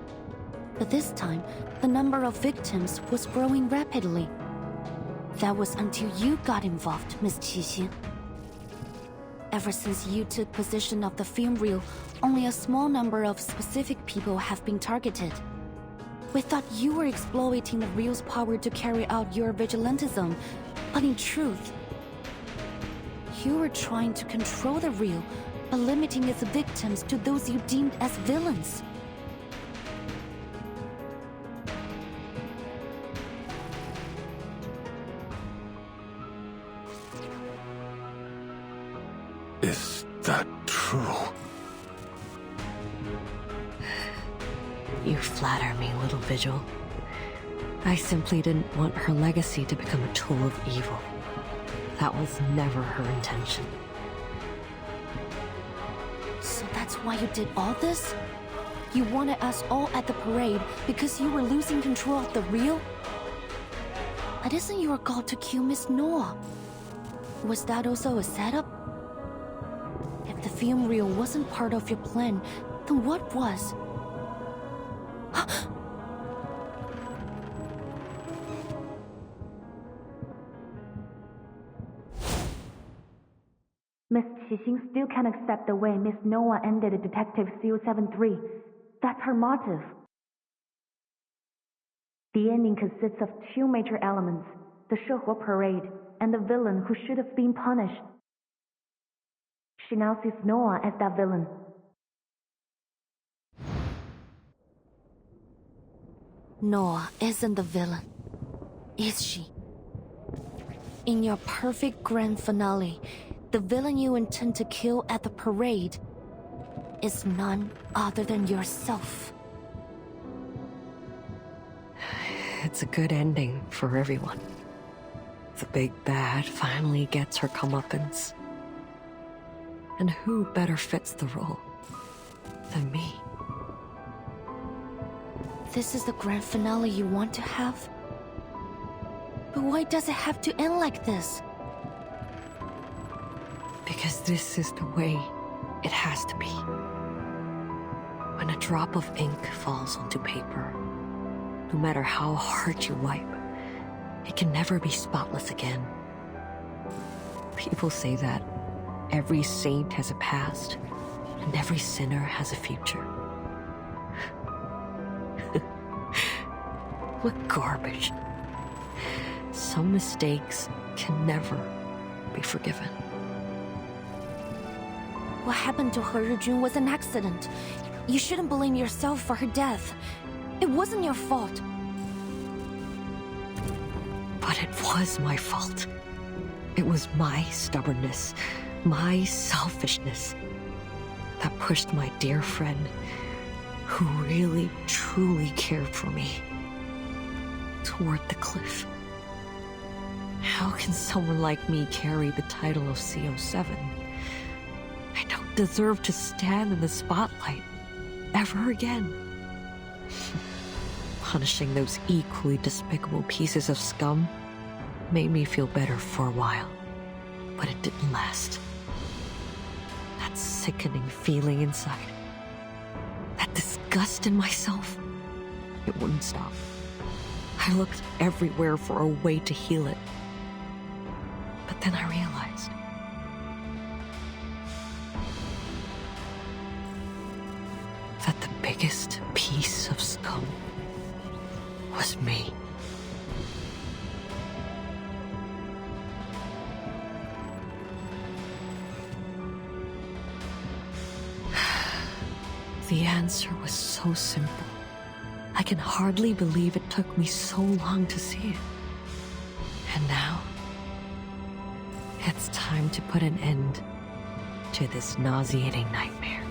[SPEAKER 3] But this time, the number of victims was growing rapidly. That was until you got involved, Miss Qixin. Ever since you took possession of the film reel, only a small number of specific people have been targeted. We thought you were exploiting the reel's power to carry out your vigilantism, but in truth, you were trying to control the reel by limiting its victims to those you deemed as villains.
[SPEAKER 17] Is that true?
[SPEAKER 15] You flatter me, little Vigil. I simply didn't want her legacy to become a tool of evil. That was never her intention.
[SPEAKER 3] So that's why you did all this? You wanted us all at the parade because you were losing control of the reel? But isn't your goal to kill Miss Noah? Was that also a setup? If the film reel wasn't part of your plan, then what was?
[SPEAKER 8] Miss Qixin still can't accept the way Miss Noah ended Detective 073. That's her motive. The ending consists of two major elements, the Shehua parade and the villain who should have been punished. She now sees Noah as that villain.
[SPEAKER 3] Noah isn't the villain, is she? In your perfect grand finale, the villain you intend to kill at the parade is none other than yourself.
[SPEAKER 15] It's a good ending for everyone. The big bad finally gets her comeuppance. And who better fits the role than me?
[SPEAKER 3] This is the grand finale you want to have? But why does it have to end like this?
[SPEAKER 15] Because this is the way it has to be. When a drop of ink falls onto paper, no matter how hard you wipe, it can never be spotless again. People say that every saint has a past, and every sinner has a future. What garbage. Some mistakes can never be forgiven.
[SPEAKER 3] What happened to He Rijun was an accident. You shouldn't blame yourself for her death. It wasn't your fault.
[SPEAKER 15] But it was my fault. It was my stubbornness, my selfishness, that pushed my dear friend, who really, truly cared for me, toward the cliff. How can someone like me carry the title of CO7? I don't deserve to stand in the spotlight ever again. Punishing those equally despicable pieces of scum made me feel better for a while, but it didn't last. That sickening feeling inside, that disgust in myself, it wouldn't stop. I looked everywhere for a way to heal it. But then I realized that the biggest piece of scum was me. The answer was so simple. I can hardly believe it took me so long to see it. And now, it's time to put an end to this nauseating nightmare.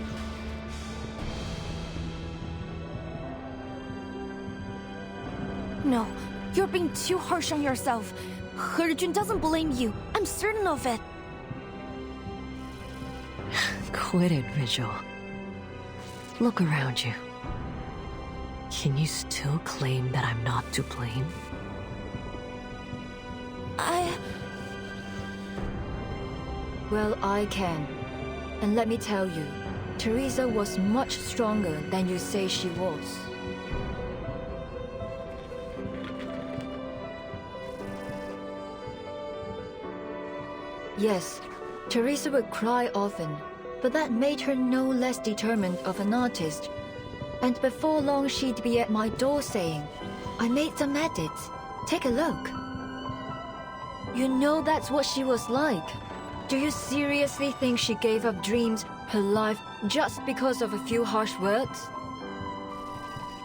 [SPEAKER 3] No, you're being too harsh on yourself. He Rijun doesn't blame you. I'm certain of it.
[SPEAKER 15] Quit it, Vigil. Look around you. Can you still claim that I'm not to blame?
[SPEAKER 22] Well, I can. And let me tell you, Teresa was much stronger than you say she was. Yes, Teresa would cry often, but that made her no less determined of an artist. And before long she'd be at my door saying, "I made some edits. Take a look." You know that's what she was like. Do you seriously think she gave up dreams, her life, just because of a few harsh words?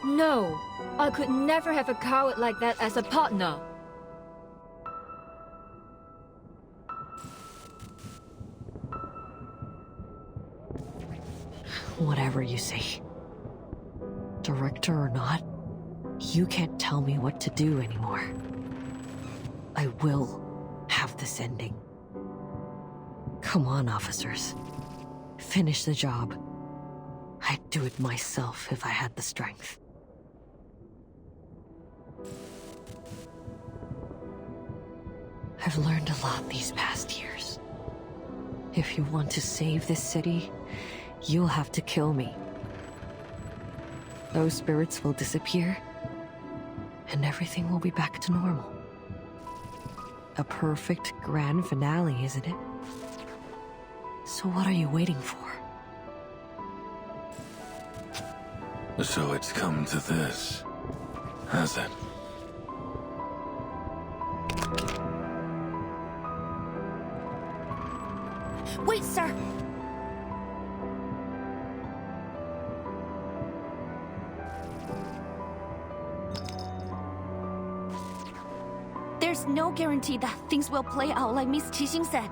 [SPEAKER 22] No, I could never have a coward like that as a partner.
[SPEAKER 15] Whatever you say. Director or not, you can't tell me what to do anymore. I will have this ending. Come on, officers. Finish the job. I'd do it myself if I had the strength. I've learned a lot these past years. If you want to save this city, you'll have to kill me. Those spirits will disappear, and everything will be back to normal. A perfect grand finale, isn't it? So what are you waiting for?
[SPEAKER 5] So it's come to this, has it?
[SPEAKER 3] Wait, sir! There's no guarantee that things will play out like Miss Qixing said.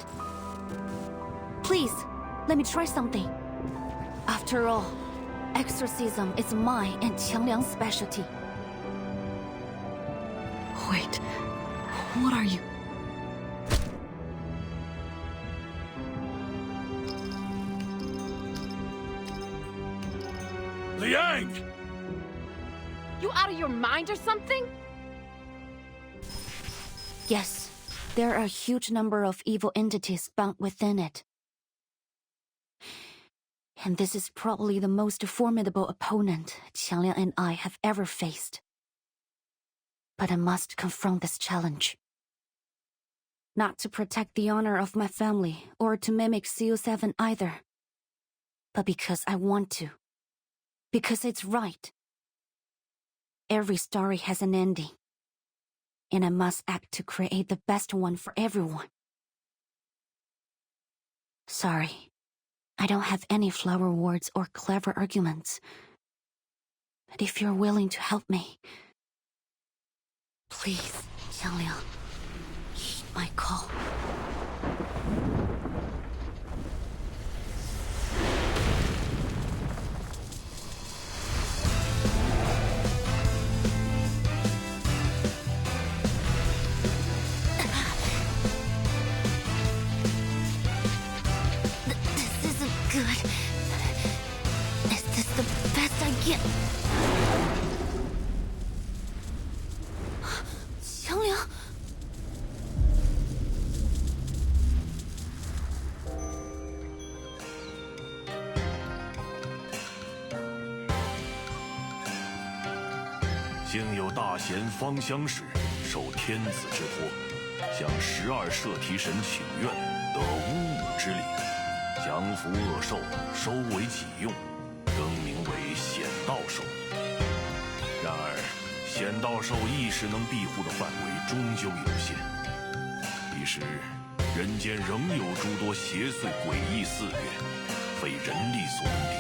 [SPEAKER 3] Please, let me try something. After all, exorcism is my and Qiangliang's specialty.
[SPEAKER 11] Wait, what are you?
[SPEAKER 1] Liang!
[SPEAKER 9] You out of your mind or something?
[SPEAKER 3] Yes, there are a huge number of evil entities bound within it. And this is probably the most formidable opponent Qiangliang and I have ever faced. But I must confront this challenge. Not to protect the honor of my family or to mimic CO7 either, but because I want to. Because it's right. Every story has an ending, and I must act to create the best one for everyone. Sorry, I don't have any flower words or clever arguments. But if you're willing to help me, please, Qiangliang, heed my call. This isn't good. Is this the best I get? Qiangliang?
[SPEAKER 1] 幸有大贤方相使，受天子之托，向12摄提神请愿，得巫武之力，降服恶兽，收为己用，更名为显道兽。然而，显道兽一时能庇护的范围终究有限，一时人间仍有诸多邪祟诡异肆虐，非人力所能敌。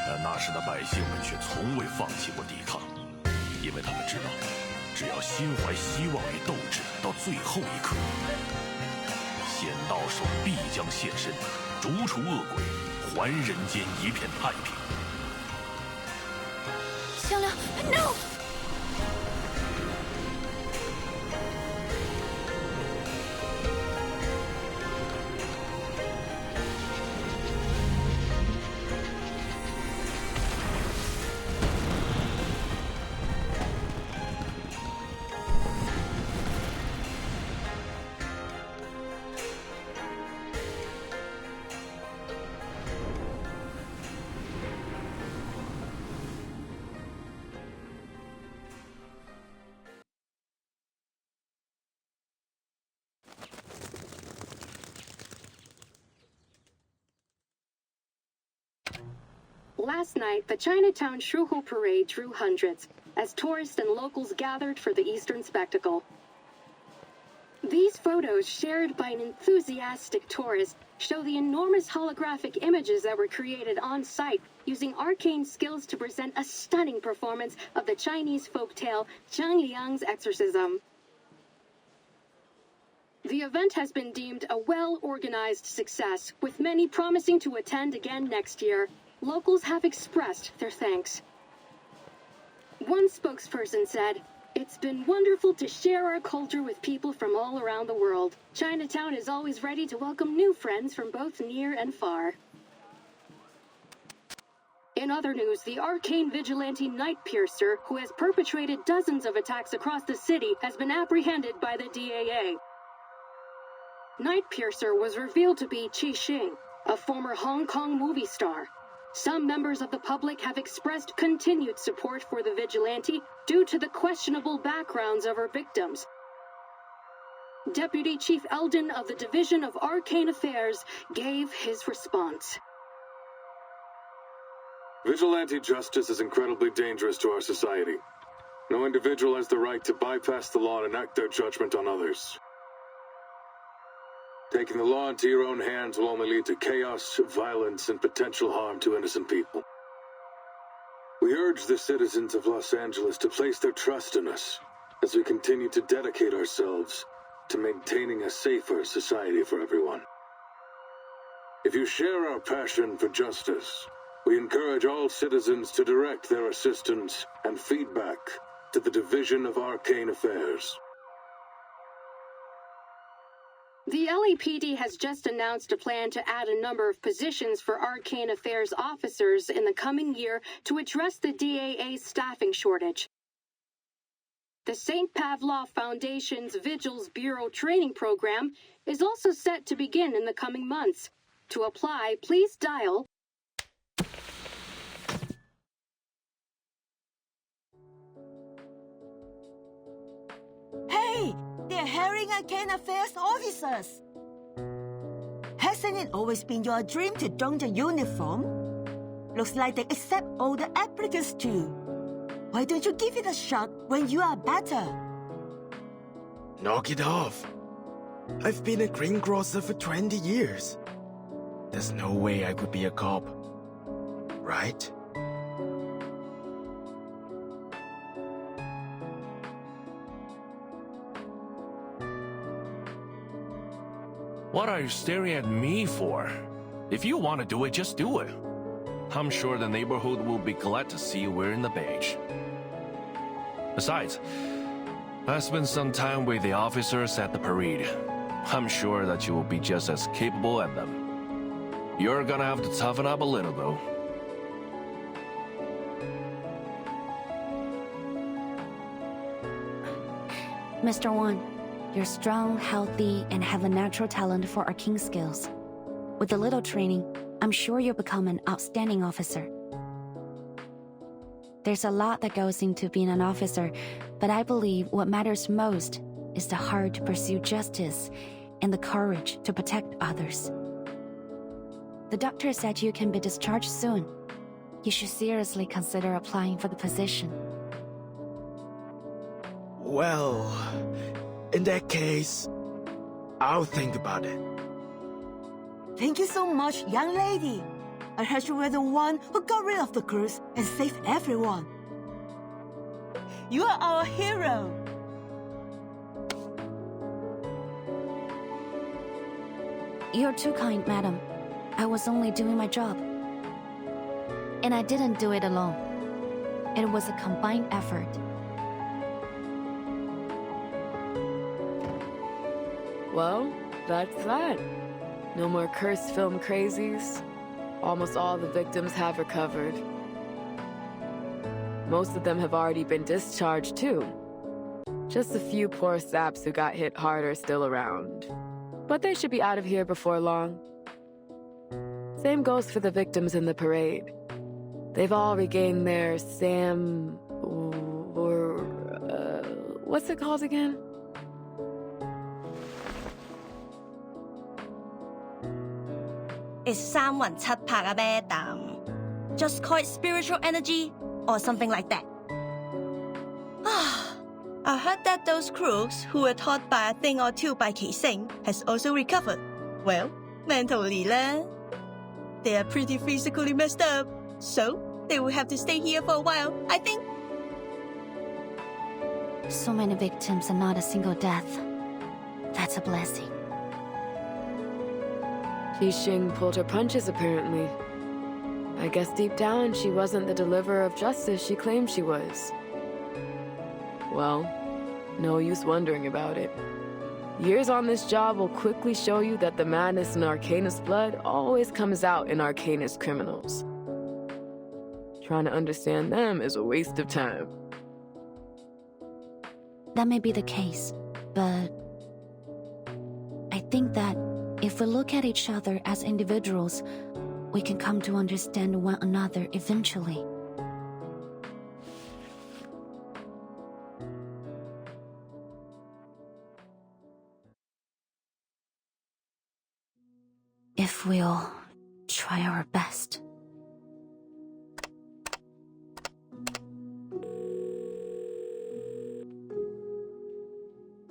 [SPEAKER 1] 但那时的百姓们却从未放弃过抵抗。因为他们知道，只要心怀希望与斗志到最后一刻，显道兽必将现身，逐除恶鬼，还人间一片太平。
[SPEAKER 3] Qiangliang, no!
[SPEAKER 14] Last night, the Chinatown Shuhu Parade drew hundreds, as tourists and locals gathered for the Eastern spectacle. These photos, shared by an enthusiastic tourist, show the enormous holographic images that were created on-site using arcane skills to present a stunning performance of the Chinese folktale Zhangliang's Exorcism. The event has been deemed a well-organized success, with many promising to attend again next year. Locals have expressed their thanks. One spokesperson said, "It's been wonderful to share our culture with people from all around the world. Chinatown is always ready to welcome new friends from both near and far." In other news, the arcane vigilante Night Piercer, who has perpetrated dozens of attacks across the city, has been apprehended by the DAA. Night Piercer was revealed to be Qi Xing, a former Hong Kong movie star. Some members of the public have expressed continued support for the vigilante due to the questionable backgrounds of her victims. Deputy Chief Eldon of the Division of Arcane Affairs gave his response.
[SPEAKER 16] Vigilante justice is incredibly dangerous to our society. No individual has the right to bypass the law and enact their judgment on others. Taking the law into your own hands will only lead to chaos, violence, and potential harm to innocent people. We urge the citizens of Los Angeles to place their trust in us as we continue to dedicate ourselves to maintaining a safer society for everyone. If you share our passion for justice, we encourage all citizens to direct their assistance and feedback to the Division of Arcane Affairs.
[SPEAKER 14] The LAPD has just announced a plan to add a number of positions for Arcane Affairs officers in the coming year to address the DAA's staffing shortage. The St. Pavlov Foundation's Vigils Bureau training program is also set to begin in the coming months. To apply, please dial
[SPEAKER 6] Hey! They're hiring Arcane Affairs officers! Hasn't it always been your dream to don the uniform? Looks like they accept all the applicants too. Why don't you give it a shot when you are better?
[SPEAKER 17] Knock it off. I've been a greengrocer for 20 years. There's no way I could be a cop. Right?
[SPEAKER 19] What are you staring at me for? If you want to do it, just do it. I'm sure the neighborhood will be glad to see you wearing the badge. Besides, I spent some time with the officers at the parade. I'm sure that you will be just as capable as them. You're gonna have to toughen up a little, though.
[SPEAKER 3] Mr. Wan, you're strong, healthy, and have a natural talent for arcane skills. With a little training, I'm sure you'll become an outstanding officer. There's a lot that goes into being an officer, but I believe what matters most is the heart to pursue justice and the courage to protect others. The doctor said you can be discharged soon. You should seriously consider applying for the position.
[SPEAKER 17] Well, in that case, I'll think about it.
[SPEAKER 6] Thank you so much, young lady. I heard you were the one who got rid of the curse and saved everyone. You are our hero.
[SPEAKER 3] You're too kind, madam. I was only doing my job. And I didn't do it alone. It was a combined effort.
[SPEAKER 9] Well, that's that. No more cursed film crazies. Almost all the victims have recovered. Most of them have already been discharged too. Just a few poor saps who got hit hard are still around. But they should be out of here before long. Same goes for the victims in the parade. They've all regained their what's it called again?
[SPEAKER 13] It's 三魂七魄啊 madam. Just call it spiritual energy or something like that. I heard that those crooks who were taught by a thing or two by Keising has also recovered. Well, mentally lah. They are pretty physically messed up, so they will have to stay here for a while, I think.
[SPEAKER 3] So many victims and not a single death. That's a blessing.
[SPEAKER 9] Qixing pulled her punches, apparently. I guess deep down, she wasn't the deliverer of justice she claimed she was. Well, no use wondering about it. Years on this job will quickly show you that the madness in Arcanist blood always comes out in Arcanist criminals. Trying to understand them is a waste of time.
[SPEAKER 3] That may be the case, but I think that if we look at each other as individuals, we can come to understand one another eventually. If we'll try our best.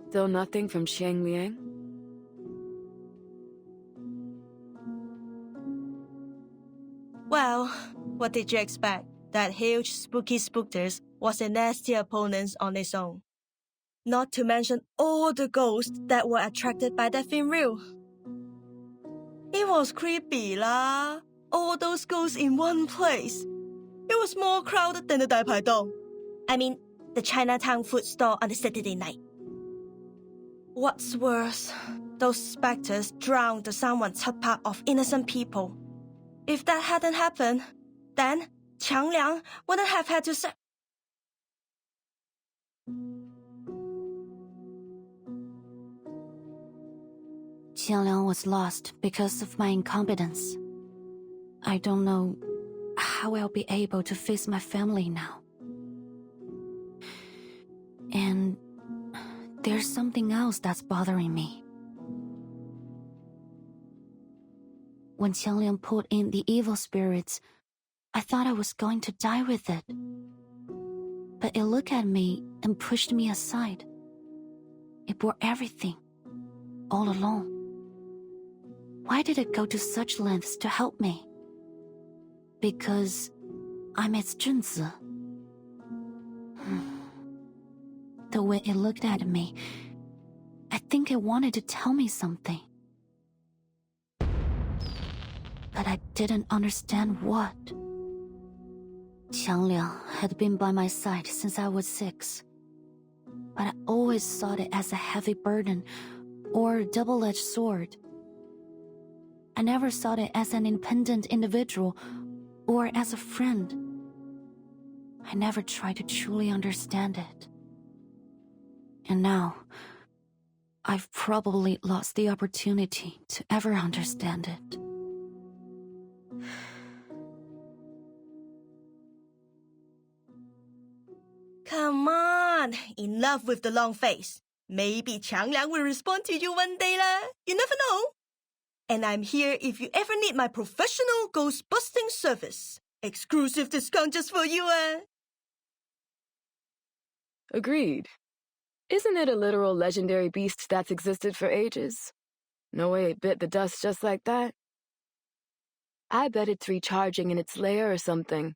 [SPEAKER 9] Still nothing from Xiang Liang?
[SPEAKER 13] Well, what did you expect? That huge spooky Spookters was a nasty opponent on its own. Not to mention all the ghosts that were attracted by that film reel. It was creepy lah. All those ghosts in one place. It was more crowded than the 大排檔. I mean, the Chinatown food store on a Saturday night. What's worse, those specters drowned the Sanwan Chatpa of innocent people. If that hadn't happened, then Qiang Liang wouldn't have had to say.
[SPEAKER 3] Qiang Liang was lost because of my incompetence. I don't know how I'll be able to face my family now. And there's something else that's bothering me. When Qiang Liang pulled in the evil spirits, I thought I was going to die with it. But it looked at me and pushed me aside. It bore everything, all alone. Why did it go to such lengths to help me? Because I'm its Junzi. The way it looked at me, I think it wanted to tell me something. But I didn't understand what. Qiang Liang had been by my side since I was 6. But I always saw it as a heavy burden or a double-edged sword. I never saw it as an independent individual or as a friend. I never tried to truly understand it. And now, I've probably lost the opportunity to ever understand it.
[SPEAKER 13] Come on, enough with the long face. Maybe Qiang Liang will respond to you one day lah. You never know. And I'm here if you ever need my professional ghost-busting service. Exclusive discount just for you,
[SPEAKER 9] Agreed. Isn't it a literal legendary beast that's existed for ages? No way it bit the dust just like that. I bet it's recharging in its lair or something.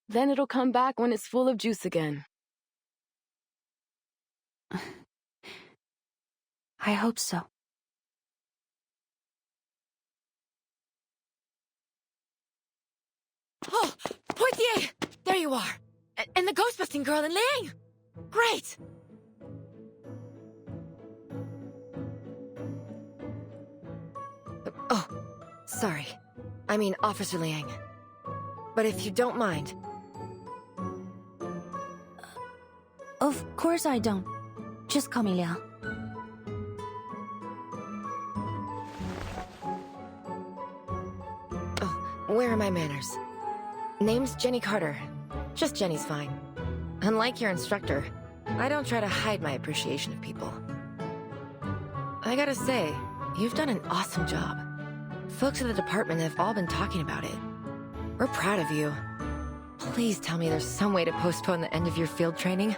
[SPEAKER 9] Then it'll come back when it's full of juice again.
[SPEAKER 3] I hope so.
[SPEAKER 12] Oh, Poitier! There you are. And the ghost-busting girl in Liang. Great! Oh, sorry. I mean, Officer Liang. But if you don't mind...
[SPEAKER 3] Of course I don't. Just call me Liang.
[SPEAKER 12] Oh, where are my manners? Name's Jenny Carter. Just Jenny's fine. Unlike your instructor, I don't try to hide my appreciation of people. I gotta say, you've done an awesome job. Folks at the department have all been talking about it. We're proud of you. Please tell me there's some way to postpone the end of your field training.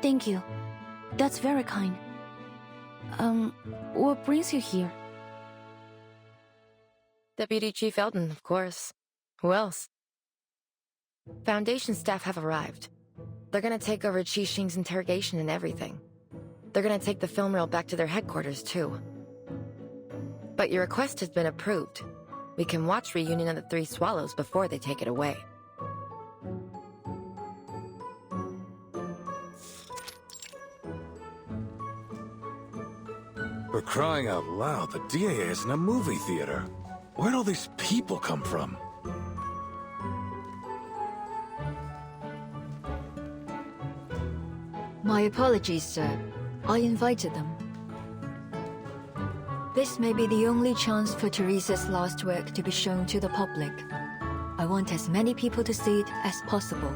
[SPEAKER 3] Thank you. That's very kind. What brings you here?
[SPEAKER 12] Deputy Chief Eldon, of course. Who else? Foundation staff have arrived. They're gonna take over Qi Xing's interrogation and everything. They're gonna take the film reel back to their headquarters, too. But your request has been approved. We can watch Reunion of the Three Swallows before they take it away.
[SPEAKER 16] For crying out loud, the DAA is in a movie theater. Where'd all these people come from?
[SPEAKER 23] My apologies, sir. I invited them. This may be the only chance for Teresa's last work to be shown to the public. I want as many people to see it as possible.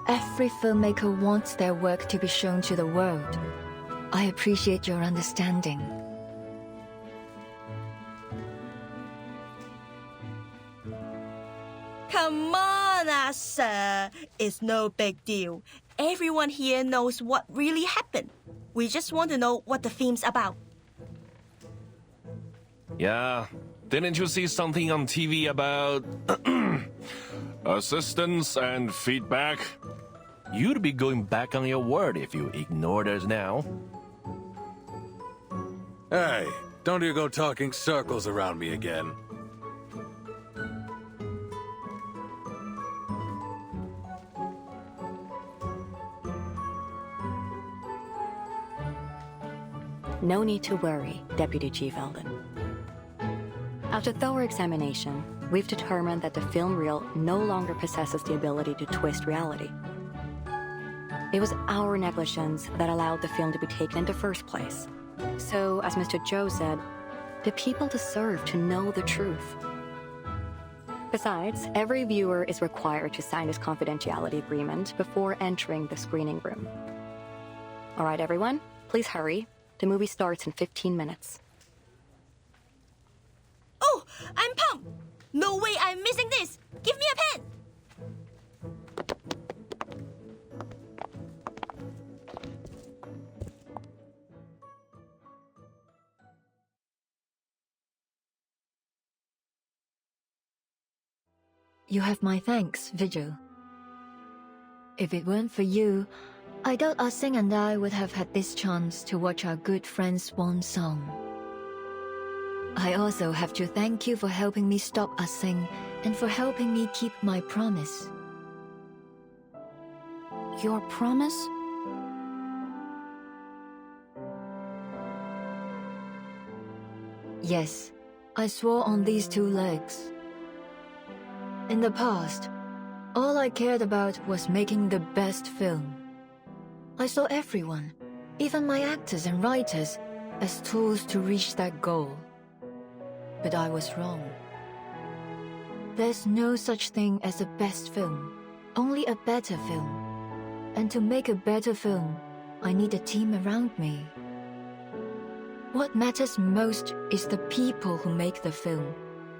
[SPEAKER 23] Every filmmaker wants their work to be shown to the world. I appreciate your understanding.
[SPEAKER 13] Come on, sir. It's no big deal. Everyone here knows what really happened. We just want to know what the film's about.
[SPEAKER 19] Yeah, didn't you see something on TV about assistance and feedback? You'd be going back on your word if you ignored us now.
[SPEAKER 5] Hey, don't you go talking circles around me again.
[SPEAKER 15] No need to worry, Deputy Chief Eldon. After thorough examination, we've determined that the film reel no longer possesses the ability to twist reality. It was our negligence that allowed the film to be taken in the first place. So, as Mr. Zhou said, the people deserve to know the truth. Besides, every viewer is required to sign this confidentiality agreement before entering the screening room. All right, everyone, please hurry. The movie starts in 15 minutes.
[SPEAKER 13] Oh, I'm pumped! No way I'm missing this! Give me a pen!
[SPEAKER 23] You have my thanks, Vigil. If it weren't for you, I doubt Ah Sing and I would have had this chance to watch our good friend's swan song. I also have to thank you for helping me stop Ah Sing and for helping me keep my promise.
[SPEAKER 3] Your promise?
[SPEAKER 23] Yes, I swore on these two legs. In the past, all I cared about was making the best film. I saw everyone, even my actors and writers, as tools to reach that goal. But I was wrong. There's no such thing as a best film, only a better film. And to make a better film, I need a team around me. What matters most is the people who make the film,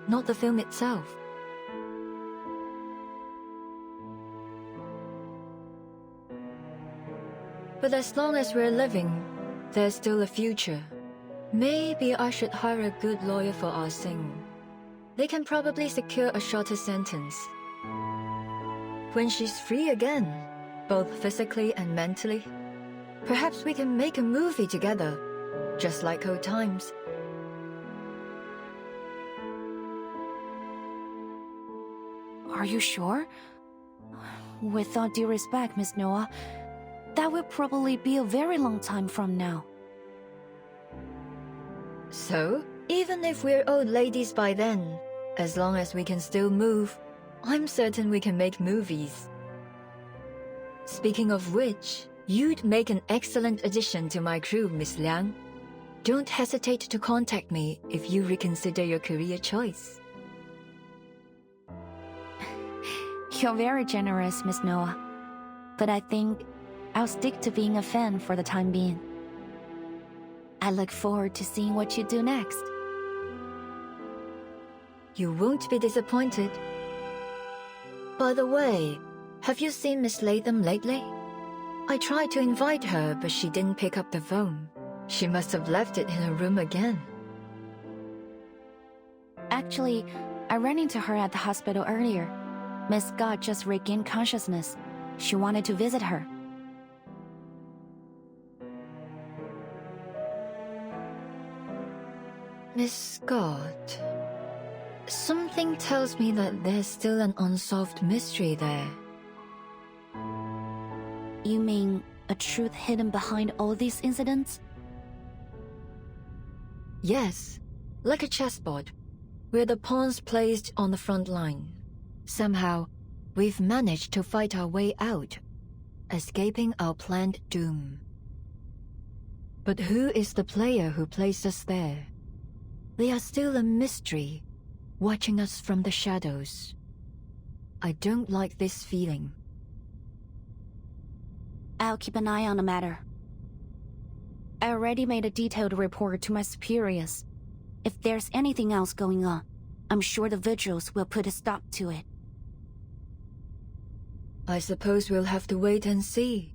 [SPEAKER 23] not the film itself. But as long as we're living, there's still a future. Maybe I should hire a good lawyer for Ah Sing. They can probably secure a shorter sentence. When she's free again, both physically and mentally, perhaps we can make a movie together, just like old times.
[SPEAKER 3] Are you sure? With all due respect, Miss Noah, that will probably be a very long time from now.
[SPEAKER 23] So, even if we're old ladies by then, as long as we can still move, I'm certain we can make movies. Speaking of which, you'd make an excellent addition to my crew, Miss Liang. Don't hesitate to contact me if you reconsider your career choice.
[SPEAKER 3] You're very generous, Miss Noah. But I think I'll stick to being a fan for the time being. I look forward to seeing what you do next.
[SPEAKER 23] You won't be disappointed. By the way, have you seen Miss Latham lately? I tried to invite her, but she didn't pick up the phone. She must have left it in her room again.
[SPEAKER 3] Actually, I ran into her at the hospital earlier. Miss Scott just regained consciousness. She wanted to visit her.
[SPEAKER 23] Miss Scott... Something tells me that there's still an unsolved mystery there.
[SPEAKER 3] You mean a truth hidden behind all these incidents?
[SPEAKER 23] Yes, like a chessboard, where the pawns placed on the front line. Somehow, we've managed to fight our way out, escaping our planned doom. But who is the player who placed us there? They are still a mystery, watching us from the shadows. I don't like this feeling.
[SPEAKER 3] I'll keep an eye on the matter. I already made a detailed report to my superiors. If there's anything else going on, I'm sure the vigils will put a stop to it.
[SPEAKER 23] I suppose we'll have to wait and see.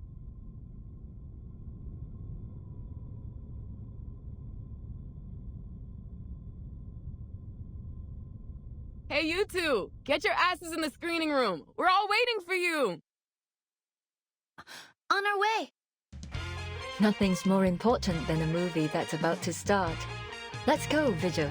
[SPEAKER 9] Hey, you two! Get your asses in the screening room! We're all waiting for you!
[SPEAKER 22] On our way!
[SPEAKER 23] Nothing's more important than a movie that's about to start. Let's go, Vigil.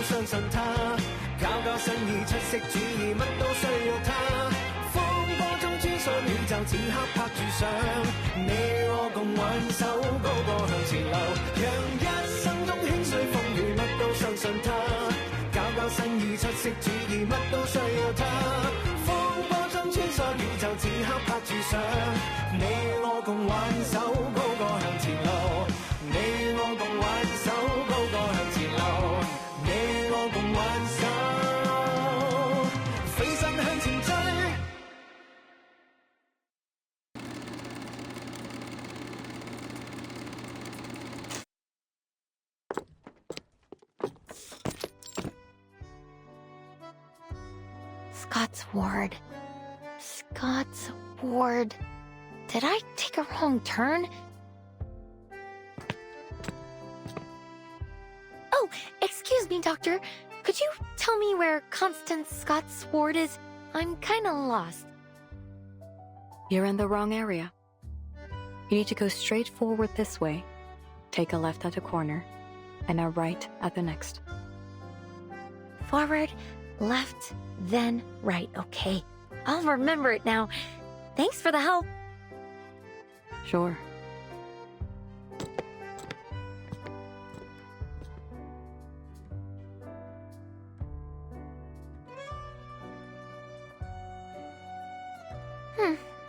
[SPEAKER 7] 相信他，搞新意出色主意，乜都需要他。風波中穿梭宇宙，此刻拍住上，你我共挽手，高歌向前流。讓一生中輕碎風雨，乜都相信他，搞新意出色主意，乜都需要他。風波中穿梭宇宙，此刻拍住上，你我共挽手，高歌向前流。你我共挽手，高歌向前流。共挽手，飛身向前追。
[SPEAKER 2] Scott's ward. Scott's ward. Did I take a wrong turn? Oh, excuse me, Doctor. Could you tell me where Constance Scott's ward is? I'm kinda lost.
[SPEAKER 3] You're in the wrong area. You need to go straight forward this way, take a left at the corner, and a right at the next.
[SPEAKER 2] Forward, left, then right. Okay, I'll remember it now. Thanks for the help.
[SPEAKER 3] Sure.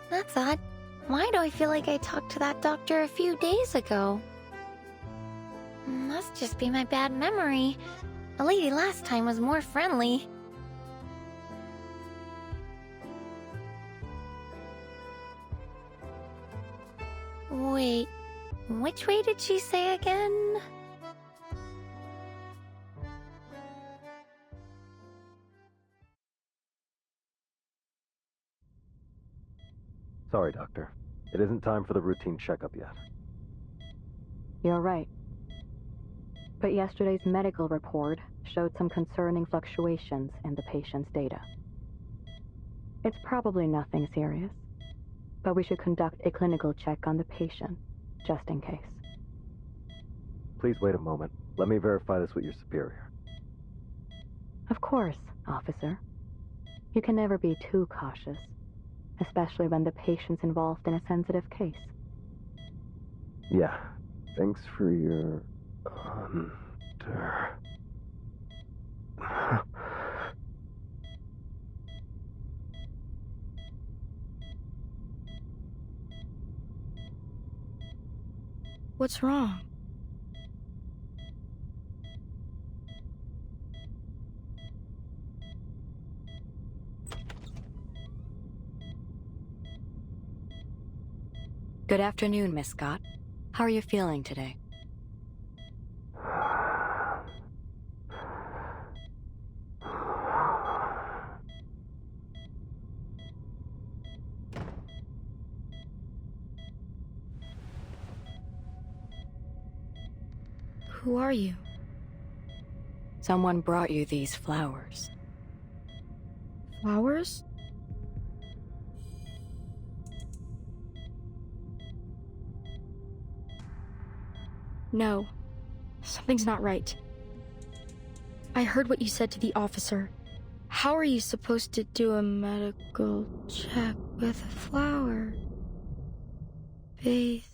[SPEAKER 2] That's odd. Why do I feel like I talked to that doctor a few days ago? Must just be my bad memory. The lady last time was more friendly. Wait, which way did she say again?
[SPEAKER 4] Sorry, Doctor. It isn't time for the routine checkup yet.
[SPEAKER 3] You're right. But yesterday's medical report showed some concerning fluctuations in the patient's data. It's probably nothing serious, but we should conduct a clinical check on the patient, just in case.
[SPEAKER 4] Please wait a moment. Let me verify this with your superior.
[SPEAKER 3] Of course, officer. You can never be too cautious, especially when the patient's involved in a sensitive case.
[SPEAKER 4] Yeah. Thanks for your...
[SPEAKER 22] What's wrong?
[SPEAKER 3] Good afternoon, Miss Scott. How are you feeling today?
[SPEAKER 22] Who are you?
[SPEAKER 3] Someone brought you these flowers.
[SPEAKER 22] Flowers? No. Something's not right. I heard what you said to the officer. How are you supposed to do a medical check with a flower vase?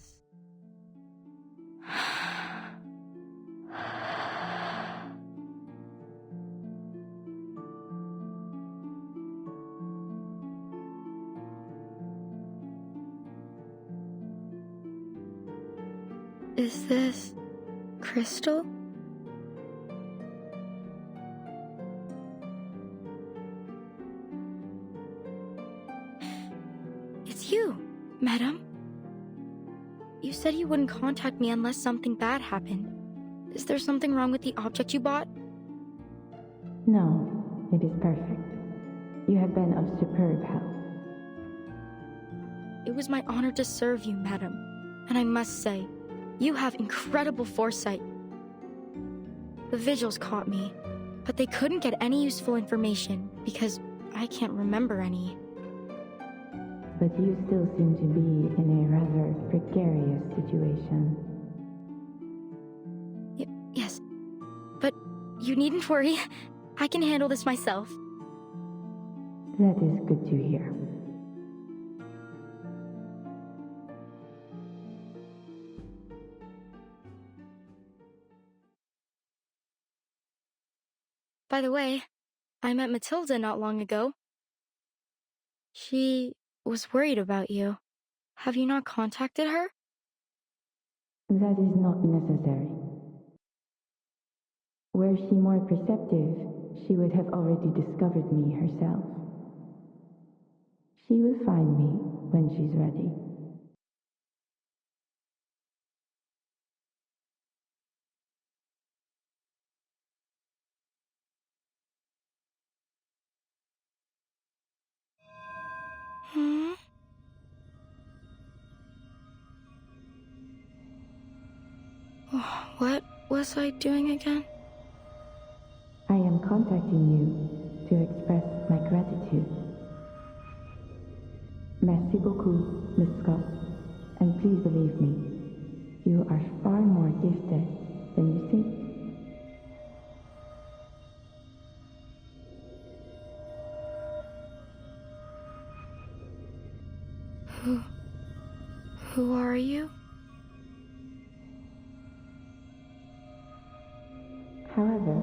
[SPEAKER 22] Is this Crystal? It's you, Madam? You said you wouldn't contact me unless something bad happened. Is there something wrong with the object you bought?
[SPEAKER 8] No, it is perfect. You have been of superb help.
[SPEAKER 22] It was my honor to serve you, madam. And I must say, you have incredible foresight. The vigils caught me, but they couldn't get any useful information because I can't remember any.
[SPEAKER 8] But you still seem to be in a rather precarious situation.
[SPEAKER 22] Yes, but you needn't worry. I can handle this myself.
[SPEAKER 8] That is good to hear.
[SPEAKER 22] By the way, I met Matilda not long ago. She was worried about you. Have you not contacted her?
[SPEAKER 8] That is not necessary. Were she more perceptive, she would have already discovered me herself. She will find me when she's ready.
[SPEAKER 22] What was I doing again?
[SPEAKER 8] I am contacting you to express my gratitude. Merci beaucoup, Miss Scott. And please believe me, you are far more gifted than you think.
[SPEAKER 22] Who are you?
[SPEAKER 8] However,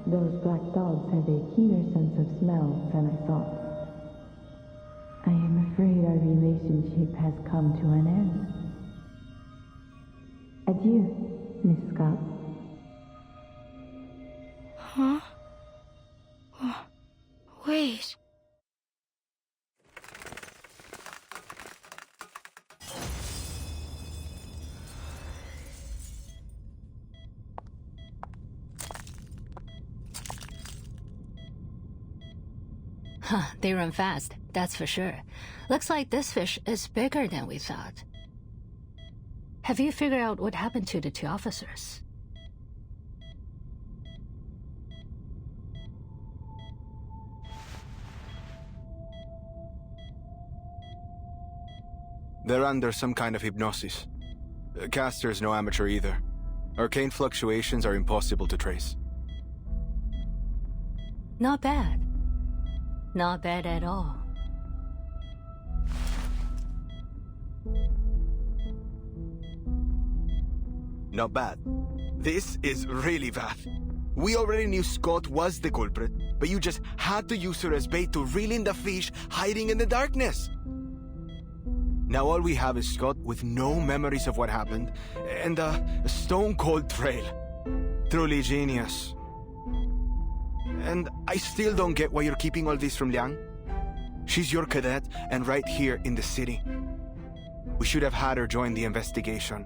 [SPEAKER 8] those black dogs have a keener sense of smell than I thought. I am afraid our relationship has come to an end. Adieu, Miss Scott.
[SPEAKER 22] Huh? Wait.
[SPEAKER 18] Huh, they run fast, that's for sure. Looks like this fish is bigger than we thought. Have you figured out what happened to the two officers?
[SPEAKER 17] They're under some kind of hypnosis. Caster's no amateur either. Arcane fluctuations are impossible to trace.
[SPEAKER 18] Not bad. Not bad at all.
[SPEAKER 17] Not bad. This is really bad. We already knew Scott was the culprit, but you just had to use her as bait to reel in the fish hiding in the darkness. Now all we have is Scott with no memories of what happened, and a stone-cold trail. Truly genius. And I still don't get why you're keeping all this from Liang. She's your cadet and right here in the city. We should have had her join the investigation.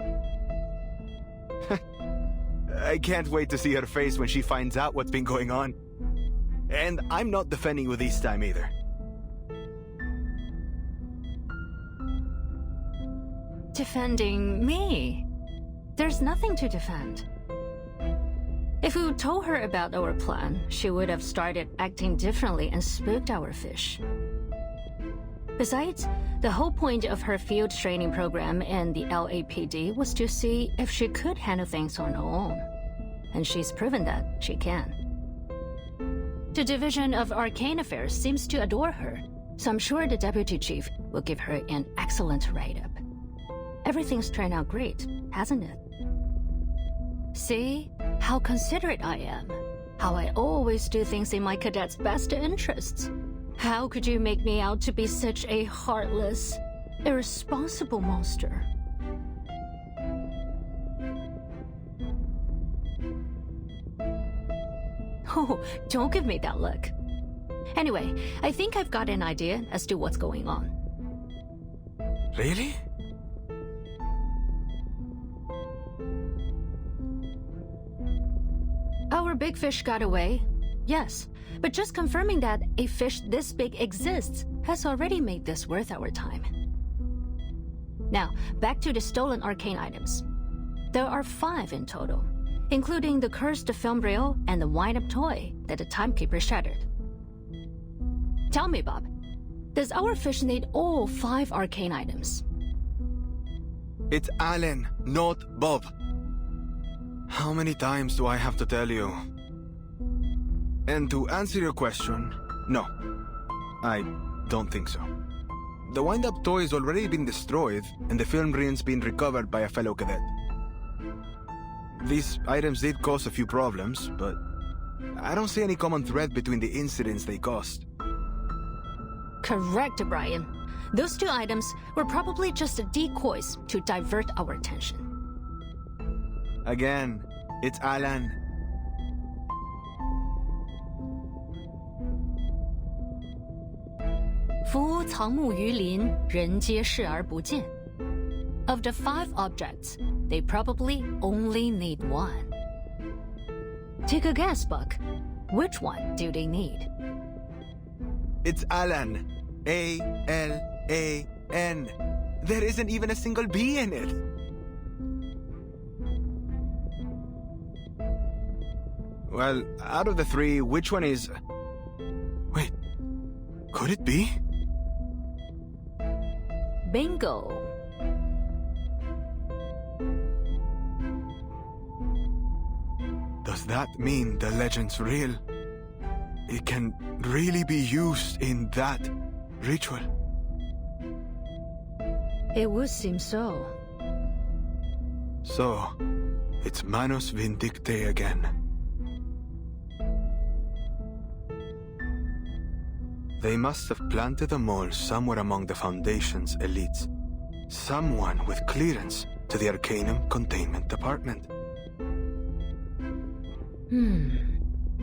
[SPEAKER 17] I can't wait to see her face when she finds out what's been going on. And I'm not defending you this time either.
[SPEAKER 18] Defending me? There's nothing to defend. If we told her about our plan, she would have started acting differently and spooked our fish. Besides, the whole point of her field training program in the LAPD was to see if she could handle things on her own. And she's proven that she can. The Division of Arcane Affairs seems to adore her, so I'm sure the Deputy Chief will give her an excellent write-up. Everything's turned out great, hasn't it? See how considerate I am, how I always do things in my cadet's best interests. How could you make me out to be such a heartless, irresponsible monster? Oh, don't give me that look. Anyway, I think I've got an idea as to what's going on.
[SPEAKER 17] Really?
[SPEAKER 18] Our big fish got away, yes. But just confirming that a fish this big exists has already made this worth our time. Now, back to the stolen arcane items. There are 5 in total, including the cursed film reel and the wind-up toy that the timekeeper shattered. Tell me, Bob, does our fish need all 5 arcane items?
[SPEAKER 17] It's Alan, not Bob. How many times do I have to tell you? And to answer your question, no. I don't think so. The wind-up toy has already been destroyed, and the film reel's been recovered by a fellow cadet. These items did cause a few problems, but I don't see any common thread between the incidents they caused.
[SPEAKER 18] Correct, Brian. Those 2 items were probably just decoys to divert our attention.
[SPEAKER 17] Again, it's Alan.
[SPEAKER 18] Fu 藏木于林，人皆视而不见. Of the 5 objects, they probably only need 1. Take a guess, Buck. Which one do they need?
[SPEAKER 17] It's Alan. A-L-A-N. There isn't even a single B in it. Well, out of the 3, which one is... Wait, could it be?
[SPEAKER 18] Bingo.
[SPEAKER 17] Does that mean the legend's real? It can really be used in that ritual?
[SPEAKER 18] It would seem so.
[SPEAKER 17] So, it's Manus Vindictae again. They must have planted a mole somewhere among the Foundation's elites. Someone with clearance to the Arcanum Containment Department.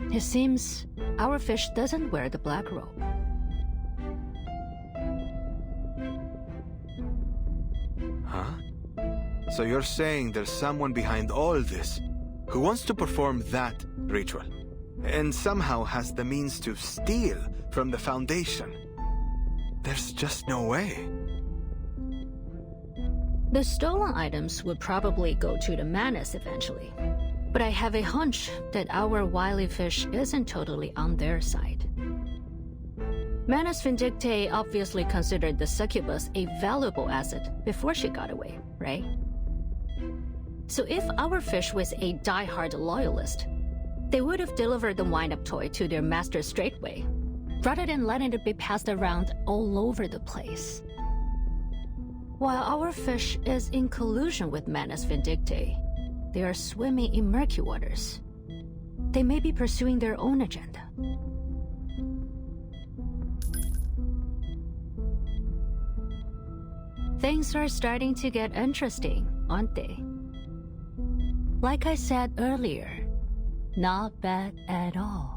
[SPEAKER 18] It seems our fish doesn't wear the black robe.
[SPEAKER 17] Huh? So you're saying there's someone behind all this who wants to perform that ritual, and somehow has the means to steal from the Foundation? There's just no way.
[SPEAKER 18] The stolen items would probably go to the Manus eventually. But I have a hunch that our wily fish isn't totally on their side. Manus Vindictae obviously considered the succubus a valuable asset before she got away, right? So if our fish was a die-hard loyalist, they would have delivered the wind-up toy to their master straightway, rather than letting it be passed around all over the place. While our fish is in collusion with Manus Vindictae, they are swimming in murky waters. They may be pursuing their own agenda. Things are starting to get interesting, aren't they? Like I said earlier, not bad at all.